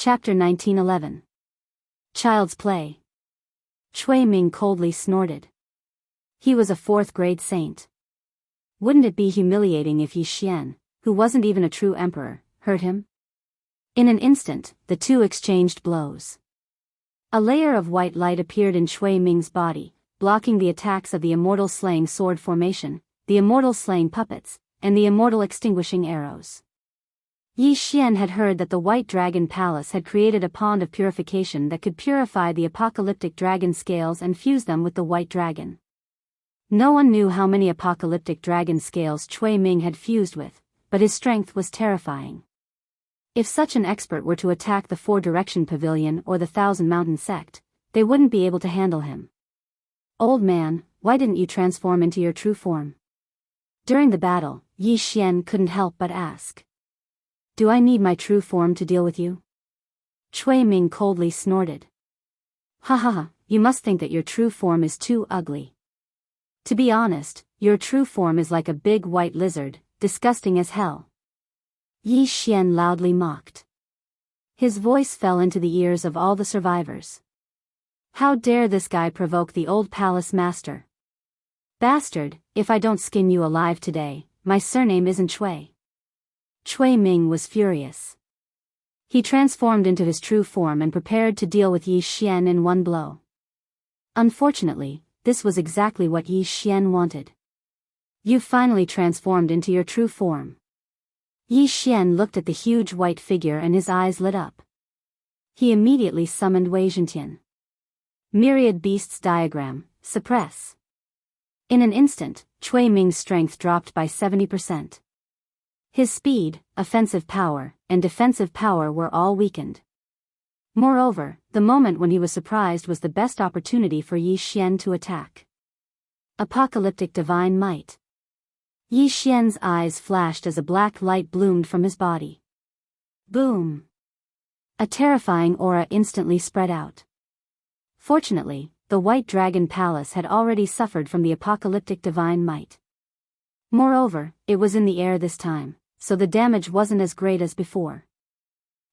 Chapter 1911. Child's Play. Chui Ming coldly snorted. He was a 4th grade saint. Wouldn't it be humiliating if Yi Xian, who wasn't even a true emperor, hurt him? In an instant, the two exchanged blows. A layer of white light appeared in Chui Ming's body, blocking the attacks of the immortal slaying sword formation, the immortal slaying puppets, and the immortal extinguishing arrows. Yi Xian had heard that the White Dragon Palace had created a pond of purification that could purify the apocalyptic dragon scales and fuse them with the White Dragon. No one knew how many apocalyptic dragon scales Chui Ming had fused with, but his strength was terrifying. If such an expert were to attack the 4-Direction Pavilion or the 1,000 Mountain Sect, they wouldn't be able to handle him. Old man, why didn't you transform into your true form? During the battle, Yi Xian couldn't help but ask. Do I need my true form to deal with you? Chui Ming coldly snorted. Ha ha ha, you must think that your true form is too ugly. To be honest, your true form is like a big white lizard, disgusting as hell. Yi Xian loudly mocked. His voice fell into the ears of all the survivors. How dare this guy provoke the old palace master? Bastard, if I don't skin you alive today, my surname isn't Chui. Chui Ming was furious. He transformed into his true form and prepared to deal with Yi Xian in one blow. Unfortunately, this was exactly what Yi Xian wanted. You finally transformed into your true form. Yi Xian looked at the huge white figure and his eyes lit up. He immediately summoned Wei Zhentian. Myriad Beasts Diagram, suppress. In an instant, Chui Ming's strength dropped by 70%. His speed, offensive power, and defensive power were all weakened. Moreover, the moment when he was surprised was the best opportunity for Yi Xian to attack. Apocalyptic Divine Might. Yi Xian's eyes flashed as a black light bloomed from his body. Boom! A terrifying aura instantly spread out. Fortunately, the White Dragon Palace had already suffered from the apocalyptic divine might. Moreover, it was in the air this time, so the damage wasn't as great as before.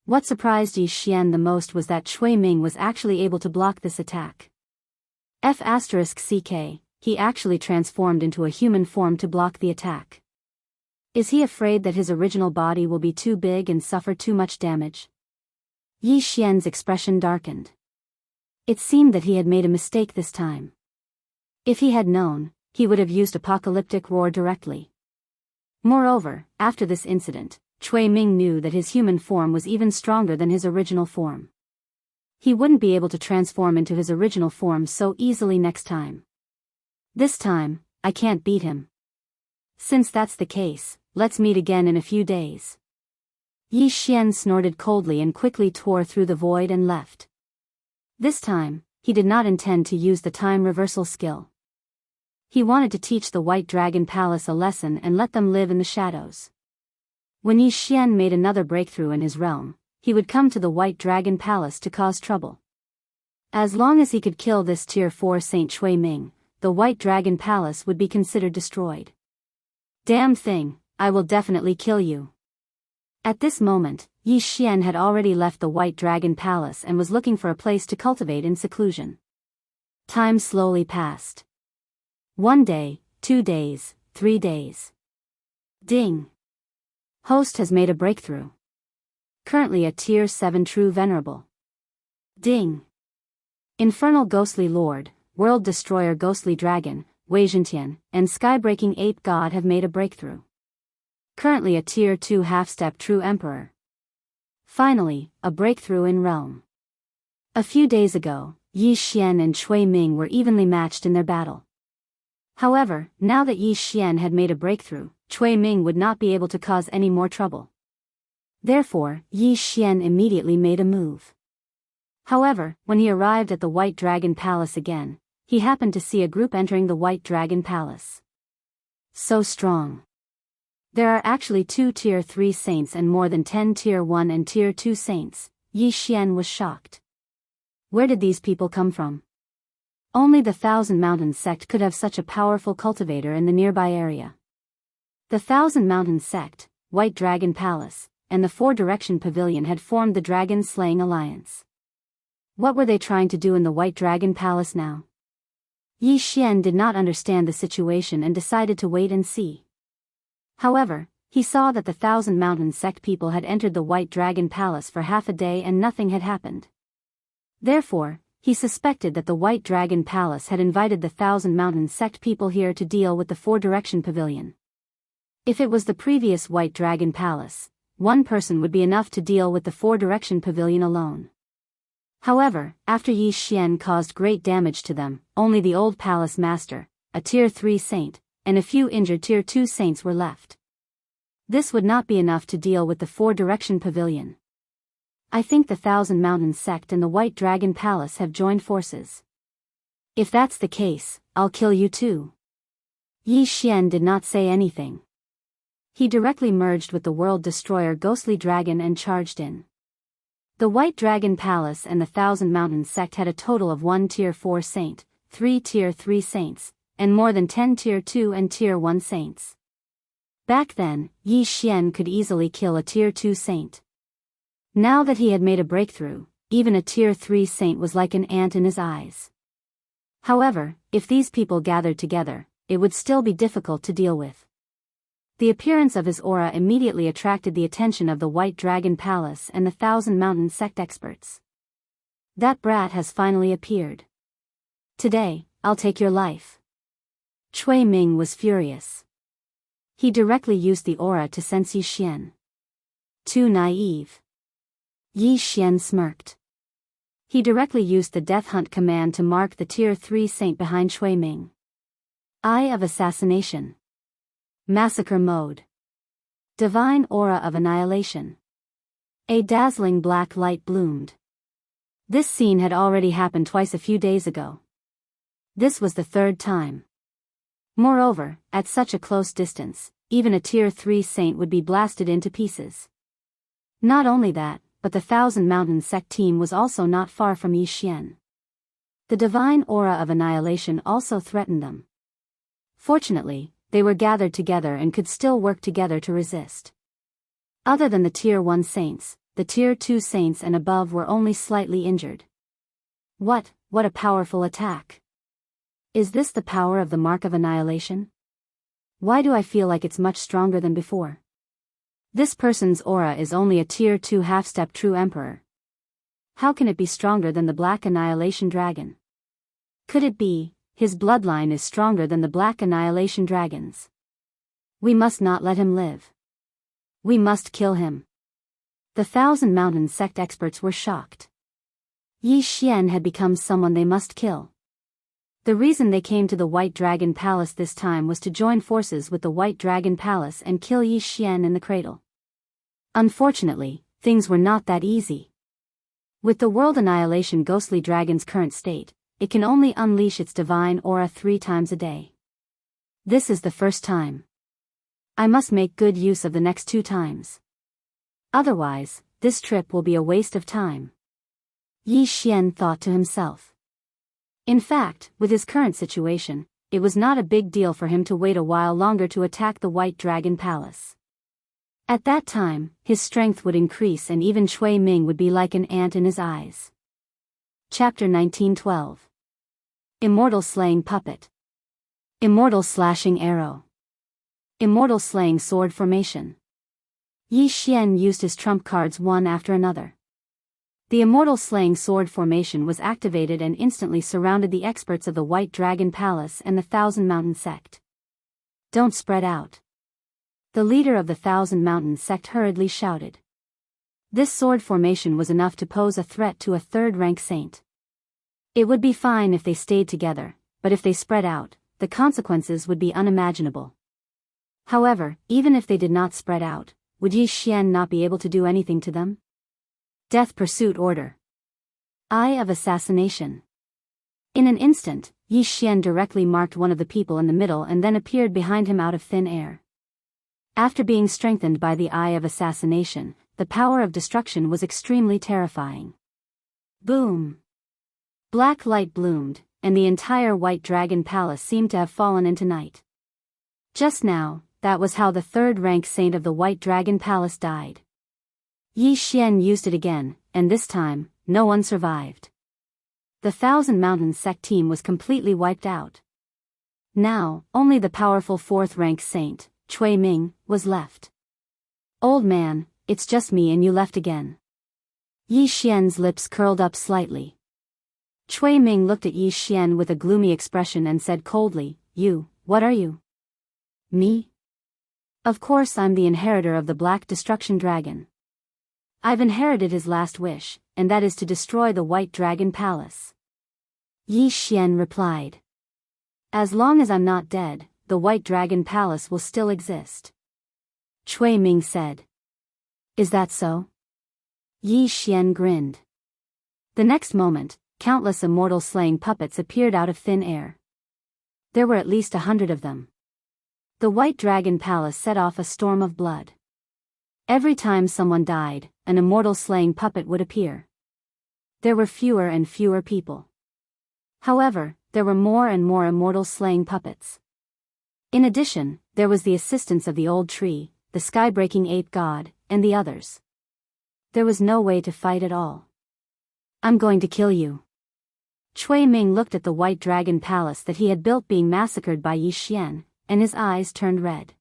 What surprised Yi Xian the most was that Chui Ming was actually able to block this attack. F***ck, he actually transformed into a human form to block the attack. Is he afraid that his original body will be too big and suffer too much damage? Yi Xian's expression darkened. It seemed that he had made a mistake this time. If he had known, he would have used Apocalyptic Roar directly. Moreover, after this incident, Chui Ming knew that his human form was even stronger than his original form. He wouldn't be able to transform into his original form so easily next time. This time, I can't beat him. Since that's the case, let's meet again in a few days. Yi Xian snorted coldly and quickly tore through the void and left. This time, he did not intend to use the time reversal skill. He wanted to teach the White Dragon Palace a lesson and let them live in the shadows. When Yi Xian made another breakthrough in his realm, he would come to the White Dragon Palace to cause trouble. As long as he could kill this Tier 4 Saint Chui Ming, the White Dragon Palace would be considered destroyed. Damn thing, I will definitely kill you. At this moment, Yi Xian had already left the White Dragon Palace and was looking for a place to cultivate in seclusion. Time slowly passed. 1 day, 2 days, 3 days. Ding. Host has made a breakthrough. Currently a Tier 7 True Venerable. Ding. Infernal Ghostly Lord, World Destroyer Ghostly Dragon, Wei Zhentian, and Skybreaking Ape God have made a breakthrough. Currently a Tier 2 Half-Step True Emperor. Finally, a breakthrough in Realm. A few days ago, Yi Xian and Chui Ming were evenly matched in their battle. However, now that Yi Xian had made a breakthrough, Chui Ming would not be able to cause any more trouble. Therefore, Yi Xian immediately made a move. However, when he arrived at the White Dragon Palace again, he happened to see a group entering the White Dragon Palace. So strong. There are actually 2 Tier 3 saints and more than 10 Tier 1 and Tier 2 saints. Yi Xian was shocked. Where did these people come from? Only the 1,000 Mountain Sect could have such a powerful cultivator in the nearby area. The 1,000 Mountain Sect, White Dragon Palace, and the Four-Direction Pavilion had formed the Dragon-Slaying Alliance. What were they trying to do in the White Dragon Palace now? Yi Xian did not understand the situation and decided to wait and see. However, he saw that the Thousand Mountain Sect people had entered the White Dragon Palace for half a day and nothing had happened. Therefore, he suspected that the White Dragon Palace had invited the Thousand Mountain Sect people here to deal with the Four-Direction Pavilion. If it was the previous White Dragon Palace, one person would be enough to deal with the Four-Direction Pavilion alone. However, after Yi Xian caused great damage to them, only the old palace master, a Tier 3 saint, and a few injured Tier 2 saints were left. This would not be enough to deal with the Four-Direction Pavilion. I think the Thousand Mountain Sect and the White Dragon Palace have joined forces. If that's the case, I'll kill you too. Yi Xian did not say anything. He directly merged with the World Destroyer Ghostly Dragon and charged in. The White Dragon Palace and the Thousand Mountain Sect had a total of 1 Tier 4 saint, 3 Tier 3 saints, and more than 10 Tier 2 and Tier 1 saints. Back then, Yi Xian could easily kill a Tier 2 saint. Now that he had made a breakthrough, even a Tier 3 saint was like an ant in his eyes. However, if these people gathered together, it would still be difficult to deal with. The appearance of his aura immediately attracted the attention of the White Dragon Palace and the Thousand Mountain Sect experts. That brat has finally appeared. Today, I'll take your life. Cui Ming was furious. He directly used the aura to sense Yi Xian. Too naive. Yi Xian smirked. He directly used the Death Hunt command to mark the Tier 3 saint behind Cui Ming. Eye of Assassination. Massacre Mode. Divine Aura of Annihilation. A dazzling black light bloomed. This scene had already happened twice a few days ago. This was the third time. Moreover, at such a close distance, even a Tier 3 saint would be blasted into pieces. Not only that, but the Thousand Mountain Sect team was also not far from Yi Xian. The divine aura of annihilation also threatened them. Fortunately, they were gathered together and could still work together to resist. Other than the Tier 1 saints, the Tier 2 saints and above were only slightly injured. What a powerful attack! Is this the power of the Mark of Annihilation? Why do I feel like it's much stronger than before? This person's aura is only a Tier 2 half-step True Emperor. How can it be stronger than the Black Annihilation Dragon? Could it be, his bloodline is stronger than the Black Annihilation Dragons? We must not let him live. We must kill him. The Thousand Mountain Sect experts were shocked. Yi Xian had become someone they must kill. The reason they came to the White Dragon Palace this time was to join forces with the White Dragon Palace and kill Yi Xian in the cradle. Unfortunately, things were not that easy. With the World Annihilation Ghostly Dragon's current state, it can only unleash its divine aura 3 times a day. This is the first time. I must make good use of the next 2 times. Otherwise, this trip will be a waste of time. Yi Xian thought to himself. In fact, with his current situation, it was not a big deal for him to wait a while longer to attack the White Dragon Palace. At that time, his strength would increase and even Cui Ming would be like an ant in his eyes. Chapter 1912. Immortal Slaying Puppet. Immortal Slashing Arrow. Immortal Slaying Sword Formation. Yi Xian used his trump cards one after another. The Immortal Slaying Sword Formation was activated and instantly surrounded the experts of the White Dragon Palace and the Thousand Mountain Sect. Don't spread out. The leader of the Thousand Mountain Sect hurriedly shouted. This sword formation was enough to pose a threat to a third-rank saint. It would be fine if they stayed together, but if they spread out, the consequences would be unimaginable. However, even if they did not spread out, would Yi Xian not be able to do anything to them? Death Pursuit Order. Eye of Assassination. In an instant, Yi Xian directly marked one of the people in the middle and then appeared behind him out of thin air. After being strengthened by the Eye of Assassination, the power of destruction was extremely terrifying. Boom! Black light bloomed, and the entire White Dragon Palace seemed to have fallen into night. Just now, that was how the third-rank saint of the White Dragon Palace died. Yi Xian used it again, and this time, no one survived. The Thousand Mountains sect team was completely wiped out. Now, only the powerful fourth-rank saint, Cui Ming, was left. Old man, it's just me and you left again. Yi Xian's lips curled up slightly. Cui Ming looked at Yi Xian with a gloomy expression and said coldly, "You, what are you?" "Me? Of course I'm the inheritor of the Black Destruction Dragon. I've inherited his last wish, and that is to destroy the White Dragon Palace." Yi Xian replied. "As long as I'm not dead, the White Dragon Palace will still exist." Cui Ming said. "Is that so?" Yi Xian grinned. The next moment, countless immortal slaying puppets appeared out of thin air. There were at least 100 of them. The White Dragon Palace set off a storm of blood. Every time someone died, an immortal slaying puppet would appear. There were fewer and fewer people. However, there were more and more immortal slaying puppets. In addition, there was the assistance of the old tree, the sky-breaking ape god, and the others. There was no way to fight at all. "I'm going to kill you." Cui Ming looked at the White Dragon Palace that he had built being massacred by Yi Xian, and his eyes turned red.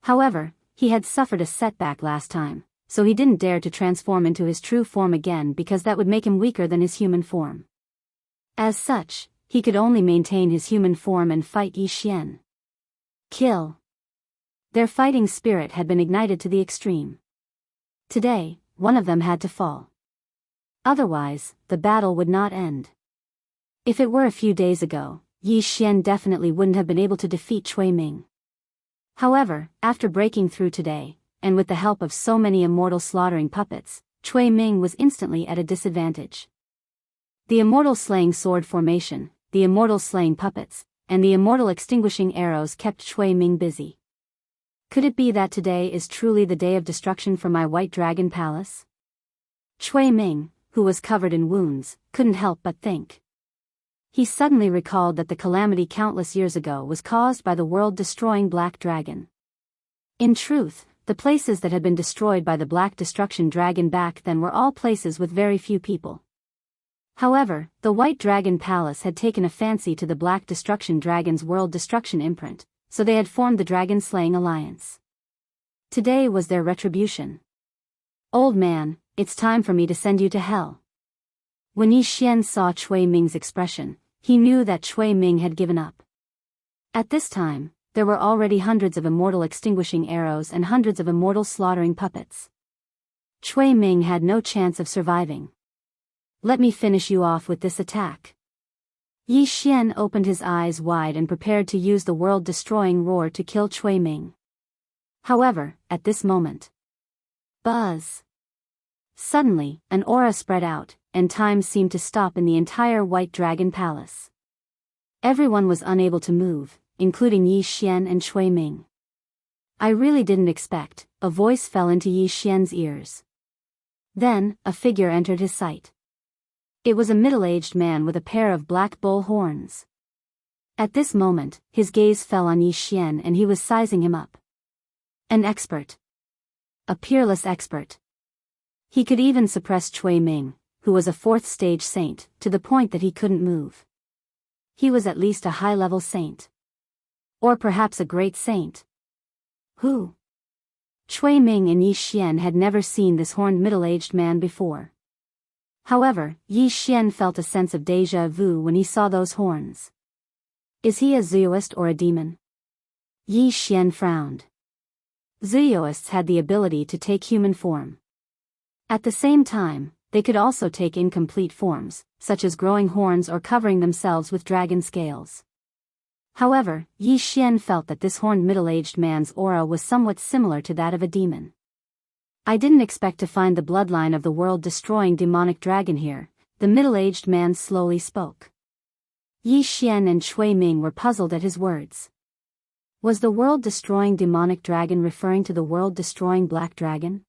However, he had suffered a setback last time, so he didn't dare to transform into his true form again because that would make him weaker than his human form. As such, he could only maintain his human form and fight Yi Xian. Kill. Their fighting spirit had been ignited to the extreme. Today, one of them had to fall. Otherwise, the battle would not end. If it were a few days ago, Yi Xian definitely wouldn't have been able to defeat Cui Ming. However, after breaking through today, and with the help of so many immortal slaughtering puppets, Cui Ming was instantly at a disadvantage. The immortal slaying sword formation, the immortal slaying puppets, and the immortal extinguishing arrows kept Cui Ming busy. Could it be that today is truly the day of destruction for my White Dragon Palace? Cui Ming, who was covered in wounds, couldn't help but think. He suddenly recalled that the calamity countless years ago was caused by the world-destroying Black Dragon. In truth, the places that had been destroyed by the Black Destruction Dragon back then were all places with very few people. However, the White Dragon Palace had taken a fancy to the Black Destruction Dragon's world destruction imprint, so they had formed the Dragon Slaying Alliance. Today was their retribution. "Old man, it's time for me to send you to hell." When Yi Xian saw Cui Ming's expression, he knew that Cui Ming had given up. At this time, there were already hundreds of immortal extinguishing arrows and hundreds of immortal slaughtering puppets. Cui Ming had no chance of surviving. "Let me finish you off with this attack." Yi Xian opened his eyes wide and prepared to use the world-destroying roar to kill Cui Ming. However, at this moment, buzz! Suddenly, an aura spread out, and time seemed to stop in the entire White Dragon Palace. Everyone was unable to move, including Yi Xian and Cui Ming. "I really didn't expect," a voice fell into Yi Xian's ears. Then, a figure entered his sight. It was a middle-aged man with a pair of black bull horns. At this moment, his gaze fell on Yi Xian and he was sizing him up. An expert. A peerless expert. He could even suppress Cui Ming, who was a fourth-stage saint, to the point that he couldn't move. He was at least a high-level saint. Or perhaps a great saint. Who? Cui Ming and Yi Xian had never seen this horned middle-aged man before. However, Yi Xian felt a sense of déjà vu when he saw those horns. Is he a Zooist or a demon? Yi Xian frowned. Zooists had the ability to take human form. At the same time, they could also take incomplete forms, such as growing horns or covering themselves with dragon scales. However, Yi Xian felt that this horned middle-aged man's aura was somewhat similar to that of a demon. "I didn't expect to find the bloodline of the world-destroying demonic dragon here," the middle-aged man slowly spoke. Yi Xian and Cui Ming were puzzled at his words. Was the world-destroying demonic dragon referring to the world-destroying black dragon?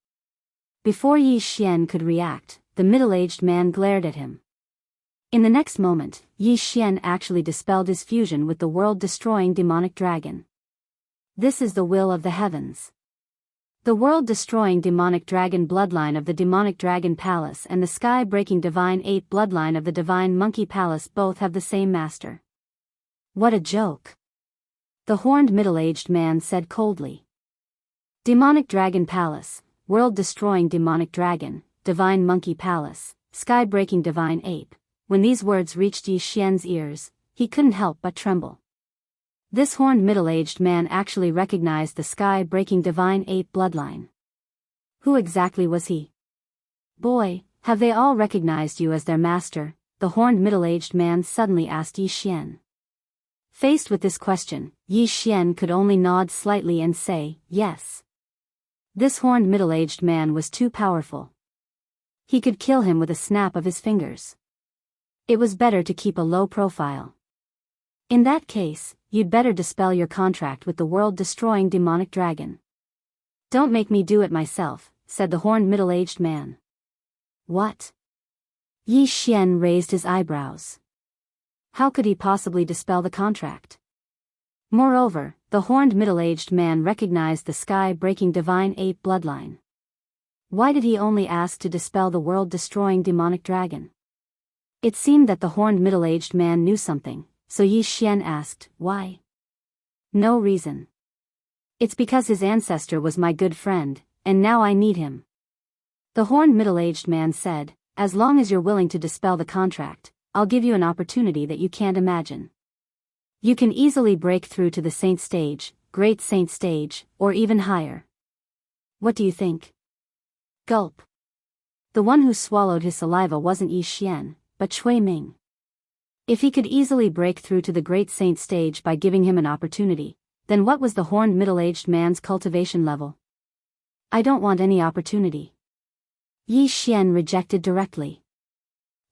Before Yi Xian could react, the middle-aged man glared at him. In the next moment, Yi Xian actually dispelled his fusion with the world-destroying demonic dragon. "This is the will of the heavens." The world-destroying demonic dragon bloodline of the demonic dragon palace and the sky-breaking divine ape bloodline of the divine monkey palace both have the same master. What a joke! The horned middle-aged man said coldly. Demonic dragon palace, world-destroying demonic dragon, divine monkey palace, sky-breaking divine ape. When these words reached Yi Xian's ears, he couldn't help but tremble. This horned middle-aged man actually recognized the sky-breaking divine ape bloodline. Who exactly was he? Boy, have they all recognized you as their master? The horned middle-aged man suddenly asked Yi Xian. Faced with this question, Yi Xian could only nod slightly and say, yes. This horned middle-aged man was too powerful. He could kill him with a snap of his fingers. It was better to keep a low profile. In that case, you'd better dispel your contract with the world-destroying demonic dragon. Don't make me do it myself, said the horned middle-aged man. What? Yi Xian raised his eyebrows. How could he possibly dispel the contract? Moreover, the horned middle-aged man recognized the sky-breaking divine ape bloodline. Why did he only ask to dispel the world-destroying demonic dragon? It seemed that the horned middle-aged man knew something, so Yi Xian asked, why? No reason. It's because his ancestor was my good friend, and now I need him. The horned middle-aged man said, as long as you're willing to dispel the contract, I'll give you an opportunity that you can't imagine. You can easily break through to the saint stage, great saint stage, or even higher. What do you think? Gulp. The one who swallowed his saliva wasn't Yi Xian, but Cui Ming. If he could easily break through to the great saint stage by giving him an opportunity, then what was the horned middle-aged man's cultivation level? I don't want any opportunity. Yi Xian rejected directly.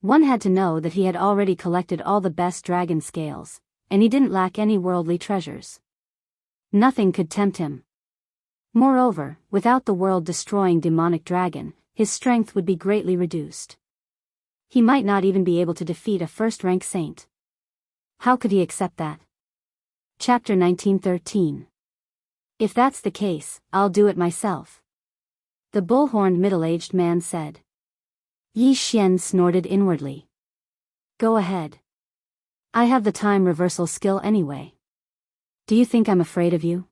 One had to know that he had already collected all the best dragon scales, and he didn't lack any worldly treasures. Nothing could tempt him. Moreover, without the world-destroying demonic dragon, his strength would be greatly reduced. He might not even be able to defeat a first-rank saint. How could he accept that? Chapter 1913. If that's the case, I'll do it myself. The bull-horned middle-aged man said. Yi Xian snorted inwardly. Go ahead. I have the time reversal skill anyway. Do you think I'm afraid of you?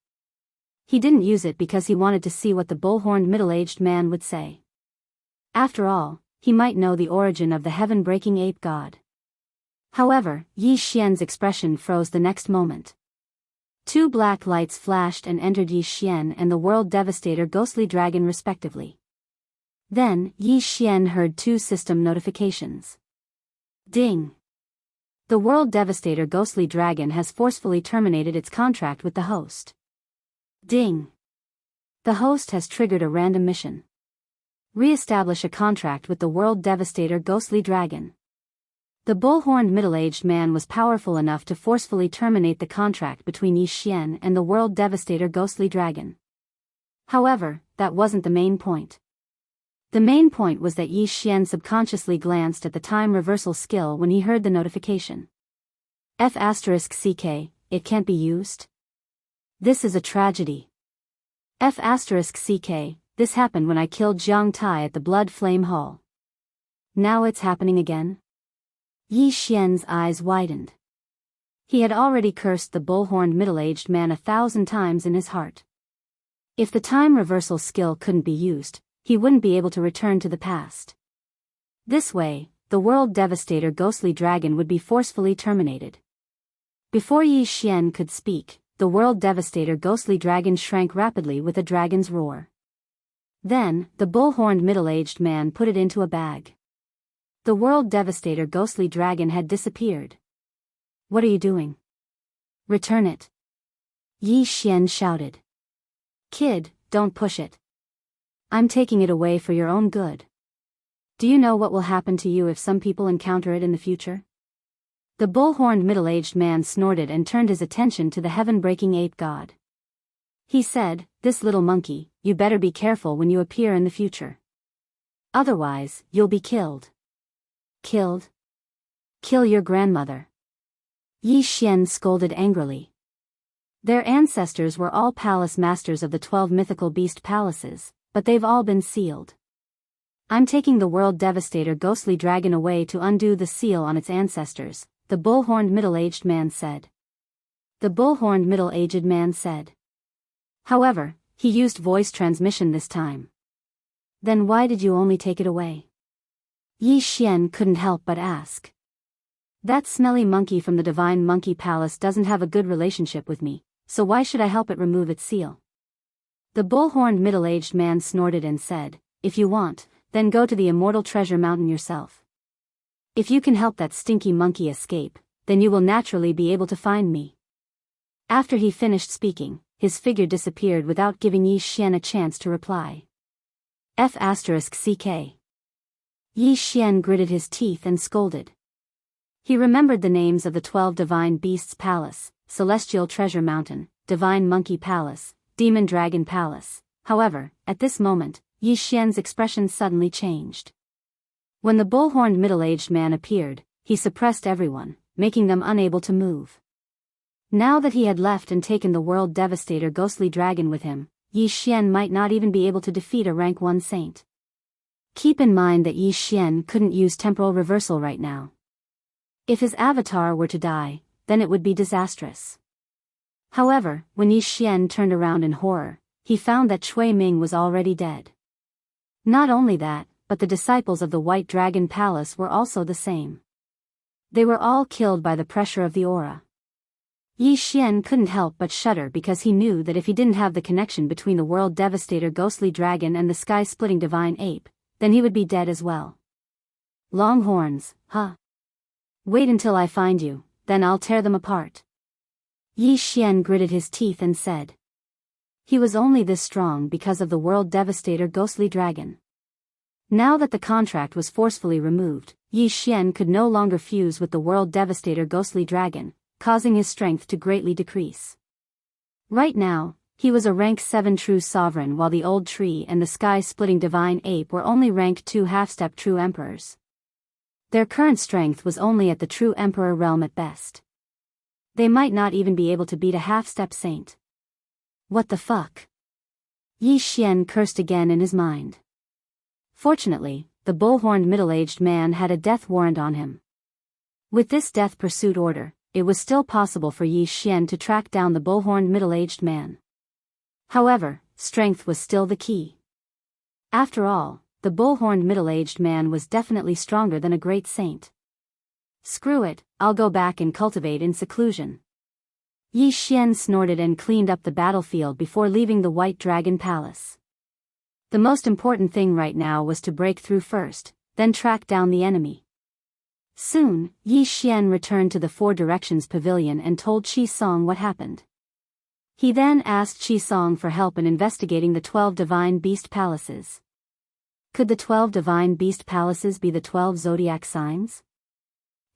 He didn't use it because he wanted to see what the bull-horned middle-aged man would say. After all, he might know the origin of the heaven-breaking ape god. However, Yi Xian's expression froze the next moment. Two black lights flashed and entered Yi Xian and the World Devastator ghostly dragon respectively. Then, Yi Xian heard two system notifications. Ding! The World Devastator ghostly dragon has forcefully terminated its contract with the host. Ding! The host has triggered a random mission. Re-establish a contract with the World Devastator ghostly dragon. The bull-horned middle-aged man was powerful enough to forcefully terminate the contract between Yi Xian and the World Devastator ghostly dragon. However, that wasn't the main point. The main point was that Yi Xian subconsciously glanced at the time reversal skill when he heard the notification. F***ck, it can't be used? This is a tragedy. F***ck, this happened when I killed Jiang Tai at the Blood Flame Hall. Now it's happening again? Yi Xian's eyes widened. He had already cursed the bull-horned middle-aged man 1,000 times in his heart. If the time reversal skill couldn't be used, he wouldn't be able to return to the past. This way, the World Devastator ghostly dragon would be forcefully terminated. Before Yi Xian could speak, the World Devastator ghostly dragon shrank rapidly with a dragon's roar. Then, the bull-horned middle-aged man put it into a bag. The World Devastator ghostly dragon had disappeared. What are you doing? Return it. Yi Xian shouted. Kid, don't push it. I'm taking it away for your own good. Do you know what will happen to you if some people encounter it in the future? The bull-horned middle-aged man snorted and turned his attention to the heaven-breaking ape god. He said, this little monkey, you better be careful when you appear in the future. Otherwise, you'll be killed. Killed? Kill your grandmother. Yi Xian scolded angrily. Their ancestors were all palace masters of the 12 mythical beast palaces, but they've all been sealed. I'm taking the world devastator ghostly dragon away to undo the seal on its ancestors, the bull-horned middle-aged man said. The bull-horned middle-aged man said. However, he used voice transmission this time. Then why did you only take it away? Yi Xian couldn't help but ask. That smelly monkey from the Divine Monkey Palace doesn't have a good relationship with me, so why should I help it remove its seal? The bull-horned middle-aged man snorted and said, if you want, then go to the Immortal Treasure Mountain yourself. If you can help that stinky monkey escape, then you will naturally be able to find me. After he finished speaking, his figure disappeared without giving Yi Xian a chance to reply. F***ck. Yi Xian gritted his teeth and scolded. He remembered the names of the 12 Divine Beasts Palace, Celestial Treasure Mountain, Divine Monkey Palace, Demon Dragon Palace. However, at this moment, Yi Xian's expression suddenly changed. When the bull-horned middle-aged man appeared, he suppressed everyone, making them unable to move. Now that he had left and taken the world devastator ghostly dragon with him, Yi Xian might not even be able to defeat a rank 1 saint. Keep in mind that Yi Xian couldn't use temporal reversal right now. If his avatar were to die, then it would be disastrous. However, when Yi Xian turned around in horror, he found that Cui Ming was already dead. Not only that, but the disciples of the White Dragon Palace were also the same. They were all killed by the pressure of the aura. Yi Xian couldn't help but shudder because he knew that if he didn't have the connection between the world devastator ghostly dragon and the sky-splitting divine ape, then he would be dead as well. Long horns, huh? Wait until I find you, then I'll tear them apart. Yi Xian gritted his teeth and said. He was only this strong because of the world devastator ghostly dragon. Now that the contract was forcefully removed, Yi Xian could no longer fuse with the world devastator ghostly dragon, causing his strength to greatly decrease. Right now, he was a rank 7 true sovereign while the old tree and the sky-splitting divine ape were only rank 2 half-step true emperors. Their current strength was only at the true emperor realm at best. They might not even be able to beat a half-step saint. What the fuck? Yi Xian cursed again in his mind. Fortunately, the bull-horned middle-aged man had a death warrant on him. With this death pursuit order, it was still possible for Yi Xian to track down the bull-horned middle-aged man. However, strength was still the key. After all, the bull-horned middle-aged man was definitely stronger than a great saint. Screw it, I'll go back and cultivate in seclusion. Yi Xian snorted and cleaned up the battlefield before leaving the White Dragon Palace. The most important thing right now was to break through first, then track down the enemy. Soon, Yi Xian returned to the Four Directions Pavilion and told Qi Song what happened. He then asked Qi Song for help in investigating the 12 Divine Beast Palaces. Could the 12 Divine Beast Palaces be the 12 zodiac signs?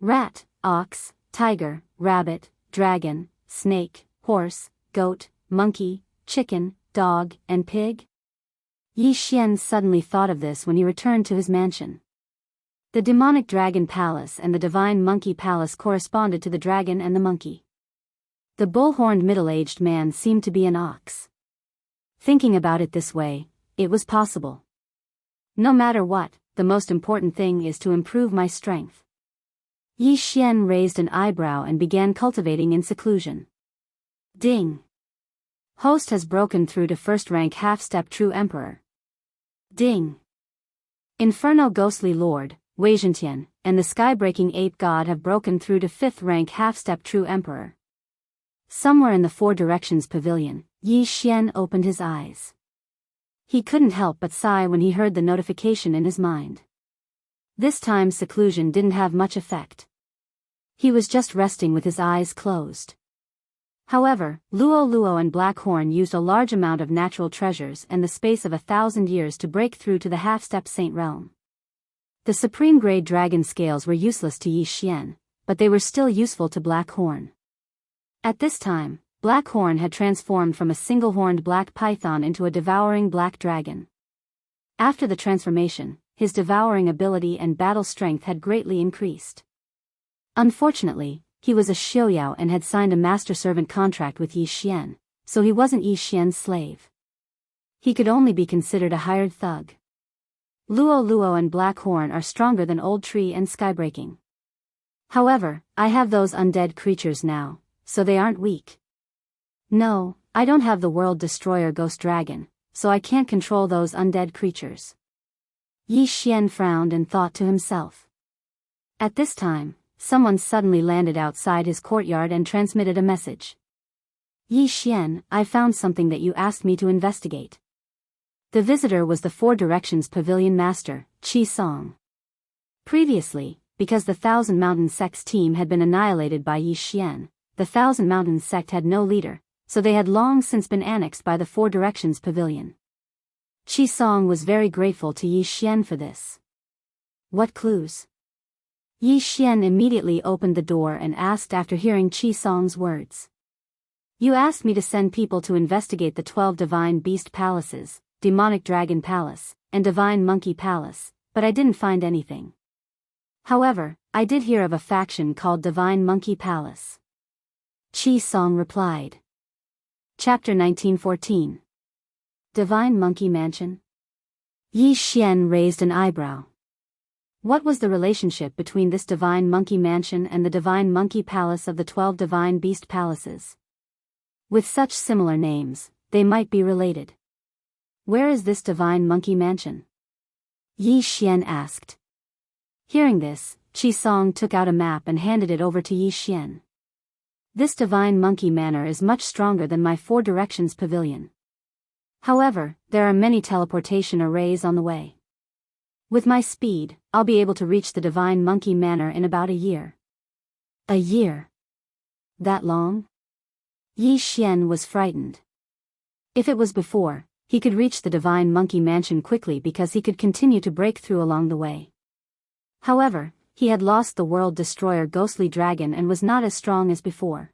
Rat, ox, tiger, rabbit, dragon, snake, horse, goat, monkey, chicken, dog, and pig? Yi Xian suddenly thought of this when he returned to his mansion. The demonic dragon palace and the divine monkey palace corresponded to the dragon and the monkey. The bull-horned middle-aged man seemed to be an ox. Thinking about it this way, it was possible. No matter what, the most important thing is to improve my strength. Yi Xian raised an eyebrow and began cultivating in seclusion. Ding! Host has broken through to first rank half-step true emperor. Ding! Inferno ghostly lord, Wei Zhentian, and the sky-breaking ape god have broken through to 5th rank half-step true emperor. Somewhere in the Four Directions Pavilion, Yi Xian opened his eyes. He couldn't help but sigh when he heard the notification in his mind. This time seclusion didn't have much effect. He was just resting with his eyes closed. However, Luo Luo and Blackhorn used a large amount of natural treasures and the space of 1,000 years to break through to the half-step saint realm. The supreme-grade dragon scales were useless to Yi Xian, but they were still useful to Blackhorn. At this time, Blackhorn had transformed from a single-horned black python into a devouring black dragon. After the transformation, his devouring ability and battle strength had greatly increased. Unfortunately, he was a Xiuyao and had signed a master-servant contract with Yi Xian, so he wasn't Yi Xian's slave. He could only be considered a hired thug. Luo Luo and Black Horn are stronger than Old Tree and Skybreaking. However, I have those undead creatures now, so they aren't weak. No, I don't have the World Destroyer Ghost Dragon, so I can't control those undead creatures. Yi Xian frowned and thought to himself. At this time, someone suddenly landed outside his courtyard and transmitted a message. Yi Xian, I found something that you asked me to investigate. The visitor was the Four Directions Pavilion Master, Qi Song. Previously, because the Thousand Mountain Sect's team had been annihilated by Yi Xian, the Thousand Mountain Sect had no leader, so they had long since been annexed by the Four Directions Pavilion. Qi Song was very grateful to Yi Xian for this. What clues? Yi Xian immediately opened the door and asked after hearing Qi Song's words. You asked me to send people to investigate the 12 Divine Beast Palaces, Demonic Dragon Palace, and Divine Monkey Palace, but I didn't find anything. However, I did hear of a faction called Divine Monkey Palace. Qi Song replied. Chapter 1914. Divine Monkey Mansion? Yi Xian raised an eyebrow. What was the relationship between this Divine Monkey Mansion and the Divine Monkey Palace of the 12 Divine Beast Palaces? With such similar names, they might be related. Where is this Divine Monkey Mansion? Yi Xian asked. Hearing this, Qi Song took out a map and handed it over to Yi Xian. This Divine Monkey Manor is much stronger than my Four Directions Pavilion. However, there are many teleportation arrays on the way. With my speed, I'll be able to reach the Divine Monkey Manor in about a year. A year? That long? Yi Xian was frightened. If it was before, he could reach the Divine Monkey Mansion quickly because he could continue to break through along the way. However, he had lost the World Destroyer Ghostly Dragon and was not as strong as before.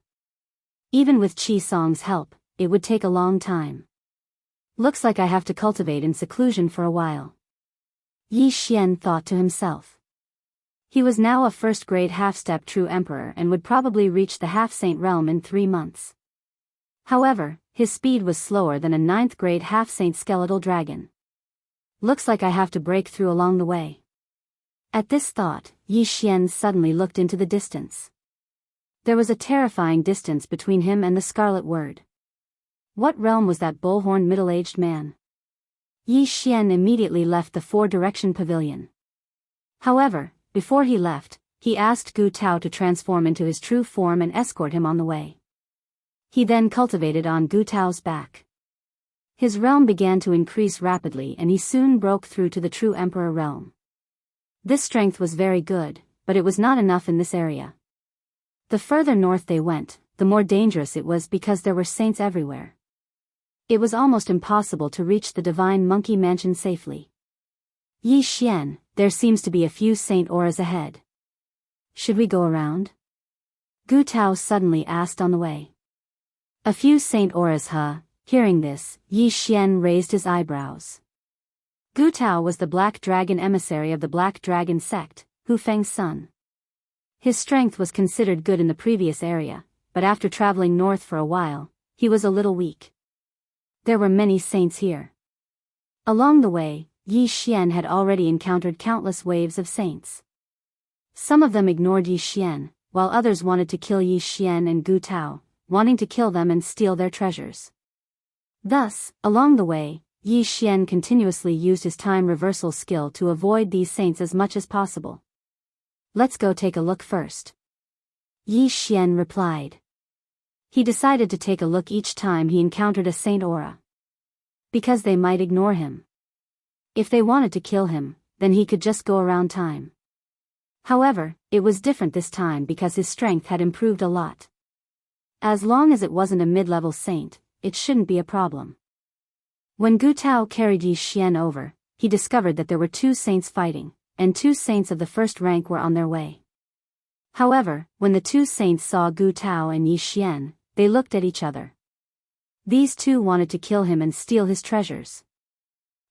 Even with Qi Song's help, it would take a long time. Looks like I have to cultivate in seclusion for a while. Yi Xian thought to himself. He was now a first-grade half-step true emperor and would probably reach the half-saint realm in 3 months. However, his speed was slower than a 9th-grade half-saint skeletal dragon. Looks like I have to break through along the way. At this thought, Yi Xian suddenly looked into the distance. There was a terrifying distance between him and the Scarlet Word. What realm was that bullhorned middle-aged man? Yi Xian immediately left the Four Direction Pavilion. However, before he left, he asked Gu Tao to transform into his true form and escort him on the way. He then cultivated on Gu Tao's back. His realm began to increase rapidly and he soon broke through to the true Emperor realm. This strength was very good, but it was not enough in this area. The further north they went, the more dangerous it was because there were saints everywhere. It was almost impossible to reach the Divine Monkey Mansion safely. Yi Xian, there seems to be a few saint auras ahead. Should we go around? Gu Tao suddenly asked on the way. A few saint auras, huh? Hearing this, Yi Xian raised his eyebrows. Gu Tao was the Black Dragon emissary of the Black Dragon sect, Hu Feng's son. His strength was considered good in the previous area, but after traveling north for a while, he was a little weak. There were many saints here. Along the way, Yi Xian had already encountered countless waves of saints. Some of them ignored Yi Xian, while others wanted to kill Yi Xian and Gu Tao, wanting to kill them and steal their treasures. Thus, along the way, Yi Xian continuously used his time reversal skill to avoid these saints as much as possible. Let's go take a look first. Yi Xian replied. He decided to take a look each time he encountered a saint aura. Because they might ignore him. If they wanted to kill him, then he could just go around time. However, it was different this time because his strength had improved a lot. As long as it wasn't a mid-level saint, it shouldn't be a problem. When Gu Tao carried Yi Xian over, he discovered that there were 2 saints fighting, and 2 saints of the first rank were on their way. However, when the 2 saints saw Gu Tao and Yi Xian, they looked at each other. These 2 wanted to kill him and steal his treasures.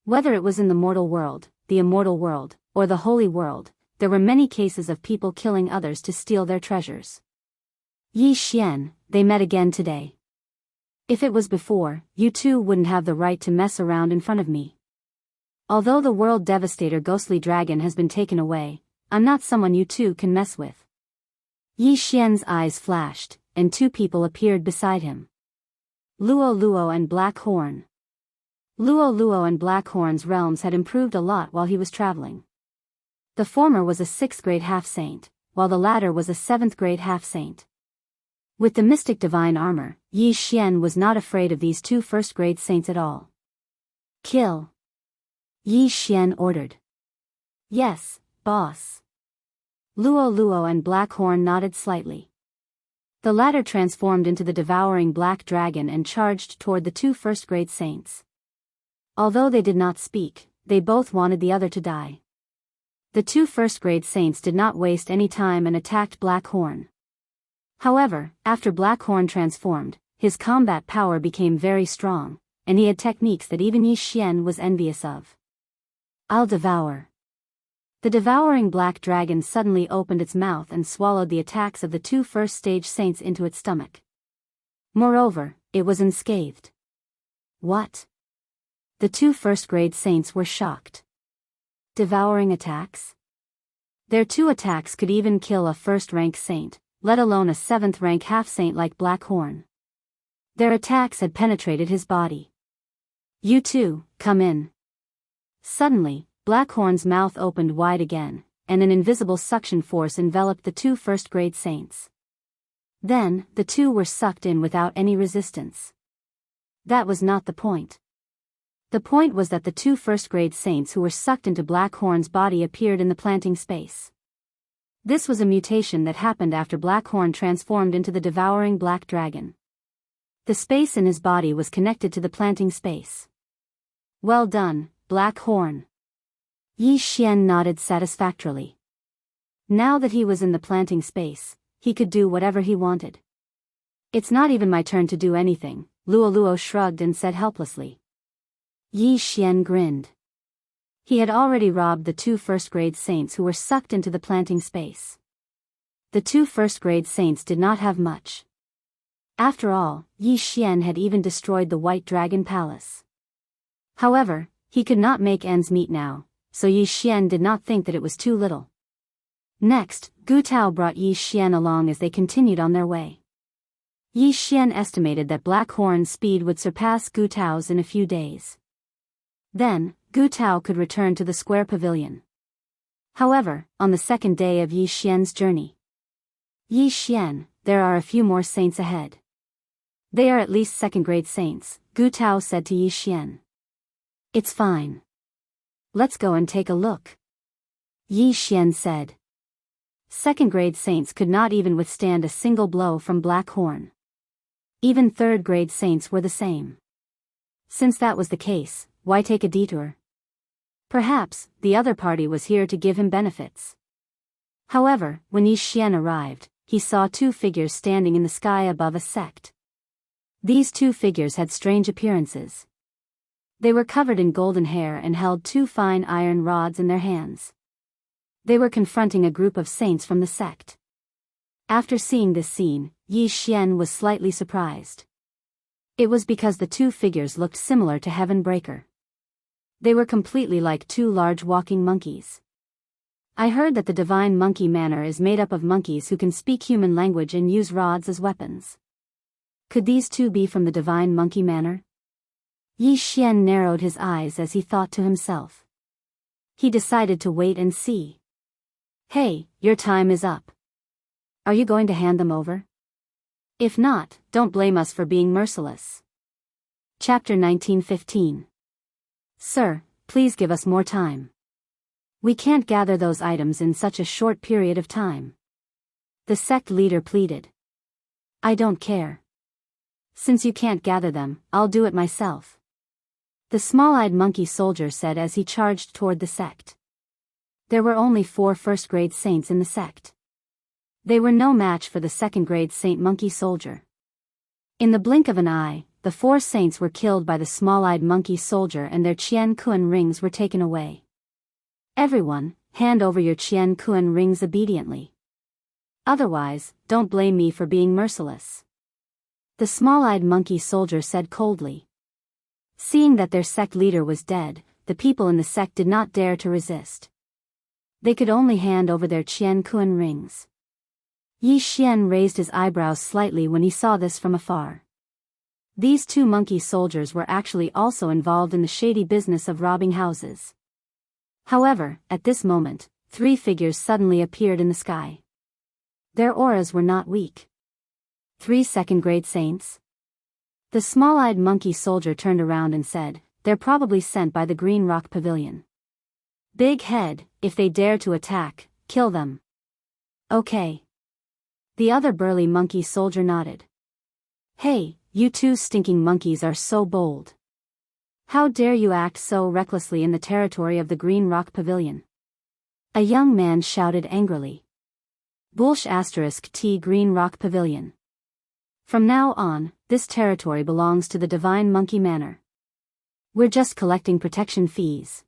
Whether it was in the mortal world, the immortal world, or the holy world, there were many cases of people killing others to steal their treasures. Yi Xian, they met again today. If it was before, you two wouldn't have the right to mess around in front of me. Although the world devastator ghostly dragon has been taken away, I'm not someone you two can mess with. Yi Xian's eyes flashed, and two people appeared beside him. Luo Luo and Black Horn. Luo Luo and Black Horn's realms had improved a lot while he was traveling. The former was a 6th grade half-saint, while the latter was a 7th grade half-saint. With the mystic divine armor, Yi Xian was not afraid of these two 1st grade saints at all. Kill. Yi Xian ordered. Yes, boss. Luo Luo and Black Horn nodded slightly. The latter transformed into the devouring black dragon and charged toward the two 1st grade saints. Although they did not speak, they both wanted the other to die. The two 1st grade saints did not waste any time and attacked Black Horn. However, after Black Horn transformed, his combat power became very strong, and he had techniques that even Yi Xian was envious of. I'll devour. The devouring black dragon suddenly opened its mouth and swallowed the attacks of the two 1st stage saints into its stomach. Moreover, it was unscathed. What? The two 1st grade saints were shocked. Devouring attacks? Their two attacks could even kill a 1st rank saint, let alone a 7th rank half-saint like Black Horn. Their attacks had penetrated his body. You two, come in. Suddenly, Black Horn's mouth opened wide again, and an invisible suction force enveloped the two 1st grade saints. Then, the two were sucked in without any resistance. That was not the point. The point was that the two 1st grade saints who were sucked into Black Horn's body appeared in the planting space. This was a mutation that happened after Black Horn transformed into the devouring black dragon. The space in his body was connected to the planting space. Well done, Black Horn. Yi Xian nodded satisfactorily. Now that he was in the planting space, he could do whatever he wanted. It's not even my turn to do anything, Luo Luo shrugged and said helplessly. Yi Xian grinned. He had already robbed the two 1st grade saints who were sucked into the planting space. The two 1st grade saints did not have much. After all, Yi Xian had even destroyed the White Dragon Palace. However, he could not make ends meet now, so Yi Xian did not think that it was too little. Next, Gu Tao brought Yi Xian along as they continued on their way. Yi Xian estimated that Black Horn's speed would surpass Gu Tao's in a few days. Then, Gu Tao could return to the square pavilion. However, on the 2nd day of Yi Xian's journey. Yi Xian, there are a few more saints ahead. They are at least 2nd grade saints, Gu Tao said to Yi Xian. It's fine. Let's go and take a look. Yi Xian said. 2nd grade saints could not even withstand a single blow from Black Horn. Even 3rd grade saints were the same. Since that was the case, why take a detour? Perhaps, the other party was here to give him benefits. However, when Yi Xian arrived, he saw two figures standing in the sky above a sect. These two figures had strange appearances. They were covered in golden hair and held two fine iron rods in their hands. They were confronting a group of saints from the sect. After seeing this scene, Yi Xian was slightly surprised. It was because the two figures looked similar to Heaven Breaker. They were completely like two large walking monkeys. I heard that the divine monkey manor is made up of monkeys who can speak human language and use rods as weapons. Could these two be from the divine monkey manor? Yi Xian narrowed his eyes as he thought to himself. He decided to wait and see. Hey, your time is up. Are you going to hand them over? If not, don't blame us for being merciless. Chapter 1915. Sir, please give us more time. We can't gather those items in such a short period of time. The sect leader pleaded. I don't care. Since you can't gather them, I'll do it myself. The small-eyed monkey soldier said as he charged toward the sect. There were only 4 first-grade saints in the sect. They were no match for the 2nd-grade Saint Monkey Soldier. In the blink of an eye, the 4 saints were killed by the small-eyed monkey soldier and their Qian Kuan rings were taken away. Everyone, hand over your Qian Kuan rings obediently. Otherwise, don't blame me for being merciless. The small-eyed monkey soldier said coldly. Seeing that their sect leader was dead, the people in the sect did not dare to resist. They could only hand over their Qian Kuan rings. Yi Xian raised his eyebrows slightly when he saw this from afar. These two monkey soldiers were actually also involved in the shady business of robbing houses. However, at this moment, three figures suddenly appeared in the sky. Their auras were not weak. 3 second-grade saints? The small-eyed monkey soldier turned around and said, "They're probably sent by the Green Rock Pavilion. Big head, if they dare to attack, kill them." "Okay." The other burly monkey soldier nodded. "Hey, you two stinking monkeys are so bold. How dare you act so recklessly in the territory of the Green Rock Pavilion?" A young man shouted angrily. Bulsh *T Green Rock Pavilion. From now on, this territory belongs to the Divine Monkey Manor. We're just collecting protection fees.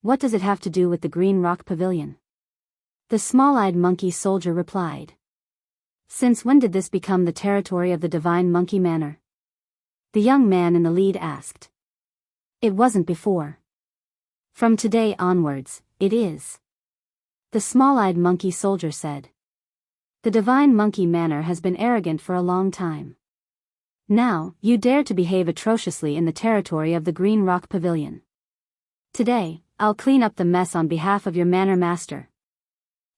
What does it have to do with the Green Rock Pavilion? The small-eyed monkey soldier replied. Since when did this become the territory of the Divine Monkey Manor? The young man in the lead asked. It wasn't before. From today onwards, it is. The small-eyed monkey soldier said. The Divine Monkey Manor has been arrogant for a long time. Now, you dare to behave atrociously in the territory of the Green Rock Pavilion. Today, I'll clean up the mess on behalf of your manor master.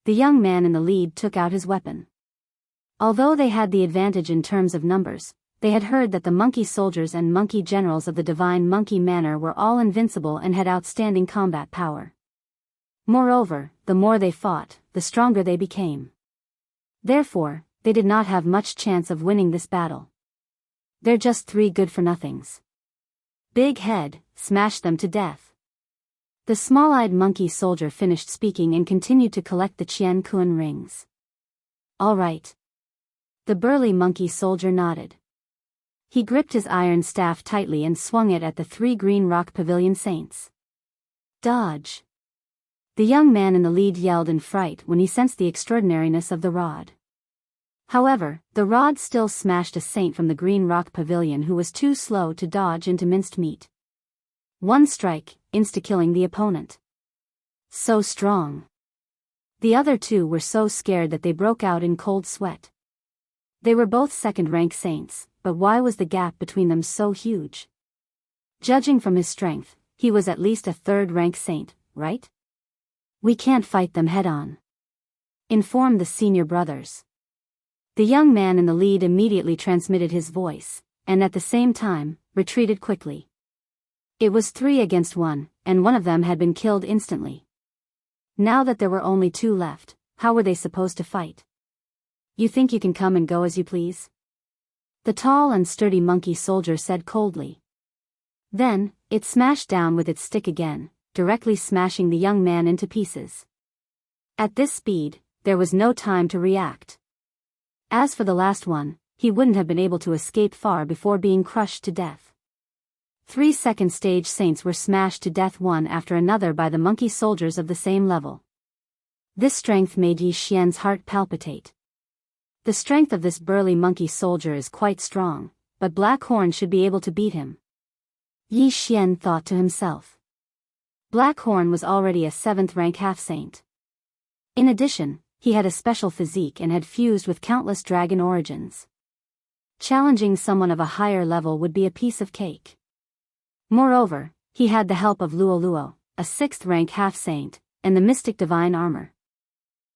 The young man in the lead took out his weapon. Although they had the advantage in terms of numbers, they had heard that the monkey soldiers and monkey generals of the Divine Monkey Manor were all invincible and had outstanding combat power. Moreover, the more they fought, the stronger they became. Therefore, they did not have much chance of winning this battle. They're just three good-for-nothings. Big head, smash them to death. The small-eyed monkey soldier finished speaking and continued to collect the Qian Kuan rings. All right. The burly monkey soldier nodded. He gripped his iron staff tightly and swung it at the 3 Green Rock Pavilion saints. Dodge! The young man in the lead yelled in fright when he sensed the extraordinariness of the rod. However, the rod still smashed a saint from the Green Rock Pavilion who was too slow to dodge into minced meat. One strike, insta-killing the opponent. So strong. The other two were so scared that they broke out in cold sweat. They were both second-rank saints, but why was the gap between them so huge? Judging from his strength, he was at least a third-rank saint, right? We can't fight them head-on. Inform the senior brothers. The young man in the lead immediately transmitted his voice, and at the same time, retreated quickly. It was 3 against 1, and one of them had been killed instantly. Now that there were only 2 left, how were they supposed to fight? You think you can come and go as you please? The tall and sturdy monkey soldier said coldly. Then, it smashed down with its stick again, directly smashing the young man into pieces. At this speed, there was no time to react. As for the last one, he wouldn't have been able to escape far before being crushed to death. 3 second-stage saints were smashed to death one after another by the monkey soldiers of the same level. This strength made Yi Xian's heart palpitate. The strength of this burly monkey soldier is quite strong, but Black Horn should be able to beat him. Yi Xian thought to himself. Black Horn was already a 7th-rank half-saint. In addition, he had a special physique and had fused with countless dragon origins. Challenging someone of a higher level would be a piece of cake. Moreover, he had the help of Luo Luo, a 6th-rank half-saint, and the mystic divine armor.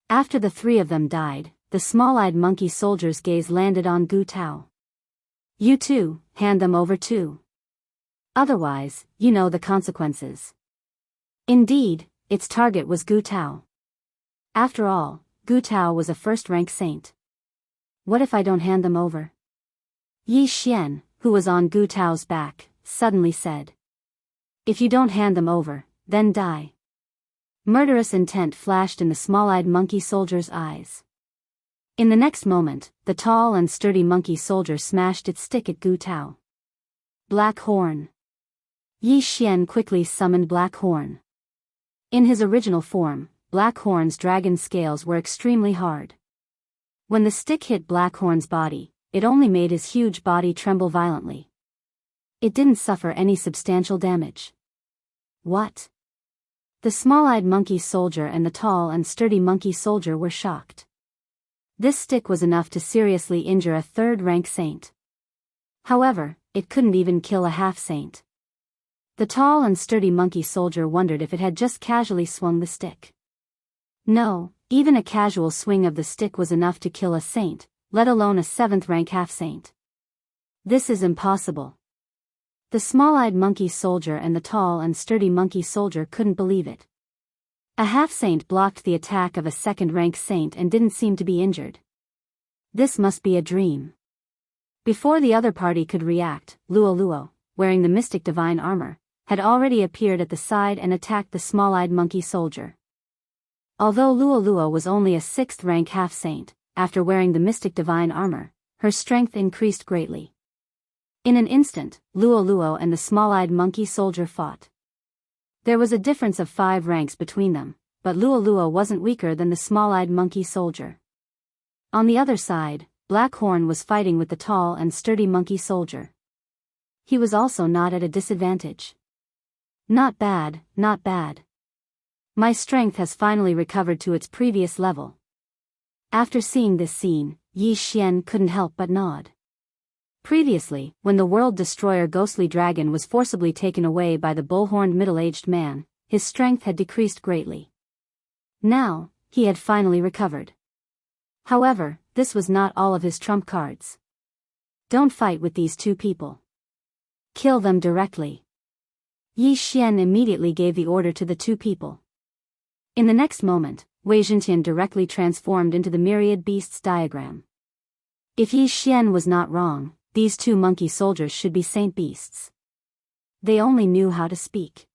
After the 3 of them died, the small-eyed monkey soldier's gaze landed on Gu Tao. You too, hand them over too. Otherwise, you know the consequences. Indeed, its target was Gu Tao. After all, Gu Tao was a 1st-rank saint. What if I don't hand them over? Yi Xian, who was on Gu Tao's back, suddenly said. If you don't hand them over, then die. Murderous intent flashed in the small-eyed monkey soldier's eyes. In the next moment, the tall and sturdy monkey soldier smashed its stick at Gu Tao. Black Horn. Yi Xian quickly summoned Black Horn. In his original form, Black Horn's dragon scales were extremely hard. When the stick hit Blackhorn's body, it only made his huge body tremble violently. It didn't suffer any substantial damage. What? The small-eyed monkey soldier and the tall and sturdy monkey soldier were shocked. This stick was enough to seriously injure a third-rank saint. However, it couldn't even kill a half-saint. The tall and sturdy monkey soldier wondered if it had just casually swung the stick. No, even a casual swing of the stick was enough to kill a saint, let alone a seventh-rank half-saint. This is impossible. The small-eyed monkey soldier and the tall and sturdy monkey soldier couldn't believe it. A half-saint blocked the attack of a second-rank saint and didn't seem to be injured. This must be a dream. Before the other party could react, Luo, wearing the mystic divine armor, had already appeared at the side and attacked the small-eyed monkey soldier. Although Luo was only a sixth-rank half-saint, after wearing the mystic divine armor, her strength increased greatly. In an instant, Luo and the small-eyed monkey soldier fought. There was a difference of 5 ranks between them, but Luo wasn't weaker than the small-eyed monkey soldier. On the other side, Blackhorn was fighting with the tall and sturdy monkey soldier. He was also not at a disadvantage. Not bad, not bad. My strength has finally recovered to its previous level. After seeing this scene, Yi Xian couldn't help but nod. Previously, when the world destroyer ghostly dragon was forcibly taken away by the bull-horned middle-aged man, his strength had decreased greatly. Now, he had finally recovered. However, this was not all of his trump cards. Don't fight with these two people. Kill them directly. Yi Xian immediately gave the order to the two people. In the next moment, Wei Zhentian directly transformed into the myriad beasts diagram. If Yi Xian was not wrong, these two monkey soldiers should be saint beasts. They only knew how to speak.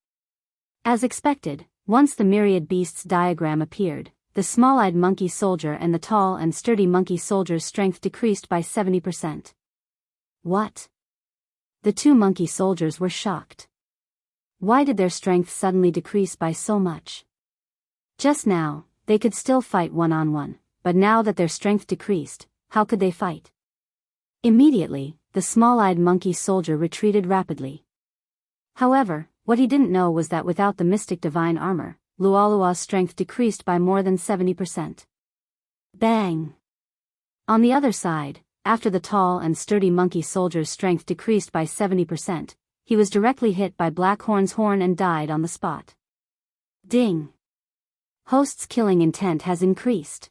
As expected, once the myriad beasts diagram appeared, the small-eyed monkey soldier and the tall and sturdy monkey soldier's strength decreased by 70%. What? The two monkey soldiers were shocked. Why did their strength suddenly decrease by so much? Just now, they could still fight one-on-one, but now that their strength decreased, how could they fight? Immediately, the small-eyed monkey soldier retreated rapidly. However, what he didn't know was that without the mystic divine armor, Luo's strength decreased by more than 70%. Bang! On the other side, after the tall and sturdy monkey soldier's strength decreased by 70%, he was directly hit by Blackhorn's horn and died on the spot. Ding! Host's killing intent has increased.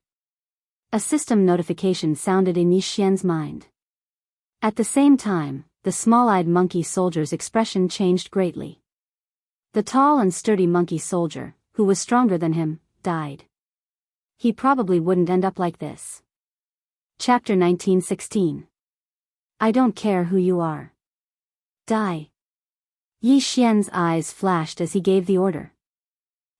A system notification sounded in Yi Xian's mind. At the same time, the small-eyed monkey soldier's expression changed greatly. The tall and sturdy monkey soldier, who was stronger than him, died. He probably wouldn't end up like this. Chapter 1916. I don't care who you are. Die. Yi Xian's eyes flashed as he gave the order.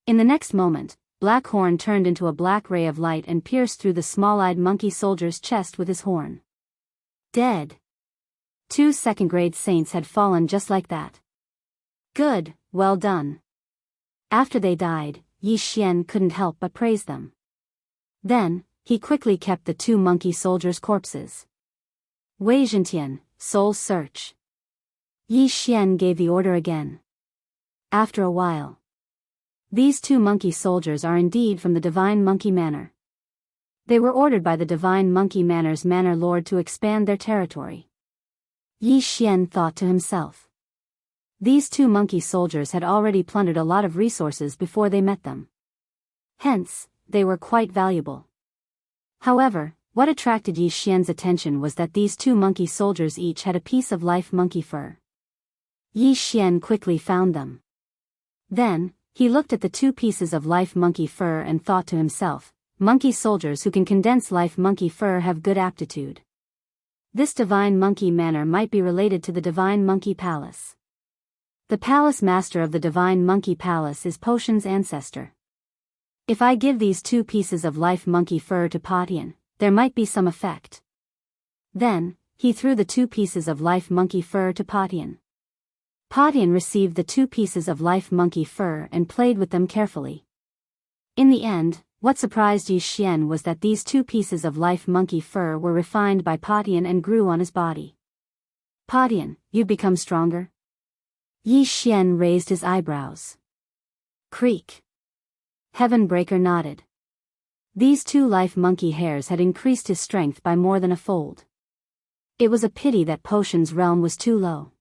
In the next moment, Blackhorn turned into a black ray of light and pierced through the small-eyed monkey soldier's chest with his horn. Dead. 2 second-grade saints had fallen just like that. Good, well done. After they died, Yi Xian couldn't help but praise them. Then, he quickly kept the 2 monkey soldiers' corpses. Wei Zhentian, soul search. Yi Xian gave the order again. After a while. These 2 monkey soldiers are indeed from the Divine Monkey Manor. They were ordered by the Divine Monkey Manor's Manor Lord to expand their territory. Yi Xian thought to himself. These 2 monkey soldiers had already plundered a lot of resources before they met them. Hence, they were quite valuable. However, what attracted Yi Xian's attention was that these 2 monkey soldiers each had a piece of life monkey fur. Yi Xian quickly found them. Then, he looked at the 2 pieces of life monkey fur and thought to himself, monkey soldiers who can condense life monkey fur have good aptitude. This Divine Monkey Manor might be related to the Divine Monkey Palace. The palace master of the Divine Monkey Palace is Potion's ancestor. If I give these 2 pieces of life monkey fur to Potion, there might be some effect. Then, he threw the 2 pieces of life monkey fur to Potion. Potion received the 2 pieces of life monkey fur and played with them carefully. In the end, What surprised Yi Xian was that these 2 pieces of life monkey fur were refined by Patian and grew on his body. Patian, you've become stronger? Yi Xian raised his eyebrows. Creak. Heavenbreaker nodded. These 2 life monkey hairs had increased his strength by more than a fold. It was a pity that Potion's realm was too low.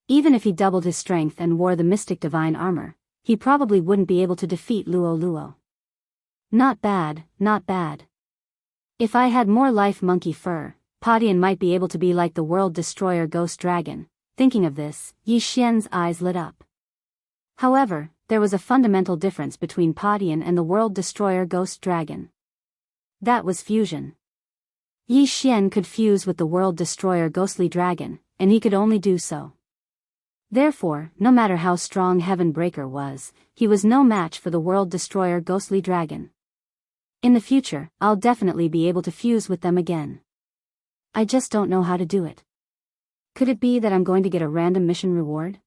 Even if he doubled his strength and wore the mystic divine armor, he probably wouldn't be able to defeat Luo Luo. Not bad, not bad. If I had more life monkey fur, Patian might be able to be like the world destroyer ghost dragon. Thinking of this, Yi Xian's eyes lit up. However, there was a fundamental difference between Patian and the world destroyer ghost dragon. That was fusion. Yi Xian could fuse with the world destroyer ghostly dragon, and he could only do so. Therefore, no matter how strong Heavenbreaker was, he was no match for the world destroyer ghostly dragon. In the future, I'll definitely be able to fuse with them again. I just don't know how to do it. Could it be that I'm going to get a random mission reward?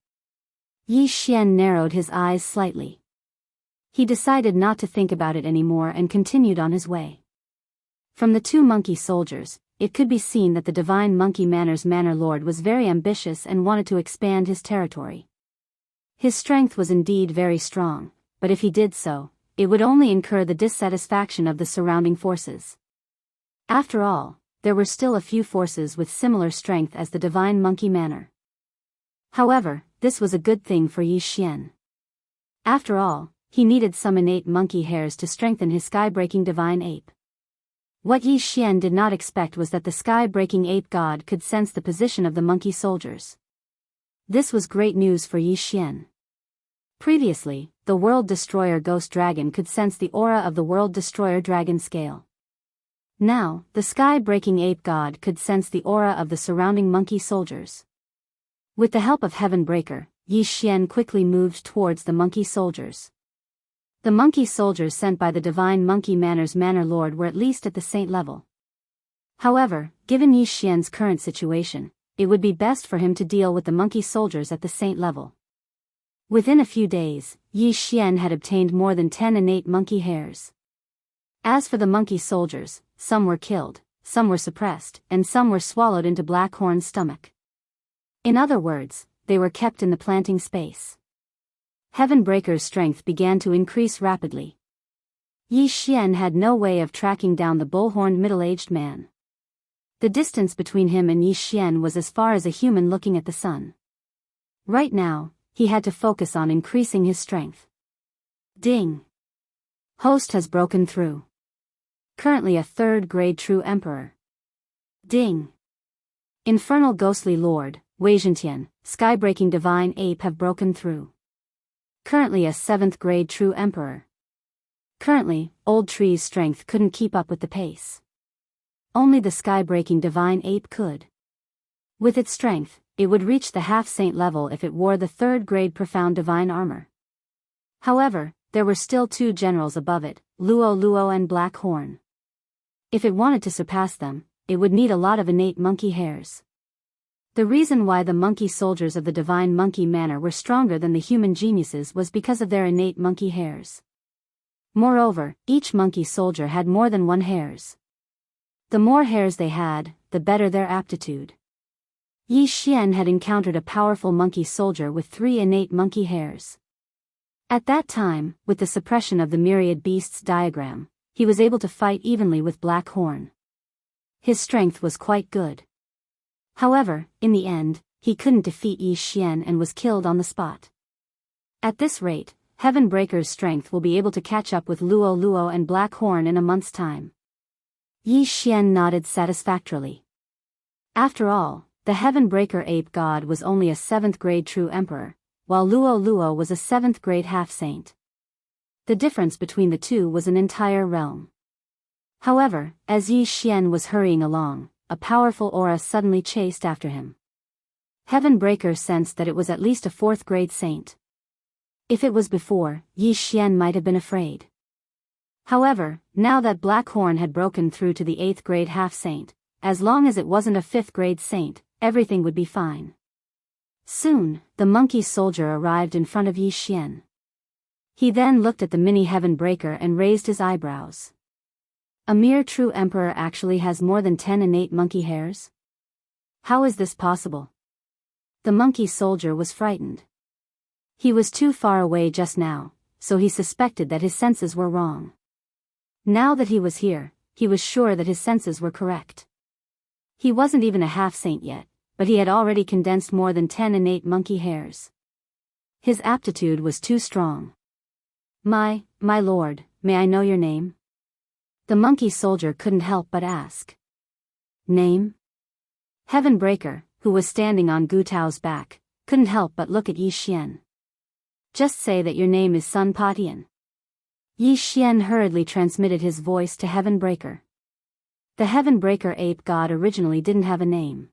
Yi Xian narrowed his eyes slightly. He decided not to think about it anymore and continued on his way. From the 2 monkey soldiers, it could be seen that the divine monkey Manor's Manor Lord was very ambitious and wanted to expand his territory. His strength was indeed very strong, but if he did so, it would only incur the dissatisfaction of the surrounding forces. After all, there were still a few forces with similar strength as the divine monkey Manor. However, this was a good thing for Yi Xian. After all, he needed some innate monkey hairs to strengthen his sky-breaking divine ape. What Yi Xian did not expect was that the sky-breaking ape god could sense the position of the monkey soldiers. This was great news for Yi Xian. Previously, the World Destroyer Ghost Dragon could sense the aura of the World Destroyer Dragon Scale. Now, the sky-breaking ape god could sense the aura of the surrounding monkey soldiers. With the help of Heavenbreaker, Yi Xian quickly moved towards the monkey soldiers. The monkey soldiers sent by the divine monkey Manor's Manor Lord were at least at the saint level. However, given Yi Xian's current situation, it would be best for him to deal with the monkey soldiers at the saint level. Within a few days, Yi Xian had obtained more than 10 innate monkey hairs. As for the monkey soldiers, some were killed, some were suppressed, and some were swallowed into Blackhorn's stomach. In other words, they were kept in the planting space. Heavenbreaker's strength began to increase rapidly. Yi Xian had no way of tracking down the bull-horned middle-aged man. The distance between him and Yi Xian was as far as a human looking at the sun. Right now, he had to focus on increasing his strength. Ding! Host has broken through. Currently a 3rd grade true emperor. Ding! Infernal ghostly lord, Weizhentian, sky-breaking divine ape have broken through. Currently a 7th grade true emperor. Currently, Old Tree's strength couldn't keep up with the pace. Only the sky-breaking divine ape could. With its strength, it would reach the half-saint level if it wore the 3rd grade profound divine armor. However, there were still 2 generals above it, Luo Luo and Black Horn. If it wanted to surpass them, it would need a lot of innate monkey hairs. The reason why the monkey soldiers of the divine monkey Manor were stronger than the human geniuses was because of their innate monkey hairs. Moreover, each monkey soldier had more than 1 hairs. The more hairs they had, the better their aptitude. Yi Xian had encountered a powerful monkey soldier with 3 innate monkey hairs. At that time, with the suppression of the myriad beasts diagram, he was able to fight evenly with Black Horn. His strength was quite good. However, in the end, he couldn't defeat Yi Xian and was killed on the spot. At this rate, Heavenbreaker's strength will be able to catch up with Luo Luo and Black Horn in a month's time. Yi Xian nodded satisfactorily. After all, the Heavenbreaker ape god was only a 7th grade true emperor, while Luo Luo was a 7th grade half-saint. The difference between the 2 was an entire realm. However, as Yi Xian was hurrying along, a powerful aura suddenly chased after him. Heavenbreaker sensed that it was at least a 4th grade saint. If it was before, Yi Xian might have been afraid. However, now that Black Horn had broken through to the 8th grade half-saint, as long as it wasn't a 5th grade saint, everything would be fine. Soon, the monkey soldier arrived in front of Yi Xian. He then looked at the mini heaven breaker and raised his eyebrows. A mere true emperor actually has more than 10 innate monkey hairs? How is this possible? The monkey soldier was frightened. He was too far away just now, so he suspected that his senses were wrong. Now that he was here, he was sure that his senses were correct. He wasn't even a half-saint yet, but he had already condensed more than 10 innate monkey hairs. His aptitude was too strong. My lord, may I know your name? The monkey soldier couldn't help but ask. Name? Heaven Breaker, who was standing on Gu Tao's back, couldn't help but look at Yi Xian. Just say that your name is Sun Patian. Yi Xian hurriedly transmitted his voice to Heaven Breaker. The Heaven Breaker ape god originally didn't have a name.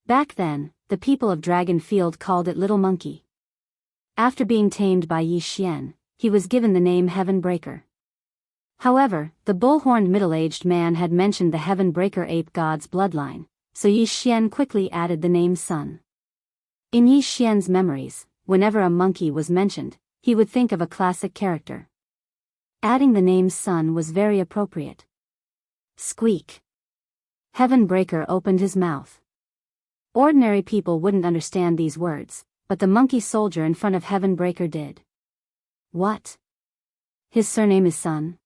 Back then, the people of Dragon Field called it Little Monkey. After being tamed by Yi Xian, he was given the name Heaven Breaker. However, the bull-horned middle-aged man had mentioned the Heaven Breaker ape god's bloodline, so Yi Xian quickly added the name Sun. In Yi Xian's memories, whenever a monkey was mentioned, he would think of a classic character. Adding the name Sun was very appropriate. Squeak. Heaven Breaker opened his mouth. Ordinary people wouldn't understand these words, but the monkey soldier in front of Heaven Breaker did. What? His surname is Sun?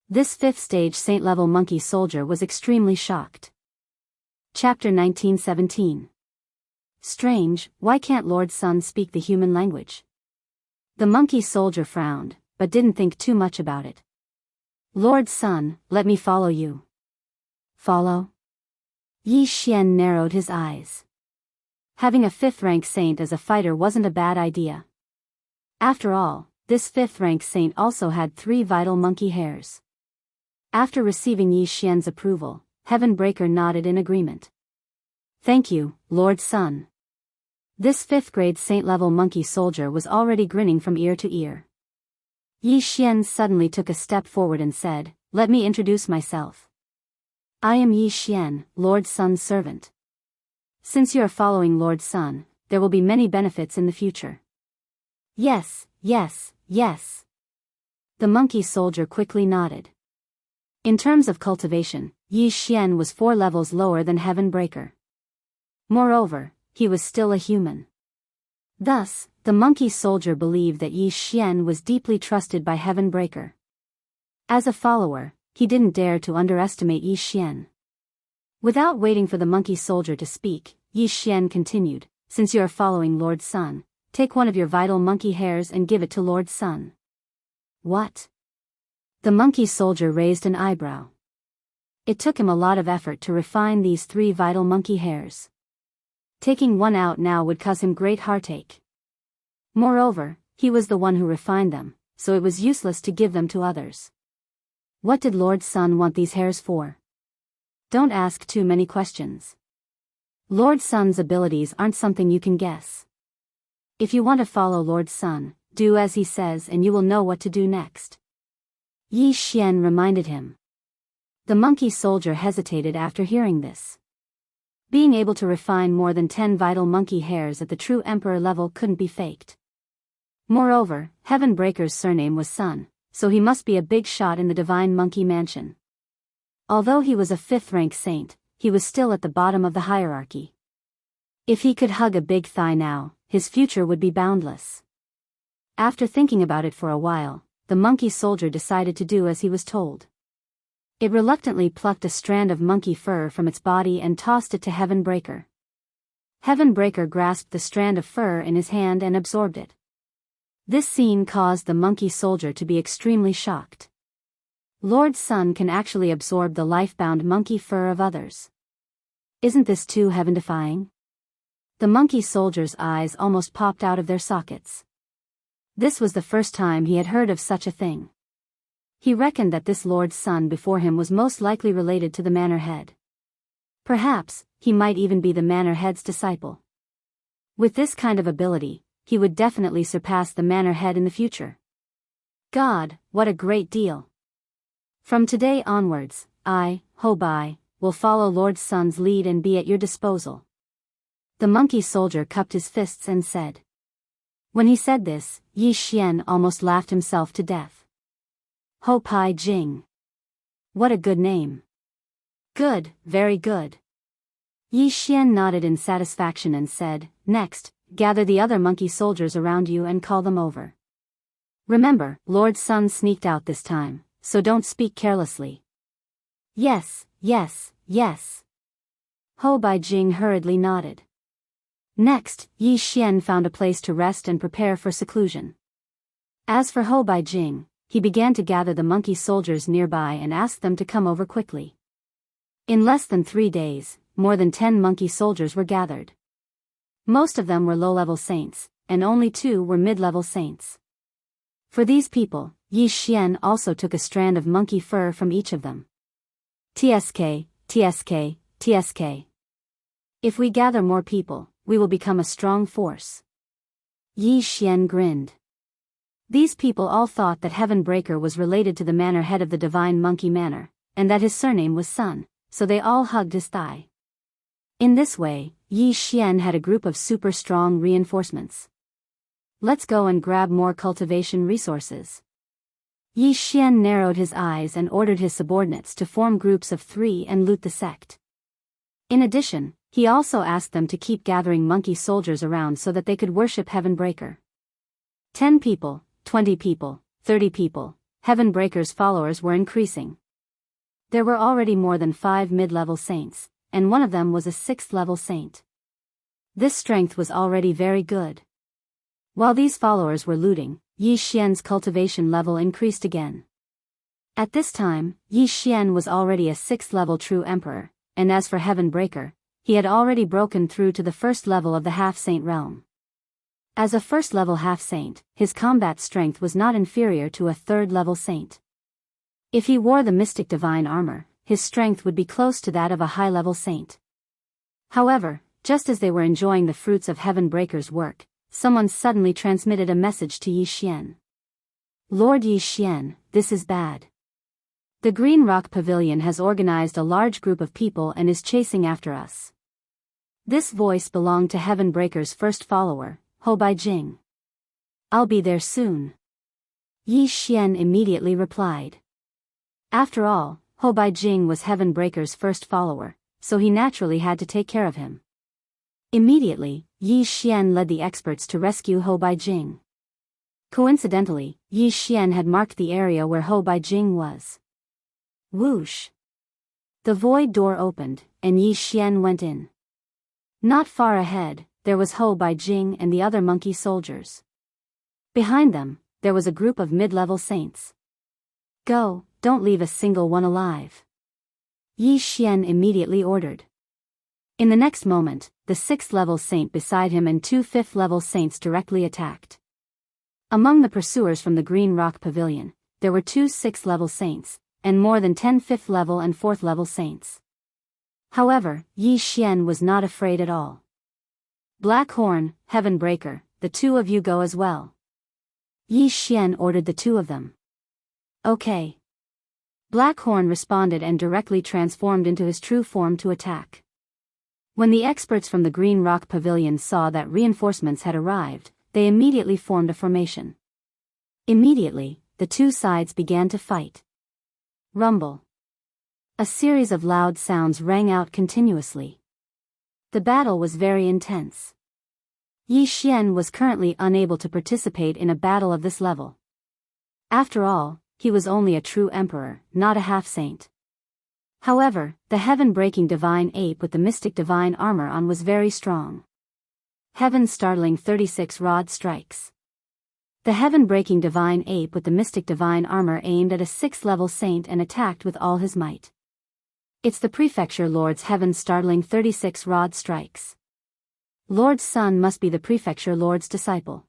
This 5th stage saint-level monkey soldier was extremely shocked. Chapter 1917. Strange, why can't Lord Sun speak the human language? The monkey soldier frowned, but didn't think too much about it. Lord Sun, let me follow you. Follow? Yi Xian narrowed his eyes. Having a 5th-rank saint as a fighter wasn't a bad idea. After all, this 5th-rank saint also had 3 vital monkey hairs. After receiving Yi Xian's approval, Heaven Breaker nodded in agreement. Thank you, Lord Sun. This 5th-grade saint-level monkey soldier was already grinning from ear to ear. Yi Xian suddenly took a step forward and said, let me introduce myself. I am Yi Xian, Lord Sun's servant. Since you are following Lord Sun, there will be many benefits in the future. Yes. The monkey soldier quickly nodded. In terms of cultivation, Yi Xian was 4 levels lower than Heaven Breaker. Moreover, he was still a human. Thus, the monkey soldier believed that Yi Xian was deeply trusted by Heaven Breaker. As a follower, he didn't dare to underestimate Yi Xian. Without waiting for the monkey soldier to speak, Yi Xian continued, since you are following Lord Sun, take one of your vital monkey hairs and give it to Lord Sun. What? The monkey soldier raised an eyebrow. It took him a lot of effort to refine these 3 vital monkey hairs. Taking one out now would cause him great heartache. Moreover, he was the one who refined them, so it was useless to give them to others. What did Lord Sun want these hairs for? Don't ask too many questions. Lord Sun's abilities aren't something you can guess. If you want to follow Lord Sun, do as he says and you will know what to do next. Yi Xian reminded him. The monkey soldier hesitated after hearing this. Being able to refine more than 10 vital monkey hairs at the true emperor level couldn't be faked. Moreover, Heaven Breaker's surname was Sun, so he must be a big shot in the divine monkey mansion. Although he was a 5th-rank saint, he was still at the bottom of the hierarchy. If he could hug a big thigh now, his future would be boundless. After thinking about it for a while, the monkey soldier decided to do as he was told. It reluctantly plucked a strand of monkey fur from its body and tossed it to Heaven Breaker. Heaven Breaker grasped the strand of fur in his hand and absorbed it. This scene caused the monkey soldier to be extremely shocked. Lord Sun can actually absorb the life-bound monkey fur of others. Isn't this too heaven-defying? The monkey soldier's eyes almost popped out of their sockets. This was the first time he had heard of such a thing. He reckoned that this Lord Sun before him was most likely related to the Manor Head. Perhaps, he might even be the Manor Head's disciple. With this kind of ability, he would definitely surpass the Manor Head in the future. God, what a great deal! From today onwards, I, Hobai, will follow Lord Sun's lead and be at your disposal. The monkey soldier cupped his fists and said. When he said this, Yi Xian almost laughed himself to death. Ho Pai Jing. What a good name. Good, very good. Yi Xian nodded in satisfaction and said, next, gather the other monkey soldiers around you and call them over. Remember, Lord Sun sneaked out this time, so don't speak carelessly. Yes, yes, yes. Ho Bai Jing hurriedly nodded. Next, Yi Xian found a place to rest and prepare for seclusion. As for Ho Bai Jing, he began to gather the monkey soldiers nearby and asked them to come over quickly. In less than 3 days, more than 10 monkey soldiers were gathered. Most of them were low-level saints, and only 2 were mid-level saints. For these people, Yi Xian also took a strand of monkey fur from each of them. TSK, TSK, TSK. If we gather more people, we will become a strong force. Yi Xian grinned. These people all thought that Heaven Breaker was related to the manor head of the divine monkey manor, and that his surname was Sun, so they all hugged his thigh. In this way, Yi Xian had a group of super strong reinforcements. Let's go and grab more cultivation resources. Yi Xian narrowed his eyes and ordered his subordinates to form groups of 3 and loot the sect. In addition, he also asked them to keep gathering monkey soldiers around so that they could worship Heaven Breaker. 10 people, 20 people, 30 people, Heaven Breaker's followers were increasing. There were already more than 5 mid-level saints, and one of them was a 6th-level saint. This strength was already very good. While these followers were looting, Yi Xian's cultivation level increased again. At this time, Yi Xian was already a 6th-level true emperor, and as for Heaven Breaker, he had already broken through to the 1st level of the half-saint realm. As a 1st-level half-saint, his combat strength was not inferior to a 3rd-level saint. If he wore the mystic divine armor, his strength would be close to that of a high-level saint. However, just as they were enjoying the fruits of Heaven Breaker's work, someone suddenly transmitted a message to Yi Xian. Lord Yi Xian, this is bad. The Green Rock Pavilion has organized a large group of people and is chasing after us. This voice belonged to Heaven Breaker's first follower, Ho Bai Jing. I'll be there soon. Yi Xian immediately replied. After all, Ho Bai Jing was Heaven Breaker's first follower, so he naturally had to take care of him. Immediately, Yi Xian led the experts to rescue Ho Bai Jing. Coincidentally, Yi Xian had marked the area where Ho Bai Jing was. Whoosh! The void door opened, and Yi Xian went in. Not far ahead, there was Ho Bai Jing and the other monkey soldiers. Behind them, there was a group of mid-level saints. Go, don't leave a single one alive. Yi Xian immediately ordered. In the next moment, the 6th-level saint beside him and 2 5th-level saints directly attacked. Among the pursuers from the Green Rock Pavilion, there were 2 6th-level saints, and more than 10 5th-level and 4th-level saints. However, Yi Xian was not afraid at all. Black Horn, Heaven Breaker, the 2 of you go as well. Yi Xian ordered the 2 of them. Okay. Black Horn responded and directly transformed into his true form to attack. When the experts from the Green Rock Pavilion saw that reinforcements had arrived, they immediately formed a formation. Immediately, the 2 sides began to fight. Rumble. A series of loud sounds rang out continuously. The battle was very intense. Yi Xian was currently unable to participate in a battle of this level. After all, he was only a true emperor, not a half-saint. However, the heaven-breaking divine ape with the mystic divine armor on was very strong. Heaven startling 36 rod strikes. The heaven-breaking divine ape with the mystic divine armor aimed at a 6th-level saint and attacked with all his might. It's the Prefecture Lord's heaven startling 36 rod strikes. Lord Sun must be the Prefecture Lord's disciple.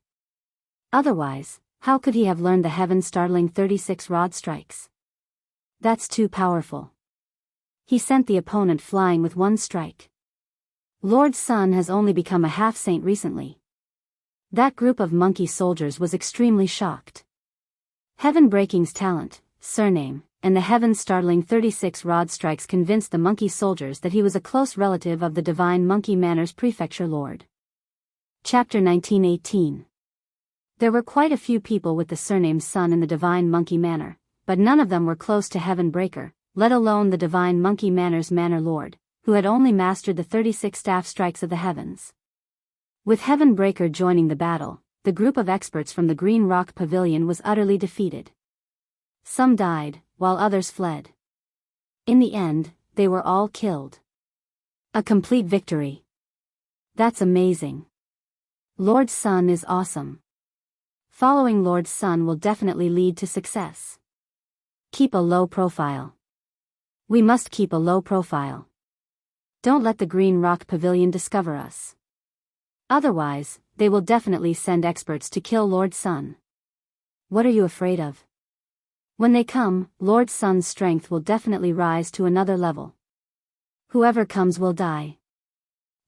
Otherwise, how could he have learned the heaven startling 36 rod strikes? That's too powerful. He sent the opponent flying with 1 strike. Lord Sun has only become a half-saint recently. That group of monkey soldiers was extremely shocked. Heaven Breaking's talent, surname, and the heaven-startling 36 rod strikes convinced the monkey soldiers that he was a close relative of the divine monkey manor's prefecture lord. Chapter 1918. There were quite a few people with the surname Sun in the Divine Monkey Manor, but none of them were close to Heaven Breaker, let alone the Divine Monkey Manor's Manor Lord, who had only mastered the 36 staff strikes of the heavens. With Heaven Breaker joining the battle, the group of experts from the Green Rock Pavilion was utterly defeated. Some died, while others fled. In the end, they were all killed. A complete victory. That's amazing. Lord Sun is awesome. Following Lord Sun will definitely lead to success. Keep a low profile. We must keep a low profile. Don't let the Green Rock Pavilion discover us. Otherwise, they will definitely send experts to kill Lord Sun. What are you afraid of? When they come, Lord Sun's strength will definitely rise to another level. Whoever comes will die.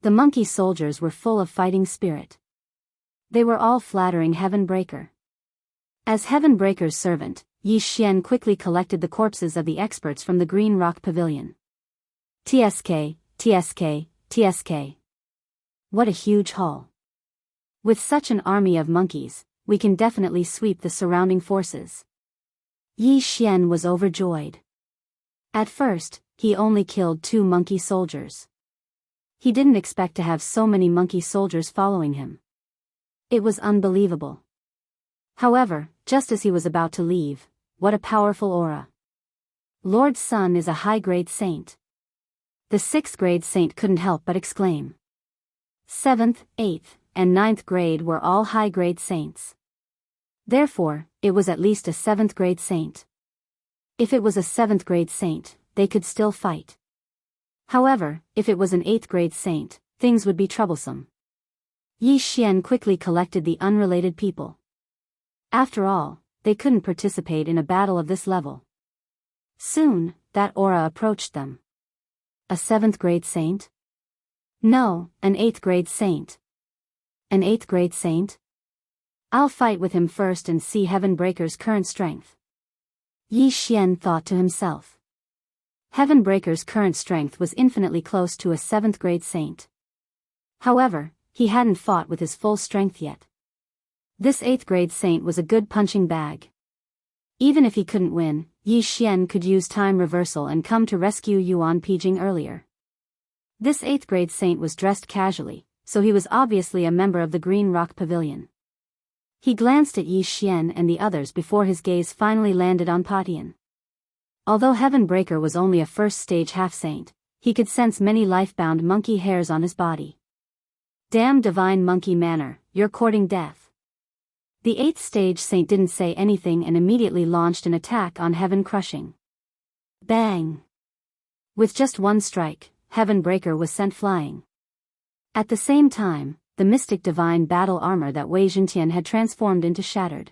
The monkey soldiers were full of fighting spirit. They were all flattering Heaven Breaker. As Heaven Breaker's servant, Yi Xian quickly collected the corpses of the experts from the Green Rock Pavilion. TSK, TSK, TSK. What a huge haul. With such an army of monkeys, we can definitely sweep the surrounding forces. Yi Xian was overjoyed. At first, he only killed 2 monkey soldiers. He didn't expect to have so many monkey soldiers following him. It was unbelievable. However, just as he was about to leave, what a powerful aura. Lord Sun is a high-grade saint. The 6th grade saint couldn't help but exclaim. 7th, 8th, and 9th grade were all high-grade saints. Therefore, it was at least a 7th grade saint. If it was a 7th grade saint, they could still fight. However, if it was an 8th grade saint, things would be troublesome. Yi Xian quickly collected the unrelated people. After all, they couldn't participate in a battle of this level. Soon, that aura approached them. A 7th grade saint? No, an 8th grade saint. An 8th grade saint? I'll fight with him first and see Heaven Breaker's current strength. Yi Xian thought to himself. Heaven Breaker's current strength was infinitely close to a 7th grade saint. However, he hadn't fought with his full strength yet. This 8th grade saint was a good punching bag. Even if he couldn't win, Yi Xian could use time reversal and come to rescue Yuan Pijing earlier. This 8th grade saint was dressed casually, so he was obviously a member of the Green Rock Pavilion. He glanced at Yi Xian and the others before his gaze finally landed on Patian. Although Heaven Breaker was only a first-stage half-saint, he could sense many life-bound monkey hairs on his body. Damn Divine Monkey Manor, you're courting death. The 8th stage saint didn't say anything and immediately launched an attack on Heaven Crushing. Bang! With just one strike, Heaven Breaker was sent flying. At the same time, the mystic divine battle armor that Wei Zhentian had transformed into shattered.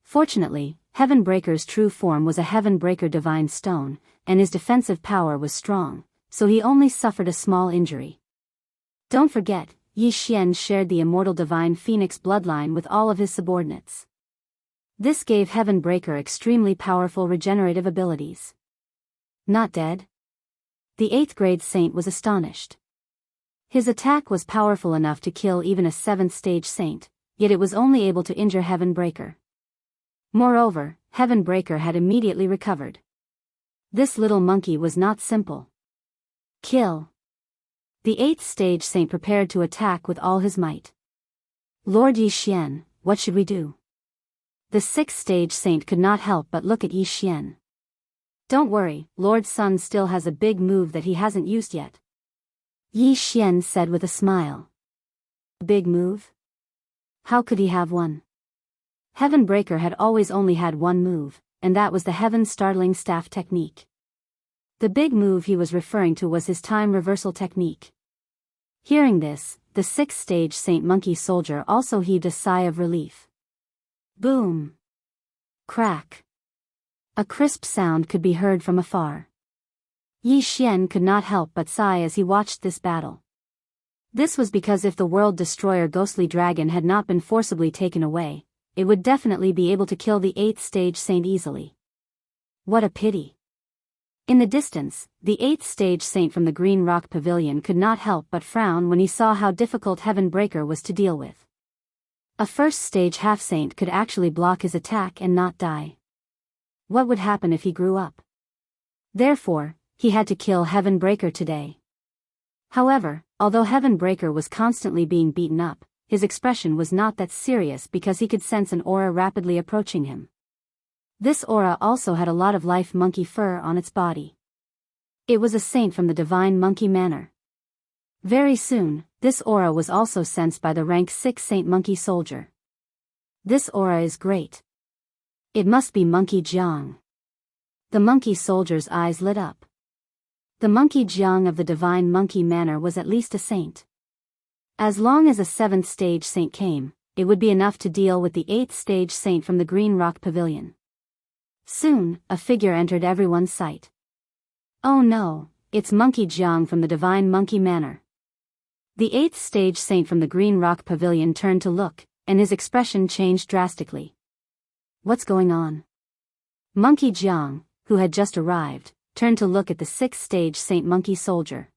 Fortunately, Heaven Breaker's true form was a Heaven Breaker divine stone, and his defensive power was strong, so he only suffered a small injury. Don't forget, Yi Xian shared the immortal divine phoenix bloodline with all of his subordinates. This gave Heaven Breaker extremely powerful regenerative abilities. Not dead? The 8th grade saint was astonished. His attack was powerful enough to kill even a 7th stage saint, yet it was only able to injure Heaven Breaker. Moreover, Heaven Breaker had immediately recovered. This little monkey was not simple. Kill. The 8th stage saint prepared to attack with all his might. Lord Yi Xian, what should we do? The 6th stage saint could not help but look at Yi Xian. Don't worry, Lord Sun still has a big move that he hasn't used yet. Yi Xian said with a smile. Big move? How could he have one? Heaven Breaker had always only had one move, and that was the Heaven Startling Staff technique. The big move he was referring to was his time reversal technique. Hearing this, the 6th stage Saint Monkey Soldier also heaved a sigh of relief. Boom! Crack! A crisp sound could be heard from afar. Yi Xian could not help but sigh as he watched this battle. This was because if the World Destroyer Ghostly Dragon had not been forcibly taken away, it would definitely be able to kill the 8th stage saint easily. What a pity. In the distance, the 8th stage saint from the Green Rock Pavilion could not help but frown when he saw how difficult Heaven Breaker was to deal with. A first-stage half-saint could actually block his attack and not die. What would happen if he grew up? Therefore, he had to kill Heavenbreaker today. However, although Heavenbreaker was constantly being beaten up, his expression was not that serious because he could sense an aura rapidly approaching him. This aura also had a lot of life monkey fur on its body. It was a saint from the divine monkey manor. Very soon, this aura was also sensed by the rank 6 Saint Monkey Soldier. This aura is great. It must be Monkey Jiang. The monkey soldier's eyes lit up. The Monkey Jiang of the divine monkey manor was at least a saint. As long as a 7th stage saint came, it would be enough to deal with the 8th stage saint from the Green Rock Pavilion. Soon, a figure entered everyone's sight. Oh no, it's Monkey Jiang from the divine monkey manor. The 8th stage saint from the Green Rock Pavilion turned to look, and his expression changed drastically. What's going on? Monkey Jiang, who had just arrived, turned to look at the 6th stage Saint Monkey Soldier.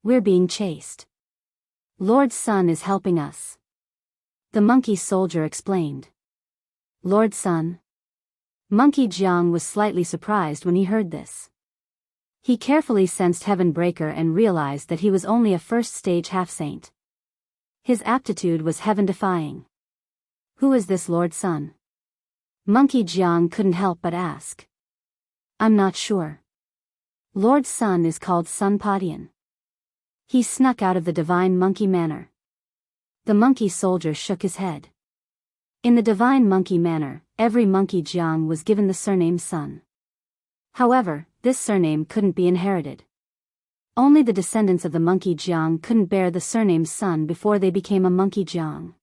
We're being chased. Lord Sun is helping us. The monkey soldier explained. Lord Sun? Monkey Jiang was slightly surprised when he heard this. He carefully sensed Heavenbreaker and realized that he was only a first-stage half-saint. His aptitude was heaven-defying. Who is this Lord Sun? Monkey Jiang couldn't help but ask. I'm not sure. Lord Sun is called Sun Padian. He snuck out of the divine monkey manor. The monkey soldier shook his head. In the divine monkey manor, every monkey Jiang was given the surname Sun. However, this surname couldn't be inherited. Only the descendants of the monkey Jiang couldn't bear the surname Sun before they became a monkey Jiang.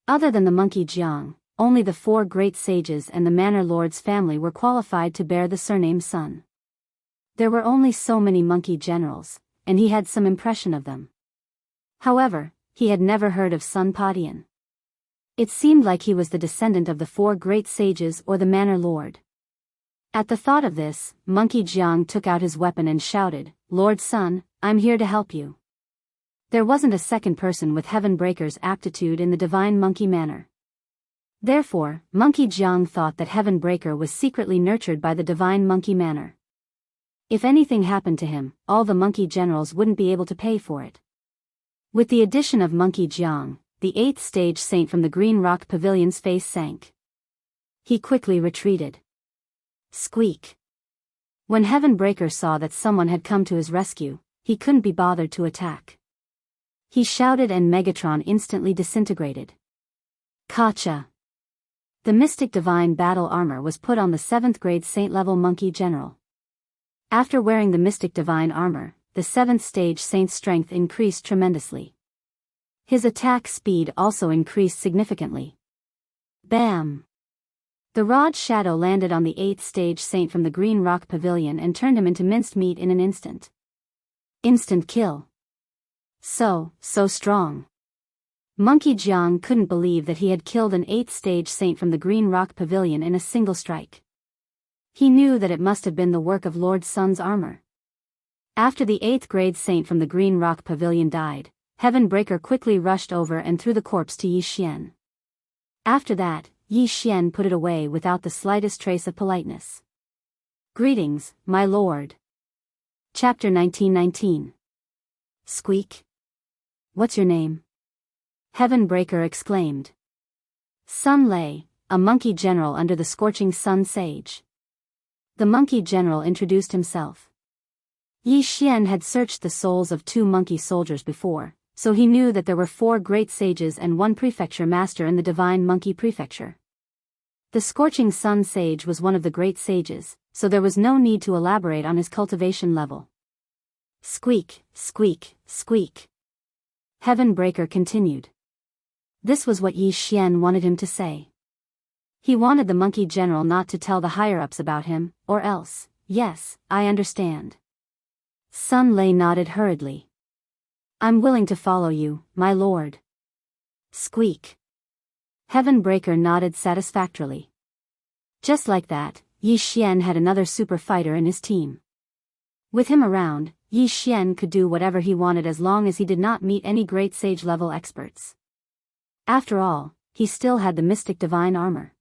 Other than the monkey Jiang, only the 4 great sages and the manor lord's family were qualified to bear the surname Sun. There were only so many monkey generals, and he had some impression of them. However, he had never heard of Sun Padian. It seemed like he was the descendant of the 4 great sages or the manor lord. At the thought of this, Monkey Jiang took out his weapon and shouted, Lord Sun, I'm here to help you. There wasn't a second person with Heavenbreaker's aptitude in the divine monkey manor. Therefore, Monkey Jiang thought that Heavenbreaker was secretly nurtured by the divine monkey manor. If anything happened to him, all the monkey generals wouldn't be able to pay for it. With the addition of Monkey Jiang, the 8th stage saint from the Green Rock Pavilion's face sank. He quickly retreated. Squeak. When Heavenbreaker saw that someone had come to his rescue, he couldn't be bothered to attack. He shouted and Megatron instantly disintegrated. Kacha. The Mystic Divine Battle Armor was put on the 7th grade Saint-level Monkey General. After wearing the Mystic Divine Armor, the 7th stage Saint's strength increased tremendously. His attack speed also increased significantly. Bam! The Rod Shadow landed on the 8th stage Saint from the Green Rock Pavilion and turned him into minced meat in an instant. Instant kill. So strong. Monkey Jiang couldn't believe that he had killed an 8th stage Saint from the Green Rock Pavilion in a single strike. He knew that it must have been the work of Lord Sun's armor. After the 8th grade Saint from the Green Rock Pavilion died, Heavenbreaker quickly rushed over and threw the corpse to Yi Xian. After that, Yi Xian put it away without the slightest trace of politeness. Greetings, my lord. Chapter 1919. Squeak. What's your name? Heavenbreaker exclaimed. Sun Lei, a monkey general under the scorching sun sage. The monkey general introduced himself. Yi Xian had searched the souls of 2 monkey soldiers before, so he knew that there were 4 great sages and 1 prefecture master in the divine monkey prefecture. The scorching sun sage was one of the great sages, so there was no need to elaborate on his cultivation level. Squeak, squeak, squeak. Heavenbreaker continued. This was what Yi Xian wanted him to say. He wanted the monkey general not to tell the higher-ups about him, or else, yes, I understand. Sun Lei nodded hurriedly. I'm willing to follow you, my lord. Squeak. Heavenbreaker nodded satisfactorily. Just like that, Yi Xian had another super fighter in his team. With him around, Yi Xian could do whatever he wanted as long as he did not meet any great sage-level experts. After all, he still had the mystic divine armor.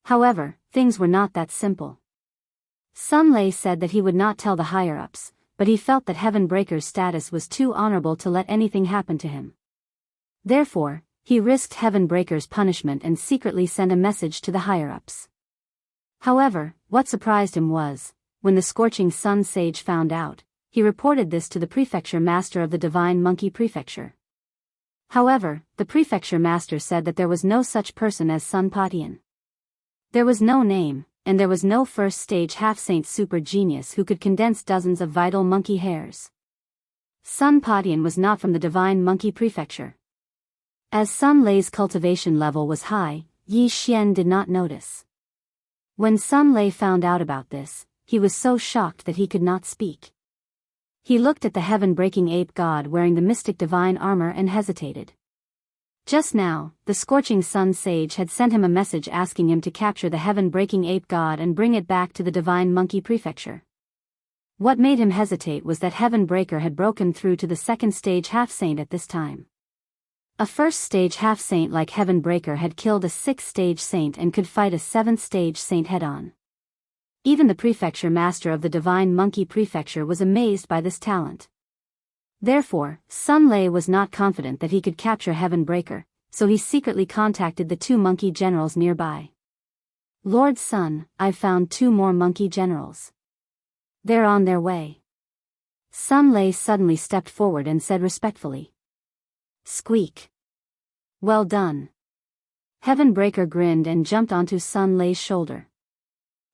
However, things were not that simple. Sun Lei said that he would not tell the higher-ups, but he felt that Heaven Breaker's status was too honorable to let anything happen to him. Therefore, he risked Heaven Breaker's punishment and secretly sent a message to the higher-ups. However, what surprised him was, when the Scorching Sun Sage found out, he reported this to the prefecture master of the Divine Monkey Prefecture. However, the prefecture master said that there was no such person as Sun Patian. There was no name, and there was no first-stage half-saint super genius who could condense dozens of vital monkey hairs. Sun Patian was not from the Divine Monkey Prefecture. As Sun Lei's cultivation level was high, Yi Xian did not notice. When Sun Lei found out about this, he was so shocked that he could not speak. He looked at the heaven-breaking ape god wearing the mystic divine armor and hesitated. Just now, the Scorching Sun Sage had sent him a message asking him to capture the heaven-breaking ape god and bring it back to the Divine Monkey Prefecture. What made him hesitate was that Heaven Breaker had broken through to the second-stage half-saint at this time. A first-stage half-saint like Heaven Breaker had killed a sixth-stage saint and could fight a seventh-stage saint head-on. Even the prefecture master of the Divine Monkey Prefecture was amazed by this talent. Therefore, Sun Lei was not confident that he could capture Heaven Breaker, so he secretly contacted the 2 monkey generals nearby. Lord Sun, I've found 2 more monkey generals. They're on their way. Sun Lei suddenly stepped forward and said respectfully. Squeak. Well done. Heaven Breaker grinned and jumped onto Sun Lei's shoulder.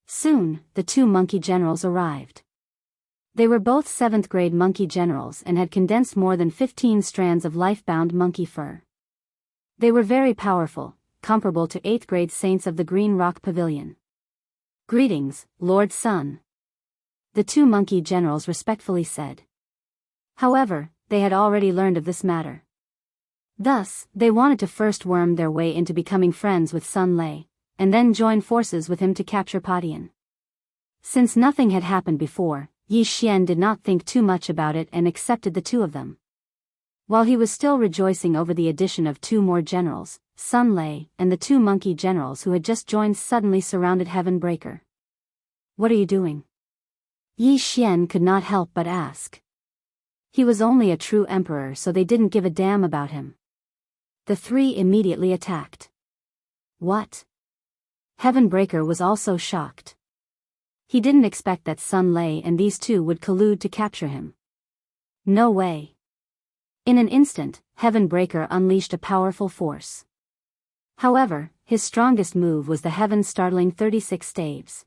Soon, the 2 monkey generals arrived. They were both 7th grade monkey generals and had condensed more than 15 strands of life-bound monkey fur. They were very powerful, comparable to 8th grade saints of the Green Rock Pavilion. Greetings, Lord Sun. The 2 monkey generals respectfully said. However, they had already learned of this matter. Thus, they wanted to first worm their way into becoming friends with Sun Lei, and then join forces with him to capture Patian. Since nothing had happened before, Yi Xian did not think too much about it and accepted the 2 of them. While he was still rejoicing over the addition of 2 more generals, Sun Lei and the 2 monkey generals who had just joined suddenly surrounded Heaven Breaker. What are you doing? Yi Xian could not help but ask. He was only a true emperor, so they didn't give a damn about him. The 3 immediately attacked. What? Heaven Breaker was also shocked. He didn't expect that Sun Lei and these 2 would collude to capture him. No way. In an instant, Heaven Breaker unleashed a powerful force. However, his strongest move was the heaven-startling 36 staves.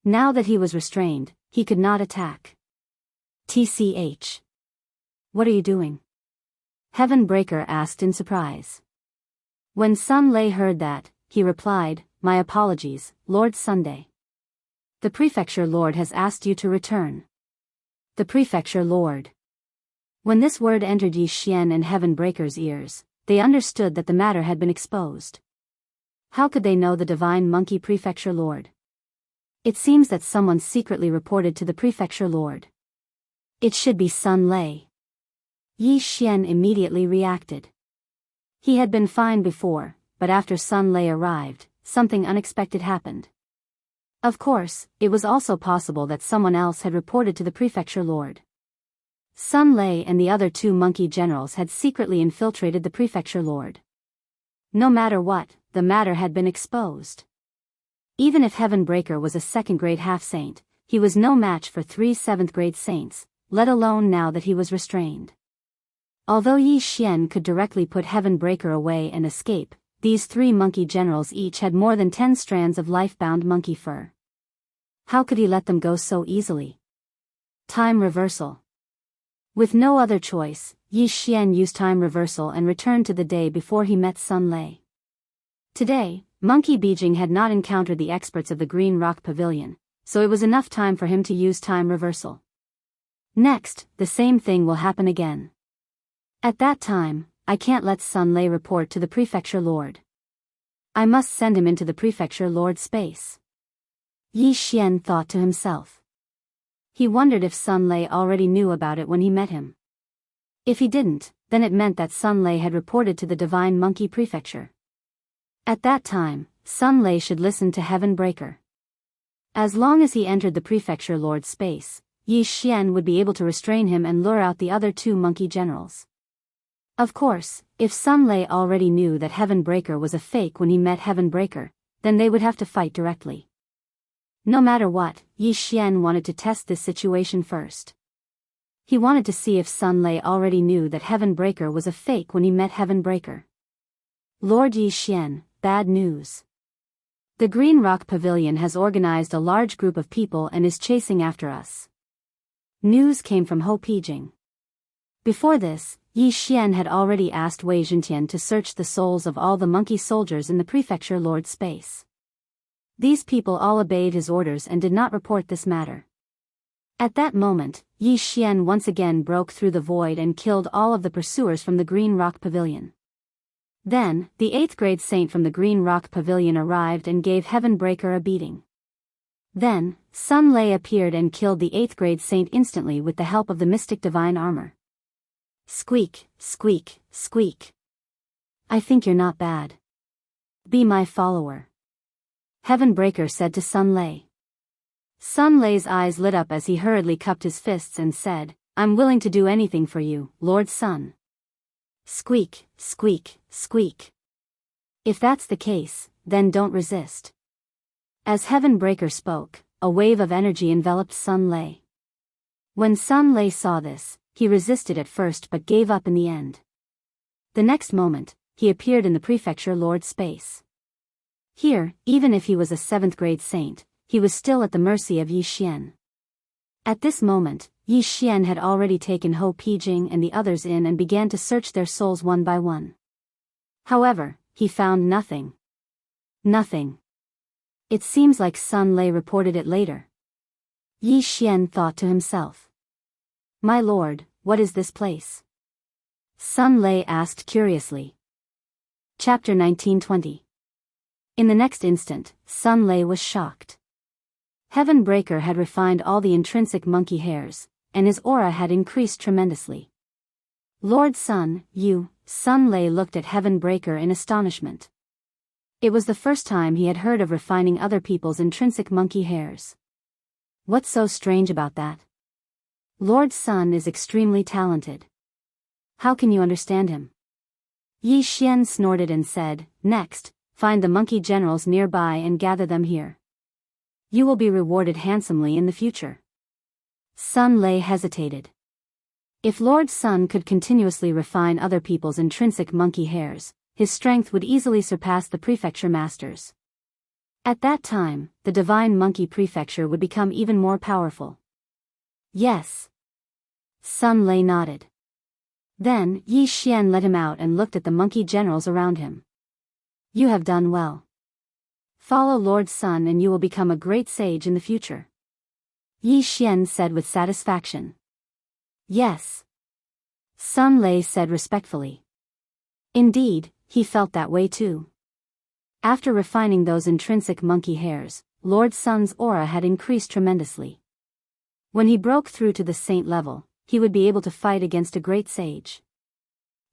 Now that he was restrained, he could not attack. TCH. What are you doing? Heaven Breaker asked in surprise. When Sun Lei heard that, he replied, My apologies, Lord Sunday. The prefecture lord has asked you to return. The prefecture lord. When this word entered Yi Xian and Heaven Breaker's ears, they understood that the matter had been exposed. How could they know the Divine Monkey Prefecture Lord? It seems that someone secretly reported to the prefecture lord. It should be Sun Lei. Yi Xian immediately reacted. He had been fine before, but after Sun Lei arrived, something unexpected happened. Of course, it was also possible that someone else had reported to the prefecture lord. Sun Lei and the other 2 monkey generals had secretly infiltrated the prefecture lord. No matter what, the matter had been exposed. Even if Heaven Breaker was a 2nd grade half-saint, he was no match for 3 7th grade saints, let alone now that he was restrained. Although Yi Xian could directly put Heaven Breaker away and escape, these 3 monkey generals each had more than 10 strands of life-bound monkey fur. How could he let them go so easily? Time reversal. With no other choice, Yi Xian used time reversal and returned to the day before he met Sun Lei. Today, Monkey Beijing had not encountered the experts of the Green Rock Pavilion, so it was enough time for him to use time reversal. Next, the same thing will happen again. At that time, I can't let Sun Lei report to the prefecture lord. I must send him into the prefecture lord's space. Yi Xian thought to himself. He wondered if Sun Lei already knew about it when he met him. If he didn't, then it meant that Sun Lei had reported to the Divine Monkey Prefecture. At that time, Sun Lei should listen to Heaven Breaker. As long as he entered the Prefecture Lord's space, Yi Xian would be able to restrain him and lure out the other two monkey generals. Of course, if Sun Lei already knew that Heaven Breaker was a fake when he met Heaven Breaker, then they would have to fight directly. No matter what, Yi Xian wanted to test this situation first. He wanted to see if Sun Lei already knew that Heaven Breaker was a fake when he met Heaven Breaker. Lord Yi Xian, bad news. The Green Rock Pavilion has organized a large group of people and is chasing after us. News came from Ho Pijing. Before this, Yi Xian had already asked Wei Zhentian to search the souls of all the monkey soldiers in the Prefecture Lord's space. These people all obeyed his orders and did not report this matter. At that moment, Yi Xian once again broke through the void and killed all of the pursuers from the Green Rock Pavilion. Then, the 8th grade saint from the Green Rock Pavilion arrived and gave Heaven Breaker a beating. Then, Sun Lei appeared and killed the 8th grade saint instantly with the help of the mystic divine armor. Squeak, squeak, squeak. I think you're not bad. Be my follower. Heaven Breaker said to Sun Lei. Sun Lei's eyes lit up as he hurriedly cupped his fists and said, I'm willing to do anything for you, Lord Sun. Squeak, squeak, squeak. If that's the case, then don't resist. As Heaven Breaker spoke, a wave of energy enveloped Sun Lei. When Sun Lei saw this, he resisted at first but gave up in the end. The next moment, he appeared in the Prefecture Lord's space. Here, even if he was a 7th grade saint, he was still at the mercy of Yi Xian. At this moment, Yi Xian had already taken Ho Pijing and the others in and began to search their souls one by one. However, he found nothing. Nothing. It seems like Sun Lei reported it later. Yi Xian thought to himself. My lord, what is this place? Sun Lei asked curiously. Chapter 1920. In the next instant, Sun Lei was shocked. Heaven Breaker had refined all the intrinsic monkey hairs, and his aura had increased tremendously. Lord Sun, you, Sun Lei looked at Heaven Breaker in astonishment. It was the first time he had heard of refining other people's intrinsic monkey hairs. What's so strange about that? Lord Sun is extremely talented. How can you understand him? Yi Xian snorted and said, Next, find the monkey generals nearby and gather them here. You will be rewarded handsomely in the future. Sun Lei hesitated. If Lord Sun could continuously refine other people's intrinsic monkey hairs, his strength would easily surpass the prefecture masters. At that time, the Divine Monkey Prefecture would become even more powerful. Yes. Sun Lei nodded. Then, Yi Xian let him out and looked at the monkey generals around him. You have done well. Follow Lord Sun and you will become a great sage in the future. Yi Xian said with satisfaction. Yes. Sun Lei said respectfully. Indeed, he felt that way too. After refining those intrinsic monkey hairs, Lord Sun's aura had increased tremendously. When he broke through to the saint level, he would be able to fight against a great sage.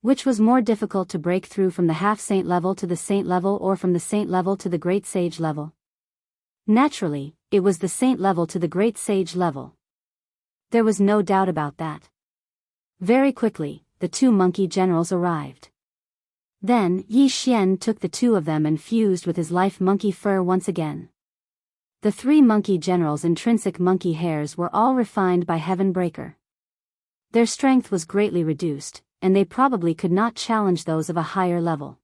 Which was more difficult to break through, from the half-saint level to the saint level or from the saint level to the great sage level? Naturally, it was the saint level to the great sage level. There was no doubt about that. Very quickly, the two monkey generals arrived. Then, Yi Xian took the two of them and fused with his life monkey fur once again. The three monkey generals' intrinsic monkey hairs were all refined by Heaven Breaker. Their strength was greatly reduced, and they probably could not challenge those of a higher level.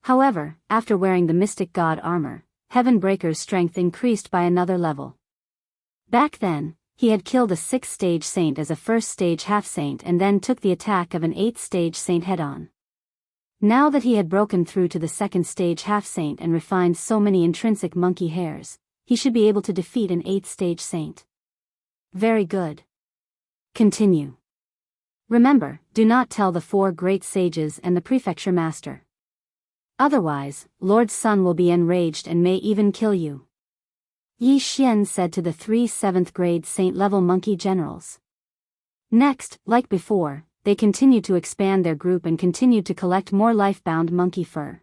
However, after wearing the mystic god armor, Heaven Breaker's strength increased by another level. Back then, he had killed a 6th stage saint as a 1st stage half-saint and then took the attack of an 8th stage saint head-on. Now that he had broken through to the 2nd stage half-saint and refined so many intrinsic monkey hairs, he should be able to defeat an 8th stage saint. Very good. Continue. Remember, do not tell the 4 great sages and the prefecture master. Otherwise, Lord Sun will be enraged and may even kill you. Yi Xian said to the 3 7th grade saint-level monkey generals. Next, like before, they continued to expand their group and continued to collect more life-bound monkey fur.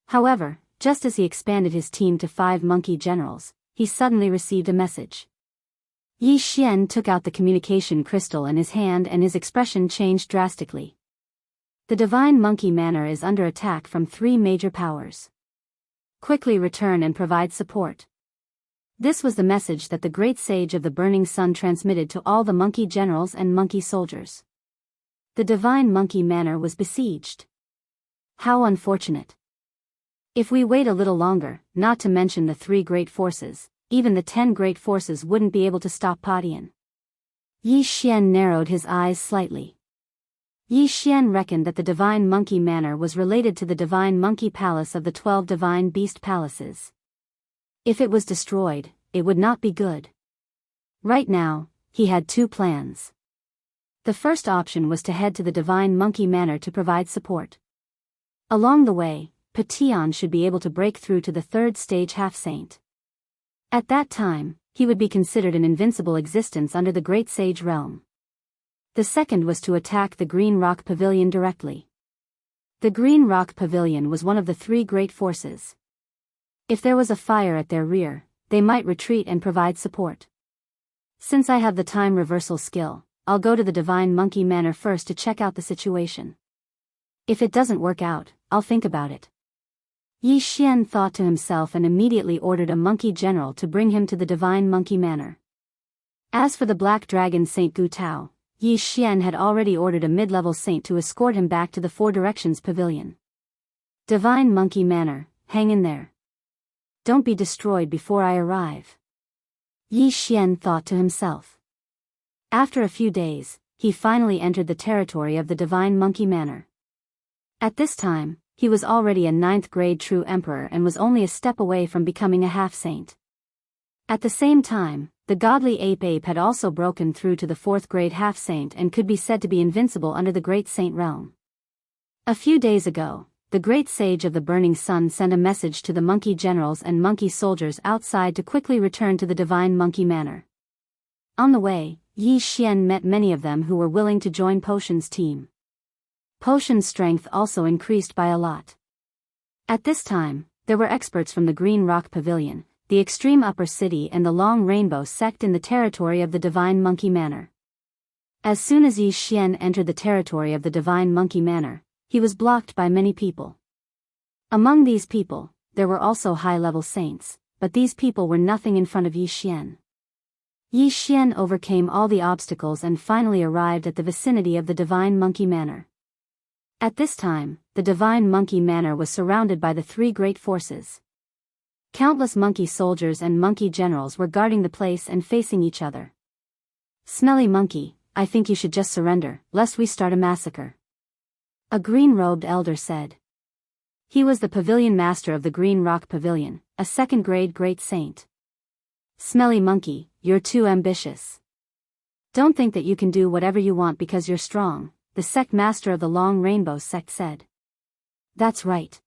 However, just as he expanded his team to 5 monkey generals, he suddenly received a message. Yi Xian took out the communication crystal in his hand and his expression changed drastically. The Divine Monkey Manor is under attack from 3 major powers. Quickly return and provide support. This was the message that the great sage of the burning sun transmitted to all the monkey generals and monkey soldiers. The Divine Monkey Manor was besieged. How unfortunate. If we wait a little longer, not to mention the 3 great forces, even the 10 great forces wouldn't be able to stop Padian. Yi Xian narrowed his eyes slightly. Yi Xian reckoned that the Divine Monkey Manor was related to the Divine Monkey Palace of the 12 Divine Beast Palaces. If it was destroyed, it would not be good. Right now, he had 2 plans. The first option was to head to the Divine Monkey Manor to provide support. Along the way, Patian should be able to break through to the 3rd stage half-saint. At that time, he would be considered an invincible existence under the Great Sage realm. The second was to attack the Green Rock Pavilion directly. The Green Rock Pavilion was one of the 3 great forces. If there was a fire at their rear, they might retreat and provide support. Since I have the time reversal skill, I'll go to the Divine Monkey Manor first to check out the situation. If it doesn't work out, I'll think about it. Yi Xian thought to himself and immediately ordered a monkey general to bring him to the Divine Monkey Manor. As for the Black Dragon Saint Gu Tao, Yi Xian had already ordered a mid-level saint to escort him back to the 4 Directions Pavilion. Divine Monkey Manor, hang in there. Don't be destroyed before I arrive. Yi Xian thought to himself. After a few days, he finally entered the territory of the Divine Monkey Manor. At this time, he was already a 9th grade true emperor and was only a step away from becoming a half-saint. At the same time, the godly ape had also broken through to the 4th grade half-saint and could be said to be invincible under the Great Saint realm. A few days ago, the Great Sage of the Burning Sun sent a message to the monkey generals and monkey soldiers outside to quickly return to the Divine Monkey Manor. On the way, Yi Xian met many of them who were willing to join Potion's team. Potion's strength also increased by a lot. At this time, there were experts from the Green Rock Pavilion, the Extreme Upper City and the Long Rainbow sect in the territory of the Divine Monkey Manor. As soon as Yi Xian entered the territory of the Divine Monkey Manor, he was blocked by many people. Among these people, there were also high-level saints, but these people were nothing in front of Yi Xian. Yi Xian overcame all the obstacles and finally arrived at the vicinity of the Divine Monkey Manor. At this time, the Divine Monkey Manor was surrounded by the 3 great forces. Countless monkey soldiers and monkey generals were guarding the place and facing each other. Smelly monkey, I think you should just surrender, lest we start a massacre. A green-robed elder said. He was the pavilion master of the Green Rock Pavilion, a 2nd grade great saint. Smelly monkey, you're too ambitious. Don't think that you can do whatever you want because you're strong, the sect master of the Long Rainbow sect said. That's right.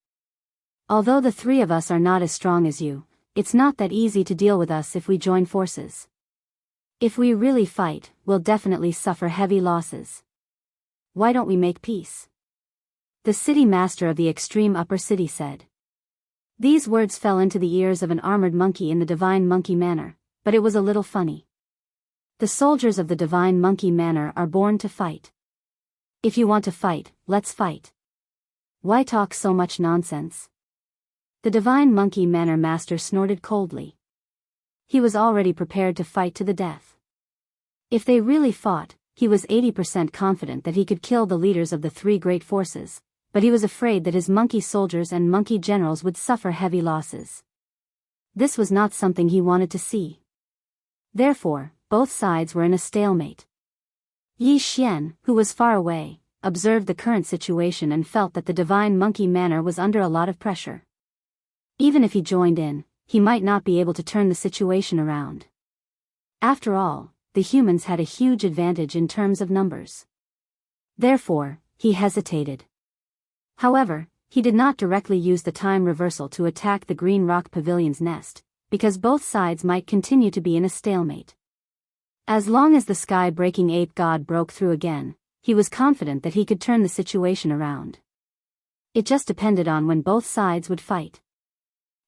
Although the 3 of us are not as strong as you, it's not that easy to deal with us if we join forces. If we really fight, we'll definitely suffer heavy losses. Why don't we make peace? The city master of the Extreme Upper City said. These words fell into the ears of an armored monkey in the Divine Monkey Manor, but it was a little funny. The soldiers of the Divine Monkey Manor are born to fight. If you want to fight, let's fight. Why talk so much nonsense? The Divine Monkey Manor master snorted coldly. He was already prepared to fight to the death. If they really fought, he was 80% confident that he could kill the leaders of the 3 great forces, but he was afraid that his monkey soldiers and monkey generals would suffer heavy losses. This was not something he wanted to see. Therefore, both sides were in a stalemate. Yi Xian, who was far away, observed the current situation and felt that the Divine Monkey Manor was under a lot of pressure. Even if he joined in, he might not be able to turn the situation around. After all, the humans had a huge advantage in terms of numbers. Therefore, he hesitated. However, he did not directly use the time reversal to attack the Green Rock Pavilion's nest, because both sides might continue to be in a stalemate. As long as the sky-breaking ape god broke through again, he was confident that he could turn the situation around. It just depended on when both sides would fight.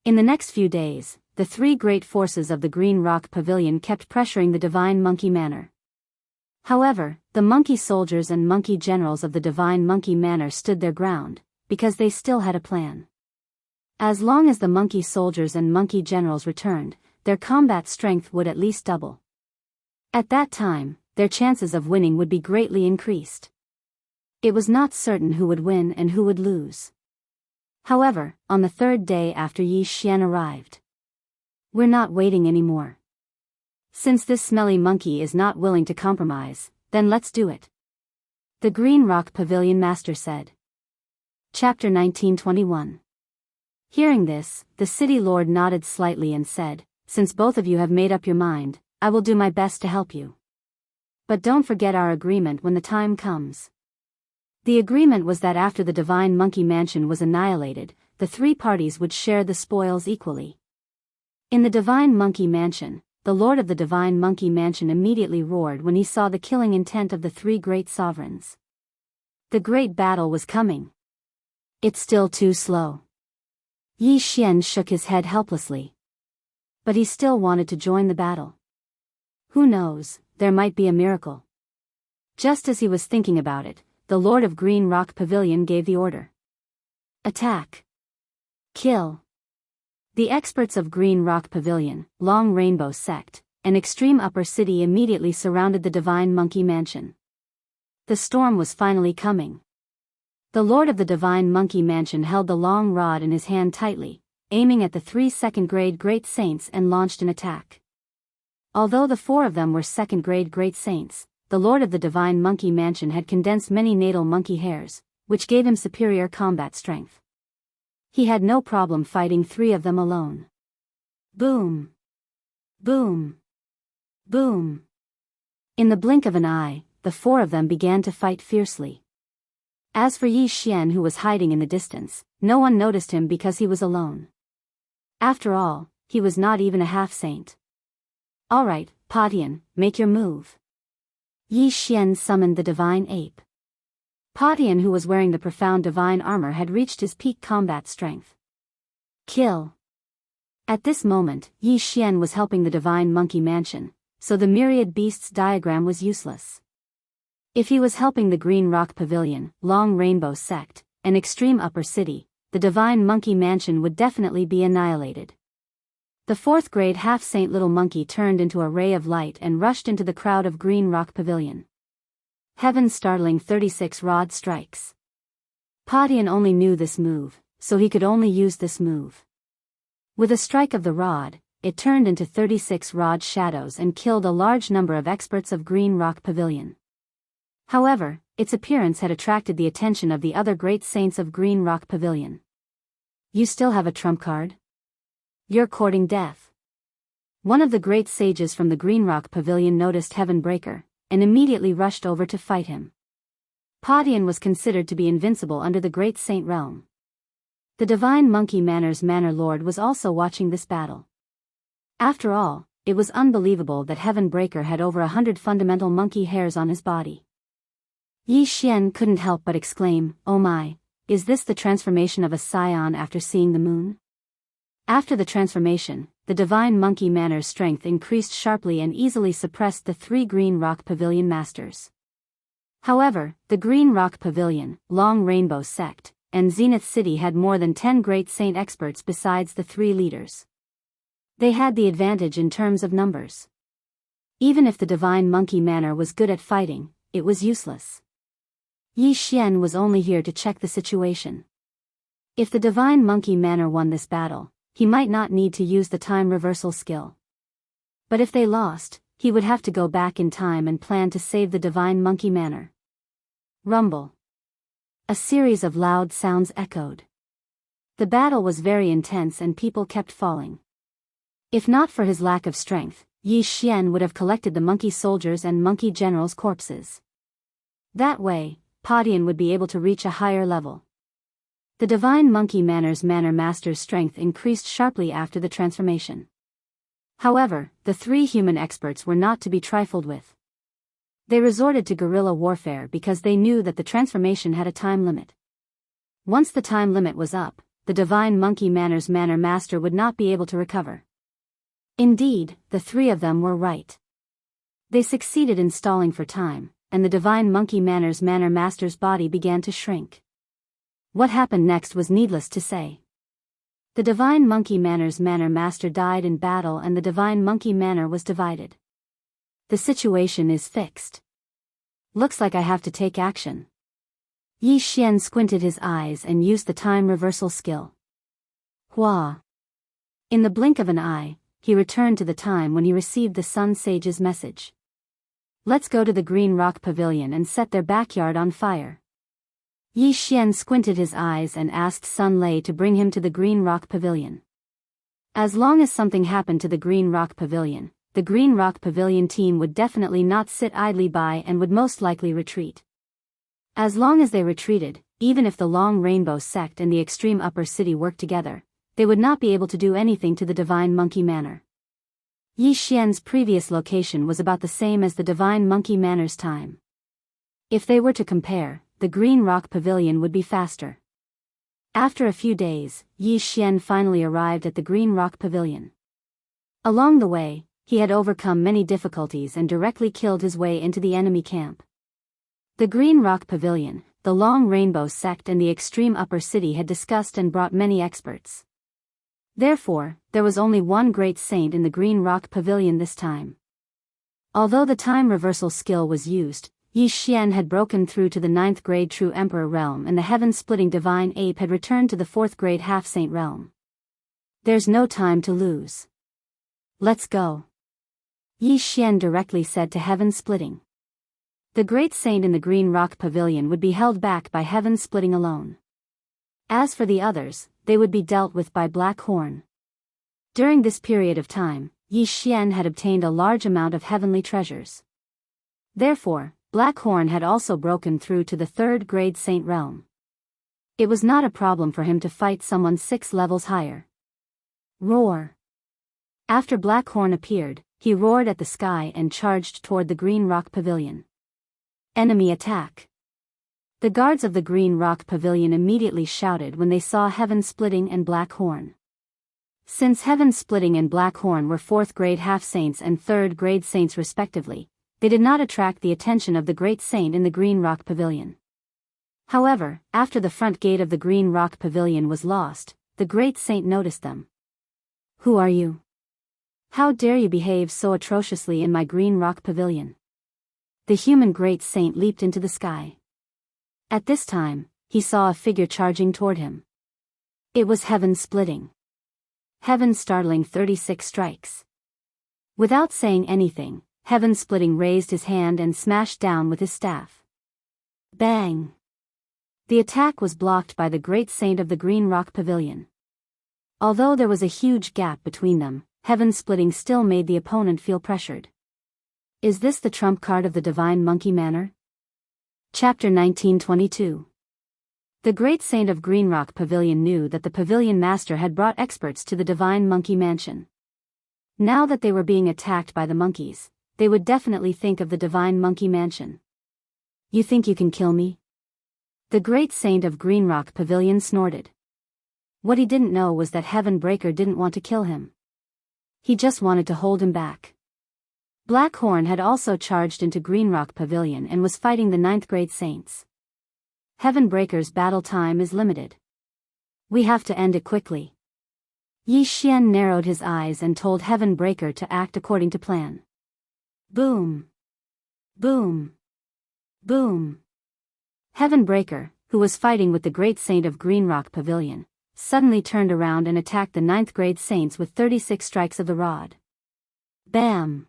In the next few days, the three great forces of the Green Rock Pavilion kept pressuring the Divine Monkey Manor. However, the monkey soldiers and monkey generals of the Divine Monkey Manor stood their ground, because they still had a plan. As long as the monkey soldiers and monkey generals returned, their combat strength would at least double. At that time, their chances of winning would be greatly increased. It was not certain who would win and who would lose. However, on the third day after Yi Xian arrived, "We're not waiting anymore. Since this smelly monkey is not willing to compromise, then let's do it," the Green Rock Pavilion Master said. Chapter 1921. Hearing this, the city lord nodded slightly and said, "Since both of you have made up your mind, I will do my best to help you. But don't forget our agreement when the time comes." The agreement was that after the Divine Monkey Mansion was annihilated, the three parties would share the spoils equally. In the Divine Monkey Mansion, the Lord of the Divine Monkey Mansion immediately roared when he saw the killing intent of the three great sovereigns. The great battle was coming. It's still too slow. Yi Xian shook his head helplessly. But he still wanted to join the battle. Who knows, there might be a miracle. Just as he was thinking about it, the Lord of Green Rock Pavilion gave the order. Attack. Kill. The experts of Green Rock Pavilion, Long Rainbow Sect, and Extreme Upper City immediately surrounded the Divine Monkey Mansion. The storm was finally coming. The Lord of the Divine Monkey Mansion held the long rod in his hand tightly, aiming at the 3 second-grade Great Saints and launched an attack. Although the 4 of them were second-grade Great Saints, the Lord of the Divine Monkey Mansion had condensed many natal monkey hairs, which gave him superior combat strength. He had no problem fighting 3 of them alone. Boom! Boom! Boom! In the blink of an eye, the 4 of them began to fight fiercely. As for Yi Xian, who was hiding in the distance, no one noticed him because he was alone. After all, he was not even a half-saint. "Alright, Patian, make your move." Yi Xian summoned the Divine Ape. Patian, who was wearing the profound divine armor, had reached his peak combat strength. Kill. At this moment, Yi Xian was helping the Divine Monkey Mansion, so the myriad beasts diagram was useless. If he was helping the Green Rock Pavilion, Long Rainbow Sect, and Extreme Upper City, the Divine Monkey Mansion would definitely be annihilated. The 4th grade half-saint little monkey turned into a ray of light and rushed into the crowd of Green Rock Pavilion. Heaven's startling 36 rod strikes. Patian only knew this move, so he could only use this move. With a strike of the rod, it turned into 36 rod shadows and killed a large number of experts of Green Rock Pavilion. However, its appearance had attracted the attention of the other great saints of Green Rock Pavilion. "You still have a trump card? You're courting death." One of the great sages from the Green Rock Pavilion noticed Heaven Breaker, and immediately rushed over to fight him. Patian was considered to be invincible under the Great Saint realm. The Divine Monkey Manor's Manor Lord was also watching this battle. After all, it was unbelievable that Heaven Breaker had over 100 fundamental monkey hairs on his body. Yi Xian couldn't help but exclaim, "Oh my, is this the transformation of a scion after seeing the moon?" After the transformation, the Divine Monkey Manor's strength increased sharply and easily suppressed the 3 Green Rock Pavilion masters. However, the Green Rock Pavilion, Long Rainbow Sect, and Zenith City had more than 10 great saint experts besides the 3 leaders. They had the advantage in terms of numbers. Even if the Divine Monkey Manor was good at fighting, it was useless. Yi Xian was only here to check the situation. If the Divine Monkey Manor won this battle, he might not need to use the time reversal skill. But if they lost, he would have to go back in time and plan to save the Divine Monkey Manor. Rumble. A series of loud sounds echoed. The battle was very intense and people kept falling. If not for his lack of strength, Yi Xian would have collected the monkey soldiers and monkey generals' corpses. That way, Patian would be able to reach a higher level. The Divine Monkey Manor's Manor Master's strength increased sharply after the transformation. However, the 3 human experts were not to be trifled with. They resorted to guerrilla warfare because they knew that the transformation had a time limit. Once the time limit was up, the divine monkey manner master would not be able to recover. Indeed, the three of them were right. They succeeded in stalling for time, and the divine monkey manner master's body began to shrink. What happened next was needless to say. The divine monkey manner master died in battle and the divine monkey manner was divided. The situation is fixed. Looks like I have to take action. Yi Xian squinted his eyes and used the time reversal skill. Hua. In the blink of an eye, he returned to the time when he received the Sun Sage's message. Let's go to the Green Rock Pavilion and set their backyard on fire. Yi Xian squinted his eyes and asked Sun Lei to bring him to the Green Rock Pavilion. As long as something happened to the Green Rock Pavilion, the Green Rock Pavilion team would definitely not sit idly by and would most likely retreat. As long as they retreated, even if the Long Rainbow Sect and the Extreme Upper City worked together, they would not be able to do anything to the Divine Monkey Manor. Yi Xian's previous location was about the same as the Divine Monkey Manor's time. If they were to compare, the Green Rock Pavilion would be faster. After a few days, Yi Xian finally arrived at the Green Rock Pavilion. Along the way, he had overcome many difficulties and directly killed his way into the enemy camp. The Green Rock Pavilion, the Long Rainbow Sect and the Extreme Upper City had discussed and brought many experts. Therefore, there was only one great saint in the Green Rock Pavilion this time. Although the time reversal skill was used, Yi Xian had broken through to the 9th grade True Emperor realm and the heaven-splitting Divine Ape had returned to the 4th grade Half-Saint realm. There's no time to lose. Let's go. Yi Xian directly said to Heaven-Splitting. The great saint in the Green Rock Pavilion would be held back by Heaven-Splitting alone. As for the others, they would be dealt with by Black Horn. During this period of time, Yi Xian had obtained a large amount of heavenly treasures. Therefore, Black Horn had also broken through to the 3rd grade saint realm. It was not a problem for him to fight someone 6 levels higher. Roar. After Black Horn appeared, he roared at the sky and charged toward the Green Rock Pavilion. Enemy attack. The guards of the Green Rock Pavilion immediately shouted when they saw Heaven-Splitting and Black Horn. Since Heaven-Splitting and Black Horn were 4th grade half-saints and 3rd grade saints respectively, they did not attract the attention of the great saint in the Green Rock Pavilion. However, after the front gate of the Green Rock Pavilion was lost, the great saint noticed them. Who are you? How dare you behave so atrociously in my Green Rock Pavilion? The human great saint leaped into the sky. At this time, he saw a figure charging toward him. It was Heaven-Splitting. Heaven startling 36 strikes. Without saying anything, Heaven-Splitting raised his hand and smashed down with his staff. Bang! The attack was blocked by the great saint of the Green Rock Pavilion. Although there was a huge gap between them, Heaven-Splitting still made the opponent feel pressured. Is this the trump card of the Divine Monkey Manor? Chapter 1922. The great saint of Green Rock Pavilion knew that the pavilion master had brought experts to the Divine Monkey Mansion. Now that they were being attacked by the monkeys, they would definitely think of the Divine Monkey Mansion. You think you can kill me? The great saint of Green Rock Pavilion snorted. What he didn't know was that Heaven Breaker didn't want to kill him. He just wanted to hold him back. Black Horn had also charged into Green Rock Pavilion and was fighting the 9th grade saints. Heaven Breaker's battle time is limited. We have to end it quickly. Yi Xian narrowed his eyes and told Heaven Breaker to act according to plan. Boom! Boom! Boom! Heaven Breaker, who was fighting with the great saint of Green Rock Pavilion, suddenly turned around and attacked the 9th grade saints with 36 strikes of the rod. Bam!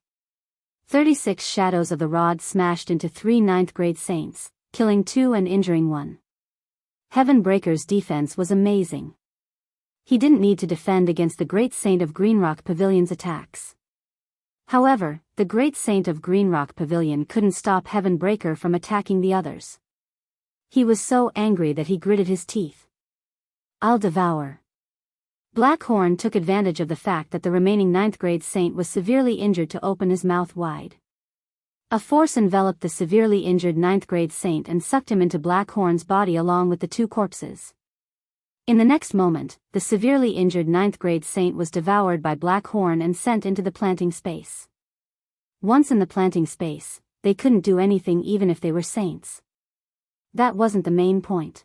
36 shadows of the rod smashed into 3 9th grade saints, killing 2 and injuring 1. Heaven Breaker's defense was amazing. He didn't need to defend against the great saint of Green Rock Pavilion's attacks. However, the great saint of Green Rock Pavilion couldn't stop Heaven Breaker from attacking the others. He was so angry that he gritted his teeth. I'll devour. Black Horn took advantage of the fact that the remaining 9th grade saint was severely injured to open his mouth wide. A force enveloped the severely injured ninth-grade saint and sucked him into Black Horn's body along with the two corpses. In the next moment, the severely injured ninth-grade saint was devoured by Black Horn and sent into the planting space. Once in the planting space, they couldn't do anything even if they were saints. That wasn't the main point.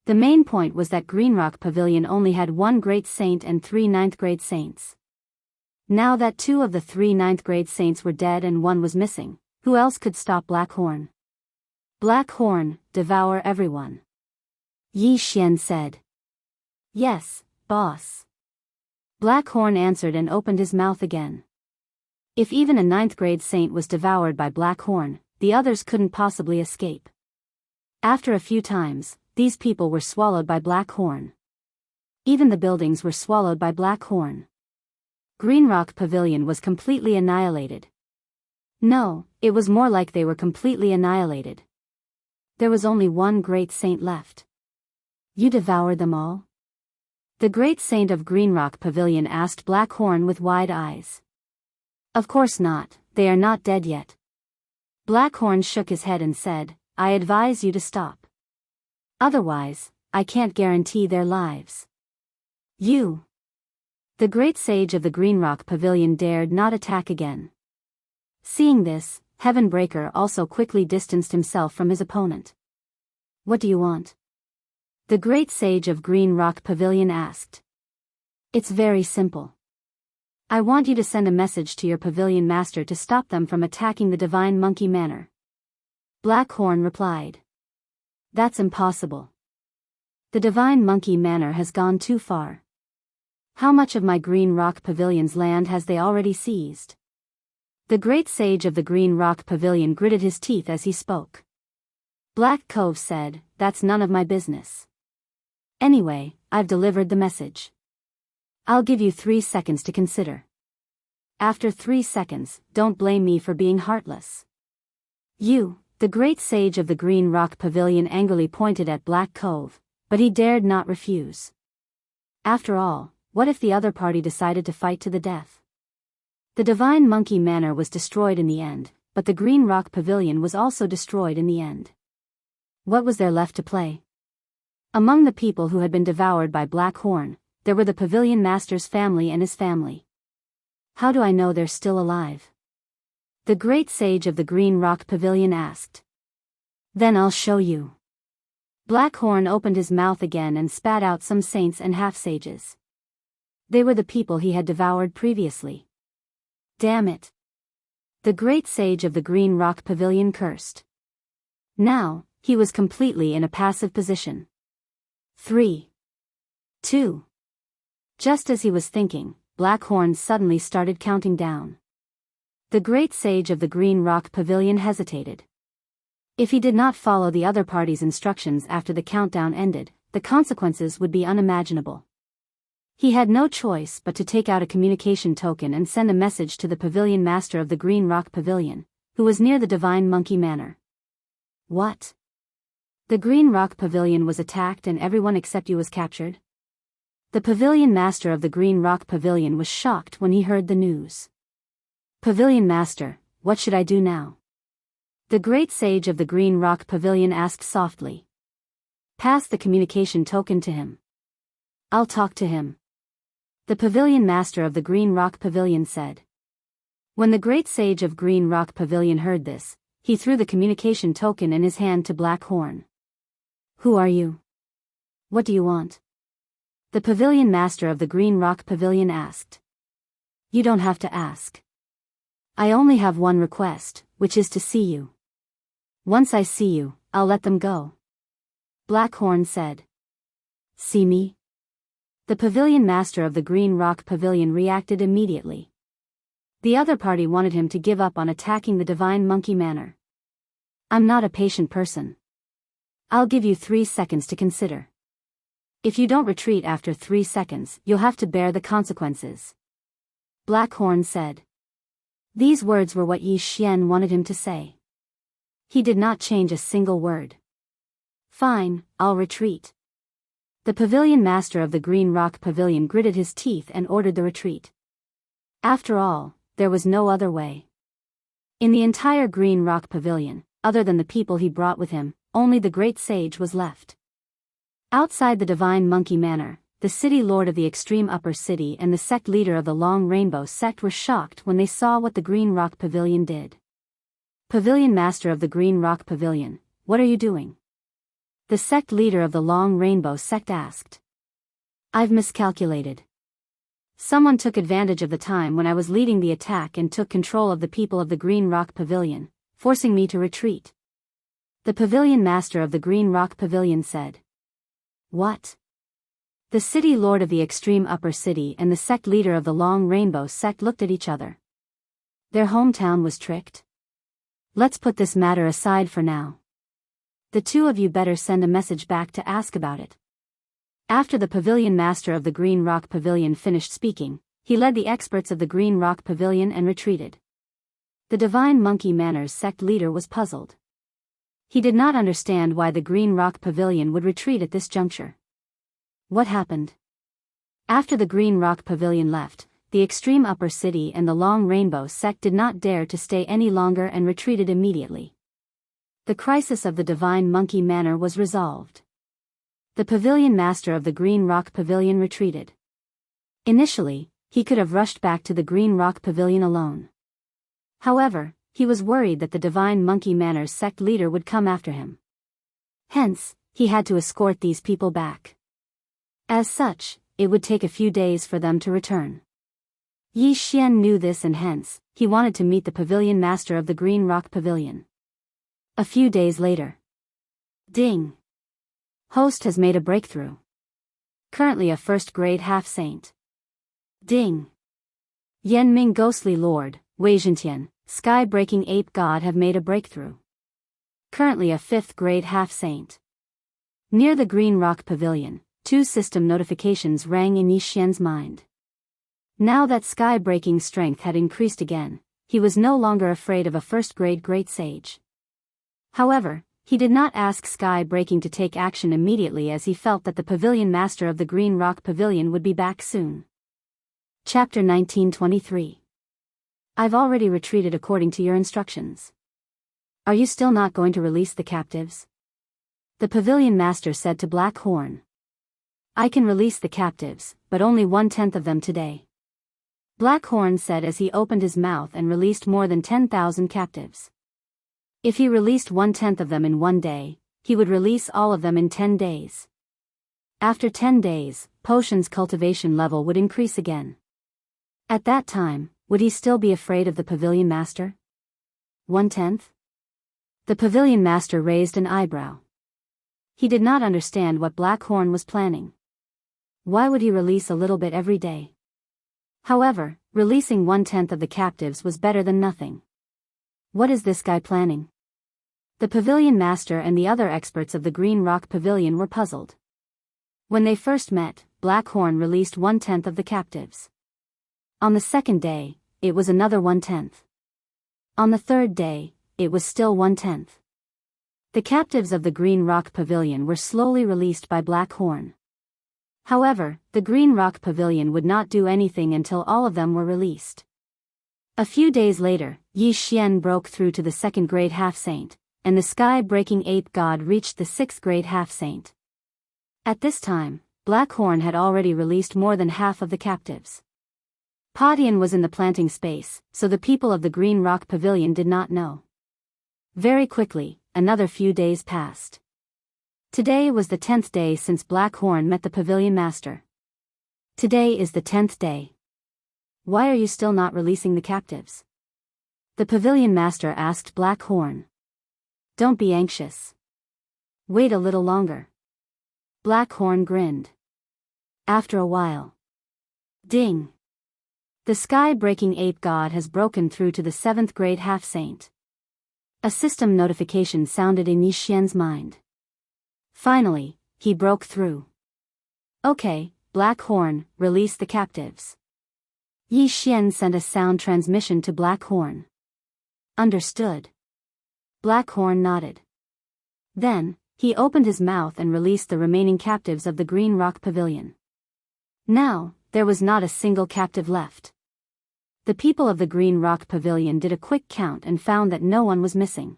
The main point was that Green Rock Pavilion only had one great saint and 3 ninth-grade saints. Now that 2 of the 3 ninth-grade saints were dead and 1 was missing, who else could stop Black Horn? Black Horn, devour everyone. Yi Xian said. Yes, boss. Black Horn answered and opened his mouth again. If even a ninth-grade saint was devoured by Black Horn, the others couldn't possibly escape. After a few times, these people were swallowed by Black Horn. Even the buildings were swallowed by Black Horn. Green Rock Pavilion was completely annihilated. No, it was more like they were completely annihilated. There was only one great saint left. You devoured them all? The great saint of Green Rock Pavilion asked Black Horn with wide eyes. Of course not, they are not dead yet. Black Horn shook his head and said, I advise you to stop. Otherwise, I can't guarantee their lives. You. The great sage of the Green Rock Pavilion dared not attack again. Seeing this, Heavenbreaker also quickly distanced himself from his opponent. What do you want? The great sage of Green Rock Pavilion asked. It's very simple. I want you to send a message to your pavilion master to stop them from attacking the Divine Monkey Manor. Black Horn replied. That's impossible. The Divine Monkey Manor has gone too far. How much of my Green Rock Pavilion's land has they already seized? The great sage of the Green Rock Pavilion gritted his teeth as he spoke. Black Cove said, that's none of my business. Anyway, I've delivered the message. I'll give you 3 seconds to consider. After 3 seconds, don't blame me for being heartless. You, the great sage of the Green Rock Pavilion angrily pointed at Black Cove, but he dared not refuse. After all, what if the other party decided to fight to the death? The Divine Monkey Manor was destroyed in the end, but the Green Rock Pavilion was also destroyed in the end. What was there left to play? Among the people who had been devoured by Black Horn, there were the Pavilion Master's family and his family. How do I know they're still alive? The great sage of the Green Rock Pavilion asked. Then I'll show you. Black Horn opened his mouth again and spat out some saints and half-sages. They were the people he had devoured previously. Damn it. The great sage of the Green Rock Pavilion cursed. Now, he was completely in a passive position. 3. 2. Just as he was thinking, Black Horn suddenly started counting down. The great sage of the Green Rock Pavilion hesitated. If he did not follow the other party's instructions after the countdown ended, the consequences would be unimaginable. He had no choice but to take out a communication token and send a message to the pavilion master of the Green Rock Pavilion, who was near the Divine Monkey Manor. What? The Green Rock Pavilion was attacked and everyone except you was captured? The pavilion master of the Green Rock Pavilion was shocked when he heard the news. Pavilion master, what should I do now? The great sage of the Green Rock Pavilion asked softly. Pass the communication token to him. I'll talk to him. The pavilion master of the Green Rock Pavilion said. When the great sage of Green Rock Pavilion heard this, he threw the communication token in his hand to Black Horn. Who are you? What do you want? The pavilion master of the Green Rock Pavilion asked. You don't have to ask. I only have one request, which is to see you. Once I see you, I'll let them go. Black Horn said. See me? The pavilion master of the Green Rock Pavilion reacted immediately. The other party wanted him to give up on attacking the Divine Monkey Manor. I'm not a patient person. I'll give you 3 seconds to consider. If you don't retreat after 3 seconds, you'll have to bear the consequences. Black Horn said. These words were what Yi Xian wanted him to say. He did not change a single word. Fine, I'll retreat. The pavilion master of the Green Rock Pavilion gritted his teeth and ordered the retreat. After all, there was no other way. In the entire Green Rock Pavilion, other than the people he brought with him, only the great sage was left. Outside the Divine Monkey Manor, the city lord of the extreme upper city and the sect leader of the Long Rainbow sect were shocked when they saw what the Green Rock Pavilion did. Pavilion Master of the Green Rock Pavilion, what are you doing? The sect leader of the Long Rainbow sect asked. I've miscalculated. Someone took advantage of the time when I was leading the attack and took control of the people of the Green Rock Pavilion, forcing me to retreat. The Pavilion Master of the Green Rock Pavilion said. What? The city lord of the extreme upper city and the sect leader of the Long Rainbow sect looked at each other. Their hometown was tricked? Let's put this matter aside for now. The two of you better send a message back to ask about it. After the Pavilion Master of the Green Rock Pavilion finished speaking, he led the experts of the Green Rock Pavilion and retreated. The Divine Monkey Manor's sect leader was puzzled. He did not understand why the Green Rock Pavilion would retreat at this juncture. What happened? After the Green Rock Pavilion left, the extreme upper city and the Long Rainbow sect did not dare to stay any longer and retreated immediately. The crisis of the Divine Monkey Manor was resolved. The Pavilion Master of the Green Rock Pavilion retreated. Initially, he could have rushed back to the Green Rock Pavilion alone. However, he was worried that the Divine Monkey Manor's sect leader would come after him. Hence, he had to escort these people back. As such, it would take a few days for them to return. Yi Xian knew this and hence, he wanted to meet the Pavilion Master of the Green Rock Pavilion. A few days later. Ding! Host has made a breakthrough. Currently a first-grade half-saint. Ding! Yanming Ghostly Lord, Wei Zhentian, Sky-Breaking Ape God have made a breakthrough. Currently a fifth-grade half-saint. Near the Green Rock Pavilion, two system notifications rang in Yi Xian's mind. Now that sky-breaking strength had increased again, he was no longer afraid of a first-grade great sage. However, he did not ask Sky-Breaking to take action immediately as he felt that the Pavilion Master of the Green Rock Pavilion would be back soon. Chapter 1923. I've already retreated according to your instructions. Are you still not going to release the captives? The Pavilion Master said to Black Horn. I can release the captives, but only 1/10 of them today. Black Horn said as he opened his mouth and released more than 10,000 captives. If he released 1/10 of them in one day, he would release all of them in 10 days. After 10 days, Potion's cultivation level would increase again. At that time, would he still be afraid of the Pavilion Master? 1/10? The Pavilion Master raised an eyebrow. He did not understand what Black Horn was planning. Why would he release a little bit every day? However, releasing 1/10 of the captives was better than nothing. What is this guy planning? The Pavilion Master and the other experts of the Green Rock Pavilion were puzzled. When they first met, Black Horn released 1/10 of the captives. On the second day, it was another 1/10. On the third day, it was still 1/10. The captives of the Green Rock Pavilion were slowly released by Black Horn. However, the Green Rock Pavilion would not do anything until all of them were released. A few days later, Yi Xian broke through to the second-grade half-saint, and the sky-breaking ape god reached the sixth-grade half-saint. At this time, Black Horn had already released more than half of the captives. Padian was in the planting space, so the people of the Green Rock Pavilion did not know. Very quickly, another few days passed. Today was the 10th day since Black Horn met the Pavilion Master. Today is the 10th day. Why are you still not releasing the captives? The Pavilion Master asked Black Horn. Don't be anxious. Wait a little longer. Black Horn grinned. After a while. Ding! The sky-breaking ape god has broken through to the 7th-grade half-saint. A system notification sounded in Yi Xian's mind. Finally, he broke through. Okay, Black Horn, release the captives. Yi Xian sent a sound transmission to Black Horn. Understood. Black Horn nodded. Then, he opened his mouth and released the remaining captives of the Green Rock Pavilion. Now, there was not a single captive left. The people of the Green Rock Pavilion did a quick count and found that no one was missing.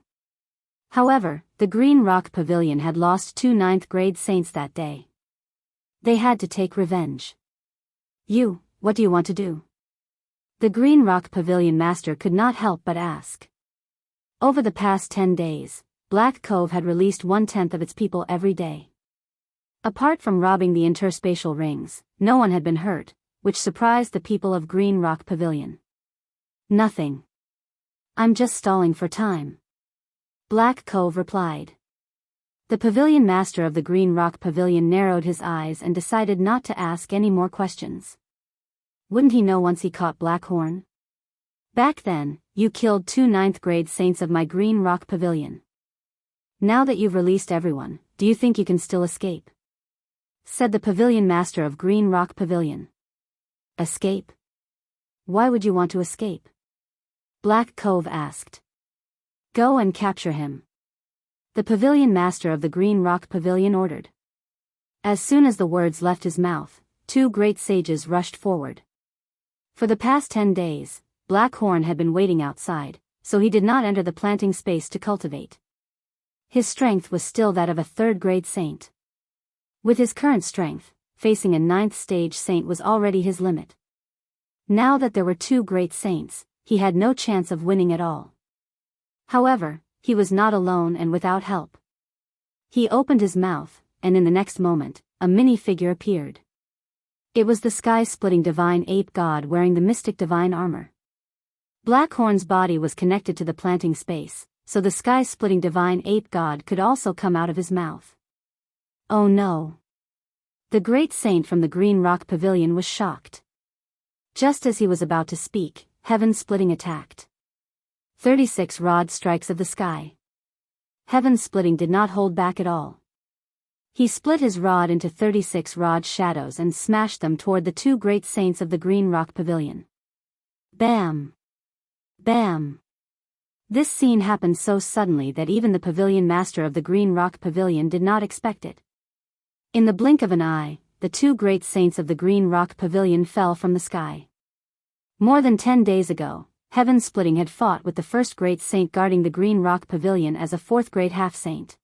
However, the Green Rock Pavilion had lost 2 ninth-grade saints that day. They had to take revenge. What do you want to do? The Green Rock Pavilion master could not help but ask. Over the past 10 days, Black Cove had released 1/10 of its people every day. Apart from robbing the interspatial rings, no one had been hurt, which surprised the people of Green Rock Pavilion. Nothing. I'm just stalling for time. Black Cove replied. The pavilion master of the Green Rock Pavilion narrowed his eyes and decided not to ask any more questions. Wouldn't he know once he caught Blackhorn? Back then, you killed 2 ninth-grade saints of my Green Rock Pavilion. Now that you've released everyone, do you think you can still escape? Said the pavilion master of Green Rock Pavilion. Escape? Why would you want to escape? Black Cove asked. Go and capture him. The pavilion master of the Green Rock Pavilion ordered. As soon as the words left his mouth, 2 great sages rushed forward. For the past 10 days, Blackhorn had been waiting outside, so he did not enter the planting space to cultivate. His strength was still that of a 3rd-grade saint. With his current strength, facing a 9th-stage saint was already his limit. Now that there were 2 great saints, he had no chance of winning at all. However, he was not alone and without help. He opened his mouth, and in the next moment, a mini-figure appeared. It was the sky-splitting divine ape god wearing the mystic divine armor. Blackhorn's body was connected to the planting space, so the sky-splitting divine ape god could also come out of his mouth. Oh no! The great saint from the Green Rock Pavilion was shocked. Just as he was about to speak, heaven-splitting attacked. 36 rod strikes of the sky. Heaven-splitting did not hold back at all. He split his rod into 36 rod shadows and smashed them toward the 2 great saints of the Green Rock Pavilion. Bam! Bam! This scene happened so suddenly that even the pavilion master of the Green Rock Pavilion did not expect it. In the blink of an eye, the 2 great saints of the Green Rock Pavilion fell from the sky. More than 10 days ago, Heaven-Splitting had fought with the 1st great saint guarding the Green Rock Pavilion as a 4th-grade half-saint.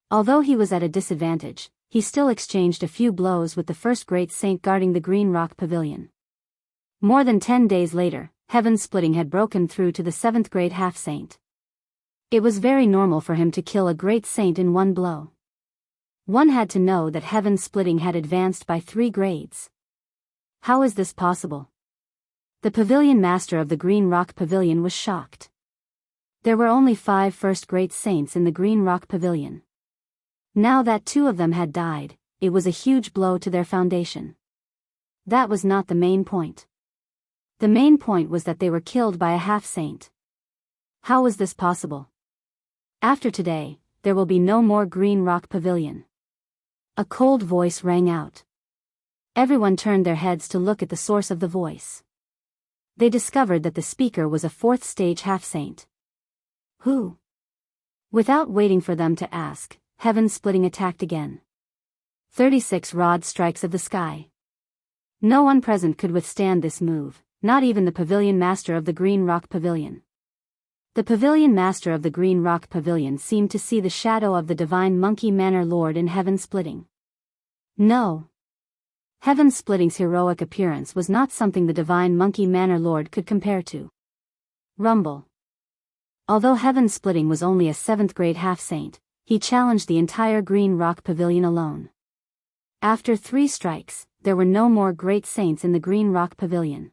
Although he was at a disadvantage, he still exchanged a few blows with the 1st great saint guarding the Green Rock Pavilion. More than 10 days later, Heaven-Splitting had broken through to the 7th-grade half-saint. It was very normal for him to kill a great saint in one blow. One had to know that Heaven-Splitting had advanced by 3 grades. How is this possible? The pavilion master of the Green Rock Pavilion was shocked. There were only 5 1st-grade saints in the Green Rock Pavilion. Now that 2 of them had died, it was a huge blow to their foundation. That was not the main point. The main point was that they were killed by a half-saint. How was this possible? After today, there will be no more Green Rock Pavilion. A cold voice rang out. Everyone turned their heads to look at the source of the voice. They discovered that the speaker was a 4th-stage half-saint. Who? Without waiting for them to ask, Heaven-Splitting attacked again. 36 rod strikes of the sky. No one present could withstand this move, not even the pavilion master of the Green Rock Pavilion. The pavilion master of the Green Rock Pavilion seemed to see the shadow of the divine Monkey Manor Lord in Heaven-Splitting. No. Heaven-Splitting's heroic appearance was not something the divine Monkey Manor Lord could compare to. Rumble. Although Heaven-Splitting was only a 7th-grade half-saint, he challenged the entire Green Rock Pavilion alone. After 3 strikes, there were no more great saints in the Green Rock Pavilion.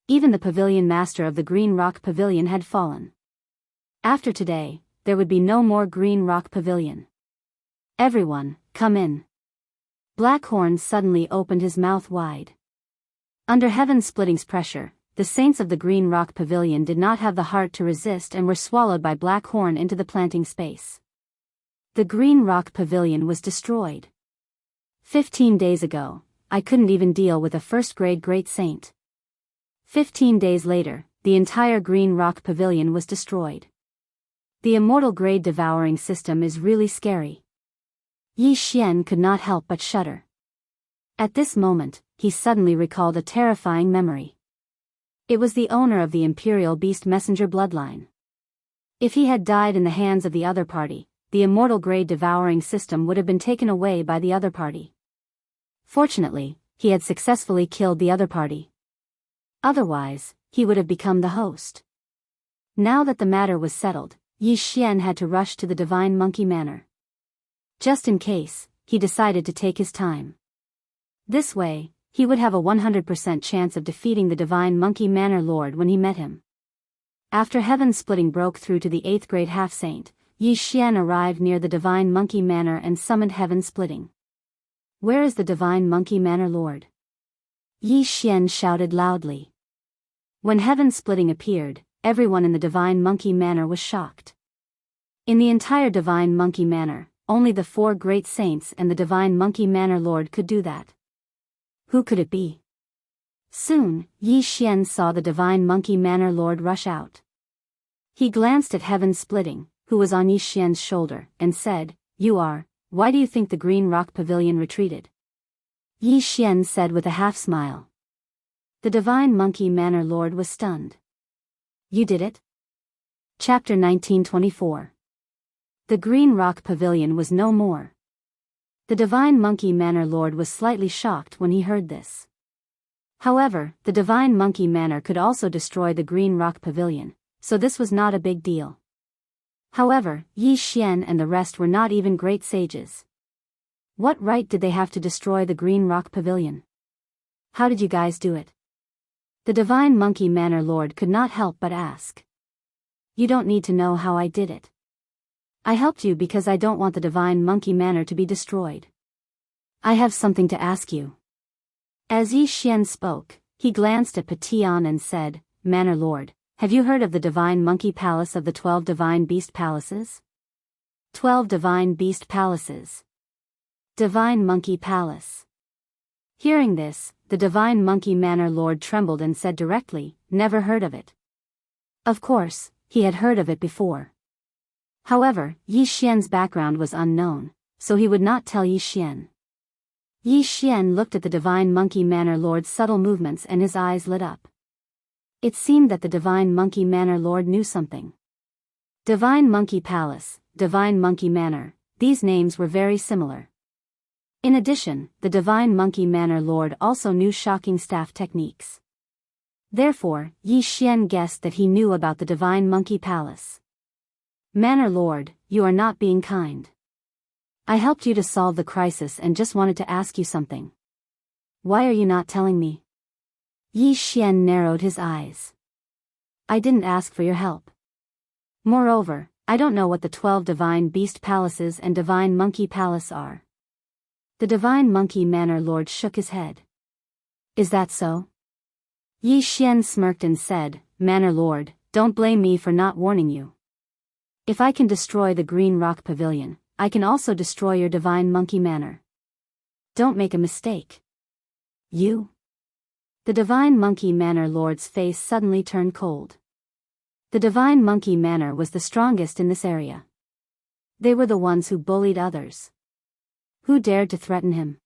Even the pavilion master of the Green Rock Pavilion had fallen. After today, there would be no more Green Rock Pavilion. Everyone, come in. Blackhorn suddenly opened his mouth wide. Under Heaven-Splitting's pressure, the saints of the Green Rock Pavilion did not have the heart to resist and were swallowed by Blackhorn into the planting space. The Green Rock Pavilion was destroyed. 15 days ago, I couldn't even deal with a 1st-grade great saint. 15 days later, the entire Green Rock Pavilion was destroyed. The immortal grade devouring system is really scary. Yi Xian could not help but shudder. At this moment, he suddenly recalled a terrifying memory. It was the owner of the Imperial Beast Messenger bloodline. If he had died in the hands of the other party, the immortal grade devouring system would have been taken away by the other party. Fortunately, he had successfully killed the other party. Otherwise, he would have become the host. Now that the matter was settled, Yi Xian had to rush to the Divine Monkey Manor. Just in case, he decided to take his time. This way, he would have a 100% chance of defeating the Divine Monkey Manor Lord when he met him. After heaven splitting broke through to the 8th grade half-saint, Yi Xian arrived near the Divine Monkey Manor and summoned heaven splitting. "Where is the Divine Monkey Manor Lord?" Yi Xian shouted loudly. When heaven splitting appeared, everyone in the Divine Monkey Manor was shocked. In the entire Divine Monkey Manor, only the 4 great saints and the Divine Monkey Manor Lord could do that. Who could it be? Soon, Yi Xian saw the Divine Monkey Manor Lord rush out. He glanced at heaven splitting, who was on Yi Xian's shoulder, and said, "Why do you think the Green Rock Pavilion retreated?" Yi Xian said with a half-smile. The Divine Monkey Manor Lord was stunned. "You did it?" Chapter 1924. The Green Rock Pavilion was no more. The Divine Monkey Manor Lord was slightly shocked when he heard this. However, the Divine Monkey Manor could also destroy the Green Rock Pavilion, so this was not a big deal. However, Yi Xian and the rest were not even great sages. What right did they have to destroy the Green Rock Pavilion? How did you guys do it? The Divine Monkey Manor Lord could not help but ask. You don't need to know how I did it. I helped you because I don't want the Divine Monkey Manor to be destroyed. I have something to ask you. As Yi Xian spoke, he glanced at Patian and said, "Manor Lord, have you heard of the Divine Monkey Palace of the 12 Divine Beast Palaces?" 12 Divine Beast Palaces. Divine Monkey Palace. Hearing this, the Divine Monkey Manor Lord trembled and said directly, "Never heard of it." Of course, he had heard of it before. However, Yi Xian's background was unknown, so he would not tell Yi Xian. Yi Xian looked at the Divine Monkey Manor Lord's subtle movements and his eyes lit up. It seemed that the Divine Monkey Manor Lord knew something. Divine Monkey Palace, Divine Monkey Manor, these names were very similar. In addition, the Divine Monkey Manor Lord also knew shocking staff techniques. Therefore, Yi Xian guessed that he knew about the Divine Monkey Palace. "Manor Lord, you are not being kind. I helped you to solve the crisis and just wanted to ask you something. Why are you not telling me?" Yi Xian narrowed his eyes. "I didn't ask for your help. Moreover, I don't know what the 12 Divine Beast Palaces and Divine Monkey Palace are." The Divine Monkey Manor Lord shook his head. "Is that so?" Yi Xian smirked and said, "Manor Lord, don't blame me for not warning you. If I can destroy the Green Rock Pavilion, I can also destroy your Divine Monkey Manor. Don't make a mistake. You?" The Divine Monkey Manor Lord's face suddenly turned cold. The Divine Monkey Manor was the strongest in this area. They were the ones who bullied others. Who dared to threaten him?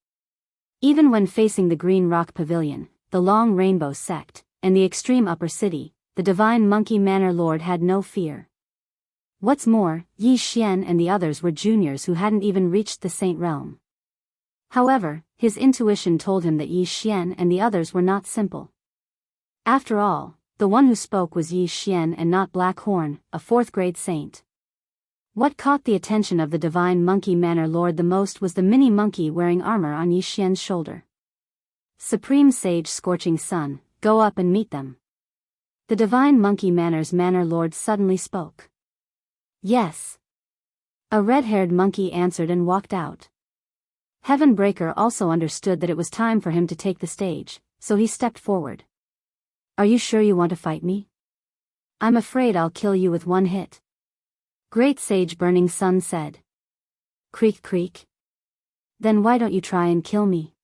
Even when facing the Green Rock Pavilion, the Long Rainbow Sect, and the extreme upper city, the Divine Monkey Manor Lord had no fear. What's more, Yi Xian and the others were juniors who hadn't even reached the Saint Realm. However, his intuition told him that Yi Xian and the others were not simple. After all, the one who spoke was Yi Xian and not Black Horn, a 4th grade saint. What caught the attention of the Divine Monkey Manor Lord the most was the mini monkey wearing armor on Yi Xian's shoulder. "Supreme Sage Scorching Sun, go up and meet them." The Divine Monkey Manor's Manor Lord suddenly spoke. "Yes." A red-haired monkey answered and walked out. Heaven Breaker also understood that it was time for him to take the stage, so he stepped forward. "Are you sure you want to fight me? I'm afraid I'll kill you with one hit." Great Sage Burning Sun said. "Creak creak. Then why don't you try and kill me?"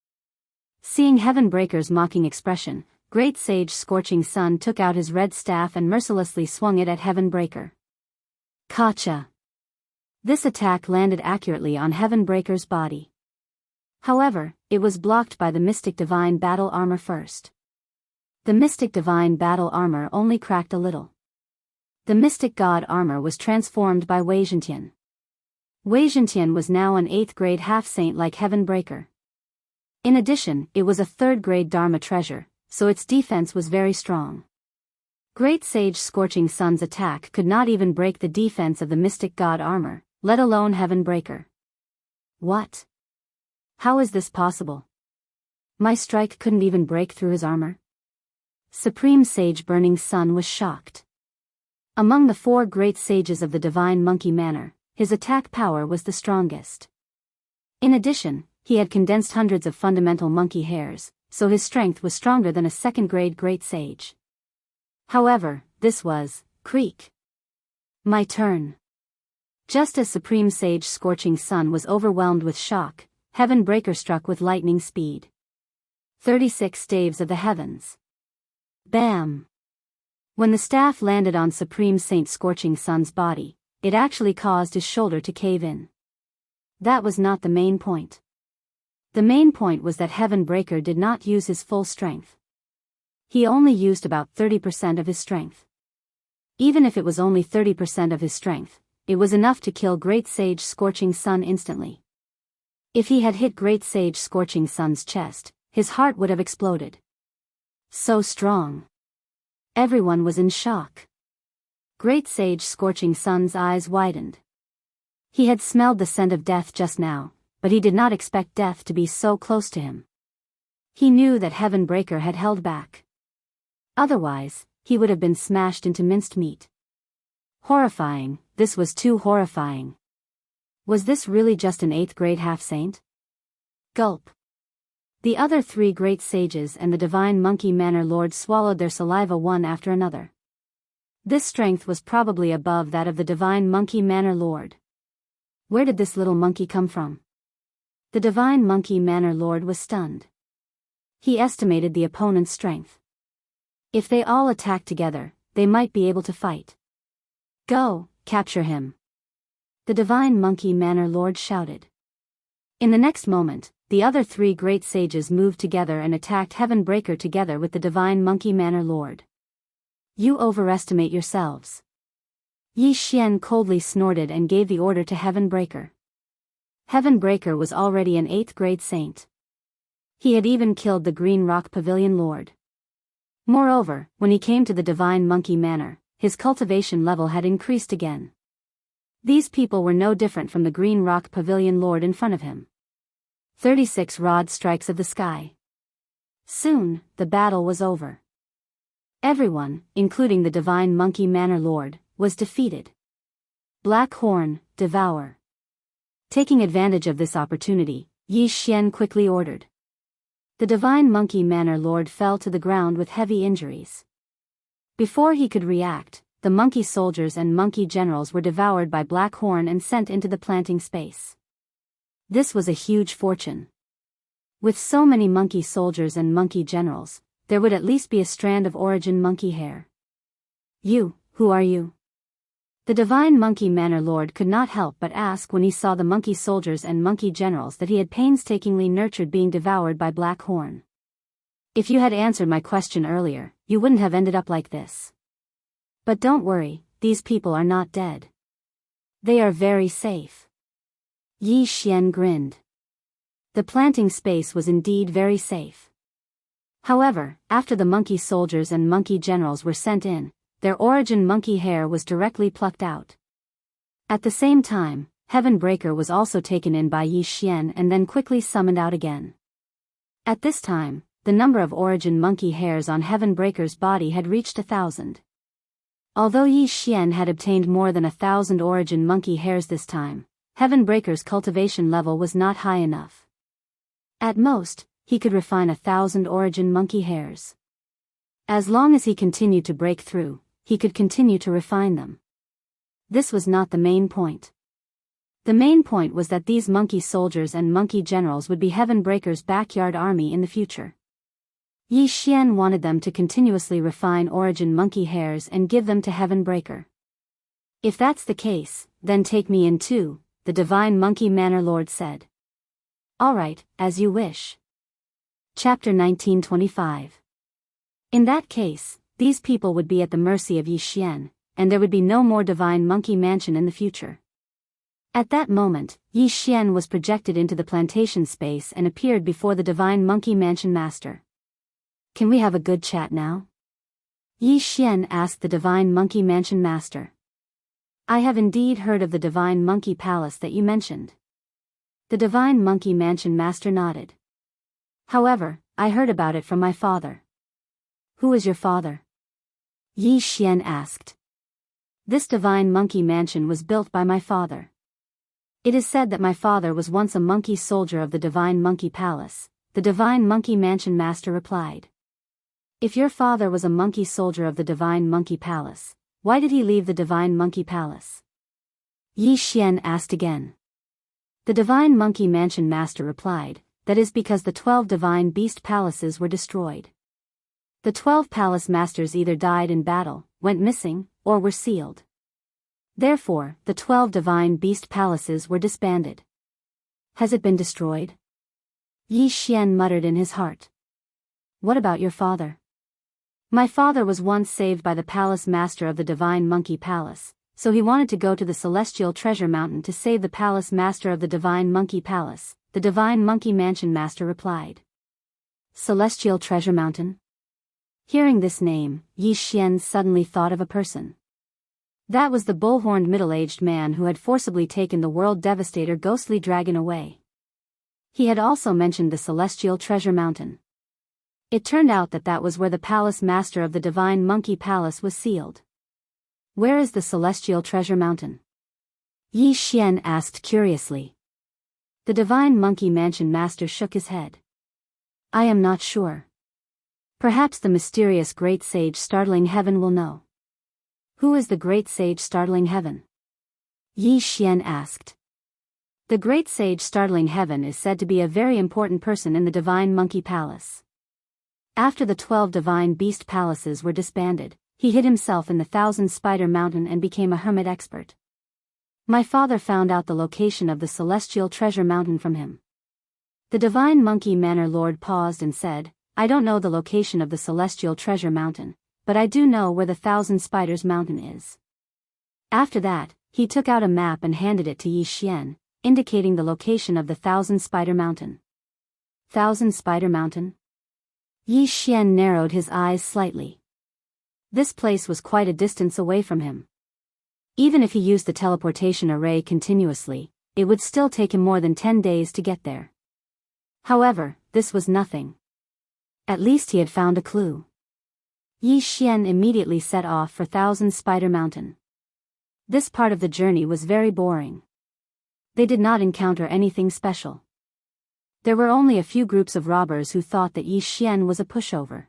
Seeing Heaven Breaker's mocking expression, Great Sage Scorching Sun took out his red staff and mercilessly swung it at Heaven Breaker. Gotcha! This attack landed accurately on Heaven Breaker's body. However, it was blocked by the Mystic Divine Battle Armor first. The mystic divine battle armor only cracked a little. The mystic god armor was transformed by Wei Zhentian. Wei Zhentian was now an 8th grade half-saint like Heaven Breaker. In addition, it was a 3rd grade Dharma treasure, so its defense was very strong. Great Sage Scorching Sun's attack could not even break the defense of the mystic god armor, let alone Heaven Breaker. What? How is this possible? My strike couldn't even break through his armor? Supreme Sage Burning Sun was shocked. Among the 4 great sages of the Divine Monkey Manor, his attack power was the strongest. In addition, he had condensed hundreds of fundamental monkey hairs, so his strength was stronger than a 2nd grade great sage. However, this was, creak. My turn. Just as Supreme Sage Scorching Sun was overwhelmed with shock, Heaven Breaker struck with lightning speed. 36 staves of the heavens. Bam! When the staff landed on Supreme Saint Scorching Sun's body, it actually caused his shoulder to cave in. That was not the main point. The main point was that Heaven Breaker did not use his full strength. He only used about 30% of his strength. Even if it was only 30% of his strength, it was enough to kill Great Sage Scorching Sun instantly. If he had hit Great Sage Scorching Sun's chest, his heart would have exploded. So strong. Everyone was in shock. Great Sage Scorching Sun's eyes widened. He had smelled the scent of death just now, but he did not expect death to be so close to him. He knew that Heaven Breaker had held back. Otherwise, he would have been smashed into minced meat. Horrifying, this was too horrifying. Was this really just an 8th grade half-saint? Gulp. The other 3 great sages and the Divine Monkey Manor Lord swallowed their saliva one after another. This strength was probably above that of the Divine Monkey Manor Lord. Where did this little monkey come from? The Divine Monkey Manor Lord was stunned. He estimated the opponent's strength. If they all attacked together, they might be able to fight. Go, capture him. The Divine Monkey Manor Lord shouted. In the next moment, the other 3 great sages moved together and attacked Heaven Breaker together with the Divine Monkey Manor Lord. You overestimate yourselves. Yi Xian coldly snorted and gave the order to Heaven Breaker. Heaven Breaker was already an 8th grade saint. He had even killed the Green Rock Pavilion Lord. Moreover, when he came to the Divine Monkey Manor, his cultivation level had increased again. These people were no different from the Green Rock Pavilion Lord in front of him. 36 rod strikes of the sky. Soon, the battle was over. Everyone, including the Divine Monkey Manor Lord, was defeated. Black Horn, Devour. Taking advantage of this opportunity, Yi Xian quickly ordered. The Divine Monkey Manor Lord fell to the ground with heavy injuries. Before he could react, the monkey soldiers and monkey generals were devoured by Black Horn and sent into the planting space. This was a huge fortune. With so many monkey soldiers and monkey generals, there would at least be a strand of origin monkey hair. You, who are you? The Divine Monkey Manor Lord could not help but ask when he saw the monkey soldiers and monkey generals that he had painstakingly nurtured being devoured by Black Horn. If you had answered my question earlier, you wouldn't have ended up like this. But don't worry, these people are not dead. They are very safe. Yi Xian grinned. The planting space was indeed very safe. However, after the monkey soldiers and monkey generals were sent in, their origin monkey hair was directly plucked out. At the same time, Heaven Breaker was also taken in by Yi Xian and then quickly summoned out again. At this time, the number of origin monkey hairs on Heaven Breaker's body had reached 1,000. Although Yi Xian had obtained more than 1,000 origin monkey hairs this time, Heaven Breaker's cultivation level was not high enough. At most, he could refine 1,000 origin monkey hairs. As long as he continued to break through, he could continue to refine them. This was not the main point. The main point was that these monkey soldiers and monkey generals would be Heaven Breaker's backyard army in the future. Yi Xian wanted them to continuously refine origin monkey hairs and give them to Heaven Breaker. If that's the case, then take me in too, the Divine Monkey Manor Lord said. Alright, as you wish. Chapter 1925. In that case, these people would be at the mercy of Yi Xian, and there would be no more divine monkey mansion in the future. At that moment, Yi Xian was projected into the plantation space and appeared before the divine monkey mansion master. Can we have a good chat now? Yi Xian asked the divine monkey mansion master. I have indeed heard of the divine monkey palace that you mentioned. The divine monkey mansion master nodded. However, I heard about it from my father. Who is your father? Yi Xian asked. This divine monkey mansion was built by my father. It is said that my father was once a monkey soldier of the divine monkey palace, the divine monkey mansion master replied. If your father was a monkey soldier of the divine monkey palace, why did he leave the divine monkey palace? Yi Xian asked again. The divine monkey mansion master replied, that is because the 12 divine beast palaces were destroyed. The 12 palace masters either died in battle, went missing, or were sealed. Therefore, the 12 divine beast palaces were disbanded. Has it been destroyed? Yi Xian muttered in his heart. What about your father? My father was once saved by the palace master of the divine monkey palace, so he wanted to go to the celestial treasure mountain to save the palace master of the divine monkey palace, the divine monkey mansion master replied. Celestial treasure mountain? Hearing this name, Yi Xian suddenly thought of a person. That was the bull-horned middle-aged man who had forcibly taken the world devastator ghostly dragon away. He had also mentioned the celestial treasure mountain. It turned out that that was where the palace master of the divine monkey palace was sealed. Where is the celestial treasure mountain? Yi Xian asked curiously. The divine monkey mansion master shook his head. I am not sure. Perhaps the mysterious great sage Startling Heaven will know. Who is the great sage Startling Heaven? Yi Xian asked. The great sage Startling Heaven is said to be a very important person in the divine monkey palace. After the 12 divine beast palaces were disbanded, he hid himself in the 1,000 Spider Mountain and became a hermit expert. My father found out the location of the celestial treasure mountain from him. The divine monkey manor lord paused and said, I don't know the location of the celestial treasure mountain, but I do know where the 1,000 Spiders Mountain is. After that, he took out a map and handed it to Yi Xian, indicating the location of the 1,000 Spider Mountain. 1,000 Spider Mountain? Yi Xian narrowed his eyes slightly. This place was quite a distance away from him. Even if he used the teleportation array continuously, it would still take him more than 10 days to get there. However, this was nothing. At least he had found a clue. Yi Xian immediately set off for 1,000 Spider Mountain. This part of the journey was very boring. They did not encounter anything special. There were only a few groups of robbers who thought that Yi Xian was a pushover.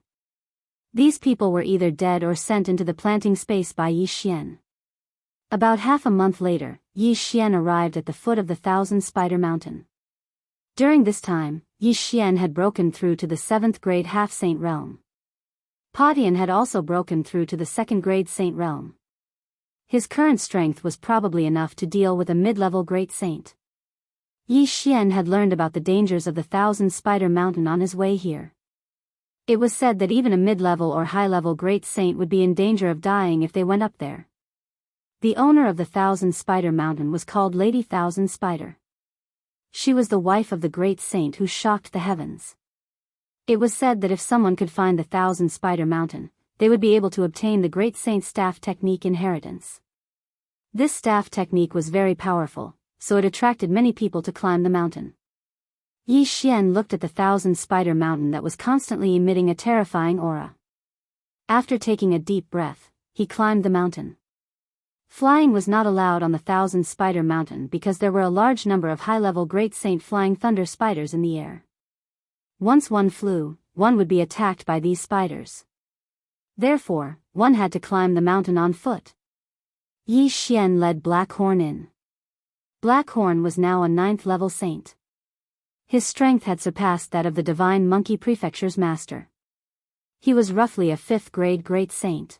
These people were either dead or sent into the planting space by Yi Xian. About half a month later, Yi Xian arrived at the foot of the 1,000 Spider Mountain. During this time, Yi Xian had broken through to the 7th grade half-saint realm. Padian had also broken through to the 2nd grade saint realm. His current strength was probably enough to deal with a mid-level great saint. Yi Xian had learned about the dangers of the 1,000 Spider Mountain on his way here. It was said that even a mid-level or high-level great saint would be in danger of dying if they went up there. The owner of the 1,000 Spider Mountain was called Lady 1,000 Spider. She was the wife of the great saint who shocked the heavens. It was said that if someone could find the 1,000 Spider Mountain, they would be able to obtain the great saint's staff technique inheritance. This staff technique was very powerful, so it attracted many people to climb the mountain. Yi Xian looked at the 1,000 Spider Mountain that was constantly emitting a terrifying aura. After taking a deep breath, he climbed the mountain. Flying was not allowed on the 1,000 Spider Mountain because there were a large number of high-level Great Saint Flying Thunder spiders in the air. Once one flew, one would be attacked by these spiders. Therefore, one had to climb the mountain on foot. Yi Xian led Blackhorn in. Blackhorn was now a 9th level saint. His strength had surpassed that of the Divine Monkey Prefecture's master. He was roughly a 5th grade great saint.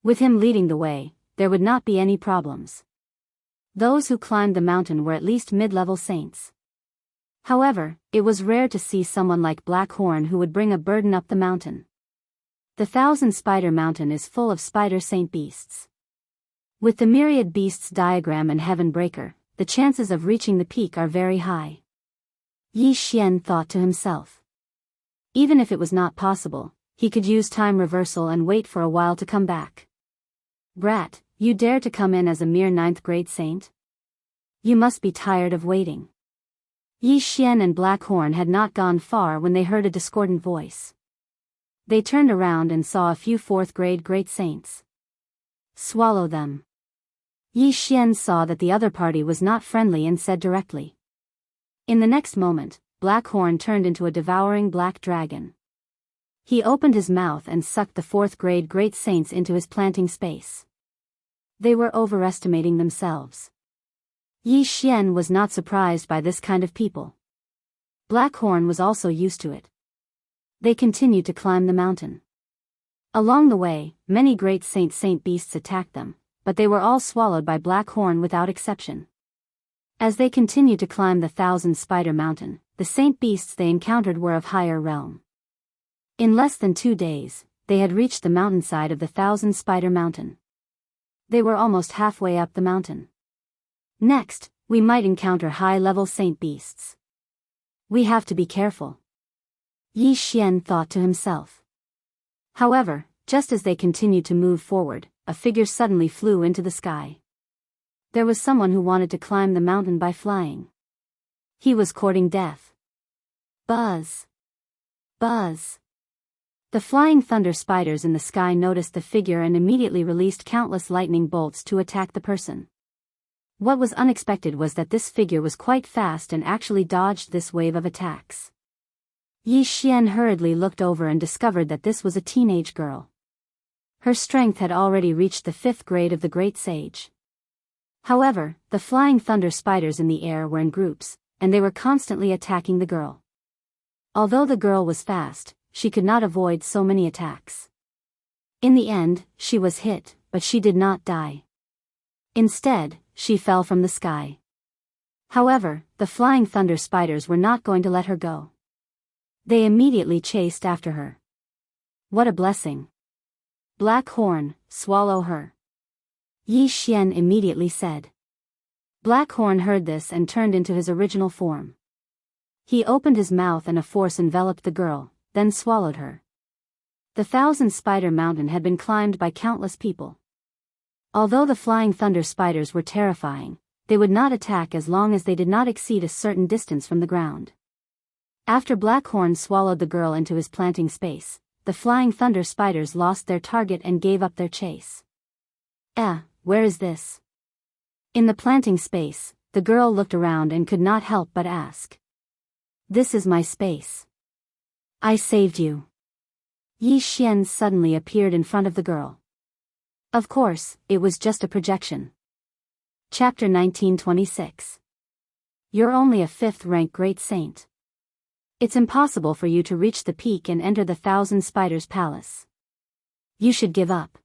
With him leading the way, there would not be any problems. Those who climbed the mountain were at least mid-level saints. However, it was rare to see someone like Blackhorn who would bring a burden up the mountain. The Thousand-Spider Mountain is full of spider saint beasts. With the myriad beasts diagram and heaven breaker, the chances of reaching the peak are very high. Yi Xian thought to himself. Even if it was not possible, he could use time reversal and wait for a while to come back. Brat, you dare to come in as a mere 9th grade saint? You must be tired of waiting. Yi Xian and Black Horn had not gone far when they heard a discordant voice. They turned around and saw a few 4th grade great saints. Swallow them. Yi Xian saw that the other party was not friendly and said directly. In the next moment, Black Horn turned into a devouring black dragon. He opened his mouth and sucked the 4th grade great saints into his planting space. They were overestimating themselves. Yi Xian was not surprised by this kind of people. Black Horn was also used to it. They continued to climb the mountain. Along the way, many great saint beasts attacked them, but they were all swallowed by Black Horn without exception. As they continued to climb the Thousand-Spider Mountain, the saint beasts they encountered were of higher realm. In less than 2 days, they had reached the mountainside of the Thousand-Spider Mountain. They were almost halfway up the mountain. Next, we might encounter high-level saint beasts. We have to be careful. Yi Xian thought to himself. However, just as they continued to move forward, a figure suddenly flew into the sky. There was someone who wanted to climb the mountain by flying. He was courting death. Buzz! Buzz! The flying thunder spiders in the sky noticed the figure and immediately released countless lightning bolts to attack the person. What was unexpected was that this figure was quite fast and actually dodged this wave of attacks. Yi Xian hurriedly looked over and discovered that this was a teenage girl. Her strength had already reached the 5th grade of the Great Sage. However, the flying thunder spiders in the air were in groups, and they were constantly attacking the girl. Although the girl was fast, she could not avoid so many attacks. In the end, she was hit, but she did not die. Instead, she fell from the sky. However, the flying thunder spiders were not going to let her go. They immediately chased after her. What a blessing! Black Horn, swallow her. Yi Xian immediately said. Black Horn heard this and turned into his original form. He opened his mouth and a force enveloped the girl, then swallowed her. The Thousand-Spider Mountain had been climbed by countless people. Although the flying thunder spiders were terrifying, they would not attack as long as they did not exceed a certain distance from the ground. After Black Horn swallowed the girl into his planting space, the flying thunder spiders lost their target and gave up their chase. Where is this? In the planting space, the girl looked around and could not help but ask. This is my space. I saved you. Yi Xian suddenly appeared in front of the girl. Of course, it was just a projection. Chapter 1926. You're only a 5th rank great saint. It's impossible for you to reach the peak and enter the Thousand Spiders Palace. You should give up.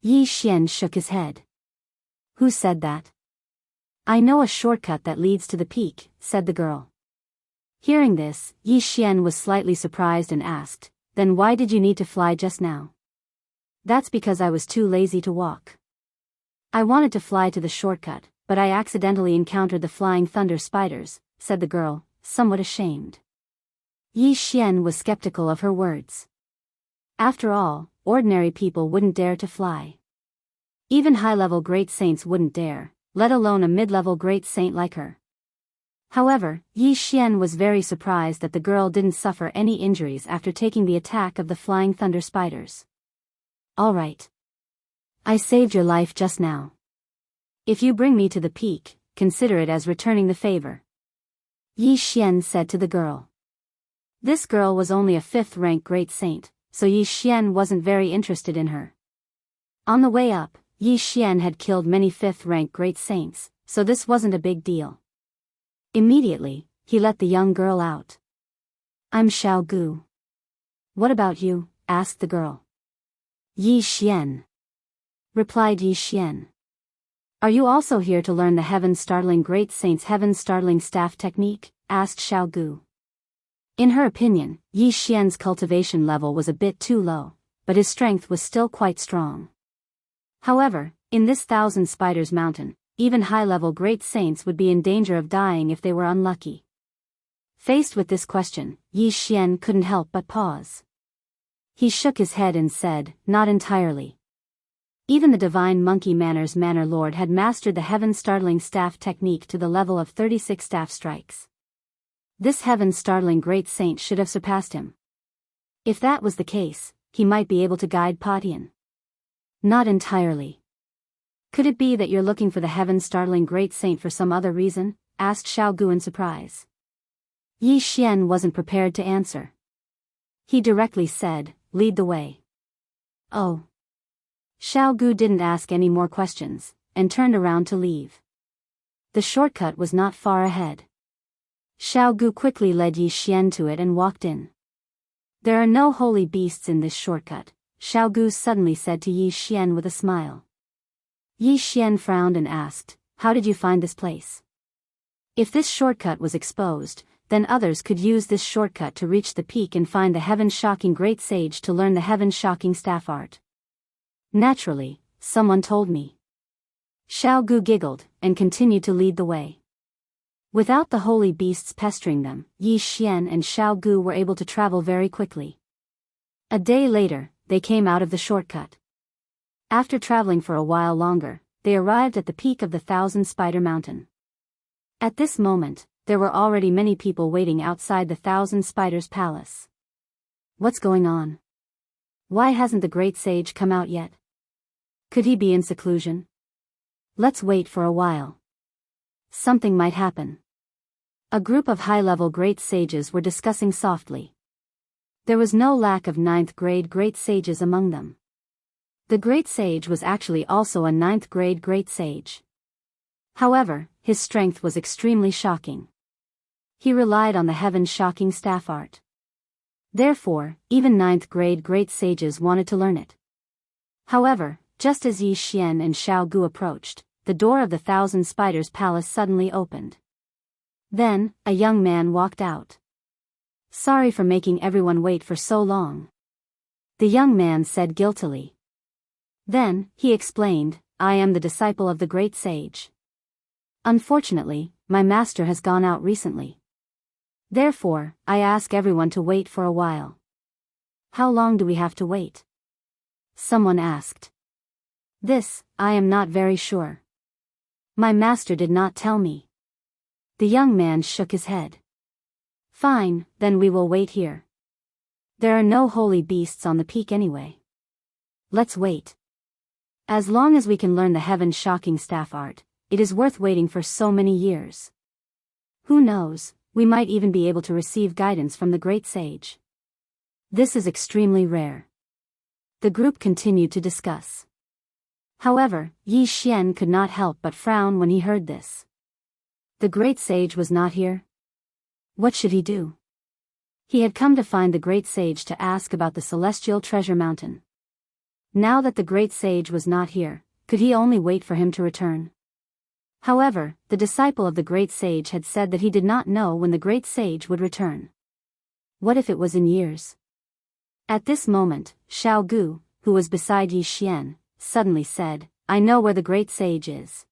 Yi Xian shook his head. Who said that? I know a shortcut that leads to the peak, said the girl. Hearing this, Yi Xian was slightly surprised and asked, then why did you need to fly just now? That's because I was too lazy to walk. I wanted to fly to the shortcut, but I accidentally encountered the flying thunder spiders, said the girl, somewhat ashamed. Yi Xian was skeptical of her words. After all, ordinary people wouldn't dare to fly. Even high-level great saints wouldn't dare, let alone a mid-level great saint like her. However, Yi Xian was very surprised that the girl didn't suffer any injuries after taking the attack of the flying thunder spiders. All right. I saved your life just now. If you bring me to the peak, consider it as returning the favor. Yi Xian said to the girl. This girl was only a 5th rank great saint, so Yi Xian wasn't very interested in her. On the way up, Yi Xian had killed many 5th rank great saints, so this wasn't a big deal. Immediately, he let the young girl out. I'm Xiao Gu. What about you? Asked the girl. Yi Xian, replied Yi Xian. Are you also here to learn the Heaven-Startling Great Saint's Heaven-Startling Staff technique? Asked Xiao Gu. In her opinion, Yi Xian's cultivation level was a bit too low, but his strength was still quite strong. However, in this thousand spiders mountain, even high-level great saints would be in danger of dying if they were unlucky. Faced with this question, Yi Xian couldn't help but pause. He shook his head and said, "Not entirely." Even the divine monkey Manor Lord had mastered the heaven-startling staff technique to the level of 36 staff strikes. This heaven-startling great saint should have surpassed him. If that was the case, he might be able to guide Patian. Not entirely. Could it be that you're looking for the heaven-startling great saint for some other reason? Asked Xiaogu in surprise. Yi Xian wasn't prepared to answer. He directly said, "Lead the way." Oh. Xiaogu didn't ask any more questions, and turned around to leave. The shortcut was not far ahead. Xiaogu quickly led Yi Xian to it and walked in. "There are no holy beasts in this shortcut," Xiaogu suddenly said to Yi Xian with a smile. Yi Xian frowned and asked, "How did you find this place?" If this shortcut was exposed, then others could use this shortcut to reach the peak and find the heaven-shocking great sage to learn the heaven-shocking staff art. Naturally, someone told me. Xiaogu giggled, and continued to lead the way. Without the holy beasts pestering them, Yi Xian and Xiaogu were able to travel very quickly. A day later, they came out of the shortcut. After traveling for a while longer, they arrived at the peak of the Thousand Spider Mountain. At this moment, there were already many people waiting outside the Thousand Spiders Palace. What's going on? Why hasn't the great sage come out yet? Could he be in seclusion? Let's wait for a while. Something might happen. A group of high-level great sages were discussing softly. There was no lack of 9th grade great sages among them. The great sage was actually also a 9th grade great sage. However, his strength was extremely shocking. He relied on the heaven-shocking staff art. Therefore, even 9th grade great sages wanted to learn it. However, just as Yi Xian and Xiaogu approached, the door of the Thousand Spiders Palace suddenly opened. Then, a young man walked out. "Sorry for making everyone wait for so long," the young man said guiltily. Then, he explained, "I am the disciple of the great sage. Unfortunately, my master has gone out recently. Therefore, I ask everyone to wait for a while." "How long do we have to wait?" someone asked. "This, I am not very sure. My master did not tell me." The young man shook his head. "Fine, then we will wait here. There are no holy beasts on the peak anyway. Let's wait. As long as we can learn the heaven-shocking staff art, it is worth waiting for so many years. Who knows, we might even be able to receive guidance from the great sage. This is extremely rare." The group continued to discuss. However, Yi Xian could not help but frown when he heard this. The great sage was not here? What should he do? He had come to find the great sage to ask about the celestial treasure mountain. Now that the great sage was not here, could he only wait for him to return? However, the disciple of the great sage had said that he did not know when the great sage would return. What if it was in years? At this moment, Xiaogu, who was beside Yi Xian, suddenly said, "I know where the great sage is."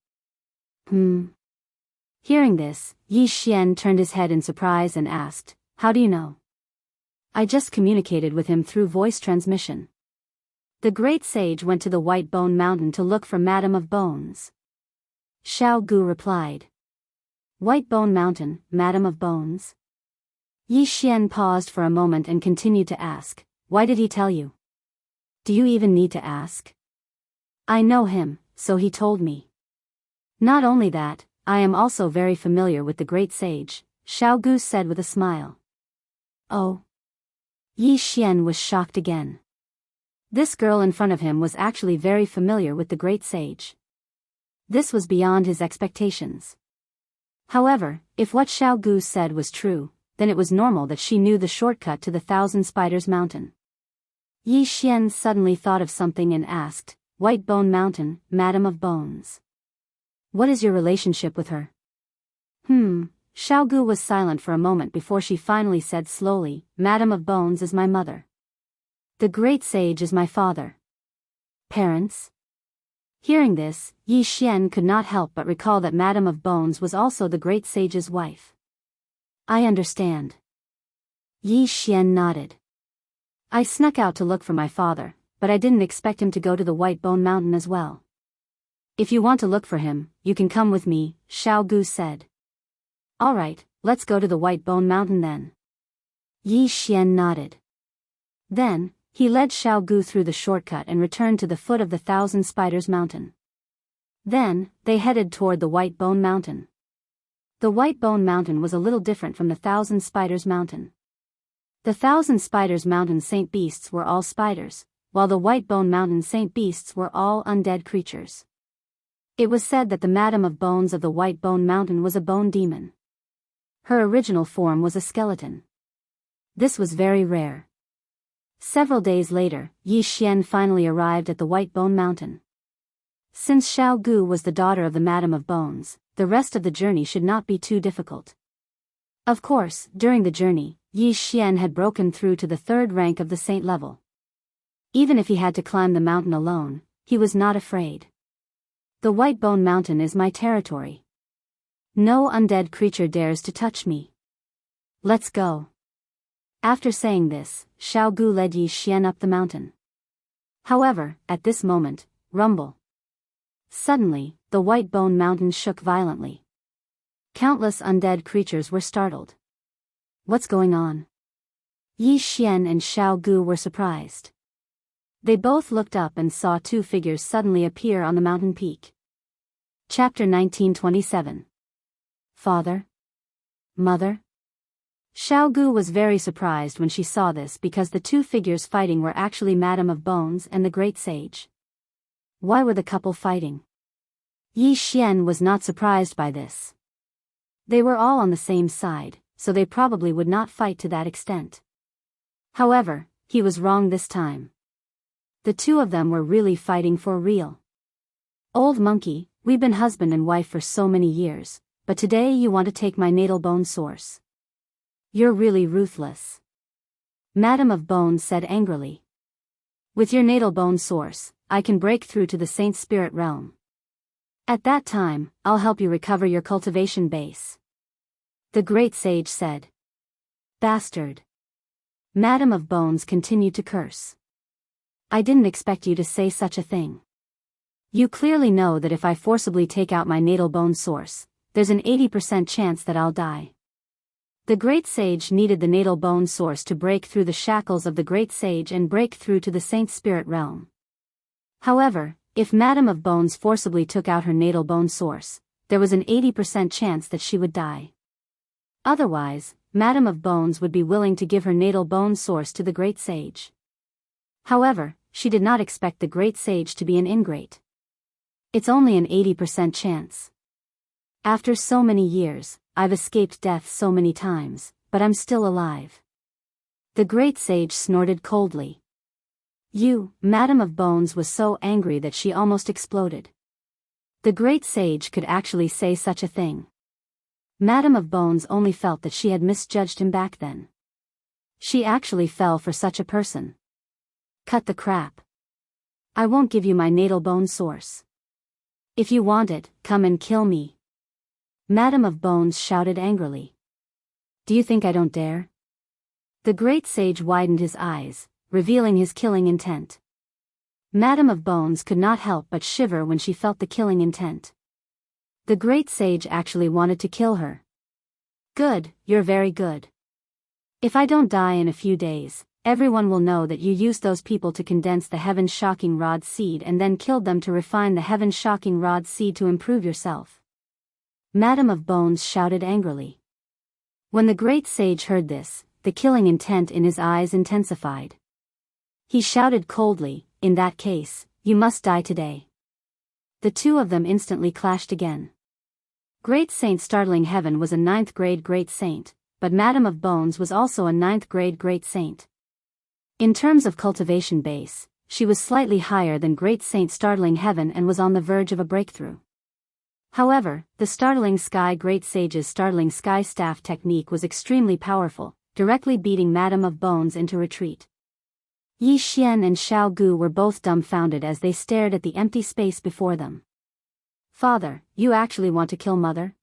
Hearing this, Yi Xian turned his head in surprise and asked, "How do you know?" "I just communicated with him through voice transmission." The great sage went to the White Bone Mountain to look for Madam of Bones. Xiaogu replied. "White Bone Mountain, Madam of Bones?" Yi Xian paused for a moment and continued to ask, "Why did he tell you?" "Do you even need to ask?" "I know him, so he told me. Not only that, I am also very familiar with the great sage," Xiaogu said with a smile. "Oh." Yi Xian was shocked again. This girl in front of him was actually very familiar with the great sage. This was beyond his expectations. However, if what Xiaogu said was true, then it was normal that she knew the shortcut to the Thousand Spiders Mountain. Yi Xian suddenly thought of something and asked, "White Bone Mountain, Madam of Bones. What is your relationship with her?" Xiaogu was silent for a moment before she finally said slowly, "Madam of Bones is my mother." The great sage is my father. Parents? Hearing this, Yi Xian could not help but recall that Madame of Bones was also the great sage's wife. I understand. Yi Xian nodded. I snuck out to look for my father, but I didn't expect him to go to the White Bone Mountain as well. If you want to look for him, you can come with me, Xiao Gu said. All right, let's go to the White Bone Mountain then. Yi Xian nodded. Then, he led Xiao Gu through the shortcut and returned to the foot of the Thousand Spiders Mountain. Then, they headed toward the White Bone Mountain. The White Bone Mountain was a little different from the Thousand Spiders Mountain. The Thousand Spiders Mountain Saint Beasts were all spiders, while the White Bone Mountain Saint Beasts were all undead creatures. It was said that the Madame of Bones of the White Bone Mountain was a bone demon. Her original form was a skeleton. This was very rare. Several days later, Yi Xian finally arrived at the White Bone Mountain. Since Xiao Gu was the daughter of the Madame of Bones, the rest of the journey should not be too difficult. Of course, during the journey, Yi Xian had broken through to the third rank of the saint level. Even if he had to climb the mountain alone, he was not afraid. The White Bone Mountain is my territory. No undead creature dares to touch me. Let's go. After saying this, Xiao Gu led Yi Xian up the mountain. However, at this moment, rumble. Suddenly, the White Bone Mountain shook violently. Countless undead creatures were startled. What's going on? Yi Xian and Xiao Gu were surprised. They both looked up and saw two figures suddenly appear on the mountain peak. Chapter 1927. Father? Mother? Xiao Gu was very surprised when she saw this because the two figures fighting were actually Madame of Bones and the Great Sage. Why were the couple fighting? Yi Xian was not surprised by this. They were all on the same side, so they probably would not fight to that extent. However, he was wrong this time. The two of them were really fighting for real. Old monkey, we've been husband and wife for so many years, but today you want to take my natal bone source. You're really ruthless. Madame of Bones said angrily. With your natal bone source, I can break through to the Saint Spirit realm. At that time, I'll help you recover your cultivation base. The Great Sage said. Bastard. Madame of Bones continued to curse. I didn't expect you to say such a thing. You clearly know that if I forcibly take out my natal bone source, there's an 80% chance that I'll die. The Great Sage needed the natal bone source to break through the shackles of the Great Sage and break through to the Saint Spirit realm. However, if Madame of Bones forcibly took out her natal bone source, there was an 80% chance that she would die. Otherwise, Madame of Bones would be willing to give her natal bone source to the Great Sage. However, she did not expect the Great Sage to be an ingrate. It's only an 80% chance. After so many years, I've escaped death so many times, but I'm still alive. The Great Sage snorted coldly. You, Madame of Bones was so angry that she almost exploded. The Great Sage could actually say such a thing. Madame of Bones only felt that she had misjudged him back then. She actually fell for such a person. Cut the crap. I won't give you my natal bone source. If you want it, come and kill me. Madame of Bones shouted angrily. Do you think I don't dare? The Great Sage widened his eyes, revealing his killing intent. Madame of Bones could not help but shiver when she felt the killing intent. The Great Sage actually wanted to kill her. Good, you're very good. If I don't die in a few days, everyone will know that you used those people to condense the Heaven Shocking Rod seed and then killed them to refine the Heaven Shocking Rod seed to improve yourself. Madame of Bones shouted angrily. When the Great Sage heard this, the killing intent in his eyes intensified. He shouted coldly, in that case, you must die today. The two of them instantly clashed again. Great Saint Startling Heaven was a 9th grade Great Saint, but Madame of Bones was also a 9th grade Great Saint. In terms of cultivation base, she was slightly higher than Great Saint Startling Heaven and was on the verge of a breakthrough. However, the Startling Sky Great Sage's Startling Sky Staff technique was extremely powerful, directly beating Madame of Bones into retreat. Yi Xian and Xiao Gu were both dumbfounded as they stared at the empty space before them. Father, you actually want to kill Mother?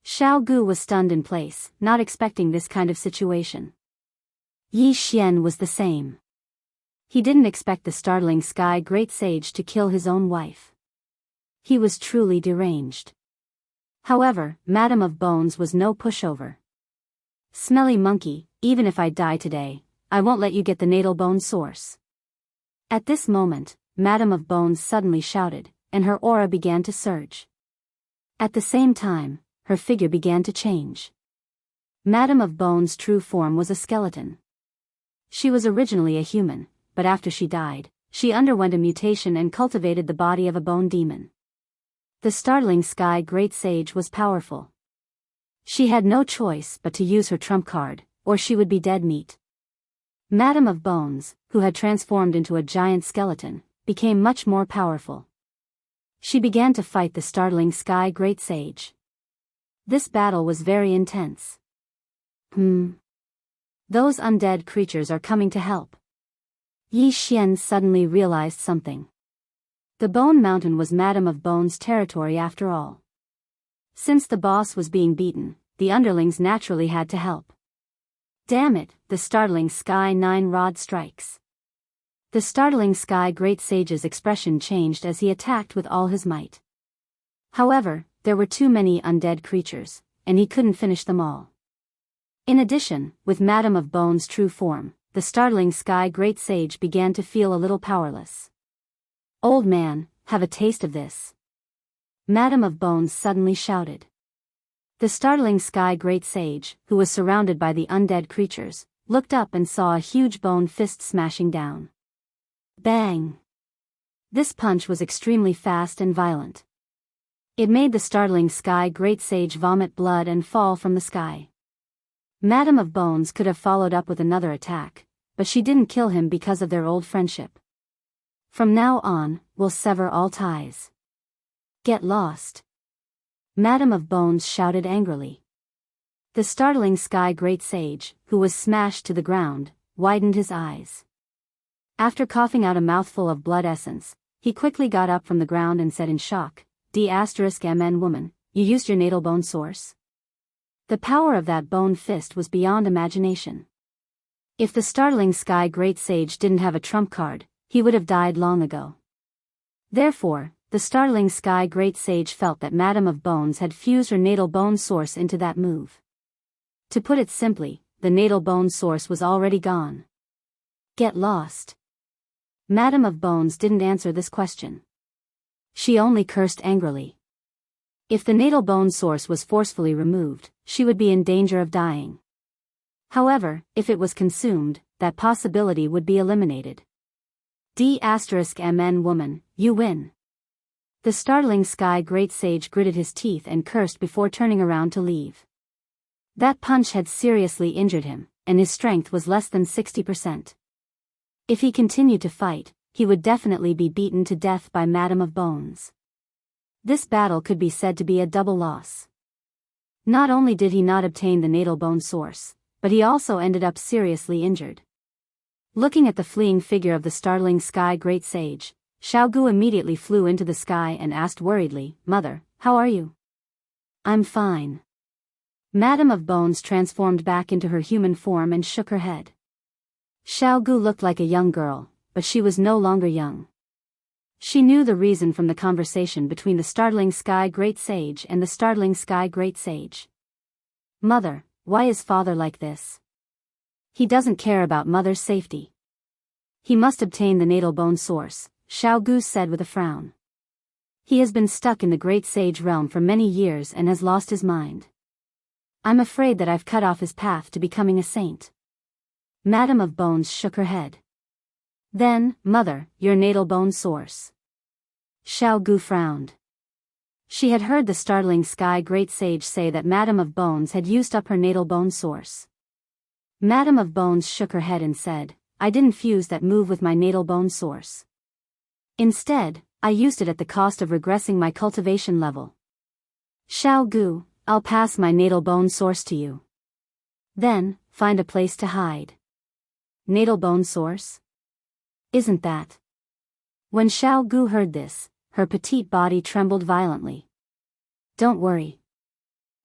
Xiao Gu was stunned in place, not expecting this kind of situation. Yi Xian was the same. He didn't expect the startling Sky Great Sage to kill his own wife. He was truly deranged. However, Madame of Bones was no pushover. Smelly monkey, even if I die today, I won't let you get the natal bone source. At this moment, Madame of Bones suddenly shouted, and her aura began to surge. At the same time, her figure began to change. Madame of Bones' true form was a skeleton. She was originally a human, but after she died, she underwent a mutation and cultivated the body of a bone demon. The startling Sky Great Sage was powerful. She had no choice but to use her trump card, or she would be dead meat. Madame of Bones, who had transformed into a giant skeleton, became much more powerful. She began to fight the startling Sky Great Sage. This battle was very intense. Those undead creatures are coming to help. Yi Xian suddenly realized something. The Bone Mountain was Madame of Bones' territory after all. Since the boss was being beaten, the underlings naturally had to help. Damn it, the startling Sky Nine Rod strikes. The startling Sky Great Sage's expression changed as he attacked with all his might. However, there were too many undead creatures, and he couldn't finish them all. In addition, with Madame of Bones' true form, the startling Sky Great Sage began to feel a little powerless. Old man, have a taste of this. Madame of Bones suddenly shouted. The startling Sky Great Sage, who was surrounded by the undead creatures, looked up and saw a huge bone fist smashing down. Bang! This punch was extremely fast and violent. It made the startling Sky Great Sage vomit blood and fall from the sky. Madame of Bones could have followed up with another attack, but she didn't kill him because of their old friendship. From now on, we'll sever all ties. Get lost. Madame of Bones shouted angrily. The startling Sky Great Sage, who was smashed to the ground, widened his eyes. After coughing out a mouthful of blood essence, he quickly got up from the ground and said in shock, D*MN woman, you used your natal bone source? The power of that bone fist was beyond imagination. If the startling Sky Great Sage didn't have a trump card, he would have died long ago. Therefore, the startling Sky Great Sage felt that Madame of Bones had fused her natal bone source into that move. To put it simply, the natal bone source was already gone. Get lost. Madame of Bones didn't answer this question. She only cursed angrily. If the natal bone source was forcefully removed, she would be in danger of dying. However, if it was consumed, that possibility would be eliminated. D*MN woman, you win. The startling Sky Great Sage gritted his teeth and cursed before turning around to leave. That punch had seriously injured him, and his strength was less than 60%. If he continued to fight, he would definitely be beaten to death by Madame of Bones. This battle could be said to be a double loss. Not only did he not obtain the natal bone source, but he also ended up seriously injured. Looking at the fleeing figure of the startling Sky Great Sage, Xiao Gu immediately flew into the sky and asked worriedly, Mother, how are you? I'm fine. Madame of Bones transformed back into her human form and shook her head. Xiao Gu looked like a young girl, but she was no longer young. She knew the reason from the conversation between the startling Sky Great Sage and the startling Sky Great Sage. Mother, why is father like this? He doesn't care about Mother's safety. He must obtain the natal bone source, Xiao Gu said with a frown. He has been stuck in the Great Sage realm for many years and has lost his mind. I'm afraid that I've cut off his path to becoming a saint. Madame of Bones shook her head. Then, Mother, your natal bone source. Xiao Gu frowned. She had heard the startling Sky Great Sage say that Madame of Bones had used up her natal bone source. Madame of Bones shook her head and said, I didn't fuse that move with my natal bone source. Instead, I used it at the cost of regressing my cultivation level. Xiao Gu, I'll pass my natal bone source to you. Then, find a place to hide. Natal bone source? Isn't that? When Xiao Gu heard this, her petite body trembled violently. Don't worry.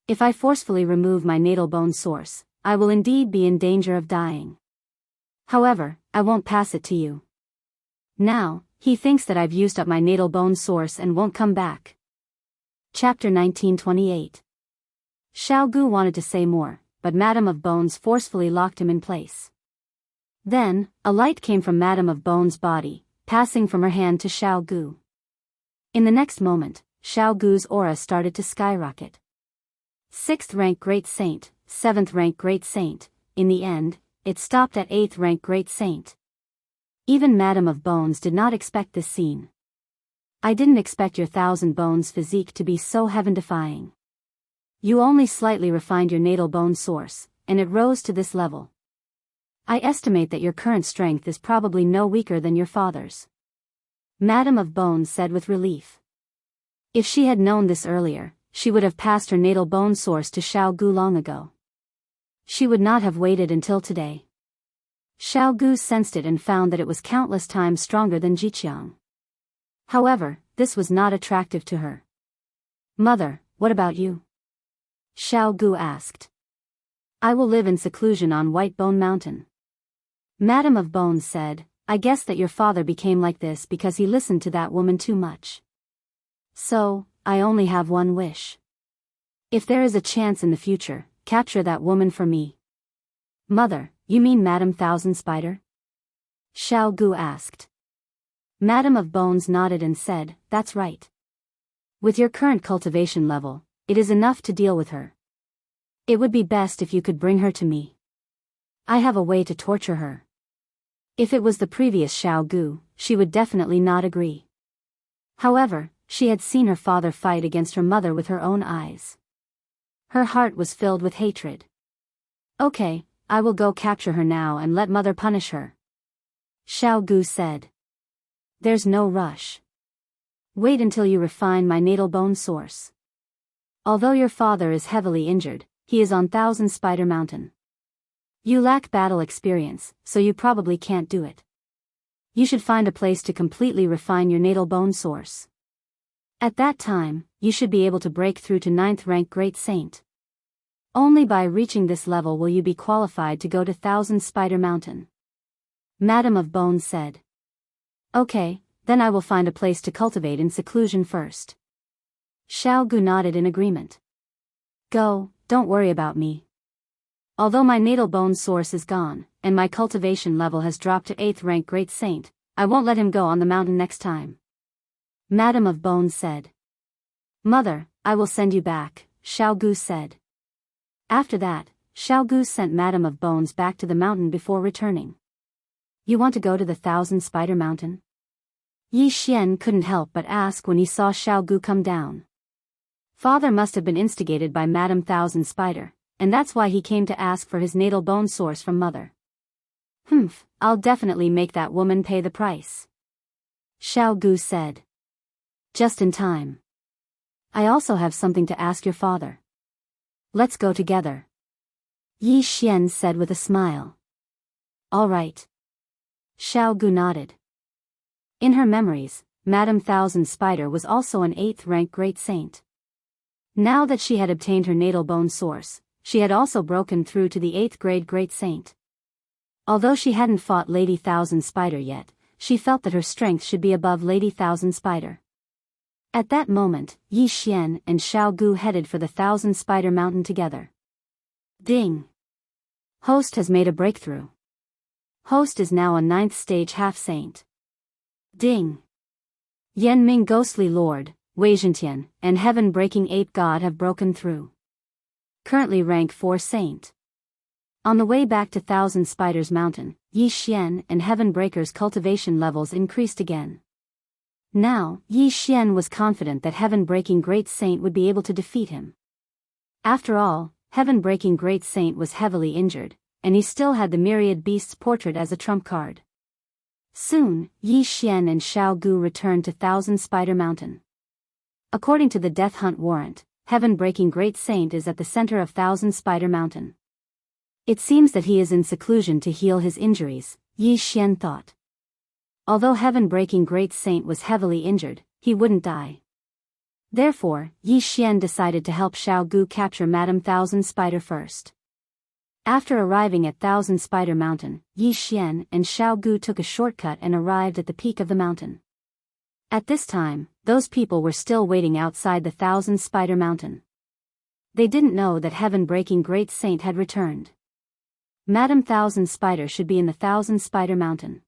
If I forcefully remove my natal bone source, I will indeed be in danger of dying. However, I won't pass it to you. Now, he thinks that I've used up my natal bone source and won't come back. Chapter 1928. Xiao Gu wanted to say more, but Madame of Bones forcefully locked him in place. Then, a light came from Madame of Bones' body, passing from her hand to Xiao Gu. In the next moment, Xiao Gu's aura started to skyrocket. 6th rank Great Saint, 7th rank Great Saint, in the end, it stopped at 8th rank Great Saint. Even Madame of Bones did not expect this scene. I didn't expect your 1,000 bones physique to be so heaven-defying. You only slightly refined your natal bone source, and it rose to this level. I estimate that your current strength is probably no weaker than your father's. Madame of Bones said with relief. If she had known this earlier, she would have passed her natal bone source to Xiao Gu long ago. She would not have waited until today. Xiao Gu sensed it and found that it was countless times stronger than Jiqiang. However, this was not attractive to her. Mother, what about you? Xiao Gu asked. I will live in seclusion on White Bone Mountain. Madame of Bones said, I guess that your father became like this because he listened to that woman too much. So, I only have one wish. If there is a chance in the future, capture that woman for me. Mother, you mean Madame Thousand Spider? Xiao Gu asked. Madame of Bones nodded and said, that's right. With your current cultivation level, it is enough to deal with her. It would be best if you could bring her to me. I have a way to torture her. If it was the previous Xiao Gu, she would definitely not agree. However, she had seen her father fight against her mother with her own eyes. Her heart was filled with hatred. Okay, I will go capture her now and let mother punish her. Xiao Gu said. There's no rush. Wait until you refine my natal bone source. Although your father is heavily injured, he is on Thousand Spider Mountain. You lack battle experience, so you probably can't do it. You should find a place to completely refine your natal bone source. At that time, you should be able to break through to 9th rank Great Saint. Only by reaching this level will you be qualified to go to Thousand Spider Mountain. Madame of Bones said. Okay, then I will find a place to cultivate in seclusion first. Xiao Gu nodded in agreement. Go, don't worry about me. Although my natal bone source is gone, and my cultivation level has dropped to 8th rank Great Saint, I won't let him go on the mountain next time. Madame of Bones said. Mother, I will send you back, Xiao Gu said. After that, Xiao Gu sent Madame of Bones back to the mountain before returning. You want to go to the Thousand Spider Mountain? Yi Xian couldn't help but ask when he saw Xiao Gu come down. Father must have been instigated by Madame Thousand Spider, and that's why he came to ask for his natal bone source from mother. I'll definitely make that woman pay the price. Xiao Gu said. Just in time. I also have something to ask your father. Let's go together. Yi Xian said with a smile. All right. Xiao Gu nodded. In her memories, Madame Thousand Spider was also an 8th rank Great Saint. Now that she had obtained her natal bone source, she had also broken through to the 8th grade Great Saint. Although she hadn't fought Lady Thousand Spider yet, she felt that her strength should be above Lady Thousand Spider. At that moment, Yi Xian and Xiao Gu headed for the Thousand Spider Mountain together. Ding! Host has made a breakthrough. Host is now a 9th stage half-saint. Ding! Yanming Ghostly Lord, Wei Zhentian, and Heaven-Breaking Ape God have broken through. Currently rank 4 saint. On the way back to Thousand Spiders Mountain, Yi Xian and Heaven Breaker's cultivation levels increased again. Now, Yi Xian was confident that Heaven-Breaking Great Saint would be able to defeat him. After all, Heaven-Breaking Great Saint was heavily injured, and he still had the Myriad Beasts portrait as a trump card. Soon, Yi Xian and Xiao Gu returned to Thousand Spider Mountain. According to the Death Hunt warrant, Heaven-Breaking Great Saint is at the center of Thousand Spider Mountain. It seems that he is in seclusion to heal his injuries, Yi Xian thought. Although heaven-breaking great saint was heavily injured, he wouldn't die. Therefore, Yi Xian decided to help Xiao Gu capture Madame Thousand Spider first. After arriving at Thousand Spider Mountain, Yi Xian and Xiao Gu took a shortcut and arrived at the peak of the mountain. At this time, those people were still waiting outside the Thousand Spider Mountain. They didn't know that heaven-breaking great saint had returned. Madame Thousand Spider should be in the Thousand Spider Mountain.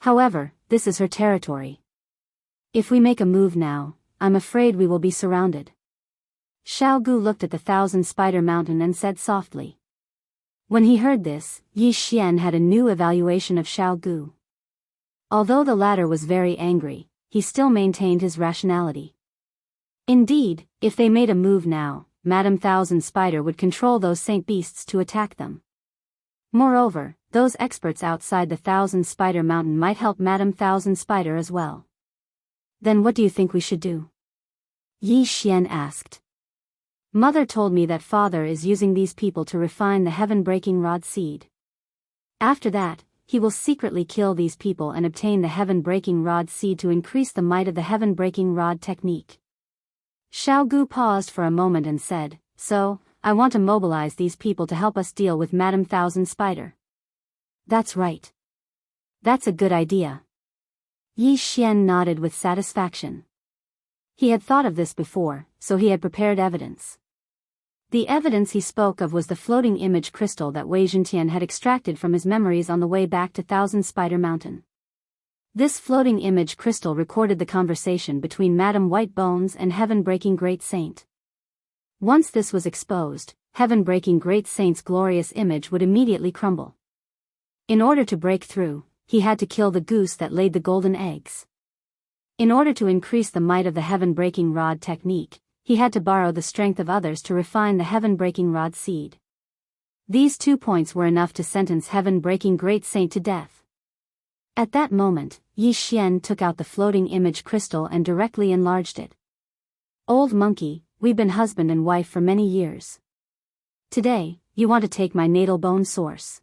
However, this is her territory. If we make a move now, I'm afraid we will be surrounded. Xiao Gu looked at the Thousand Spider Mountain and said softly. When he heard this, Yi Xian had a new evaluation of Xiao Gu. Although the latter was very angry, he still maintained his rationality. Indeed, if they made a move now, Madame Thousand Spider would control those saint beasts to attack them. Moreover, those experts outside the Thousand Spider Mountain might help Madame Thousand Spider as well. Then what do you think we should do? Yi Xian asked. Mother told me that father is using these people to refine the heaven-breaking rod seed. After that, he will secretly kill these people and obtain the heaven-breaking rod seed to increase the might of the heaven-breaking rod technique. Xiao Gu paused for a moment and said, So, I want to mobilize these people to help us deal with Madame Thousand Spider. That's right. That's a good idea. Yi Xian nodded with satisfaction. He had thought of this before, so he had prepared evidence. The evidence he spoke of was the floating image crystal that Wei Zhentian had extracted from his memories on the way back to Thousand Spider Mountain. This floating image crystal recorded the conversation between Madame White Bones and heaven-breaking great saint. Once this was exposed, heaven-breaking great saint's glorious image would immediately crumble. In order to break through, he had to kill the goose that laid the golden eggs. In order to increase the might of the heaven-breaking rod technique, he had to borrow the strength of others to refine the heaven-breaking rod seed. These 2 points were enough to sentence heaven-breaking great saint to death. At that moment, Yi Xian took out the floating image crystal and directly enlarged it. Old monkey, we've been husband and wife for many years. Today, you want to take my natal bone source.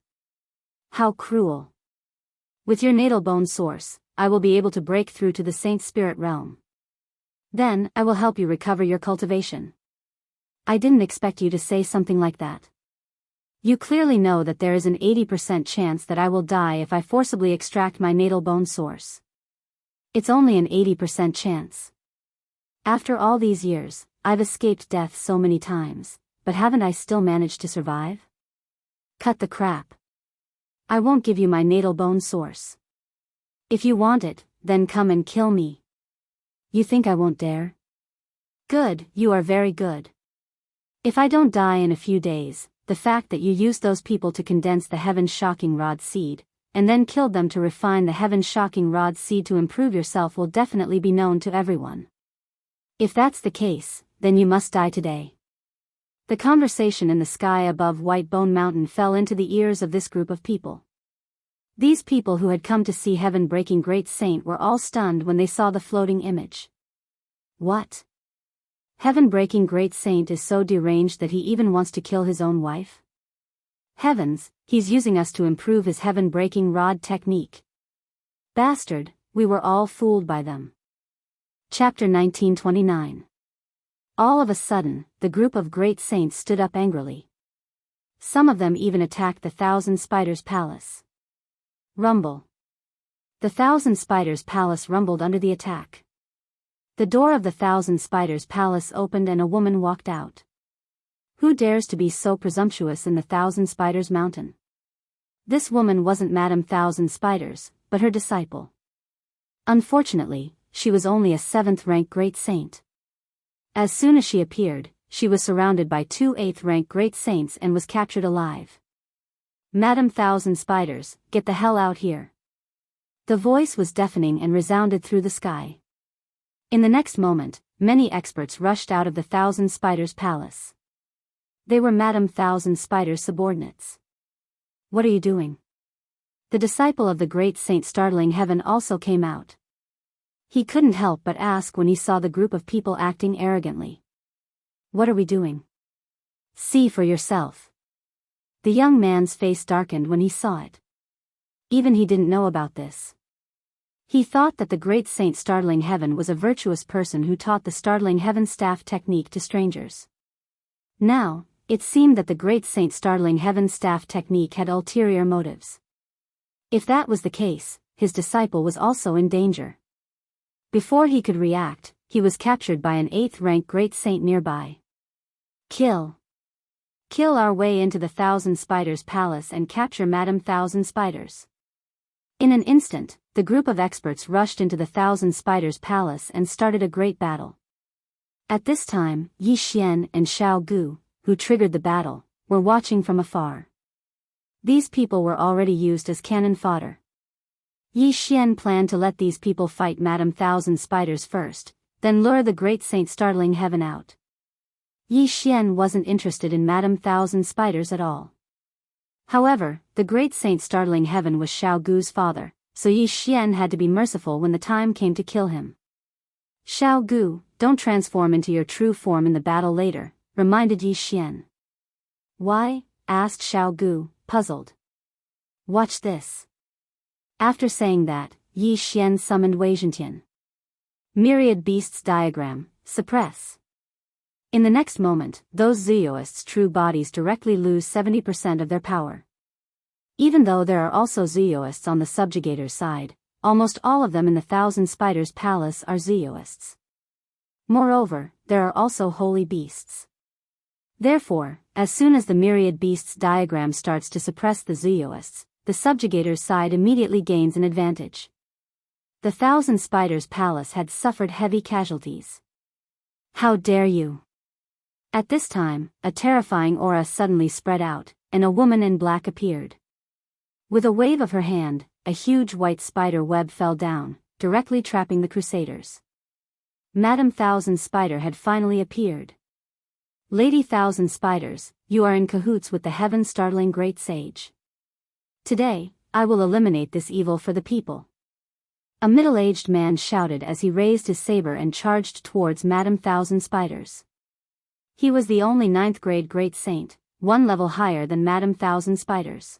How cruel. With your natal bone source, I will be able to break through to the saint spirit realm. Then, I will help you recover your cultivation. I didn't expect you to say something like that. You clearly know that there is an 80% chance that I will die if I forcibly extract my natal bone source. It's only an 80% chance. After all these years, I've escaped death so many times, but haven't I still managed to survive? Cut the crap. I won't give you my natal bone source. If you want it, then come and kill me. You think I won't dare? Good, you are very good. If I don't die in a few days, the fact that you used those people to condense the heaven-shocking rod seed, and then killed them to refine the heaven-shocking rod seed to improve yourself will definitely be known to everyone. If that's the case, then you must die today. The conversation in the sky above White Bone Mountain fell into the ears of this group of people. These people who had come to see heaven-breaking great saint were all stunned when they saw the floating image. What? Heaven-breaking great saint is so deranged that he even wants to kill his own wife? Heavens, he's using us to improve his heaven-breaking rod technique. Bastard, we were all fooled by them. Chapter 1929. All of a sudden, the group of great saints stood up angrily. Some of them even attacked the Thousand Spiders' palace. Rumble. The Thousand Spiders' palace rumbled under the attack. The door of the Thousand Spiders' palace opened and a woman walked out. Who dares to be so presumptuous in the Thousand Spiders' mountain? This woman wasn't Madame Thousand Spiders, but her disciple. Unfortunately, she was only a 7th-rank great saint. As soon as she appeared, she was surrounded by 2 8th-rank great saints and was captured alive. Madame Thousand Spiders, get the hell out here. The voice was deafening and resounded through the sky. In the next moment, many experts rushed out of the Thousand Spiders' palace. They were Madame Thousand Spiders' subordinates. What are you doing? The disciple of the great saint startling heaven also came out. He couldn't help but ask when he saw the group of people acting arrogantly. What are we doing? See for yourself. The young man's face darkened when he saw it. Even he didn't know about this. He thought that the great Saint Startling Heaven was a virtuous person who taught the Startling Heaven staff technique to strangers. Now, it seemed that the great Saint Startling Heaven staff technique had ulterior motives. If that was the case, his disciple was also in danger. Before he could react, he was captured by an 8th-rank great saint nearby. Kill our way into the Thousand Spiders Palace and capture Madame Thousand Spiders. In an instant, the group of experts rushed into the Thousand Spiders Palace and started a great battle. At this time, Yi Xian and Xiao Gu, who triggered the battle, were watching from afar. These people were already used as cannon fodder. Yi Xian planned to let these people fight Madame Thousand Spiders first, then lure the great Saint Startling Heaven out. Yi Xian wasn't interested in Madame Thousand Spiders at all. However, the great Saint Startling Heaven was Xiao Gu's father, so Yi Xian had to be merciful when the time came to kill him. Xiao Gu, don't transform into your true form in the battle later, reminded Yi Xian. Why? Asked Xiao Gu, puzzled. Watch this. After saying that, Yi Xian summoned Weizhentian. Myriad Beasts Diagram, suppress. In the next moment, those Zooists' true bodies directly lose 70% of their power. Even though there are also Zooists on the subjugator's side, almost all of them in the Thousand Spiders Palace are Zooists. Moreover, there are also holy beasts. Therefore, as soon as the Myriad Beasts diagram starts to suppress the Zooists, the subjugator's side immediately gains an advantage. The Thousand Spiders Palace had suffered heavy casualties. How dare you! At this time, a terrifying aura suddenly spread out, and a woman in black appeared. With a wave of her hand, a huge white spider web fell down, directly trapping the Crusaders. Madame Thousand Spider had finally appeared. Lady Thousand Spiders, you are in cahoots with the heaven-startling great sage. Today, I will eliminate this evil for the people. A middle-aged man shouted as he raised his saber and charged towards Madame Thousand Spiders. He was the only 9th-grade great saint, one level higher than Madame Thousand Spiders.